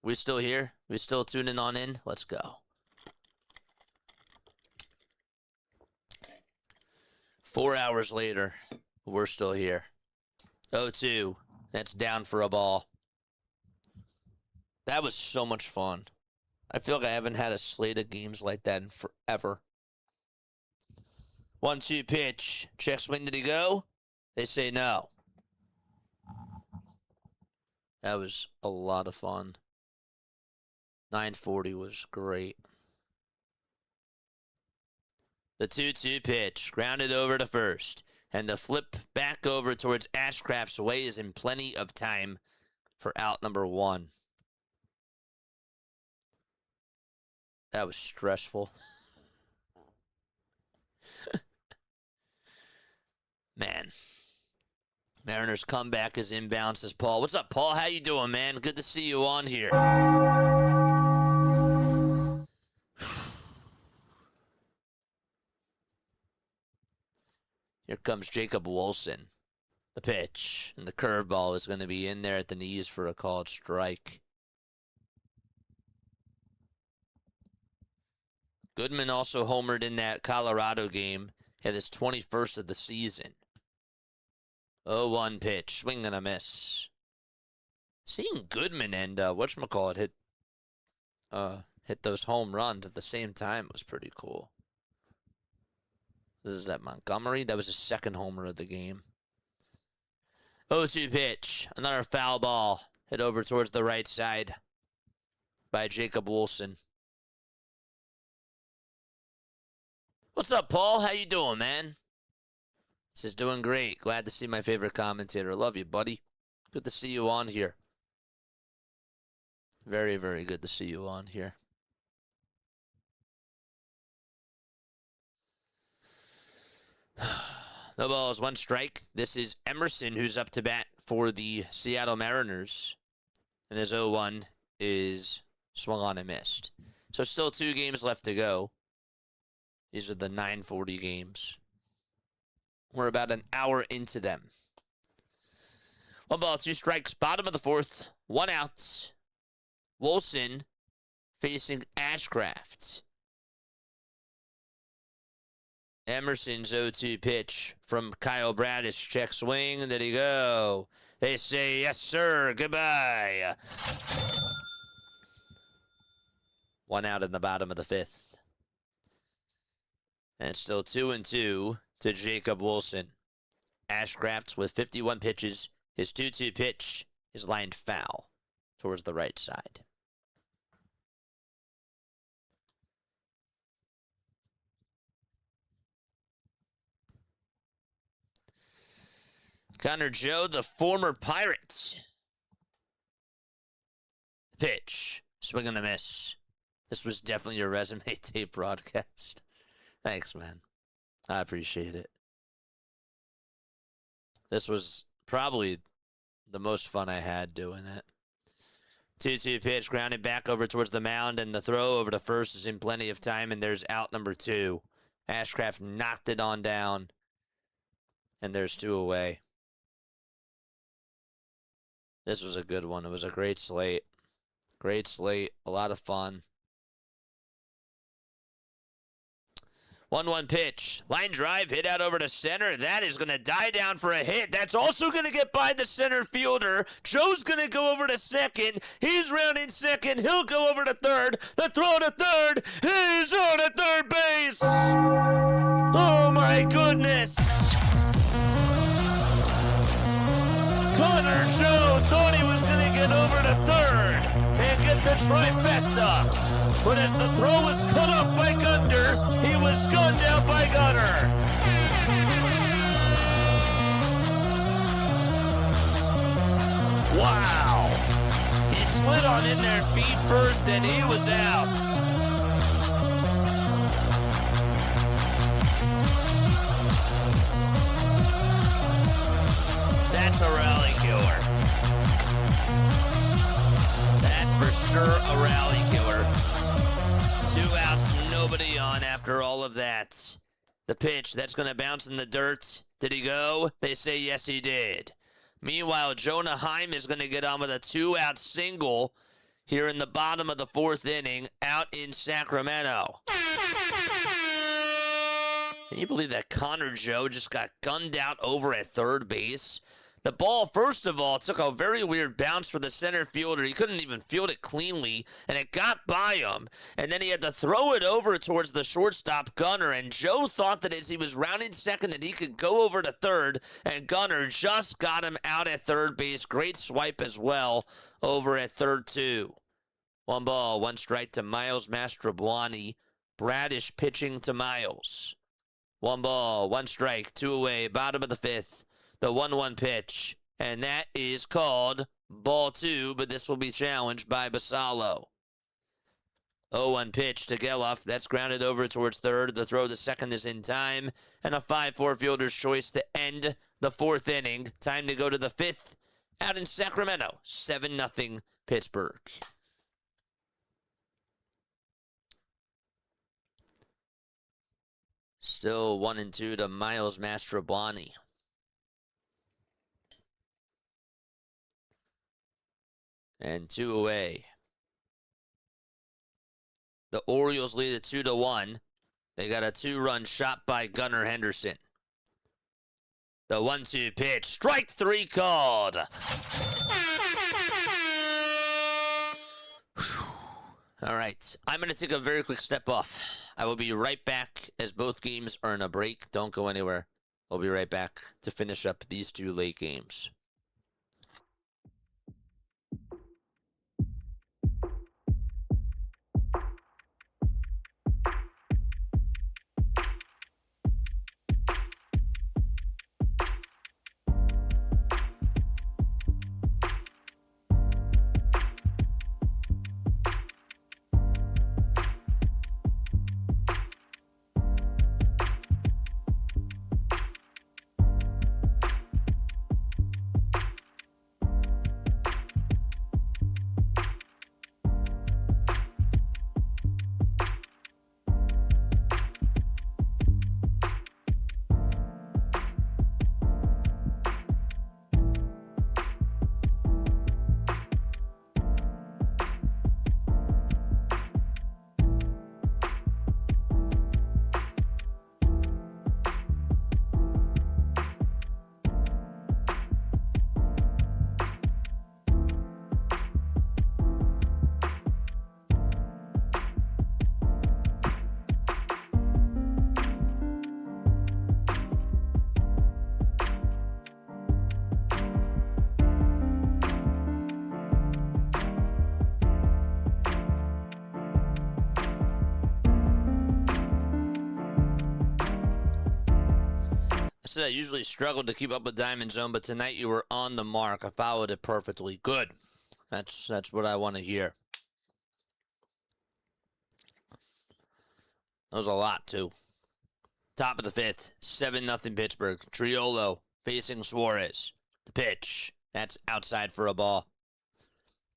We still here? We still tuning on in? Let's go. 4 hours later, we're still here. 0-2. That's down for a ball. That was so much fun. I feel like I haven't had a slate of games like that in forever. 1-2 pitch. Check swing, did he go? They say no. That was a lot of fun. 940 was great. The 2-2 pitch, grounded over to first. And the flip back over towards Ashcraft's way is in plenty of time for out number 1. That was stressful. Man. Mariners comeback is inbound, says Paul. What's up, Paul? How you doing, man? Good to see you on here. Here comes Jacob Wilson. The pitch. And the curveball is going to be in there at the knees for a called strike. Goodman also homered in that Colorado game. Had his 21st of the season. 0-1 pitch. Swing and a miss. Seeing Goodman and whatchamacallit hit those home runs at the same time was pretty cool. This is at Montgomery. That was his second homer of the game. 0-2 pitch. Another foul ball. Hit over towards the right side by Jacob Wilson. What's up, Paul? How you doing, man? This is doing great. Glad to see my favorite commentator. Love you, buddy. Good to see you on here. Very, very good to see you on here. No balls, one strike. This is Emerson who's up to bat for the Seattle Mariners. And this 0-1 is swung on and missed. So still 2 games left to go. These are the 9:40 games. We're about an hour into them. 1 ball, 2 strikes. Bottom of the 4th. 1 out. Wilson facing Ashcraft. Emerson's 0-2 pitch from Kyle Bradish. Check swing. There you go. They say, yes, sir. Goodbye. 1 out in the bottom of the 5th. And it's still 2-2 to Jacob Wilson. Ashcraft with 51 pitches. His 2-2 pitch is lined foul towards the right side. Connor Joe, the former Pirate. Pitch. Swing and a miss. This was definitely your resume tape broadcast. Thanks, man. I appreciate it. This was probably the most fun I had doing it. 2-2 pitch, grounded back over towards the mound, and the throw over to first is in plenty of time, and there's out number 2. Ashcraft knocked it on down, and there's 2 away. This was a good one. It was a great slate. Great slate. A lot of fun. 1-1 pitch. Line drive, hit out over to center. That is going to die down for a hit. That's also going to get by the center fielder. Joe's going to go over to second. He's rounding second. He'll go over to third. The throw to third. He's on at third base. Oh, my goodness. Connor Joe thought he was going to get over to third and get the trifecta. But as the throw was cut off by Gunter, he was gunned out by Gunter. Wow. He slid on in there feet first and he was out. That's a rally killer. That's for sure a rally killer. 2 outs, nobody on after all of that. The pitch, that's going to bounce in the dirt. Did he go? They say yes, he did. Meanwhile, Jonah Heim is going to get on with a 2-out single here in the bottom of the 4th inning out in Sacramento. Can you believe that Connor Joe just got gunned out over at third base? The ball, first of all, took a very weird bounce for the center fielder. He couldn't even field it cleanly, and it got by him. And then he had to throw it over towards the shortstop, Gunner. And Joe thought that as he was rounding second that he could go over to third, and Gunner just got him out at third base. Great swipe as well over at third, too. 1 ball, 1 strike to Miles Mastrobuoni. Bradish pitching to Miles. 1 ball, 1 strike, 2 away, bottom of the 5th. The 1-1 pitch, and that is called ball 2, but this will be challenged by Basallo. 0-1 pitch to Geloff. That's grounded over towards third. The throw to second is in time, and a 5-4 fielder's choice to end the 4th inning. Time to go to the 5th out in Sacramento. 7-0 Pittsburgh. Still 1-2 to Miles Mastrobuoni. And 2 away. The Orioles lead it 2-1. They got a 2-run shot by Gunnar Henderson. The 1-2 pitch. Strike 3 called. All right. I'm going to take a very quick step off. I will be right back as both games are in a break. Don't go anywhere. I'll be right back to finish up these two late games. I usually struggle to keep up with Diamond Zone, but tonight you were on the mark. I followed it perfectly. Good. That's what I want to hear. That was a lot, too. Top of the fifth, 7-0 Pittsburgh. Triolo facing Suarez. The pitch. That's outside for a ball.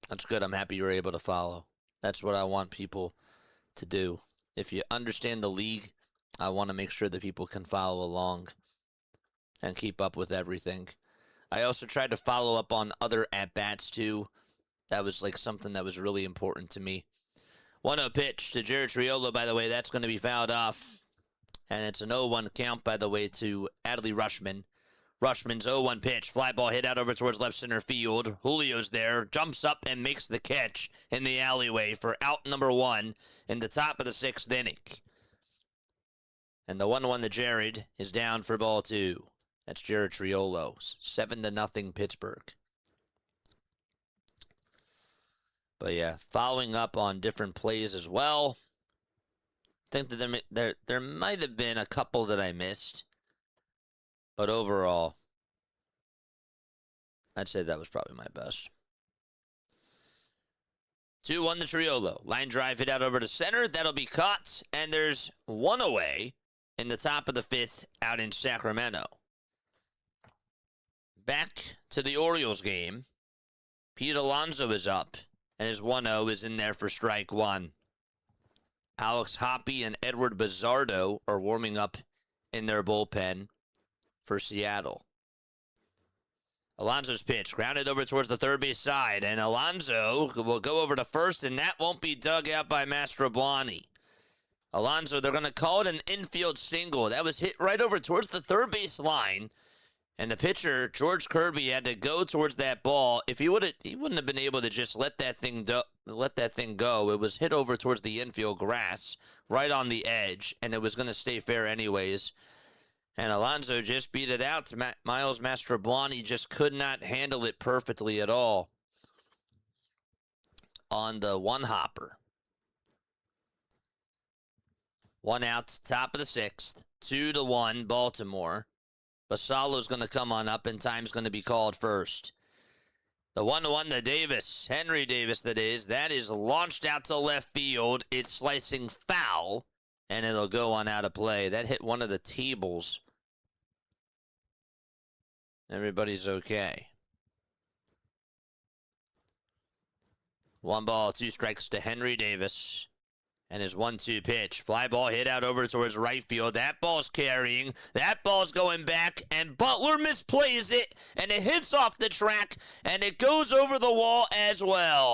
That's good. I'm happy you were able to follow. That's what I want people to do. If you understand the league, I want to make sure that people can follow along and keep up with everything. I also tried to follow up on other at-bats, too. That was like something that was really important to me. 1-0 pitch to Jared Triolo, by the way. That's going to be fouled off. And it's an 0-1 count, by the way, to Adley Rutschman. Rushman's 0-1 pitch. Fly ball hit out over towards left center field. Julio's there. Jumps up and makes the catch in the alleyway for out number 1 in the top of the 6th inning. And the 1-1 to Jared is down for ball 2. That's Jared Triolo. 7-0 Pittsburgh. But yeah, following up on different plays as well. I think that there might have been a couple that I missed. But overall, I'd say that was probably my best. 2-1 to Triolo. Line drive hit out over to center. That'll be caught. And there's one away in the top of the 5th out in Sacramento. Back to the Orioles game. Pete Alonso is up, and his 1-0 is in there for strike 1. Alex Hoppe and Edward Bizzardo are warming up in their bullpen for Seattle. Alonso's pitch, grounded over towards the third base side, and Alonso will go over to first, and that won't be dug out by Mastrobuoni. Alonso, they're going to call it an infield single. That was hit right over towards the third base line. And the pitcher, George Kirby, had to go towards that ball. If he wouldn't have been able to just let that thing go. It was hit over towards the infield grass, right on the edge, and it was going to stay fair anyways. And Alonso just beat it out to Miles Mastrobuoni. Just could not handle it perfectly at all on the one hopper. 1 out, top of the 6th, 2-1 Baltimore. Basalo's going to come on up, and time's going to be called first. The 1-1 to Davis, Henry Davis that is launched out to left field. It's slicing foul, and it'll go on out of play. That hit one of the tables. Everybody's okay. 1 ball, 2 strikes to Henry Davis. And his 1-2 pitch. Fly ball hit out over towards right field. That ball's carrying. That ball's going back. And Butler misplays it. And it hits off the track. And it goes over the wall as well.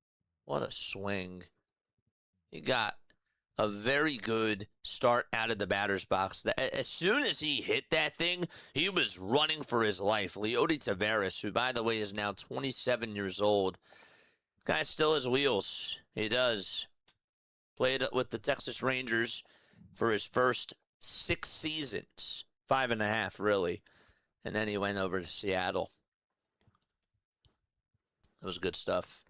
What a swing. He got a very good start out of the batter's box. As soon as he hit that thing, he was running for his life. Leody Taveras, who, by the way, is now 27 years old. Guy still has wheels. He does. Played with the Texas Rangers for his first 6 seasons. 5.5, really. And then he went over to Seattle. It was good stuff.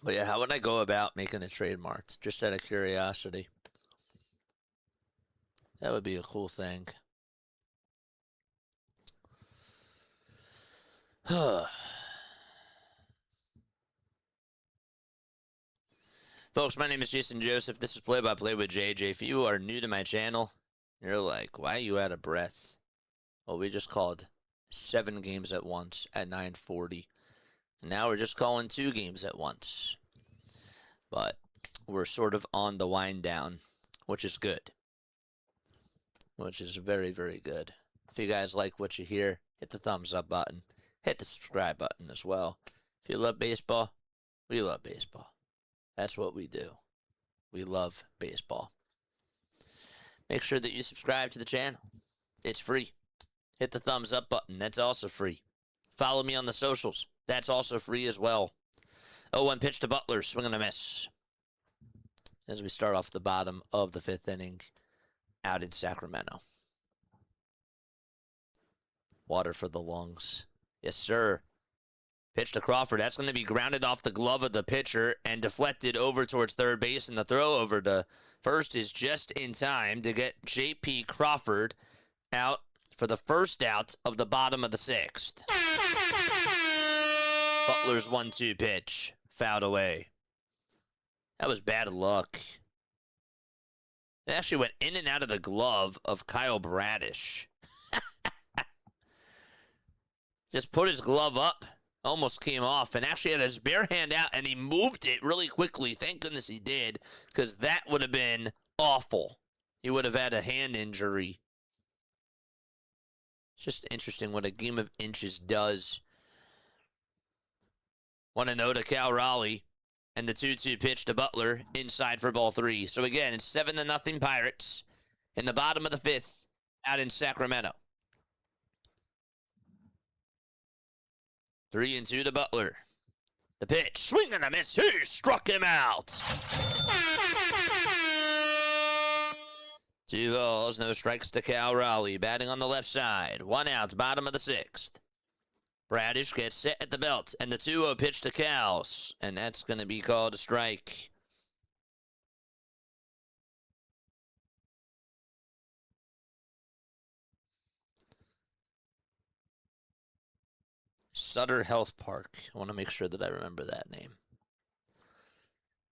But yeah, how would I go about making the trademarks? Just out of curiosity. That would be a cool thing. Folks, my name is Jason Joseph. This is Play by Play with JJ. If you are new to my channel, you're like, why are you out of breath? Well, we just called 7 games at once at 9:40. And now we're just calling 2 games at once. But we're sort of on the wind down, which is good. Which is very, very good. If you guys like what you hear, hit the thumbs up button. Hit the subscribe button as well. If you love baseball, we love baseball. That's what we do. We love baseball. Make sure that you subscribe to the channel. It's free. Hit the thumbs up button. That's also free. Follow me on the socials. That's also free as well. 0-1 pitch to Butler. Swing and a miss. As we start off the bottom of the 5th inning out in Sacramento. Water for the lungs. Yes, sir. Pitch to Crawford. That's going to be grounded off the glove of the pitcher and deflected over towards third base. And the throw over to first is just in time to get J.P. Crawford out for the first out of the bottom of the 6th. Butler's 1-2 pitch. Fouled away. That was bad luck. It actually went in and out of the glove of Kyle Bradish. Just put his glove up. Almost came off and actually had his bare hand out and he moved it really quickly. Thank goodness he did, because that would have been awful. He would have had a hand injury. It's just interesting what a game of inches does. 1-0 to Cal Raleigh. And the 2-2 pitch to Butler inside for ball 3. So again, it's 7-0 Pirates in the bottom of the 5th out in Sacramento. 3-2 to Butler. The pitch, swing and a miss. He struck him out. 2 balls, no strikes to Cal Raleigh. Batting on the left side. 1 out, bottom of the 6th. Bradish gets set at the belt, and the 2-0 pitch to Cal, and that's going to be called a strike. Sutter Health Park. I want to make sure that I remember that name.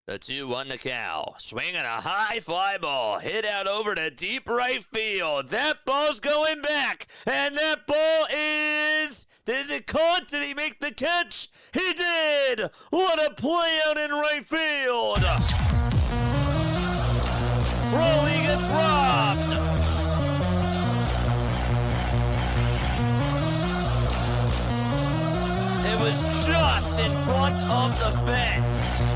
The 2-1 to Cal. Swinging a high fly ball. Hit out over to deep right field. That ball's going back. And that ball is... Is it caught? Did he make the catch? He did! What a play out in right field! Raleigh gets robbed! It was just in front of the fence.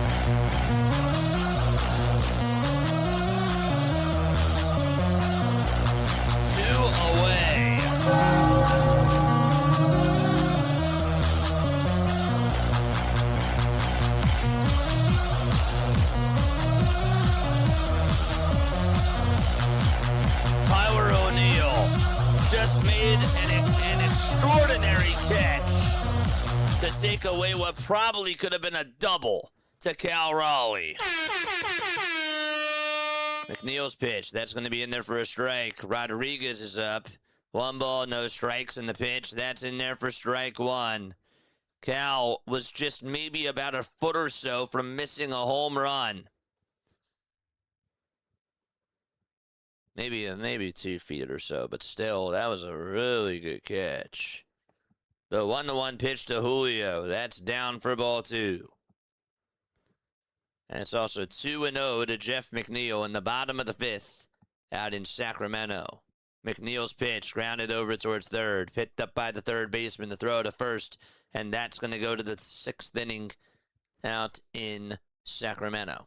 Away. Tyler O'Neill just made an extraordinary catch to take away what probably could have been a double to Cal Raleigh. McNeil's pitch. That's going to be in there for a strike. Rodriguez is up. 1 ball, no strikes in the pitch. That's in there for strike 1. Cal was just maybe about a foot or so from missing a home run. Maybe 2 feet or so, but still, that was a really good catch. The 1-1 pitch to Julio. That's down for ball 2. And it's also 2-0 to Jeff McNeil in the bottom of the 5th out in Sacramento. McNeil's pitch, grounded over towards third. Picked up by the third baseman. The throw to first. And that's going to go to the 6th inning out in Sacramento.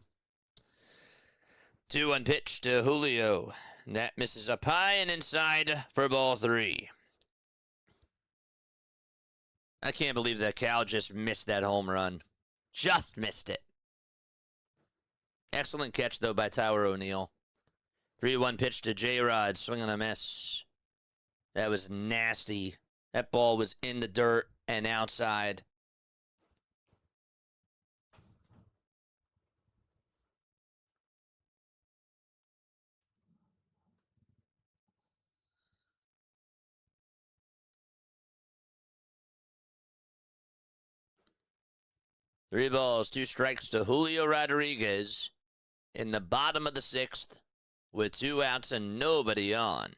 2-1 pitch to Julio. That misses up high and inside for ball 3. I can't believe that Cal just missed that home run. Just missed it. Excellent catch, though, by Tyler O'Neill. 3-1 pitch to J-Rod. Swing and a miss. That was nasty. That ball was in the dirt and outside. Three balls, 2 strikes to Julio Rodriguez in the bottom of the 6th with 2 outs and nobody on.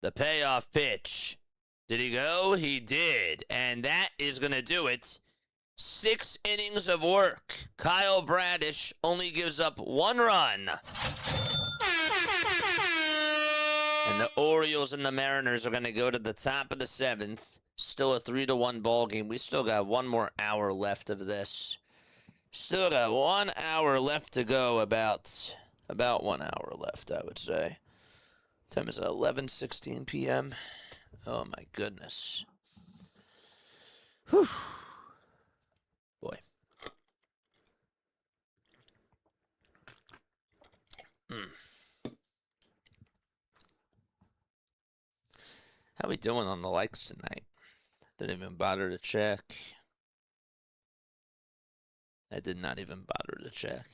The payoff pitch. Did he go? He did. And that is going to do it. 6 innings of work. Kyle Bradish only gives up 1 run. And the Orioles and the Mariners are going to go to the top of the 7th. Still a 3-1 ball game. We still got 1 more hour left of this. Still got 1 hour left to go. About 1 hour left, I would say. Time is 11:16 p.m. Oh my goodness. Whew. Boy. How we doing on the likes tonight? Didn't even bother to check. I did not even bother to check.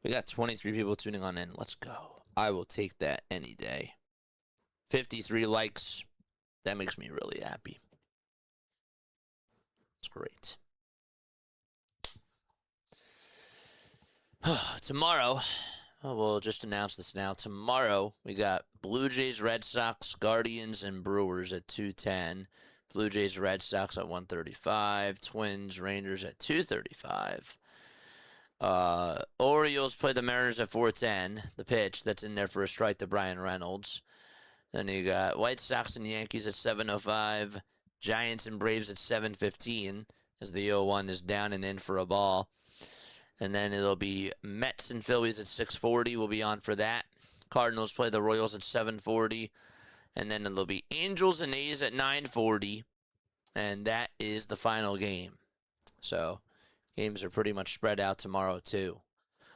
We got 23 people tuning on in. Let's go. I will take that any day. 53 likes. That makes me really happy. It's great. Tomorrow, we'll just announce this now. Tomorrow, we got Blue Jays, Red Sox, Guardians, and Brewers at 2:10. Blue Jays, Red Sox at 1:35. Twins, Rangers at 2:35. Orioles play the Mariners at 4:10. The pitch that's in there for a strike to Brian Reynolds. Then you got White Sox and Yankees at 7:05. Giants and Braves at 7:15 as the 0-1 is down and in for a ball. And then it'll be Mets and Phillies at 6:40. We'll be on for that. Cardinals play the Royals at 7:40. And then it'll be Angels and A's at 9:40. And that is the final game. So games are pretty much spread out tomorrow, too.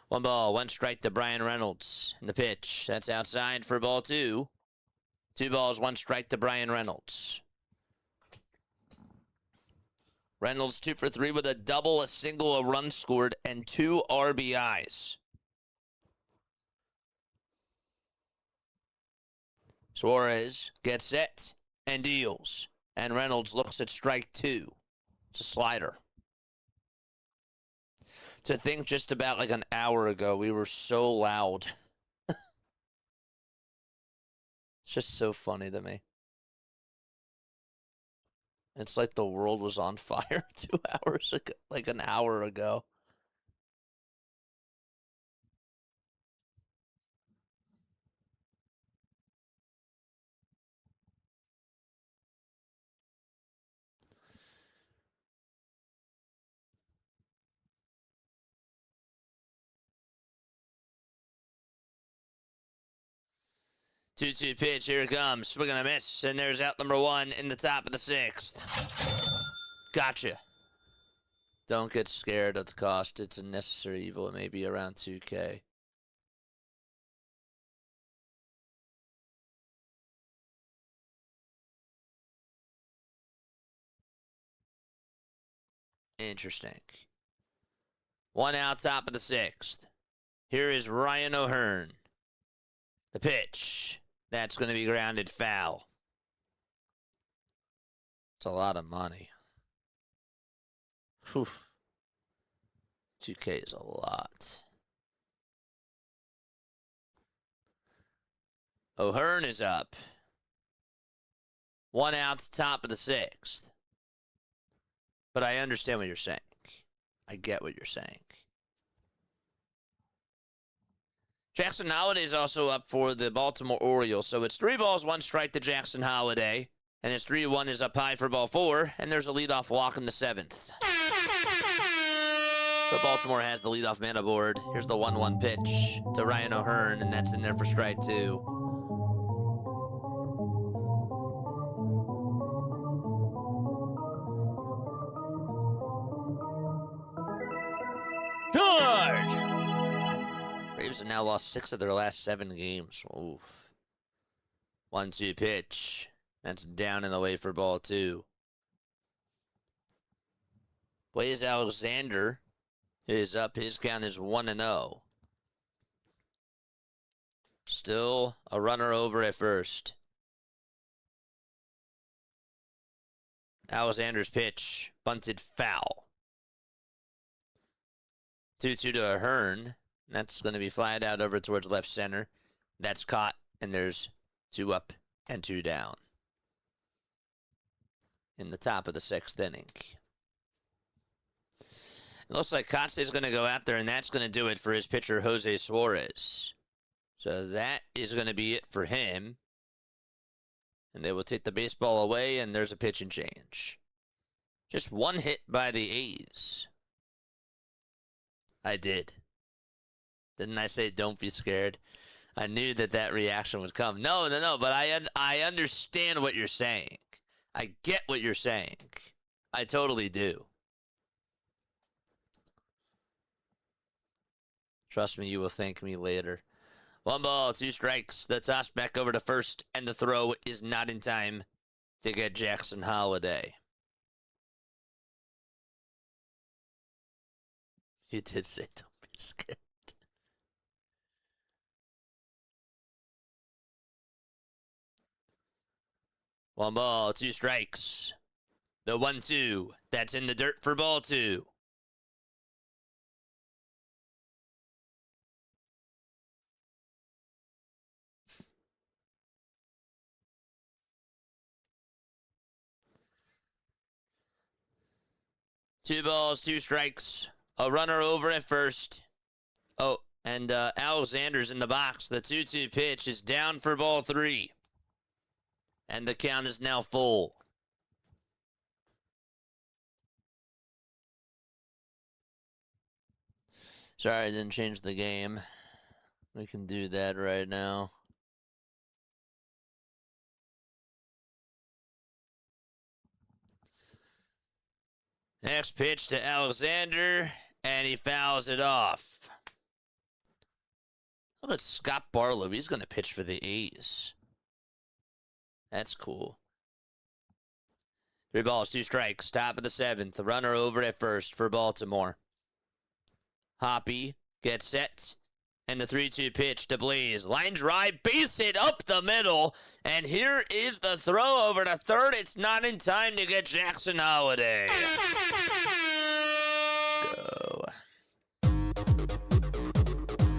1 ball, 1 strike to Brian Reynolds. And the pitch, that's outside for ball 2. 2 balls, 1 strike to Brian Reynolds. Reynolds 2 for 3 with a double, a single, a run scored, and 2 RBIs. Suarez gets set and deals. And Reynolds looks at strike 2. It's a slider. To think just about like an hour ago, we were so loud. It's just so funny to me. It's like the world was on fire 2 hours ago, like an hour ago. Two-two pitch, here it comes. Swing and a miss, and there's out number 1 in the top of the 6th. Gotcha. Don't get scared of the cost. It's a necessary evil. It may be around 2K. Interesting. 1 out, top of the 6th. Here is Ryan O'Hearn. The pitch. That's going to be grounded foul. It's a lot of money. Whew. 2K is a lot. O'Hearn is up. 1 out, top of the 6th. But I understand what you're saying. I get what you're saying. Jackson Holiday is also up for the Baltimore Orioles. So it's 3 balls, 1 strike to Jackson Holiday. And it's 3-1 is up high for ball 4. And there's a leadoff walk in the 7th. So Baltimore has the leadoff man aboard. Here's the 1-1 pitch to Ryan O'Hearn, and that's in there for strike 2. George! Braves have now lost 6 of their last 7 games. Oof. 1-2 pitch. That's down and away for ball 2. Blaze Alexander is up. His count is 1-0. Still a runner over at first. Alexander's pitch, bunted foul. 2-2 to Ahern. That's going to be flied out over towards left center. That's caught, and there's 2 up and 2 down in the top of the 6th inning. It looks like Coste's going to go out there, and that's going to do it for his pitcher, Jose Suarez. So that is going to be it for him. And they will take the baseball away, and there's a pitch and change. Just 1 hit by the A's. I did. Didn't I say don't be scared? I knew that reaction would come. No, but I understand what you're saying. I get what you're saying. I totally do. Trust me, you will thank me later. 1 ball, 2 strikes. The toss back over to first, and the throw is not in time to get Jackson Holiday. You did say don't be scared. One ball, 2 strikes. The 1-2. That's in the dirt for ball 2. Two balls, 2 strikes. A runner over at first. Oh, and Alexander's in the box. The 2-2 pitch is down for ball 3. And the count is now full. Sorry, I didn't change the game. We can do that right now. Next pitch to Alexander, and he fouls it off. Look at Scott Barlow. He's going to pitch for the A's. That's cool. 3 balls, 2 strikes. Top of the 7th. The runner over at first for Baltimore. Hoppy gets set. And the 3-2 pitch to Blaze. Line drive, base hit up the middle. And here is the throw over to third. It's not in time to get Jackson Holiday.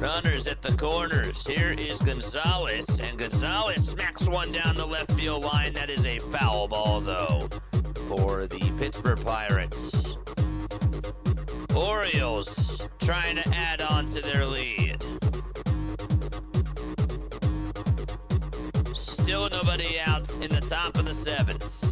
Runners at the corners. Here is Gonzalez, and Gonzalez smacks one down the left field line. That is a foul ball, though, for the Pittsburgh Pirates. Orioles trying to add on to their lead. Still nobody out in the top of the 7th.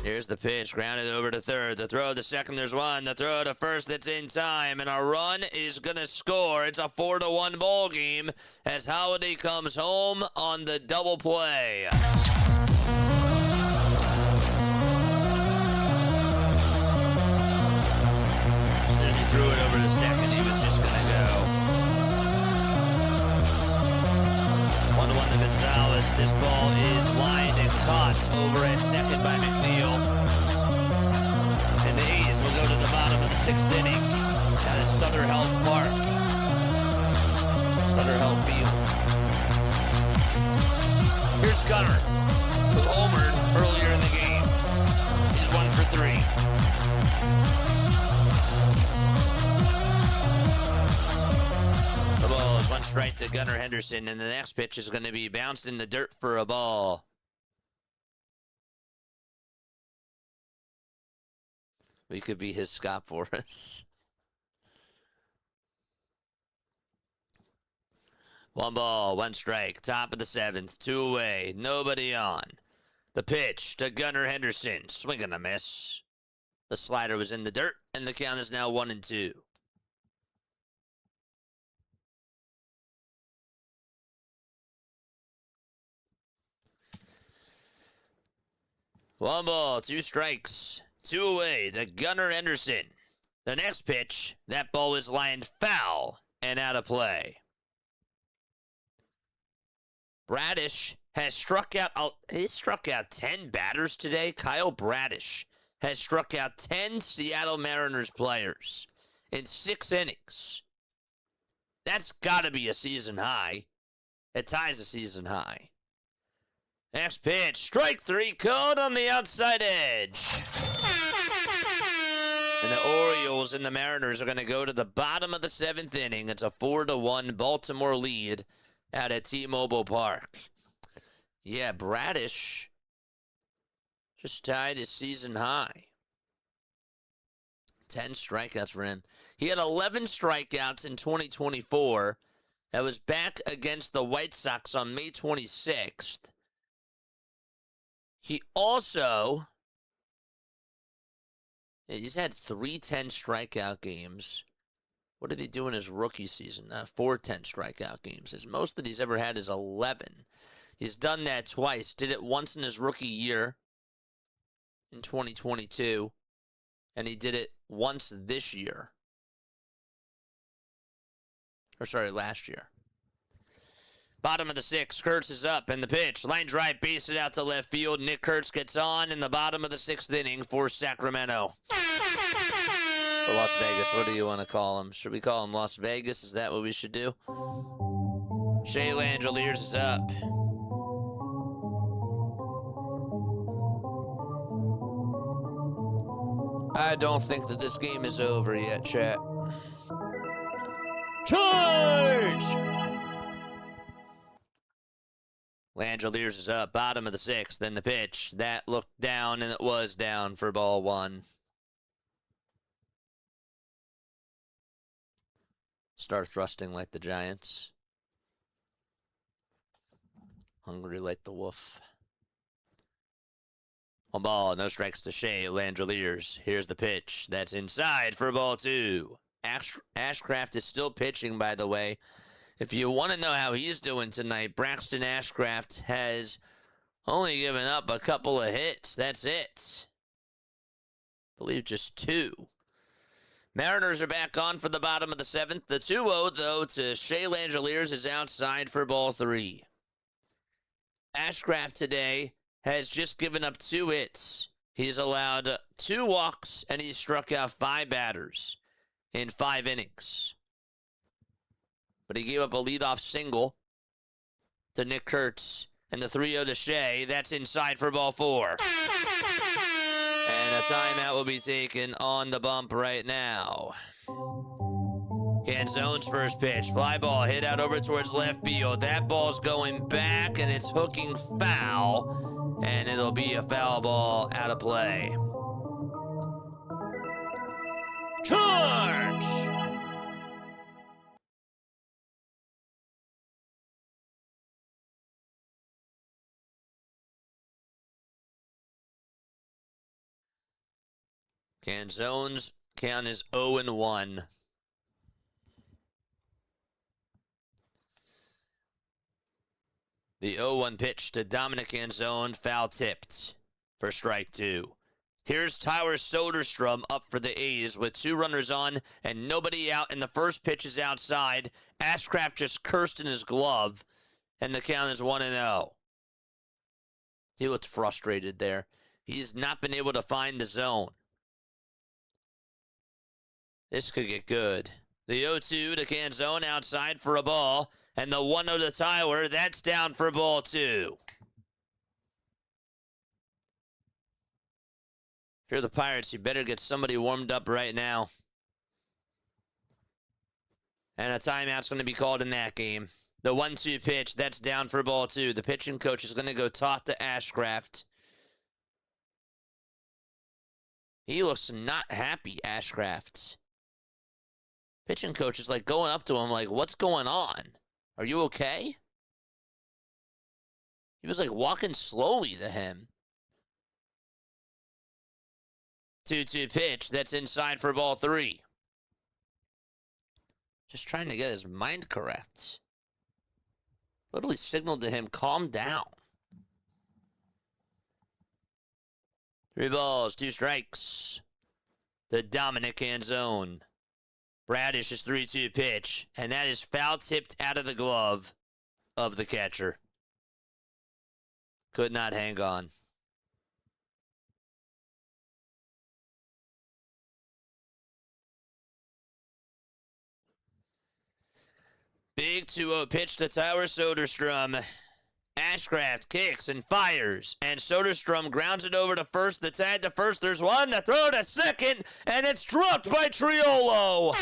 Here's the pitch, grounded over to third. The throw to second, there's 1. The throw to first, that's in time. And a run is going to score. It's a 4-1 ball game as Holiday comes home on the double play. As soon as he threw it over to second, he was just going to go. 1-1 to Gonzalez. This ball is lined and caught over at second by McNeil. And the A's will go to the bottom of the 6th inning at Southern Health Park. Southern Health Field. Here's Gunnar, who homered earlier in the game. He's 1 for 3. The ball is 1 strike to Gunnar Henderson, and the next pitch is going to be bounced in the dirt for a ball. We could be his Scott Forrest. 1 ball, 1 strike. Top of the 7th. 2 away. Nobody on. The pitch to Gunnar Henderson. Swing and a miss. The slider was in the dirt, and the count is now 1-2. One ball, 2 strikes. 2 away to Gunnar Henderson. The next pitch, that ball is lined foul and out of play. Bradish has struck out, he's struck out 10 batters today. Kyle Bradish has struck out 10 Seattle Mariners players in 6 innings. That's got to be a season high. It ties a season high. Next pitch, strike 3 called on the outside edge. And the Orioles and the Mariners are going to go to the bottom of the 7th inning. It's a 4-1 Baltimore lead out at T-Mobile Park. Yeah, Bradish just tied his season high. 10 strikeouts for him. He had 11 strikeouts in 2024. That was back against the White Sox on May 26th. He also, he's had 3 10 strikeout games. What did he do in his rookie season? 4 10 strikeout games. His most that he's ever had is 11. He's done that twice. Did it once in his rookie year in 2022. And he did it once this year. Or sorry, last year. Bottom of the 6th, Kurtz is up, and the pitch. Line drive, base it out to left field. Nick Kurtz gets on in the bottom of the 6th inning for Sacramento. Or Las Vegas, what do you want to call him? Should we call him Las Vegas? Is that what we should do? Shea Langeliers is up. I don't think that this game is over yet, chat. Charge! Langeliers is up, bottom of the 6th, then the pitch. That looked down, and it was down for ball 1. Start thrusting like the Giants. Hungry like the wolf. 1 ball, no strikes to Shea Langeliers. Here's the pitch. That's inside for ball 2. Ashcraft is still pitching, by the way. If you want to know how he's doing tonight, Braxton Ashcraft has only given up a couple of hits. That's it. I believe just 2. Mariners are back on for the bottom of the 7th. The 2-0, though, to Shea Langeliers is outside for ball 3. Ashcraft today has just given up 2 hits. He's allowed 2 walks, and he's struck out 5 batters in 5 innings. But he gave up a leadoff single to Nick Kurtz, and the 3-0 to Shea. That's inside for ball 4. And a timeout will be taken on the bump right now. Canzone's first pitch. Fly ball hit out over towards left field. That ball's going back, and it's hooking foul. And it'll be a foul ball out of play. Charge! Canzone's count is 0-1. The 0-1 pitch to Dominic Canzone, foul tipped for strike 2. Here's Tyler Soderstrom up for the A's with 2 runners on and nobody out, and the first pitch is outside. Ashcraft just cursed in his glove, and the count is 1-0. He looked frustrated there. He's not been able to find the zone. This could get good. The 0-2 to Canzone outside for a ball. And the 1-0 to Tyler, that's down for ball 2. If you're the Pirates, you better get somebody warmed up right now. And a timeout's going to be called in that game. The 1-2 pitch, that's down for ball 2. The pitching coach is going to go talk to Ashcraft. He looks not happy, Ashcraft. Pitching coach is like going up to him like, what's going on? Are you okay? He was like walking slowly to him. 2-2 pitch. That's inside for ball 3. Just trying to get his mind correct. Literally signaled to him, calm down. 3 balls, 2 strikes. The Dominican zone. Bradish's 3-2 pitch. And that is foul tipped out of the glove of the catcher. Could not hang on. Big 2-0 pitch to Tyler Soderstrom. Ashcraft kicks and fires, and Soderstrom grounds it over to first. The tag to first. There's one. The throw to second, and it's dropped by Triolo.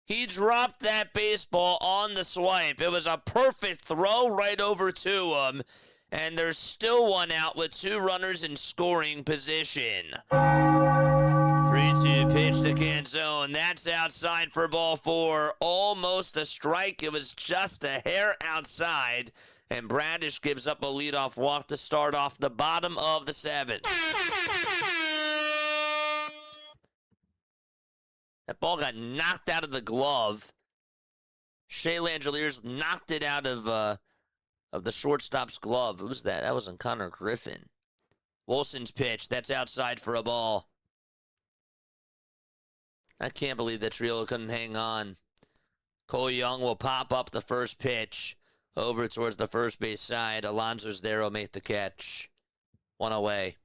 He dropped that baseball on the swipe. It was a perfect throw right over to him, and there's still one out with 2 runners in scoring position. 3-2 pitch to Canzone. That's outside for ball 4. Almost a strike. It was just a hair outside. And Bradish gives up a leadoff walk to start off the bottom of the 7th. That ball got knocked out of the glove. Shea Langeliers knocked it out of the shortstop's glove. Who was that? That wasn't Connor Griffin. Wilson's pitch. That's outside for a ball. I can't believe that Triolo couldn't hang on. Cole Young will pop up the first pitch over towards the first base side. Alonso's there will make the catch. 1 away.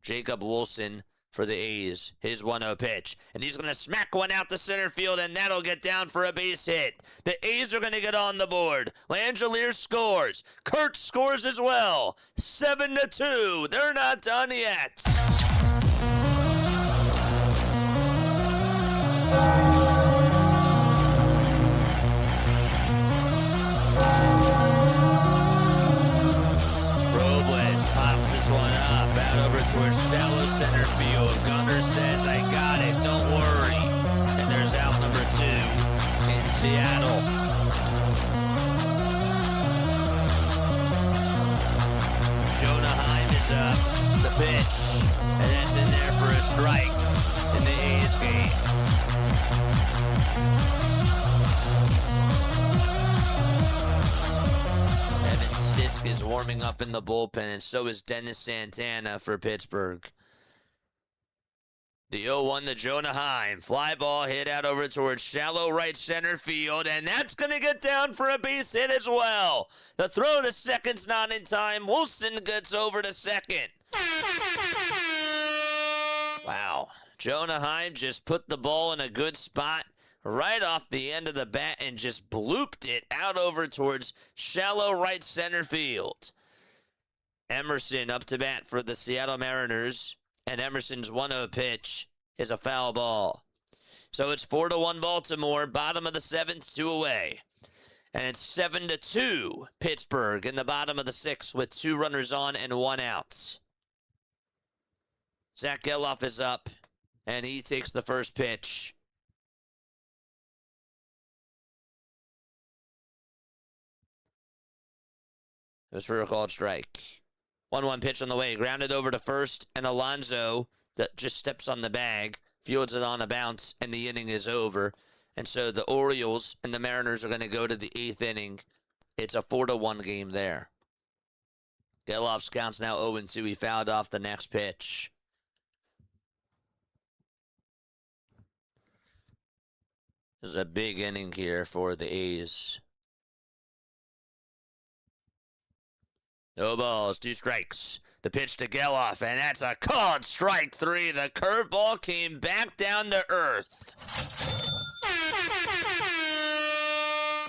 Jacob Wilson for the A's. His 1-0 pitch. And he's going to smack one out to center field, and that'll get down for a base hit. The A's are going to get on the board. Langeliers scores. Kurt scores as well. 7-2. They're not done yet. Robles pops this one up, out over towards shallow center field. Gunner says, I got it, don't worry. And there's out number 2 in Seattle. Jonah Heim is up, the pitch, and that's in there for a strike in the A's game. Sisk is warming up in the bullpen, and so is Dennis Santana for Pittsburgh. The 0-1 to Jonah Heim. Fly ball hit out over towards shallow right center field, and that's going to get down for a base hit as well. The throw to second's not in time. Wilson gets over to second. Wow. Jonah Heim just put the ball in a good spot right off the end of the bat and just blooped it out over towards shallow right center field. Emerson up to bat for the Seattle Mariners, and Emerson's 1-0 pitch is a foul ball. So it's 4-1 Baltimore, bottom of the 7th, 2 away. And it's 7-2 Pittsburgh in the bottom of the 6th with 2 runners on and 1 out. Zach Geloff is up, and he takes the first pitch. It was for a called strike. 1-1 pitch on the way. Grounded over to first, and Alonso that just steps on the bag, fields it on a bounce, and the inning is over. And so the Orioles and the Mariners are going to go to the 8th inning. It's a 4-1 game there. Geloff's count's now 0-2. He fouled off the next pitch. This is a big inning here for the A's. No balls, 2 strikes. The pitch to Geloff, and that's a called strike 3. The curveball came back down to earth.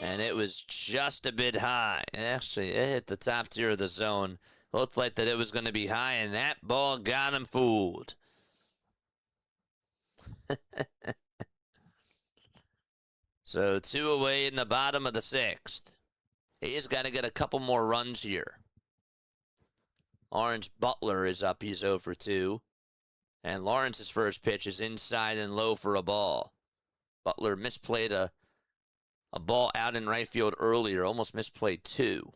And it was just a bit high. Actually, it hit the top tier of the zone. Looked like that it was going to be high, and that ball got him fooled. So 2 away in the bottom of the 6th. He's got to get a couple more runs here. Lawrence Butler is up. He's 0 for 2. And Lawrence's first pitch is inside and low for a ball. Butler misplayed a ball out in right field earlier. Almost misplayed 2.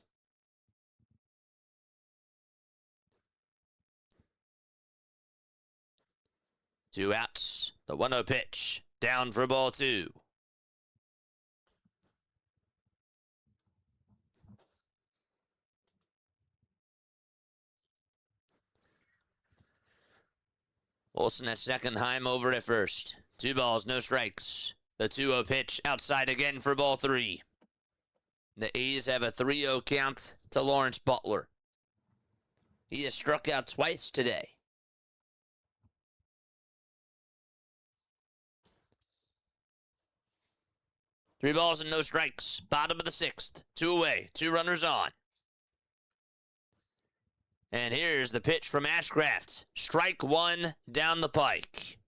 Two outs. The 1-0 pitch. Down for ball 2. Olsen at second, Heim over at first. 2 balls, no strikes. The 2-0 pitch outside again for ball 3. The A's have a 3-0 count to Lawrence Butler. He has struck out twice today. Three balls and no strikes. Bottom of the 6th. 2 away. 2 runners on. And here's the pitch from Ashcraft. Strike 1 down the pike.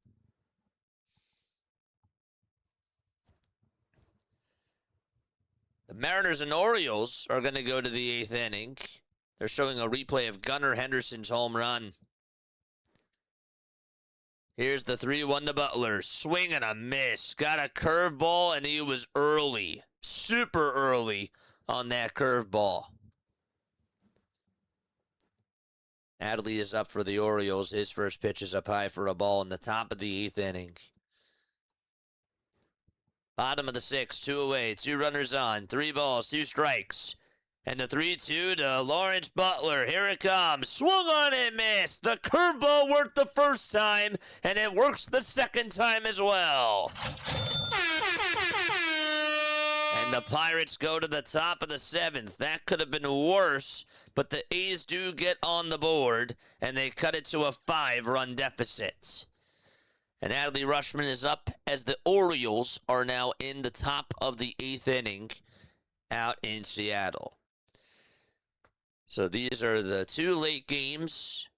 The Mariners and Orioles are going to go to the 8th inning. They're showing a replay of Gunnar Henderson's home run. Here's the 3-1 to Butler. Swing and a miss. Got a curveball, and he was early. Super early on that curveball. Adley is up for the Orioles. His first pitch is up high for a ball in the top of the 8th inning. Bottom of the 6th, 2 away, 2 runners on, 3 balls, 2 strikes. And the 3-2 to Lawrence Butler. Here it comes. Swung on and missed. The curveball worked the first time, and it works the second time as well. And the Pirates go to the top of the 7th. That could have been worse, but the A's do get on the board, and they cut it to a 5-run deficit. And Adley Rutschman is up as the Orioles are now in the top of the 8th inning out in Seattle. So these are the 2 late games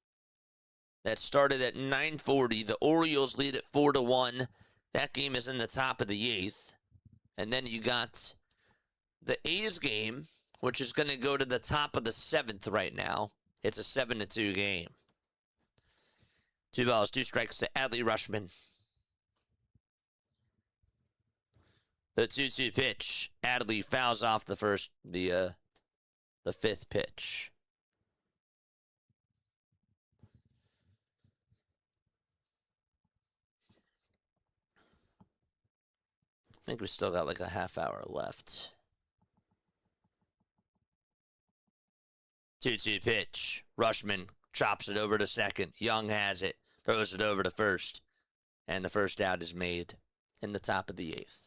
that started at 9:40. The Orioles lead at 4-1. That game is in the top of the 8th. And then you got the A's game, which is going to go to the top of the 7th right now. It's a 7-2 game. 2 balls, 2 strikes to Adley Rutschman. The 2-2 pitch. Adley fouls off the 5th pitch. I think we still got like a half hour left. 2-2 pitch. Rutschman chops it over to second. Young has it. Throws it over to first. And the first out is made in the top of the 8th.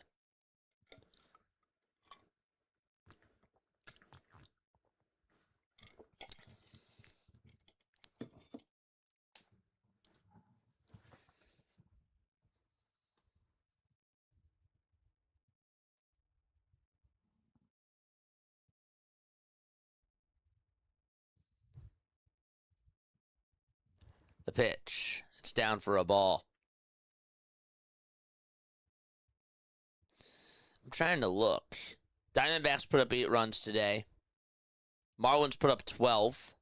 The pitch. It's down for a ball. I'm trying to look. Diamondbacks put up 8 runs today. Marlins put up 12.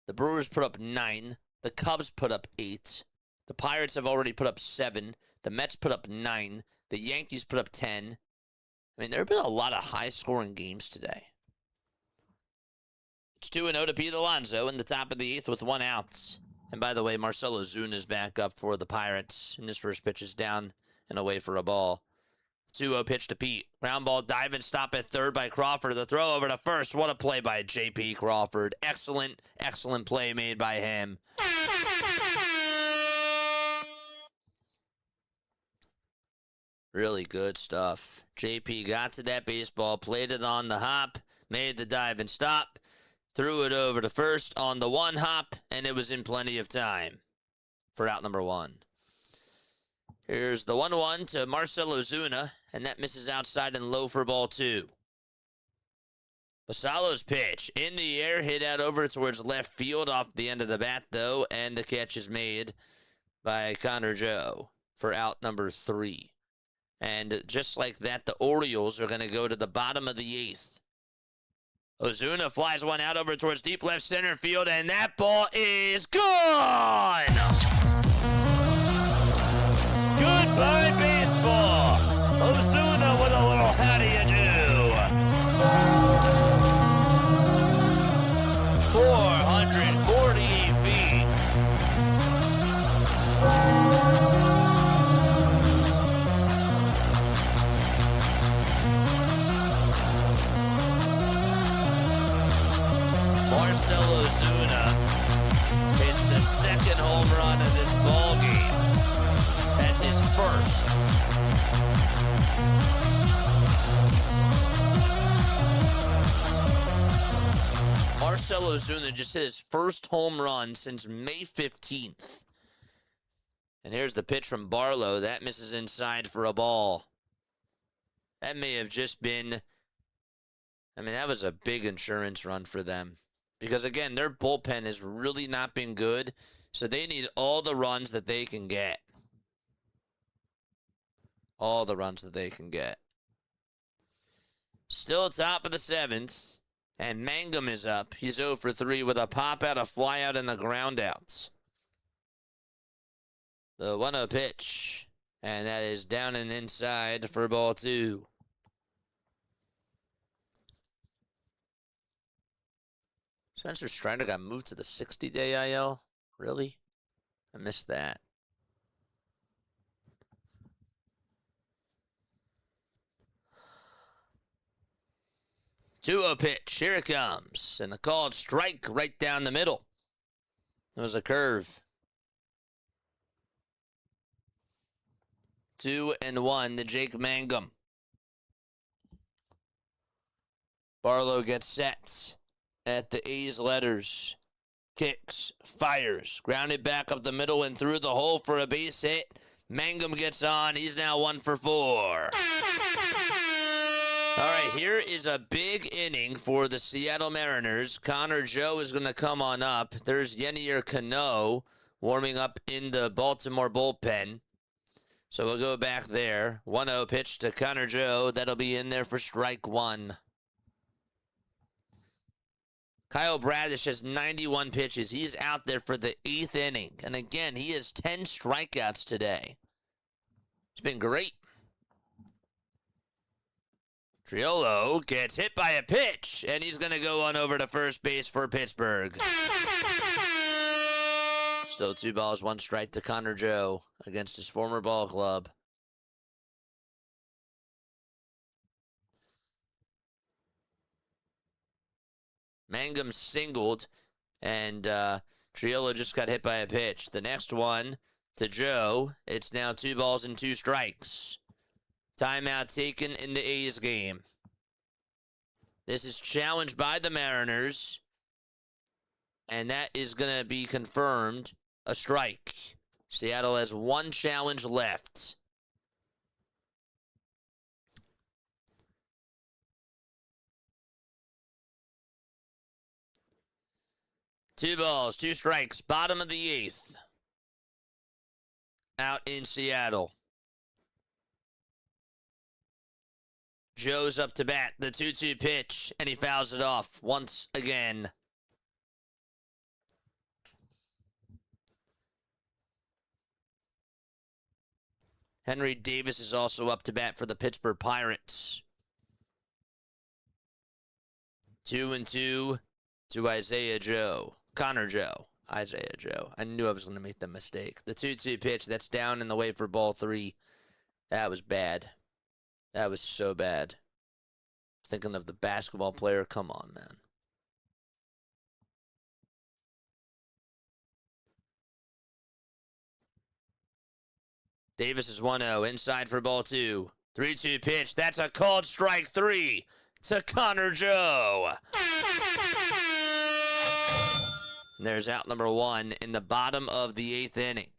The Brewers put up 9. The Cubs put up 8. The Pirates have already put up 7. The Mets put up 9. The Yankees put up 10. I mean, there have been a lot of high-scoring games today. It's 2-0 to Pete Alonso in the top of the 8th with 1 out. And by the way, Marcell Ozuna is back up for the Pirates. And his first pitch is down and away for a ball. 2-0 pitch to Pete. Ground ball, dive and stop at third by Crawford. The throw over to first. What a play by J.P. Crawford. Excellent, excellent play made by him. Really good stuff. J.P. got to that baseball, played it on the hop, made the dive and stop. Threw it over to first on the 1 hop, and it was in plenty of time for out number 1. Here's the 1-1 to Marcell Ozuna, and that misses outside and low for ball 2. Basallo's pitch in the air, hit out over towards left field off the end of the bat, though, and the catch is made by Connor Joe for out number 3. And just like that, the Orioles are going to go to the bottom of the 8th. Ozuna flies one out over towards deep left center field, and that ball is gone! Goodbye, baseball! Ozuna with a little how do you do? 448 feet. Marcell Ozuna hits the second home run of this ball game. That's his first. Marcell Ozuna just hit his first home run since May 15th. And here's the pitch from Barlow. That misses inside for a ball. That may have just been, that was a big insurance run for them. Because, again, their bullpen has really not been good, so they need all the runs that they can get. All the runs that they can get. Still top of the 7th, and Mangum is up. He's 0 for 3 with a pop-out, a fly-out, and the ground-outs. The 1-0 pitch, and that is down and inside for ball 2. Spencer Strider got moved to the 60-day IL? Really? I missed that. Two-0 pitch. Here it comes. And a called strike right down the middle. It was a curve. 2-1 to Jake Mangum. Barlow gets set at the A's letters. Kicks, fires, grounded back up the middle and through the hole for a base hit. Mangum gets on. He's now 1 for 4. All right, here is a big inning for the Seattle Mariners. Connor Joe is going to come on up. There's Yennier Cano warming up in the Baltimore bullpen. So we'll go back there. 1-0 pitch to Connor Joe. That'll be in there for strike 1. Kyle Bradish has 91 pitches. He's out there for the 8th inning. And again, he has 10 strikeouts today. It's been great. Triolo gets hit by a pitch, and he's going to go on over to first base for Pittsburgh. Still 2 balls, 1 strike to Connor Joe against his former ball club. Mangum singled, and Triolo just got hit by a pitch. The next one to Joe. It's now 2 balls and 2 strikes. Timeout taken in the A's game. This is challenged by the Mariners, and that is going to be confirmed a strike. Seattle has 1 challenge left. Two balls, 2 strikes, bottom of the 8th. Out in Seattle. Joe's up to bat, the 2-2 pitch, and he fouls it off once again. Henry Davis is also up to bat for the Pittsburgh Pirates. 2-2 to Isaiah Joe. Connor Joe. Isaiah Joe. I knew I was going to make the mistake. The 2-2 pitch, that's down in the way for ball 3. That was bad. That was so bad. Thinking of the basketball player. Come on, man. Davis is 1-0. Inside for ball 2. 3-2 pitch. That's a called strike 3 to Connor Joe. And there's out number 1 in the bottom of the 8th inning.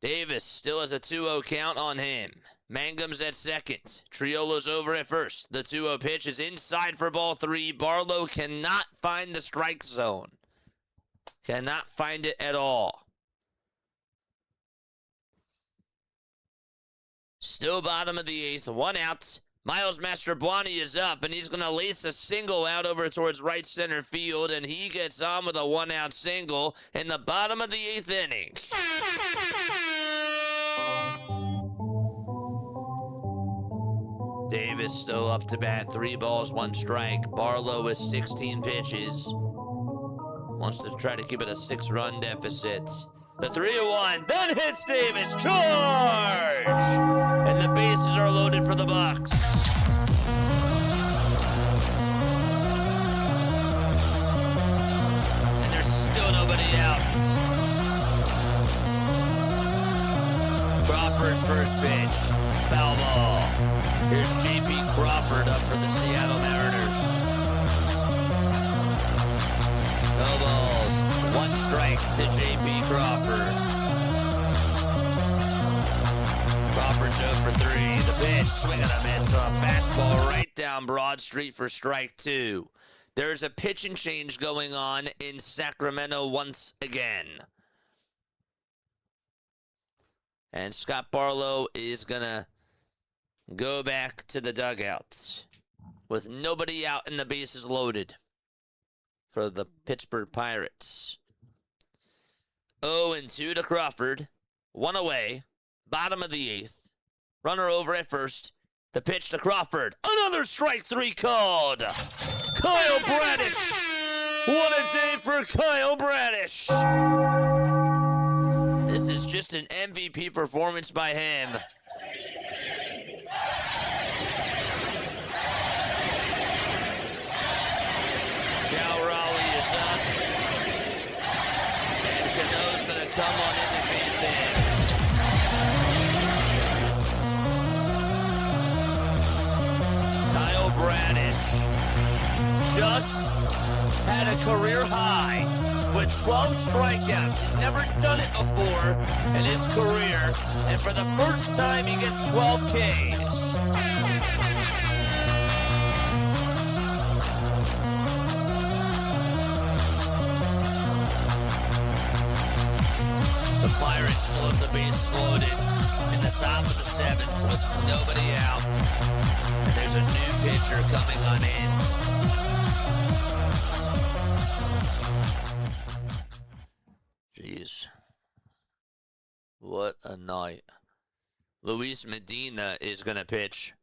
Davis still has a 2-0 count on him. Mangum's at second. Triolo's over at first. The 2-0 pitch is inside for ball 3. Barlow cannot find the strike zone. Cannot find it at all. Still bottom of the 8th. 1 out. Miles Mastrobuoni is up, and he's going to lace a single out over towards right center field, and he gets on with a one-out single in the bottom of the 8th inning. Davis still up to bat, 3 balls, 1 strike. Barlow with 16 pitches. Wants to try to keep it a 6-run deficit. The 3-1, then hits Davis, charge! And the bases are loaded for the Bucks. And there's still nobody out. Crawford's first pitch, foul ball. Here's J.P. Crawford up for the Seattle Mariners. No balls, 1 strike to J.P. Crawford. Crawford's 0 for 3. The pitch, swing and a miss. A fastball right down Broad Street for strike 2. There's a pitch and change going on in Sacramento once again. And Scott Barlow is going to go back to the dugout with nobody out and the bases loaded for the Pittsburgh Pirates. 0-2 to Crawford. 1 away. Bottom of the 8th. Runner over at first. The pitch to Crawford. Another strike 3 called. Kyle Bradish. What a day for Kyle Bradish. This is just an MVP performance by him. Cal Raleigh is up. And Cano's going to come on in the base hit. Kyle Bradish just had a career high with 12 strikeouts. He's never done it before in his career. And for the first time, he gets 12 Ks. The Pirates still have the bases loaded in the top of the 7th with nobody out. And there's a new pitcher coming on in. Jeez. What a night. Luis Medina is going to pitch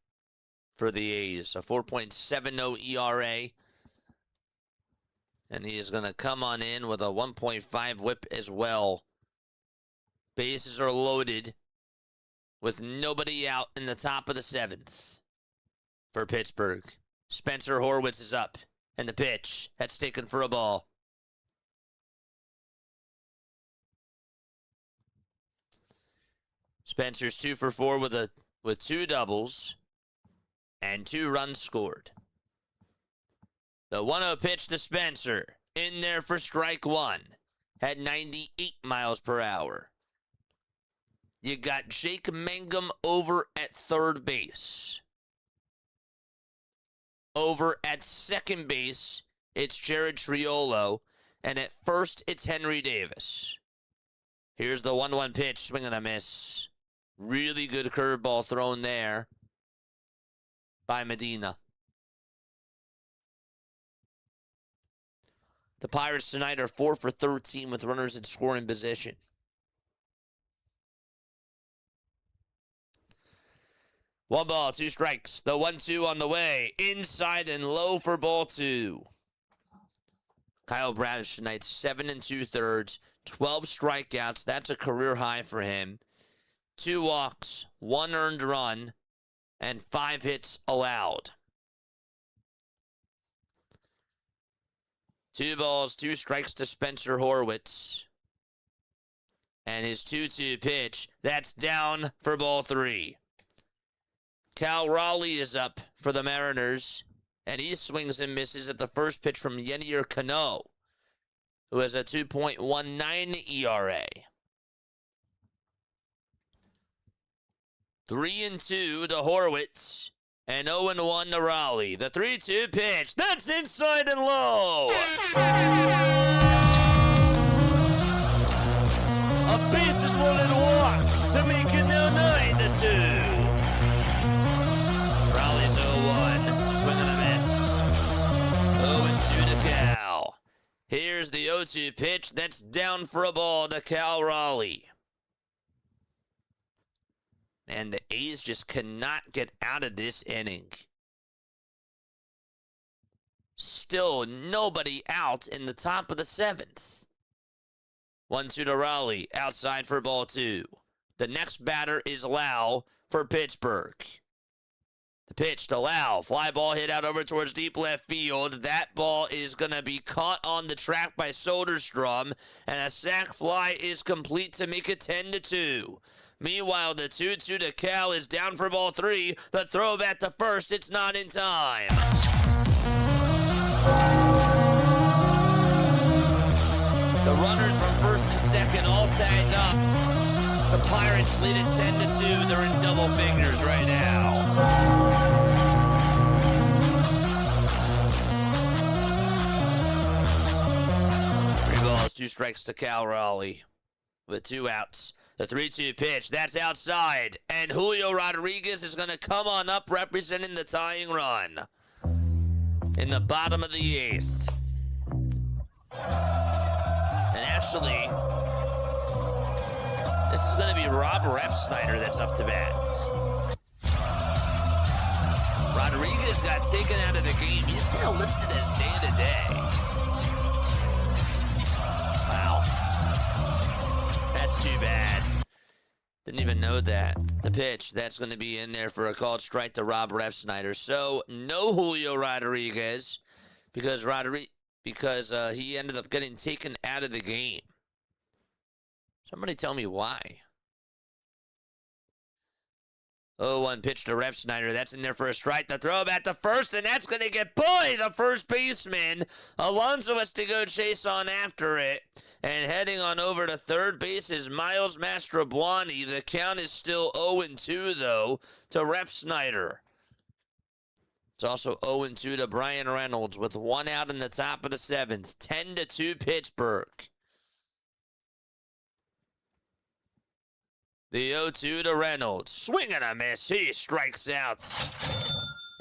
for the A's. A 4.70 ERA. And he is going to come on in with a 1.5 whip as well. Bases are loaded with nobody out in the top of the 7th for Pittsburgh. Spencer Horwitz is up. And the pitch. That's taken for a ball. Spencer's 2 for 4 with 2 doubles and 2 runs scored. The 1-0 pitch to Spencer. In there for strike 1. Had 98 miles per hour. You got Jake Mangum over at third base. Over at second base, it's Jared Triolo. And at first, it's Henry Davis. Here's the 1-1 pitch, swing and a miss. Really good curveball thrown there by Medina. The Pirates tonight are 4 for 13 with runners in scoring position. One ball, 2 strikes. The 1-2 on the way. Inside and low for ball 2. Kyle Bradish tonight, 7 2/3, 12 strikeouts. That's a career high for him. 2 walks, 1 earned run, and 5 hits allowed. 2 balls, 2 strikes to Spencer Horwitz. And his 2-2 pitch, that's down for ball 3. Cal Raleigh is up for the Mariners, and he swings and misses at the first pitch from Yennier Cano, who has a 2.19 ERA. 3-2 to Horwitz, and 0-1 to Raleigh. The 3-2 pitch, that's inside and low. A bases loaded walk to make it now 9-2. Raleigh's Here's the 0-2 pitch. That's down for a ball to Cal Raleigh. And the A's just cannot get out of this inning. Still nobody out in the top of the 7th. 1-2 to Raleigh. Outside for ball 2. The next batter is Lau for Pittsburgh. The pitch to Lau. Fly ball hit out over towards deep left field. That ball is going to be caught on the track by Soderstrom. And a sac fly is complete to make it 10-2. Meanwhile, the 2-2 to Cal is down for ball 3. The throw back to first. It's not in time. The runners from first and second all tagged up. The Pirates lead it 10-2. They're in double figures right now. 3 balls, 2 strikes to Cal Raleigh with 2 outs. The 3-2 pitch, that's outside. And Julio Rodriguez is going to come on up representing the tying run in the bottom of the 8th. And actually, this is going to be Rob Refsnyder that's up to bat. Rodriguez got taken out of the game. He's now listed as day-to-day. Wow. That's too bad. Didn't even know that. The pitch, that's going to be in there for a called strike to Rob Refsnyder. So, no Julio Rodriguez because he ended up getting taken out of the game. Somebody tell me why. 0-1 pitch to Refsnyder. That's in there for a strike. The throw back to first, and that's going to get bullied. The first baseman. Alonso has to go chase on after it. And heading on over to third base is Miles Mastrobuoni. The count is still 0-2, though, to Refsnyder. It's also 0-2 to Brian Reynolds with 1 out in the top of the 7th. 10-2 Pittsburgh. The 0-2 to Reynolds. Swing and a miss. He strikes out.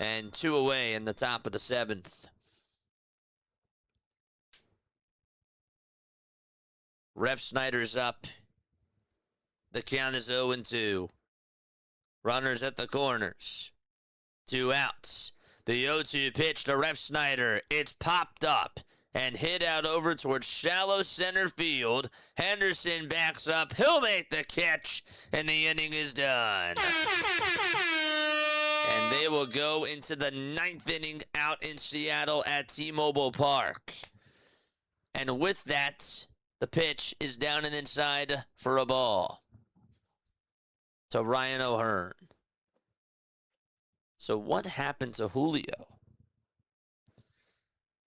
And 2 away in the top of the 7th. Refsnyder's up. The count is 0-2. Runners at the corners. 2 outs. The 0-2 pitch to Refsnyder. It's popped up and hit out over towards shallow center field. Henderson backs up. He'll make the catch, and the inning is done. And they will go into the 9th inning out in Seattle at T-Mobile Park. And with that, the pitch is down and inside for a ball to Ryan O'Hearn. So what happened to Julio?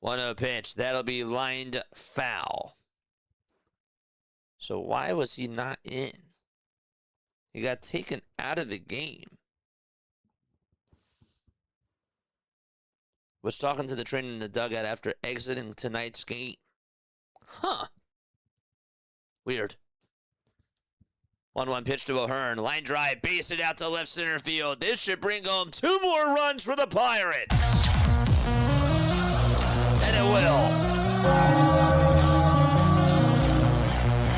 1-0 pitch. That'll be lined foul. So why was he not in? He got taken out of the game. Was talking to the trainer in the dugout after exiting tonight's game. Huh. Weird. 1-1 pitch to O'Hearn. Line drive, base it out to left center field. This should bring home 2 more runs for the Pirates. And it will.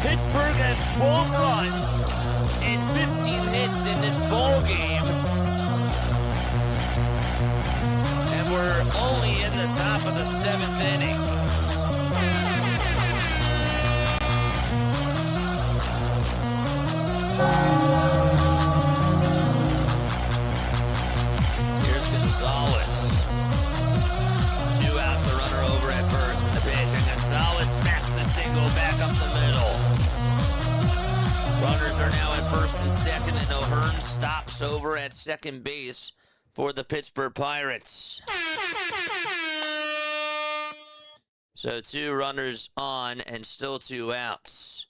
Pittsburgh has 12 runs and 15 hits in this ball game. And we're only in the top of the 7th inning. Here's Gonzalez. 2 outs, the runner over at first in the pitch, and Gonzalez smacks the single back up the middle. Runners are now at first and second, and O'Hearn stops over at second base for the Pittsburgh Pirates. So 2 runners on and still 2 outs.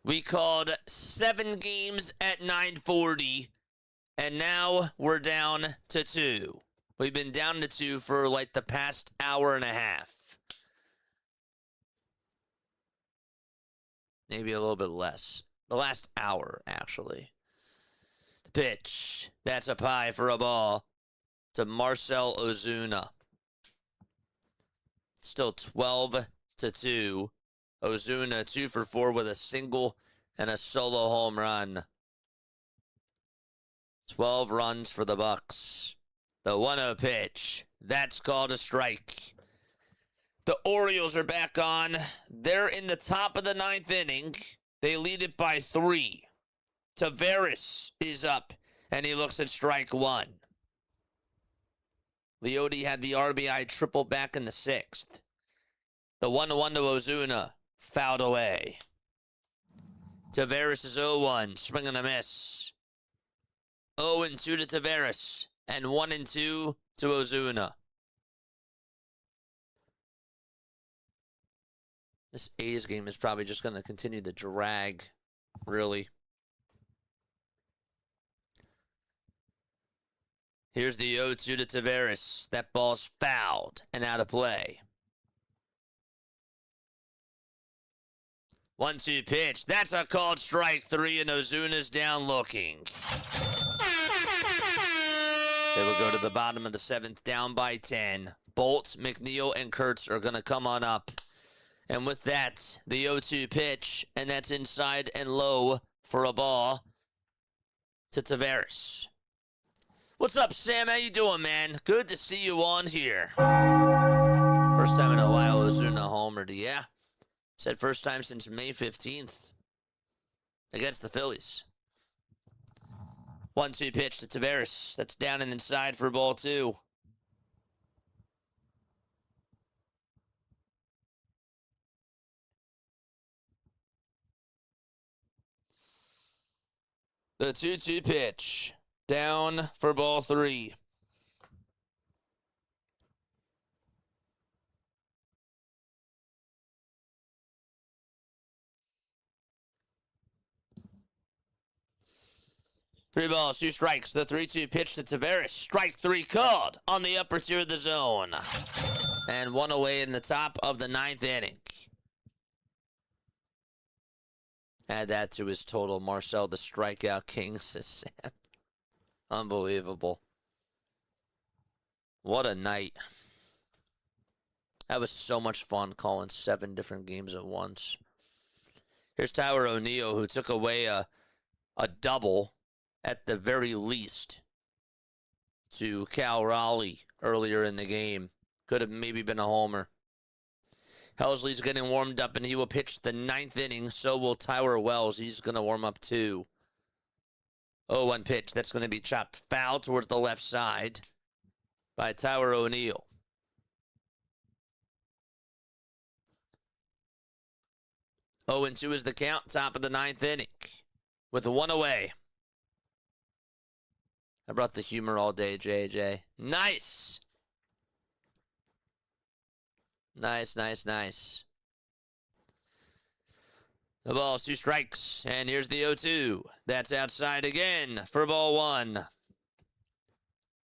We called 7 games at 9:40, and now we're down to 2. We've been down to 2 for like the past hour and a half. Maybe a little bit less. The last hour, actually. The pitch. That's up high for a ball to Marcell Ozuna. Still 12 2. Ozuna 2 for 4 with a single and a solo home run. 12 runs for the Bucks. The 1-0 pitch. That's called a strike. The Orioles are back on. They're in the top of the 9th inning. They lead it by 3. Taveras is up, and he looks at strike 1. Leote had the RBI triple back in the 6th. The 1-1 to Ozuna, fouled away. Taveras is 0-1, swing and a miss. 0-2 to Taveras, and 1-2 to Ozuna. This A's game is probably just going to continue to drag, really. Here's the 0-2 to Taveras. That ball's fouled and out of play. 1-2 pitch. That's a called strike 3, and Ozuna's down looking. They will go to the bottom of the 7th, down by 10. Bolt, McNeil, and Kurtz are going to come on up. And with that, the 0-2 pitch, and that's inside and low for a ball to Taveras. What's up, Sam? How you doing, man? Good to see you on here. First time in a while Ozuna homered, yeah. Said first time since May 15th against the Phillies. 1-2 pitch to Taveras. That's down and inside for ball 2. The 2-2 pitch. Down for ball 3. Three balls, 2 strikes. The 3-2 pitch to Taveras. Strike 3 called on the upper tier of the zone. And 1 away in the top of the 9th inning. Add that to his total. Marcel, the strikeout king, says Sam. Unbelievable. What a night. That was so much fun calling 7 different games at once. Here's Tyler O'Neill, who took away a double at the very least to Cal Raleigh earlier in the game. Could have maybe been a homer. Helsley's getting warmed up, and he will pitch the 9th inning. So will Tyler Wells. He's going to warm up too. 0-1 pitch. That's going to be chopped foul towards the left side by Tyler O'Neill. Oh, and 2 is the count. Top of the 9th inning with 1 away. I brought the humor all day, JJ. Nice. Nice, nice, nice. The ball's 2 strikes, and here's the 0-2. That's outside again for ball 1.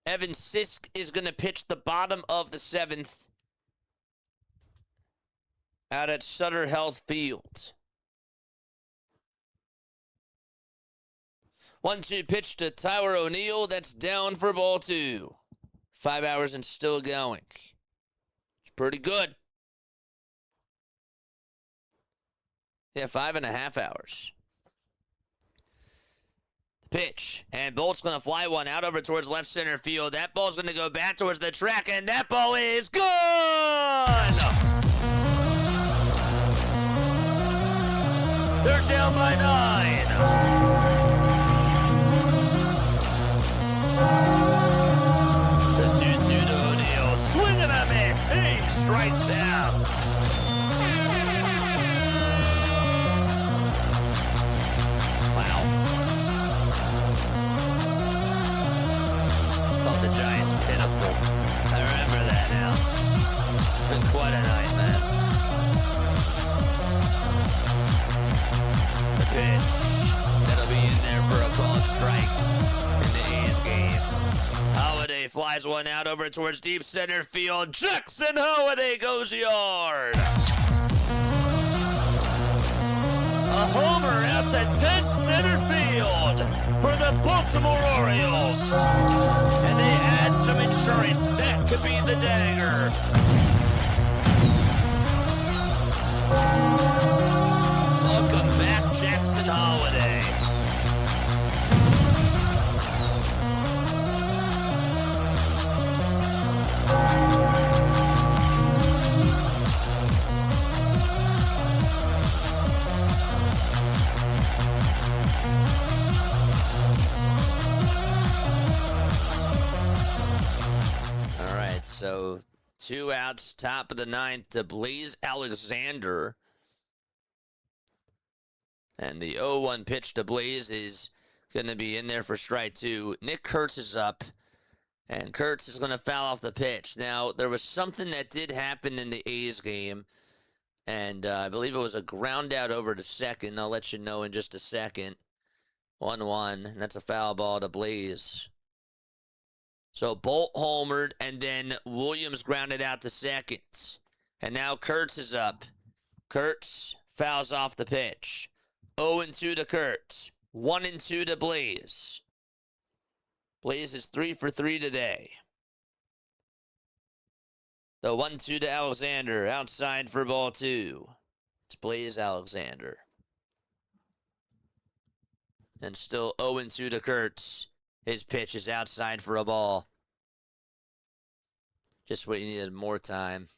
Evan Sisk is going to pitch the bottom of the 7th out at Sutter Health Field. 1-2 pitch to Tyler O'Neill. That's down for ball 2. 5 hours and still going. It's pretty good. Yeah, 5.5 hours. The pitch. And Bolt's going to fly one out over towards left center field. That ball's going to go back towards the track, and that ball is gone! They're down by 9. The 2-2 to O'Neill. Swing and a miss. He strikes out. Wow. Thought the Giants pitiful. I remember that now. It's been quite a night, man. The pitch. That'll be in there for a called strike in the A's game. Holiday flies one out over towards deep center field. Jackson Holiday goes yard. A homer out to dead center field for the Baltimore Orioles. And they add some insurance. That could be the dagger. right, so 2 outs, top of the ninth to Blaze Alexander. And the 0-1 pitch to Blaze is going to be in there for strike 2. Nick Kurtz is up, and Kurtz is going to foul off the pitch. Now, there was something that did happen in the A's game, and I believe it was a ground out over to second. I'll let you know in just a second. 1-1, and that's a foul ball to Blaze. So Bolt homered, and then Williams grounded out to second. And now Kurtz is up. Kurtz fouls off the pitch. 0-2 to Kurtz. 1-2 to Blaze. Blaze is 3 for 3 today. The 1-2 to Alexander. Outside for ball 2. It's Blaze Alexander. And still 0-2 to Kurtz. His pitch is outside for a ball. Just what you needed, more time.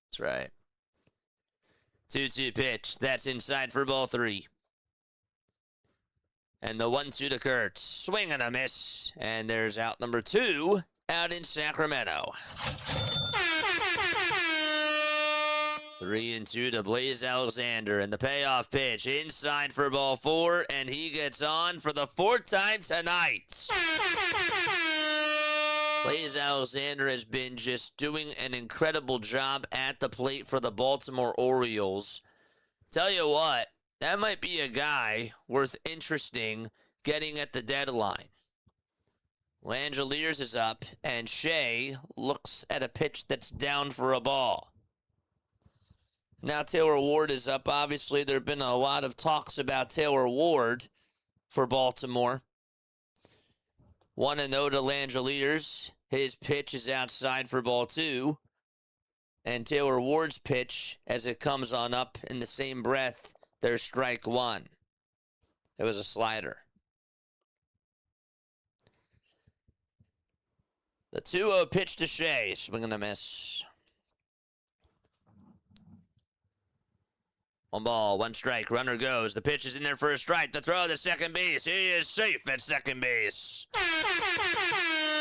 That's right. 2-2 pitch. That's inside for ball 3. And the 1-2 to Kurtz. Swing and a miss. And there's out number 2 out in Sacramento. 3-2 to Blaze Alexander, and the payoff pitch inside for ball 4, and he gets on for the 4th time tonight. Blaze Alexander has been just doing an incredible job at the plate for the Baltimore Orioles. Tell you what, that might be a guy worth interesting getting at the deadline. Langeliers is up, and Shea looks at a pitch that's down for a ball. Now Taylor Ward is up. Obviously, there have been a lot of talks about Taylor Ward for Baltimore. 1-0 to Langeliers. His pitch is outside for ball 2. And Taylor Ward's pitch, as it comes on up in the same breath, there's strike 1. It was a slider. The 2-0 pitch to Shea. Swing and a miss. 1 ball, 1 strike, runner goes. The pitch is in there for a strike. The throw to second base. He is safe at second base.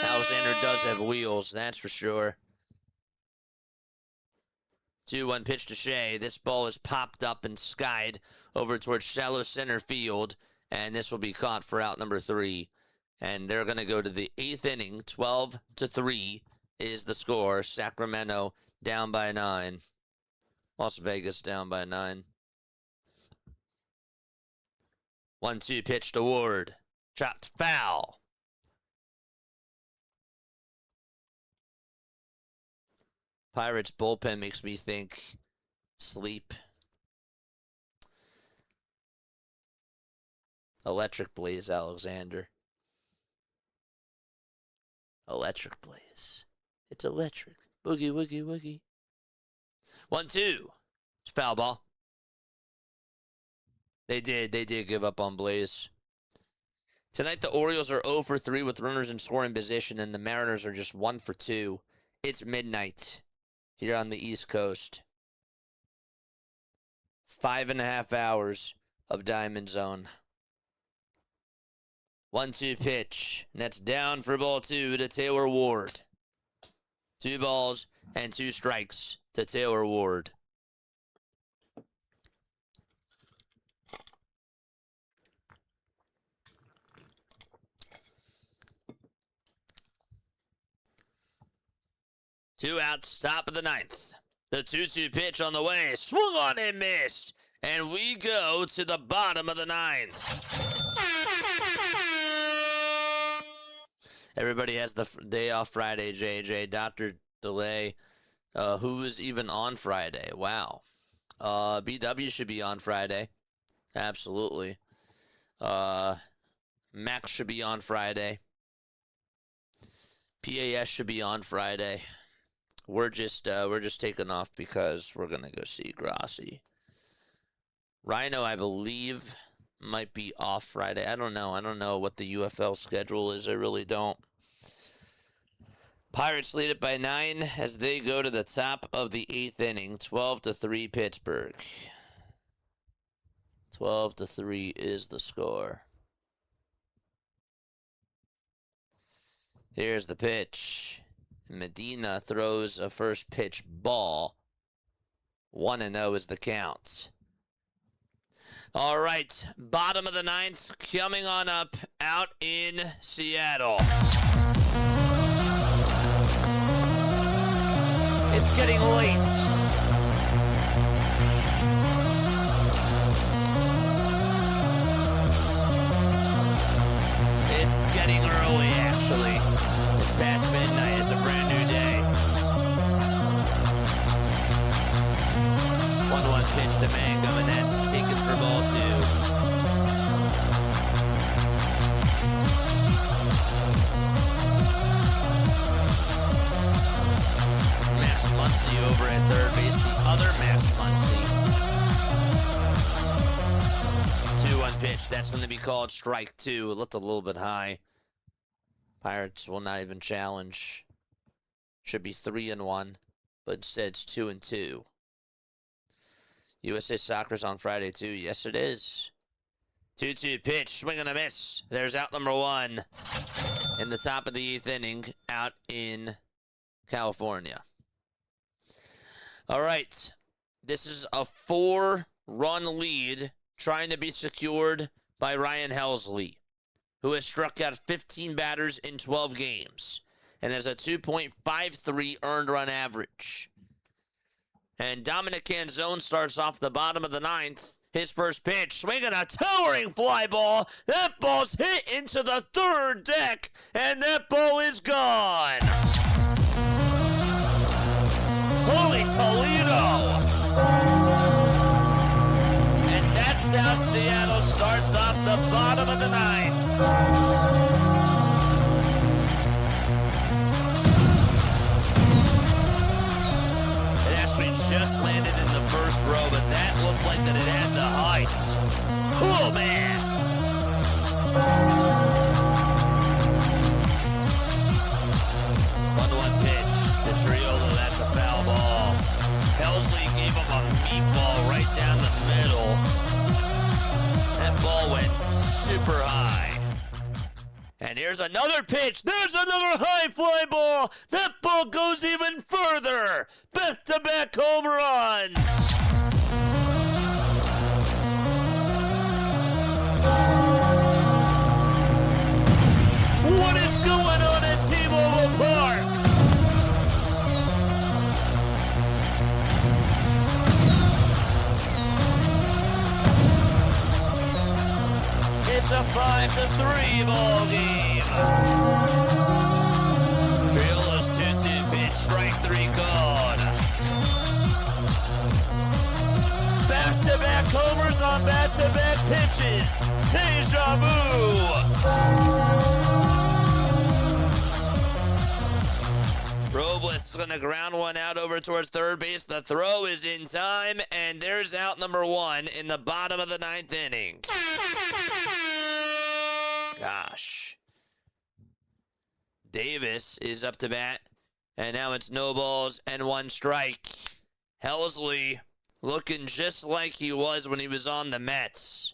Alexander does have wheels, that's for sure. 2-1 pitch to Shea. This ball is popped up and skied over towards shallow center field, and this will be caught for out number 3. And they're going to go to the 8th inning. 12-3 is the score. Sacramento down by 9. Las Vegas down by 9. 1-2 pitch to Ward. Chopped foul. Pirates bullpen makes me think sleep. Electric Blaze Alexander. Electric Blaze. It's electric. Boogie, woogie, woogie. 1-2. It's foul ball. They did give up on Blaze. Tonight, the Orioles are 0 for 3 with runners in scoring position, and the Mariners are just 1 for 2. It's midnight here on the East Coast. 5.5 hours of Diamond Zone. 1-2 pitch, and that's down for ball 2 to Taylor Ward. 2 balls and 2 strikes to Taylor Ward. Two outs, top of the 9th. The 2-2 pitch on the way. Swung on and missed. And we go to the bottom of the 9th. Everybody has the day off Friday, JJ. Dr. Delay. Who is even on Friday? Wow. BW should be on Friday. Absolutely. Max should be on Friday. PAS should be on Friday. We're just taking off because we're gonna go see Grassi. Rhino, I believe, might be off Friday. I don't know what the UFL schedule is. I really don't. Pirates lead it by 9 as they go to the top of the 8th inning. 12-3 Pittsburgh. 12-3 is the score. Here's the pitch. Medina throws a first pitch ball. 1-0 is the count. All right, bottom of the ninth coming on up out in Seattle. It's getting late. It's getting early, actually. It's past midnight. It's a brand new day. 1-1 pitch to Mangum, and that's taken for ball 2. Max Muncy over at third base. The other Max Muncy. 2-1 pitch. That's going to be called strike 2. It looked a little bit high. Pirates will not even challenge. Should be 3-1, but instead it's 2-2. USA Soccer's on Friday too. Yes, it is. 2-2 pitch, swing and a miss. There's out number 1 in the top of the 8th inning out in California. All right, this is a 4-run lead trying to be secured by Ryan Helsley, who has struck out 15 batters in 12 games and has a 2.53 earned run average. And Dominic Canzone starts off the bottom of the 9th. His first pitch, swinging a towering fly ball. That ball's hit into the third deck, and that ball is gone. Holy Toledo! And that's how Seattle starts off the bottom of the 9th. Just landed in the first row, but that looked like that it had the height. Cool, man. 1-1 pitch. Petriolo, that's a foul ball. Helsley gave him a meatball right down the middle. That ball went super high. And here's another pitch. There's another high fly ball. That ball goes even further. Back-to-back home runs. What is going on at T-Mobile Park? It's a 5-3 ball game. Triolo's 2-2 pitch, strike 3 called. Back-to-back homers on back-to-back pitches. Deja vu. Robles is going to ground one out over towards third base. The throw is in time, and there's out number 1 in the bottom of the 9th inning. Gosh. Davis is up to bat, and now it's no balls and 1 strike. Helsley looking just like he was when he was on the Mets.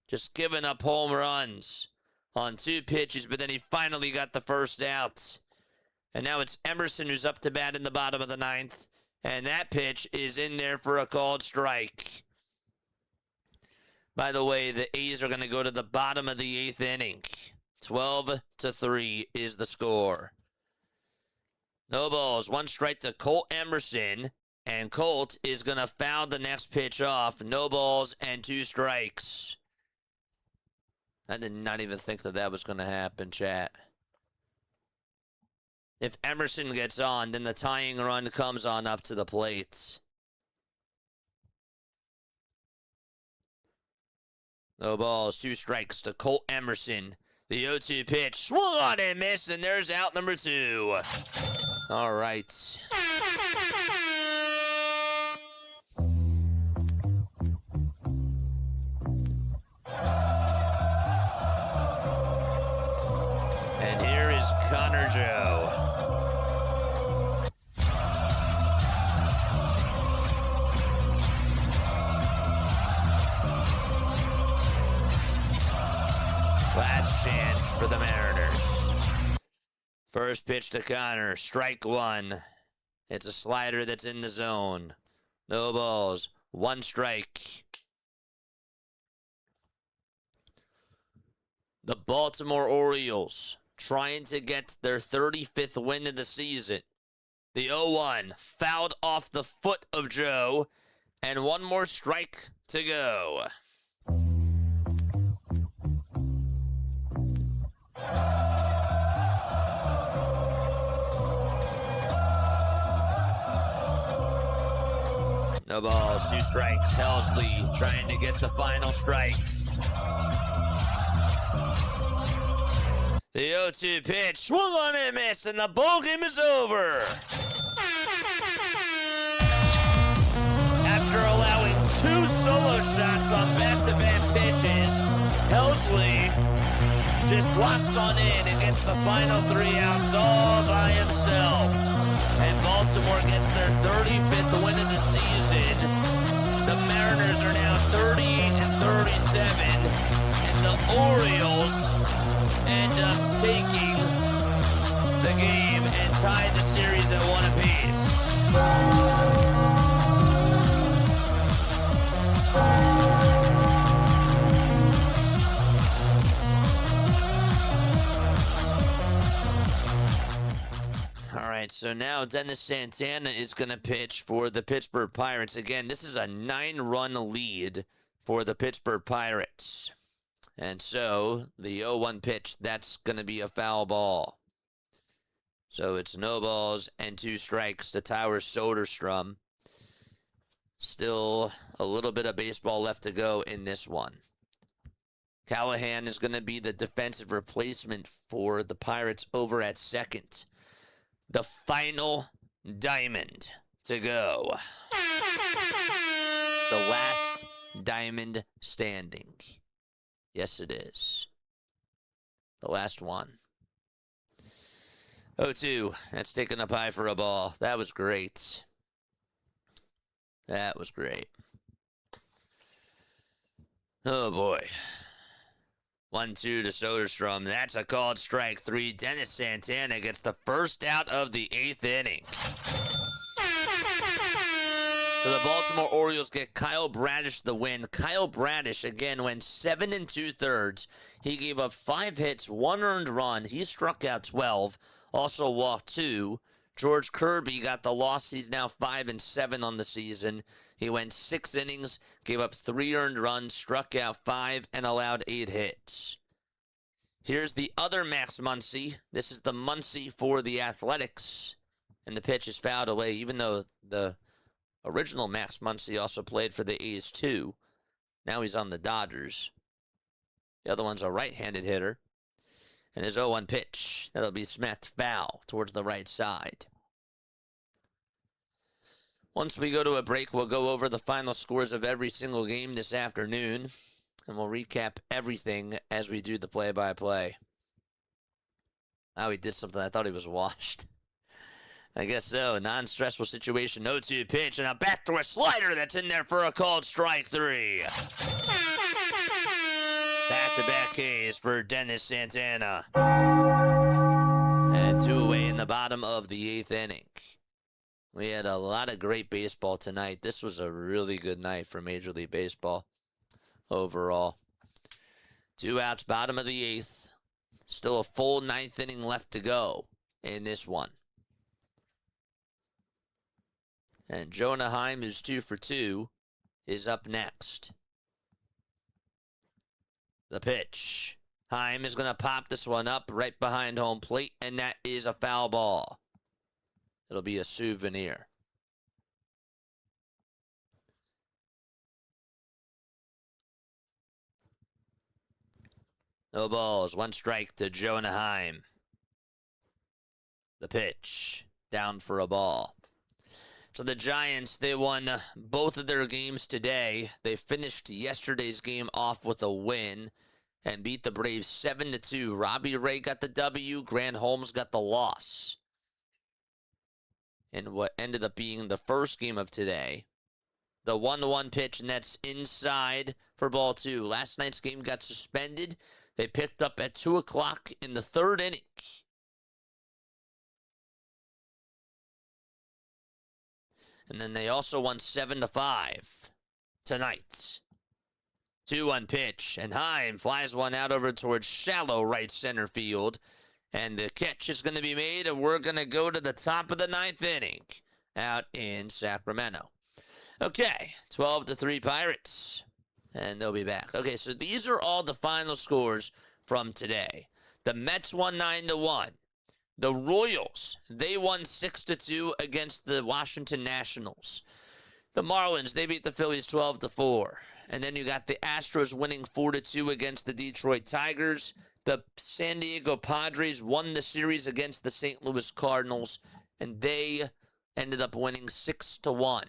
Just giving up home runs on 2 pitches, but then he finally got the first out. And now it's Emerson who's up to bat in the bottom of the 9th, and that pitch is in there for a called strike. By the way, the A's are going to go to the bottom of the 8th inning. 12-3 is the score. No balls, 1 strike to Colt Emerson, and Colt is going to foul the next pitch off. No balls and 2 strikes. I did not even think that that was going to happen, chat. If Emerson gets on, then the tying run comes on up to the plate. No balls, 2 strikes to Colt Emerson. The 0-2 pitch, swung on and missed, and there's out number 2. All right. And here is Connor Joe. Last chance for the Mariners. First pitch to Connor, strike one. It's a slider that's in the zone. No balls, one strike. The Baltimore Orioles trying to get their 35th win of the season. The 0-1 fouled off the foot of Joe, and one more strike to go. No balls, two strikes. Helsley trying to get the final strike. The 0-2 pitch, swung on and missed, and the ball game is over. After allowing two solo shots on back-to-back pitches, Helsley just locks on in and gets the final 3 outs all by himself. And Baltimore gets their 35th win of the season. The Mariners are now 38-37, and the Orioles end up taking the game and tie the series at 1 apiece. All right, so now Dennis Santana is going to pitch for the Pittsburgh Pirates. Again, this is a 9-run lead for the Pittsburgh Pirates. And so the 0-1 pitch, that's going to be a foul ball. So it's no balls and 2 strikes to Tyler Soderstrom. Still a little bit of baseball left to go in this one. Callahan is going to be the defensive replacement for the Pirates over at second. The final diamond to go. The last diamond standing. Yes, it is. The last one. 0-2. That's taking up high for a ball. That was great. That was great. Oh, boy. 1-2 to Soderstrom. That's a called strike 3. Dennis Santana gets the first out of the 8th inning. So the Baltimore Orioles get Kyle Bradish the win. Kyle Bradish, again, went 7 2/3. He gave up 5 hits, 1 earned run. He struck out 12, also walked 2. George Kirby got the loss. He's now 5 7 on the season. He went 6 innings, gave up 3 earned runs, struck out 5, and allowed 8 hits. Here's the other Max Muncy. This is the Muncy for the Athletics. And the pitch is fouled away, even though the original Max Muncy also played for the A's too. Now he's on the Dodgers. The other one's a right-handed hitter. And his 0-1 pitch. That'll be smacked foul towards the right side. Once we go to a break, we'll go over the final scores of every single game this afternoon. And we'll recap everything as we do the play-by-play. Oh, he did something. I thought he was washed. I guess so. Non-stressful situation. 0-2 pitch. And a backdoor slider that's in there for a called strike 3. Back-to-back Ks for Dennis Santana. And 2 away in the bottom of the 8th inning. We had a lot of great baseball tonight. This was a really good night for Major League Baseball overall. 2 outs, bottom of the 8th. Still a full 9th inning left to go in this one. And Jonah Heim, who's 2 for 2, is up next. The pitch. Heim is going to pop this one up right behind home plate, and that is a foul ball. It'll be a souvenir. No balls. 1 strike to Jonah Heim. The pitch. Down for a ball. So the Giants, they won both of their games today. They finished yesterday's game off with a win and beat the Braves 7-2. Robbie Ray got the W. Grant Holmes got the loss. And what ended up being the first game of today, the 1-1 pitch, and that's inside for ball 2. Last night's game got suspended. They picked up at 2 o'clock in the 3rd inning. And then they also won 7-5 tonight. 2-1 pitch, and Heim flies one out over towards shallow right center field. And the catch is going to be made, and we're going to go to the top of the 9th inning out in Sacramento. Okay, 12-3 Pirates, and they'll be back. Okay, so these are all the final scores from today. The Mets won 9-1. The Royals, they won 6-2 against the Washington Nationals. The Marlins, they beat the Phillies 12-4. And then you got the Astros winning 4-2 against the Detroit Tigers. The San Diego Padres won the series against the St. Louis Cardinals, and they ended up winning 6-1.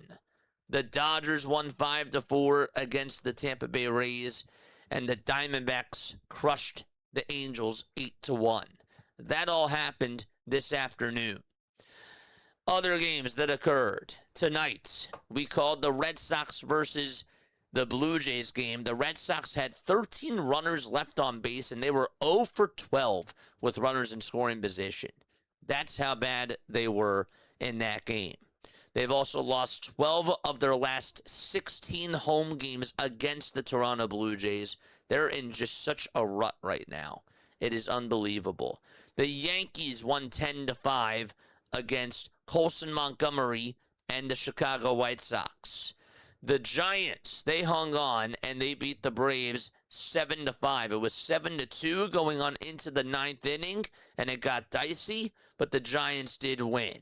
The Dodgers won 5-4 against the Tampa Bay Rays, and the Diamondbacks crushed the Angels 8-1. That all happened this afternoon. Other games that occurred tonight, we called the Red Sox versus the Blue Jays game. The Red Sox had 13 runners left on base, and they were 0 for 12 with runners in scoring position. That's how bad they were in that game. They've also lost 12 of their last 16 home games against the Toronto Blue Jays. They're in just such a rut right now. It is unbelievable. The Yankees won 10-5 against Colson Montgomery and the Chicago White Sox. The Giants, they hung on, and they beat the Braves 7-5. It was 7-2 going on into the 9th inning, and it got dicey, but the Giants did win.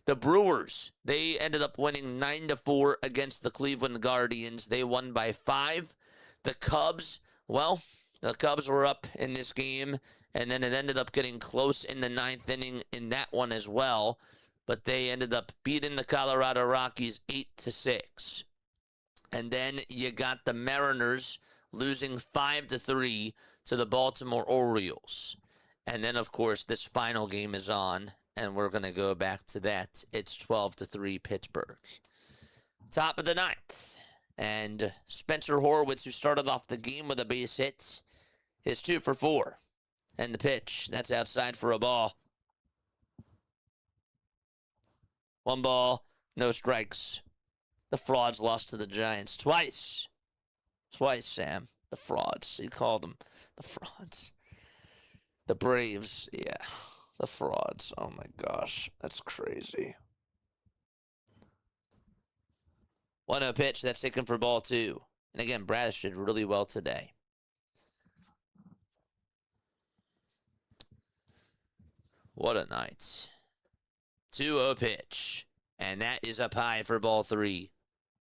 The Brewers, they ended up winning 9-4 against the Cleveland Guardians. They won by 5. The Cubs, well, the Cubs were up in this game, and then it ended up getting close in the 9th inning in that one as well, but they ended up beating the Colorado Rockies 8-6. And then you got the Mariners losing 5-3 to the Baltimore Orioles. And then, of course, this final game is on, and we're going to go back to that. It's 12-3 Pittsburgh. Top of the 9th. And Spencer Horwitz, who started off the game with a base hit, is 2 for 4. And the pitch, that's outside for a ball. 1 ball, no strikes. The Frauds lost to the Giants twice. Twice, Sam. The Frauds. You call them the Frauds. The Braves, yeah. The Frauds. Oh, my gosh. That's crazy. 1-0 pitch. That's taken for ball 2. And again, Bradish did really well today. What a night. 2-0 pitch. And that is up high for ball 3.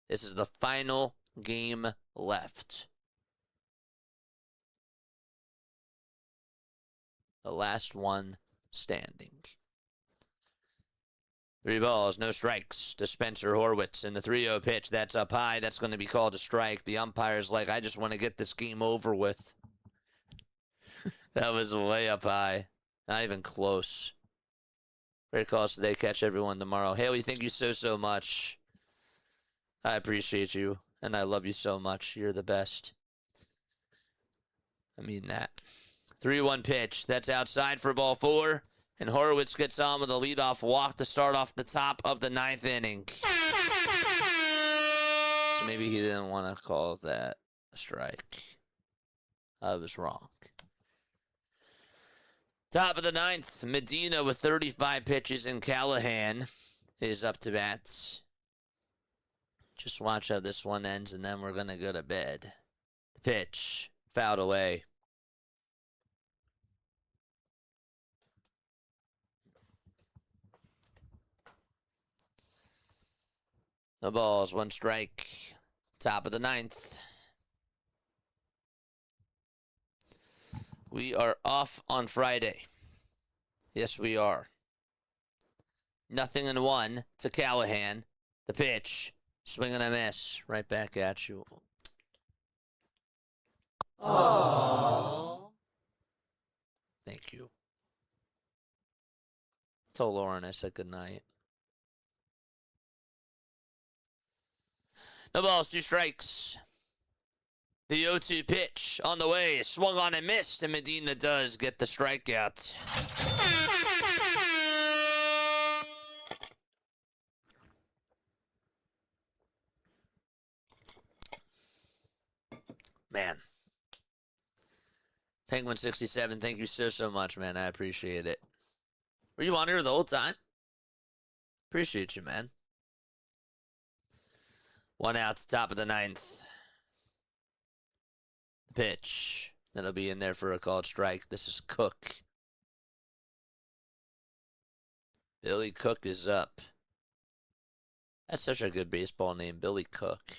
This is the final game left. The last one standing. 3 balls, no strikes to Spencer Horwitz. And the 3-0 pitch, that's up high. That's going to be called a strike. The umpire's like, I just want to get this game over with. That was way up high. Not even close. Great calls today. Catch everyone tomorrow. Haley, thank you so much. I appreciate you, and I love you so much. You're the best. I mean that. 3-1 pitch. That's outside for ball 4, and Horowitz gets on with a leadoff walk to start off the top of the 9th inning. So maybe he didn't want to call that a strike. I was wrong. Top of the 9th, Medina with 35 pitches, and Callahan is up to bat. Just watch how this one ends, and then we're going to go to bed. The pitch, fouled away. No balls, 1 strike. Top of the 9th. We are off on Friday. Yes, we are. 0-1 to Callahan. The pitch. Swing and a miss. Right back at you. Aww. Thank you. Told Lauren I said goodnight. No balls, 2 strikes. The 0-2 pitch on the way. Swung on and missed, and Medina does get the strikeout. man. Penguin 67, thank you so much, man. I appreciate it. Were you on here the whole time? Appreciate you, man. 1 out to top of the 9th. Pitch. That'll be in there for a called strike. This is Cook. Billy Cook is up. That's such a good baseball name, Billy Cook.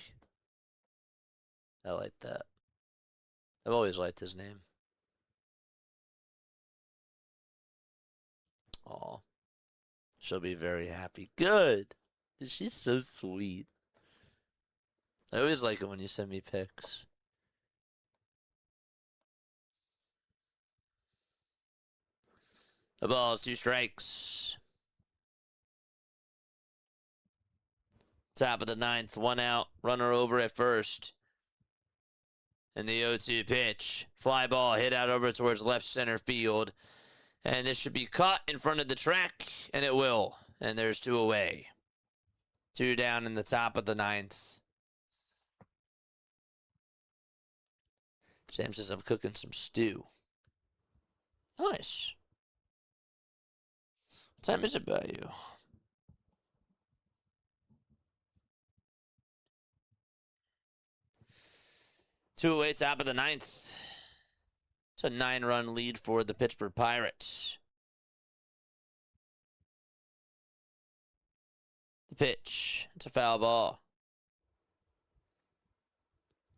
I like that. I've always liked his name. Aw. She'll be very happy. Good. She's so sweet. I always like it when you send me pics. The ball is 2 strikes. Top of the 9th, 1 out. Runner over at first. And the 0-2 pitch. Fly ball hit out over towards left center field. And this should be caught in front of the track, and it will. And there's 2 away. 2 down in the top of the 9th. Sam says I'm cooking some stew. Nice. What time is it by you? Two away, top of the 9th. It's a 9-run lead for the Pittsburgh Pirates. The pitch. It's a foul ball.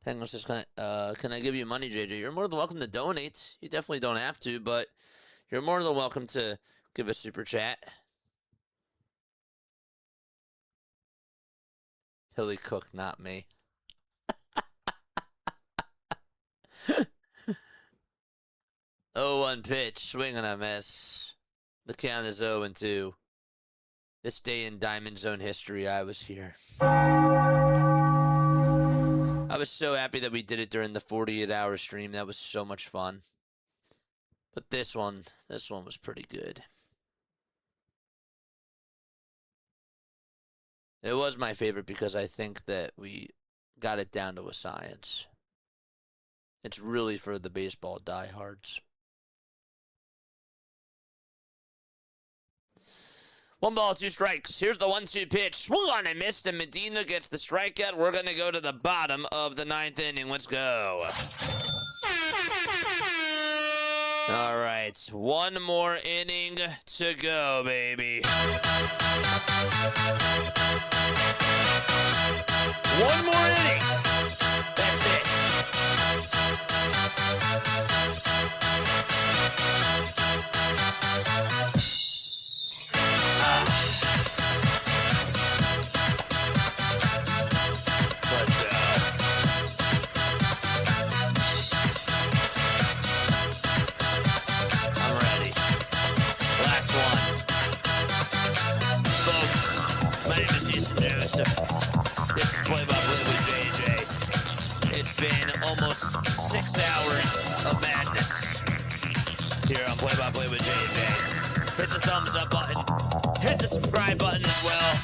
Penguins says, can I give you money, JJ? You're more than welcome to donate. You definitely don't have to, but you're more than welcome to give a super chat. Billy Cook, not me. 0-1 pitch, swing and a miss. The count is 0-2. This day in DiamondZone history, I was here. I was so happy that we did it during the 48-hour stream. That was so much fun. But this one was pretty good. It was my favorite because I think that we got it down to a science. It's really for the baseball diehards. 1 ball, 2 strikes. Here's the 1-2 pitch. Swung on and missed, and Medina gets the strikeout. We're going to go to the bottom of the 9th inning. Let's go. All right. 1 more inning to go, baby. 1 more inning. That's it. Let's go. I'm ready. Last one. Folks, my name is Jason Joseph. This is play-by-play with JJ. It's been almost 6 hours of madness here on play-by-play with JJ. Hit the thumbs up button. Hit the subscribe button as well.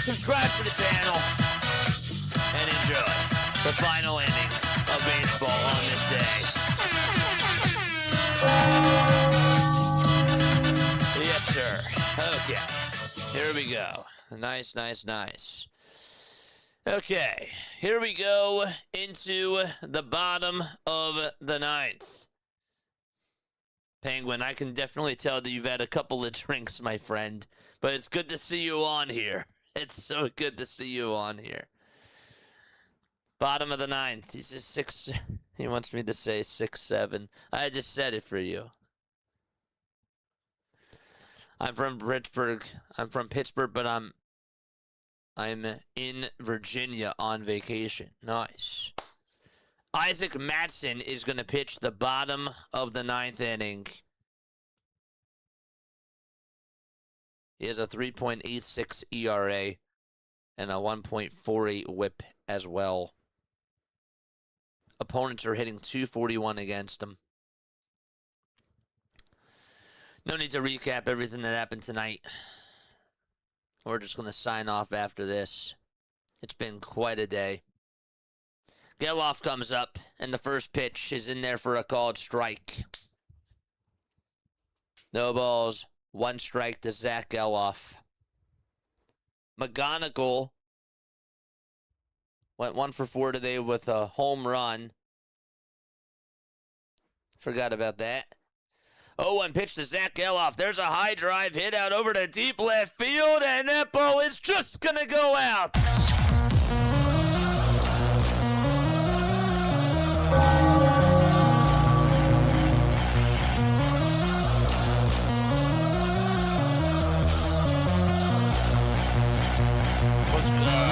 Subscribe to the channel. And enjoy the final inning of baseball on this day. Yes, sir. Okay. Here we go. Nice, nice, nice. Okay. Here we go into the bottom of the 9th. Penguin, I can definitely tell that you've had a couple of drinks, my friend. But it's good to see you on here. It's so good to see you on here. Bottom of the 9th. He says 6. He wants me to say 6-7. I just said it for you. I'm from Pittsburgh. But I'm in Virginia on vacation. Nice. Isaac Matson is going to pitch the bottom of the 9th inning. He has a 3.86 ERA and a 1.48 whip as well. Opponents are hitting .241 against him. No need to recap everything that happened tonight. We're just going to sign off after this. It's been quite a day. Geloff comes up, and the first pitch is in there for a called strike. No balls, 1 strike to Zach Geloff. McGonigal went 1 for 4 today with a home run. Forgot about that. 0-1 pitch to Zach Geloff. There's a high drive hit out over to deep left field, and that ball is just going to go out. Let's go.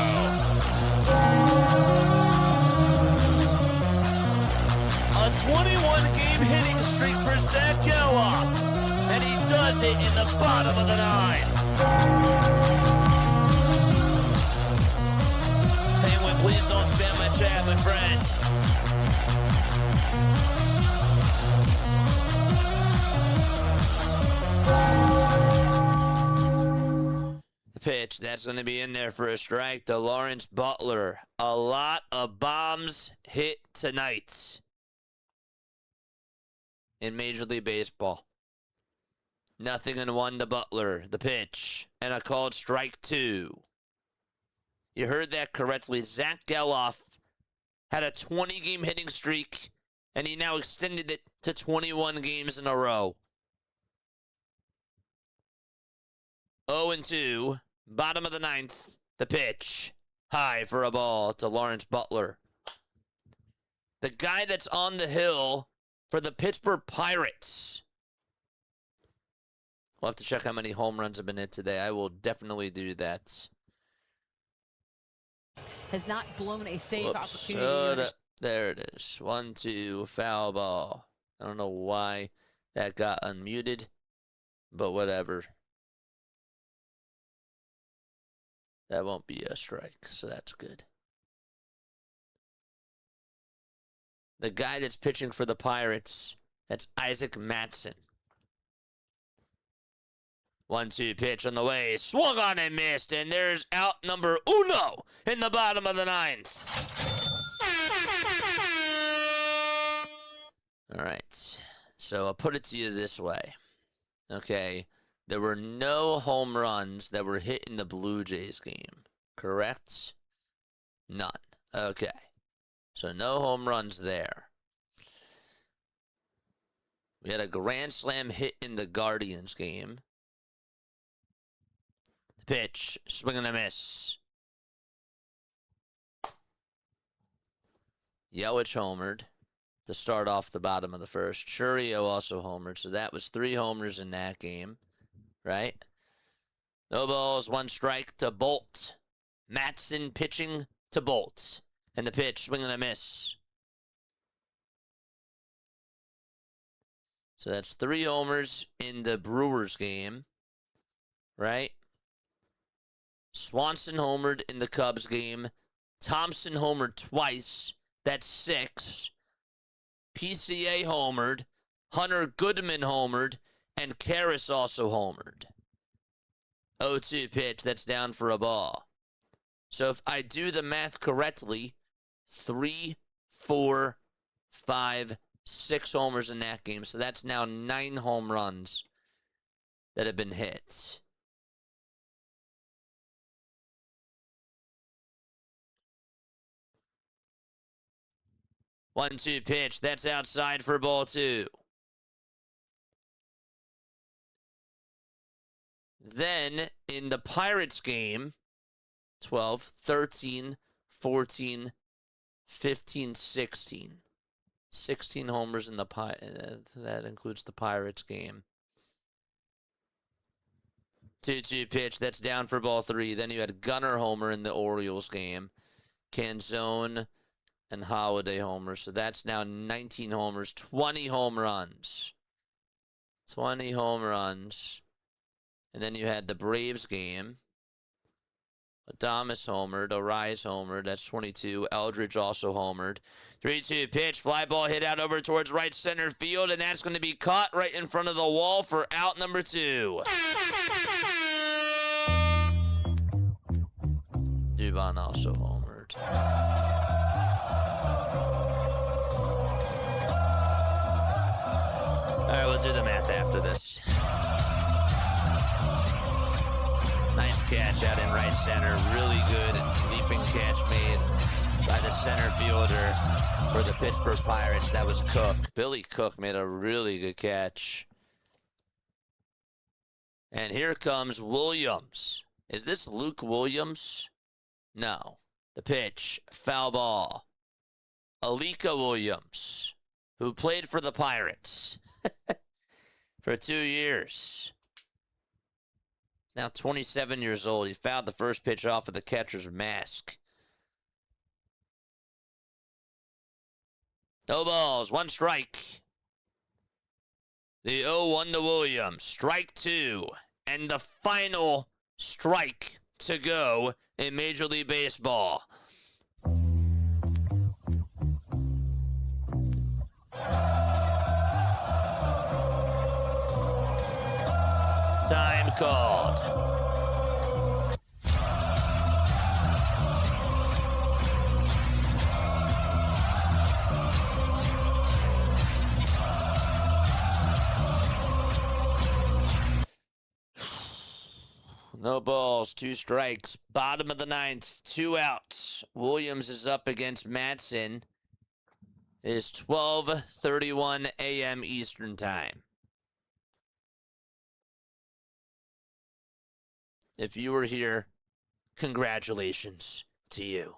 A 21-game hitting streak for Zach Geloff, and he does it in the bottom of the 9th. Penguin, please don't spam my chat, my friend. The pitch, that's going to be in there for a strike to Lawrence Butler. A lot of bombs hit tonight in Major League Baseball. 0-1 to Butler. The pitch. And a called strike 2. You heard that correctly. Zach Geloff had a 20-game hitting streak, and he now extended it to 21 games in a row. 0-2. Bottom of the 9th. The pitch. High for a ball to Lawrence Butler. The guy that's on the hill for the Pittsburgh Pirates. We'll have to check how many home runs have been hit today. I will definitely do that. Has not blown a save Whoops. opportunity. There it is. 1-2, foul ball. I don't know why that got unmuted, but whatever. That won't be a strike, so that's good. The guy that's pitching for the Pirates, that's Isaac Mattson. 1-2 pitch on the way. Swung on and missed, and there's out number uno in the bottom of the 9th. All right, so I'll put it to you this way. Okay, there were no home runs that were hit in the Blue Jays game, correct? None. Okay. So no home runs there. We had a grand slam hit in the Guardians game. The pitch, swing and a miss. Yelich homered to start off the bottom of the first. Churio also homered, so that was 3 homers in that game, right? No balls, 1 strike to Bolt. Mattson pitching to Bolt. And the pitch, swing and a miss. So that's 3 homers in the Brewers game, right? Swanson homered in the Cubs game. Thompson homered twice. That's 6. PCA homered. Hunter Goodman homered. And Karras also homered. 0-2 pitch, that's down for a ball. So if I do the math correctly, 3, 4, 5, 6 homers in that game. So that's now 9 home runs that have been hit. One-two pitch. That's outside for ball 2. Then in the Pirates game, 12, 13, 14, 15, 16. 16 homers in the that includes the Pirates game. 2-2 pitch, that's down for ball 3. Then you had Gunnar homer in the Orioles game. Canzone and Holiday homers. So that's now 19 homers, 20 home runs. 20 home runs. And then you had the Braves game. Adames homered, Arias homered, that's 22. Eldridge also homered. 3-2 pitch, fly ball hit out over towards right center field, and that's going to be caught right in front of the wall for out number 2. Dubon also homered. catch out in right center. Really good leaping catch made by the center fielder for the Pittsburgh Pirates. That was Cook. Billy Cook made a really good catch. And here comes Williams. Is this Luke Williams? No. The pitch, foul ball. Alika Williams, who played for the Pirates for 2 years. Now 27 years old. He fouled the first pitch off of the catcher's mask. No balls, one strike. The 0-1 to Williams. Strike two. And the final strike to go in Major League Baseball. Time called. No balls, two strikes. Bottom of the ninth, 2 outs. Williams is up against Madsen. It is 12:31 a.m. Eastern Time. If you were here, congratulations to you.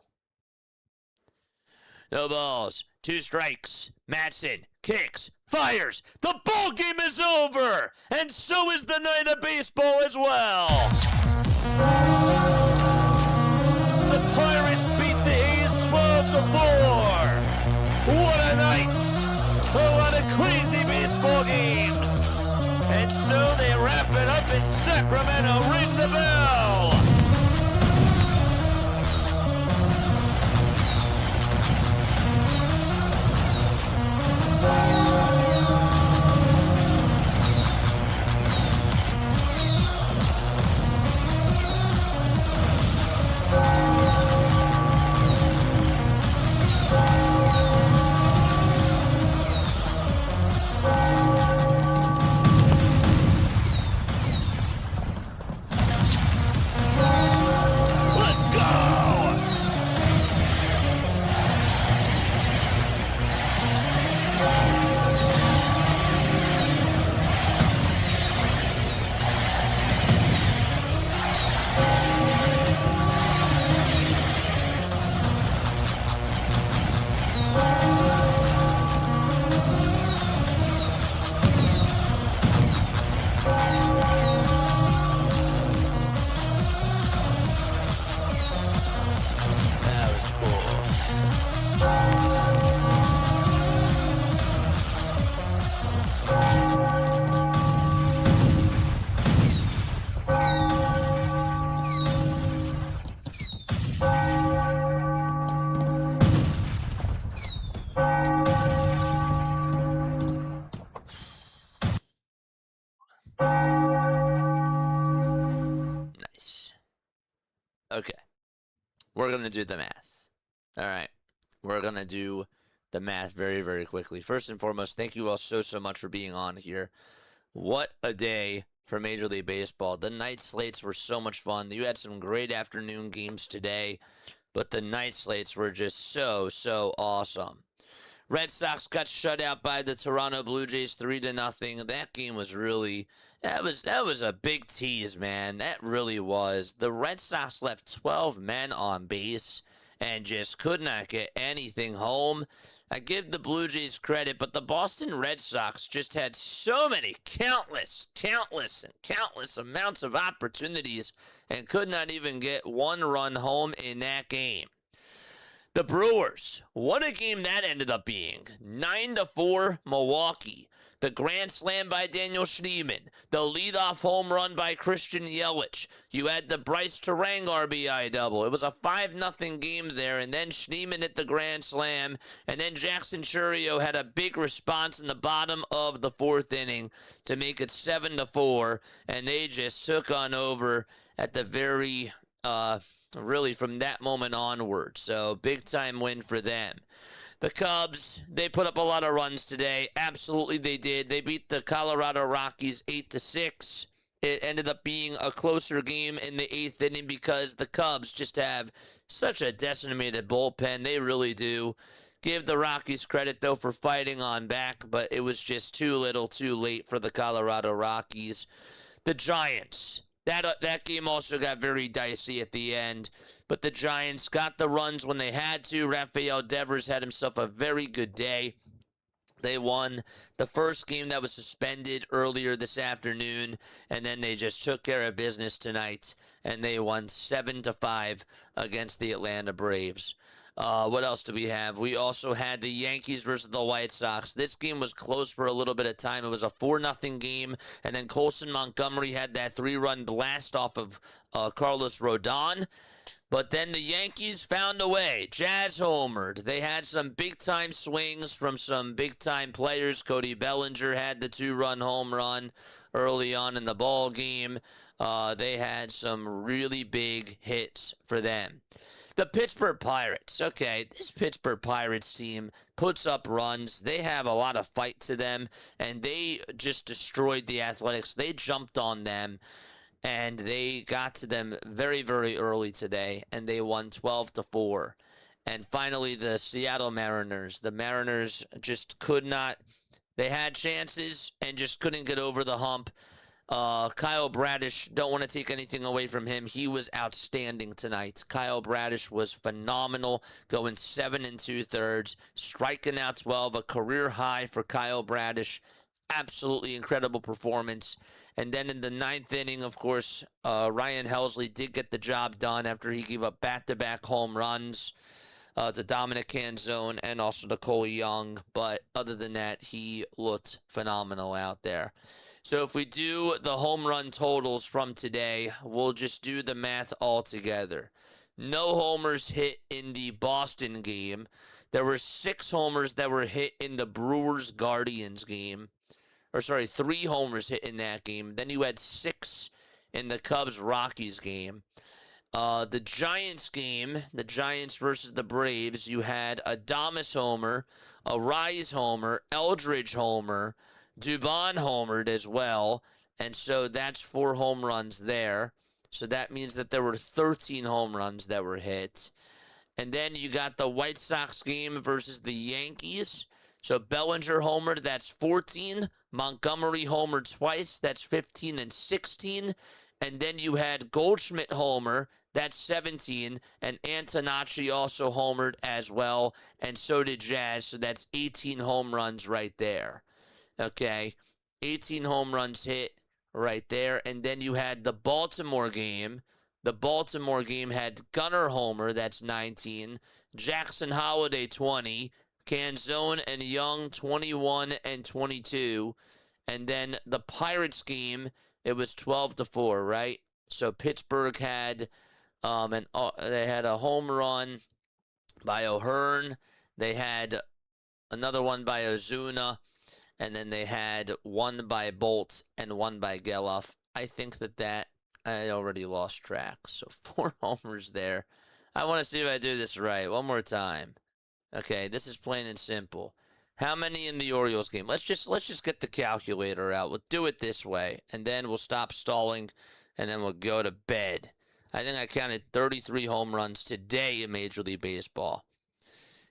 No balls, 2 strikes. Madsen kicks, fires. The ball game is over, and so is the night of baseball as well. The Pirates beat the A's 12-4. What a night! A lot of crazy baseball games. And so they wrap it up in Sacramento. Ring the bell. Okay. We're going to do the math. All right. We're going to do the math very, very quickly. First and foremost, thank you all so much for being on here. What a day for Major League Baseball. The night slates were so much fun. You had some great afternoon games today, but the night slates were just so awesome. Red Sox got shut out by the Toronto Blue Jays 3-0. That game was really... That was a big tease, man. That really was. The Red Sox left 12 men on base and just could not get anything home. I give the Blue Jays credit, but the Boston Red Sox just had so many countless amounts of opportunities and could not even get one run home in that game. The Brewers, what a game that ended up being. 9-4 Milwaukee. The grand slam by Daniel Schneemann. The leadoff home run by Christian Yelich. You had the Bryce Terang RBI double. It was a 5-0 game there, and then Schneemann hit the grand slam, and then Jackson Chourio had a big response in the bottom of the 4th inning to make it 7-4, and they just took on over at the very, really from that moment onward. So big time win for them. The Cubs, they put up a lot of runs today. Absolutely they did. They beat the Colorado Rockies 8-6. it ended up being a closer game in the 8th inning because the Cubs just have such a decimated bullpen. They really do. Give the Rockies credit, though, for fighting on back, but it was just too little too late for the Colorado Rockies. The Giants. That game also got very dicey at the end, but the Giants got the runs when they had to. Rafael Devers had himself a very good day. They won the first game that was suspended earlier this afternoon, and then they just took care of business tonight, and they won 7-5 against the Atlanta Braves. What else do we have? We also had the Yankees versus the White Sox. This game was close for a little bit of time. It was a 4-0 game, and then Colson Montgomery had that 3-run blast off of Carlos Rodon. But then the Yankees found a way. Jazz homered. They had some big-time swings from some big-time players. Cody Bellinger had the 2-run home run early on in the ball game. They had some really big hits for them. The Pittsburgh Pirates. Okay, this Pittsburgh Pirates team puts up runs. They have a lot of fight to them, and they just destroyed the Athletics. They jumped on them, and they got to them very, very early today, and they won 12-4. And finally, the Seattle Mariners. The Mariners just could not. They had chances and just couldn't get over the hump. Kyle Bradish, don't want to take anything away from him. He was outstanding tonight. Kyle Bradish was phenomenal, going 7 2/3, striking out 12, a career high for Kyle Bradish. Absolutely incredible performance. And then in the 9th inning, of course, Ryan Helsley did get the job done after he gave up back-to-back home runs to Dominic Canzone and also to Cole Young. But other than that, he looked phenomenal out there. So if we do the home run totals from today, we'll just do the math all together. No homers hit in the Boston game. There were 6 homers that were hit in the Brewers-Guardians game. 3 homers hit in that game. Then you had 6 in the Cubs-Rockies game. The Giants game, the Giants versus the Braves, you had a Adames homer, a Rise homer, Eldridge homer, Dubon homered as well, and so that's 4 home runs there. So that means that there were 13 home runs that were hit. And then you got the White Sox game versus the Yankees. So Bellinger homered, that's 14. Montgomery homered twice, that's 15 and 16. And then you had Goldschmidt homer, that's 17. And Antonacci also homered as well, and so did Jazz. So that's 18 home runs right there. Okay, 18 home runs hit right there. And then you had the Baltimore game. The Baltimore game had Gunnar homer, that's 19. Jackson Holiday, 20. Canzone and Young, 21 and 22. And then the Pirates game, it was 12-4, right? So Pittsburgh had they had a home run by O'Hearn. They had another one by Ozuna. And then they had one by Bolt and one by Geloff. I think that I already lost track. So 4 homers there. I want to see if I do this right. One more time. Okay, this is plain and simple. How many in the Orioles game? Let's just get the calculator out. We'll do it this way, and then we'll stop stalling, and then we'll go to bed. I think I counted 33 home runs today in Major League Baseball.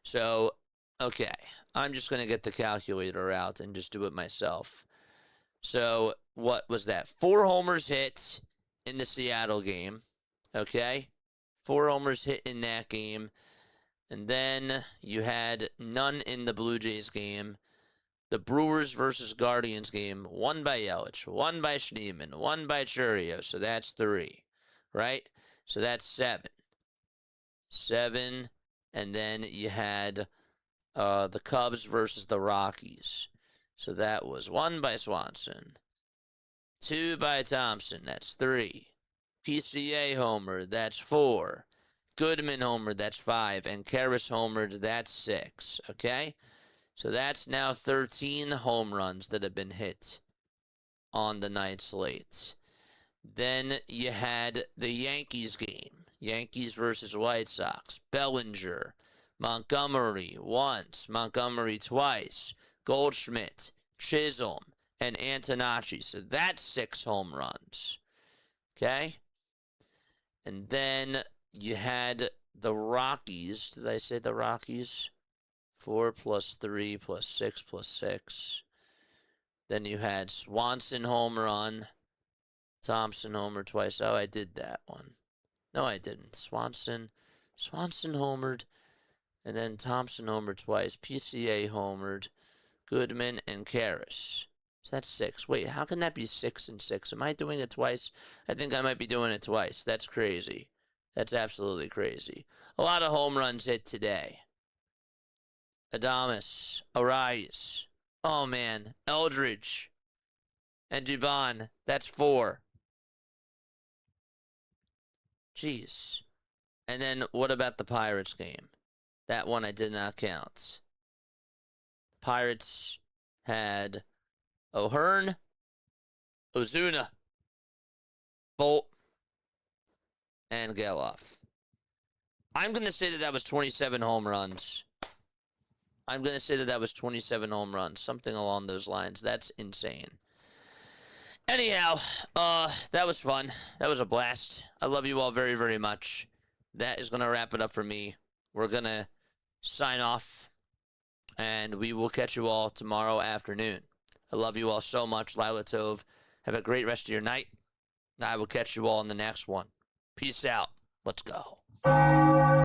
So, okay, I'm just going to get the calculator out and just do it myself. So, what was that? 4 homers hit in the Seattle game, okay? 4 homers hit in that game. And then you had none in the Blue Jays game. The Brewers versus Guardians game, 1 by Yelich, 1 by Schneemann, 1 by Churio. So that's 3, right? So that's 7. 7. And then you had the Cubs versus the Rockies. So that was 1 by Swanson, 2 by Thompson. That's 3. PCA homer, that's 4. Goodman homer, that's 5. And Karras homered, that's 6. Okay? So that's now 13 home runs that have been hit on the night slate. Then you had the Yankees game. Yankees versus White Sox. Bellinger. Montgomery once. Montgomery twice. Goldschmidt. Chisholm. and Antonacci. So that's 6 home runs. Okay? And then you had the Rockies. Did I say the Rockies? 4 plus 3 plus 6 plus 6. Then you had Swanson home run. Thompson homer twice. Oh, I did that one. No, I didn't. Swanson homered. And then Thompson homered twice. PCA homered. Goodman and Karras. So that's 6. Wait, how can that be 6 and 6? Am I doing it twice? I think I might be doing it twice. That's crazy. That's absolutely crazy. A lot of home runs hit today. Adames, Arias. Oh, man. Eldridge. And Dubon. That's 4. Jeez. And then what about the Pirates game? That one I did not count. Pirates had O'Hearn, Ozuna, Bolt, and Geloff. I'm going to say that was 27 home runs. I'm going to say that was 27 home runs. Something along those lines. That's insane. Anyhow, that was fun. That was a blast. I love you all very, very much. That is going to wrap it up for me. We're going to sign off, and we will catch you all tomorrow afternoon. I love you all so much. Lila Tove. Have a great rest of your night. I will catch you all in the next one. Peace out. Let's go.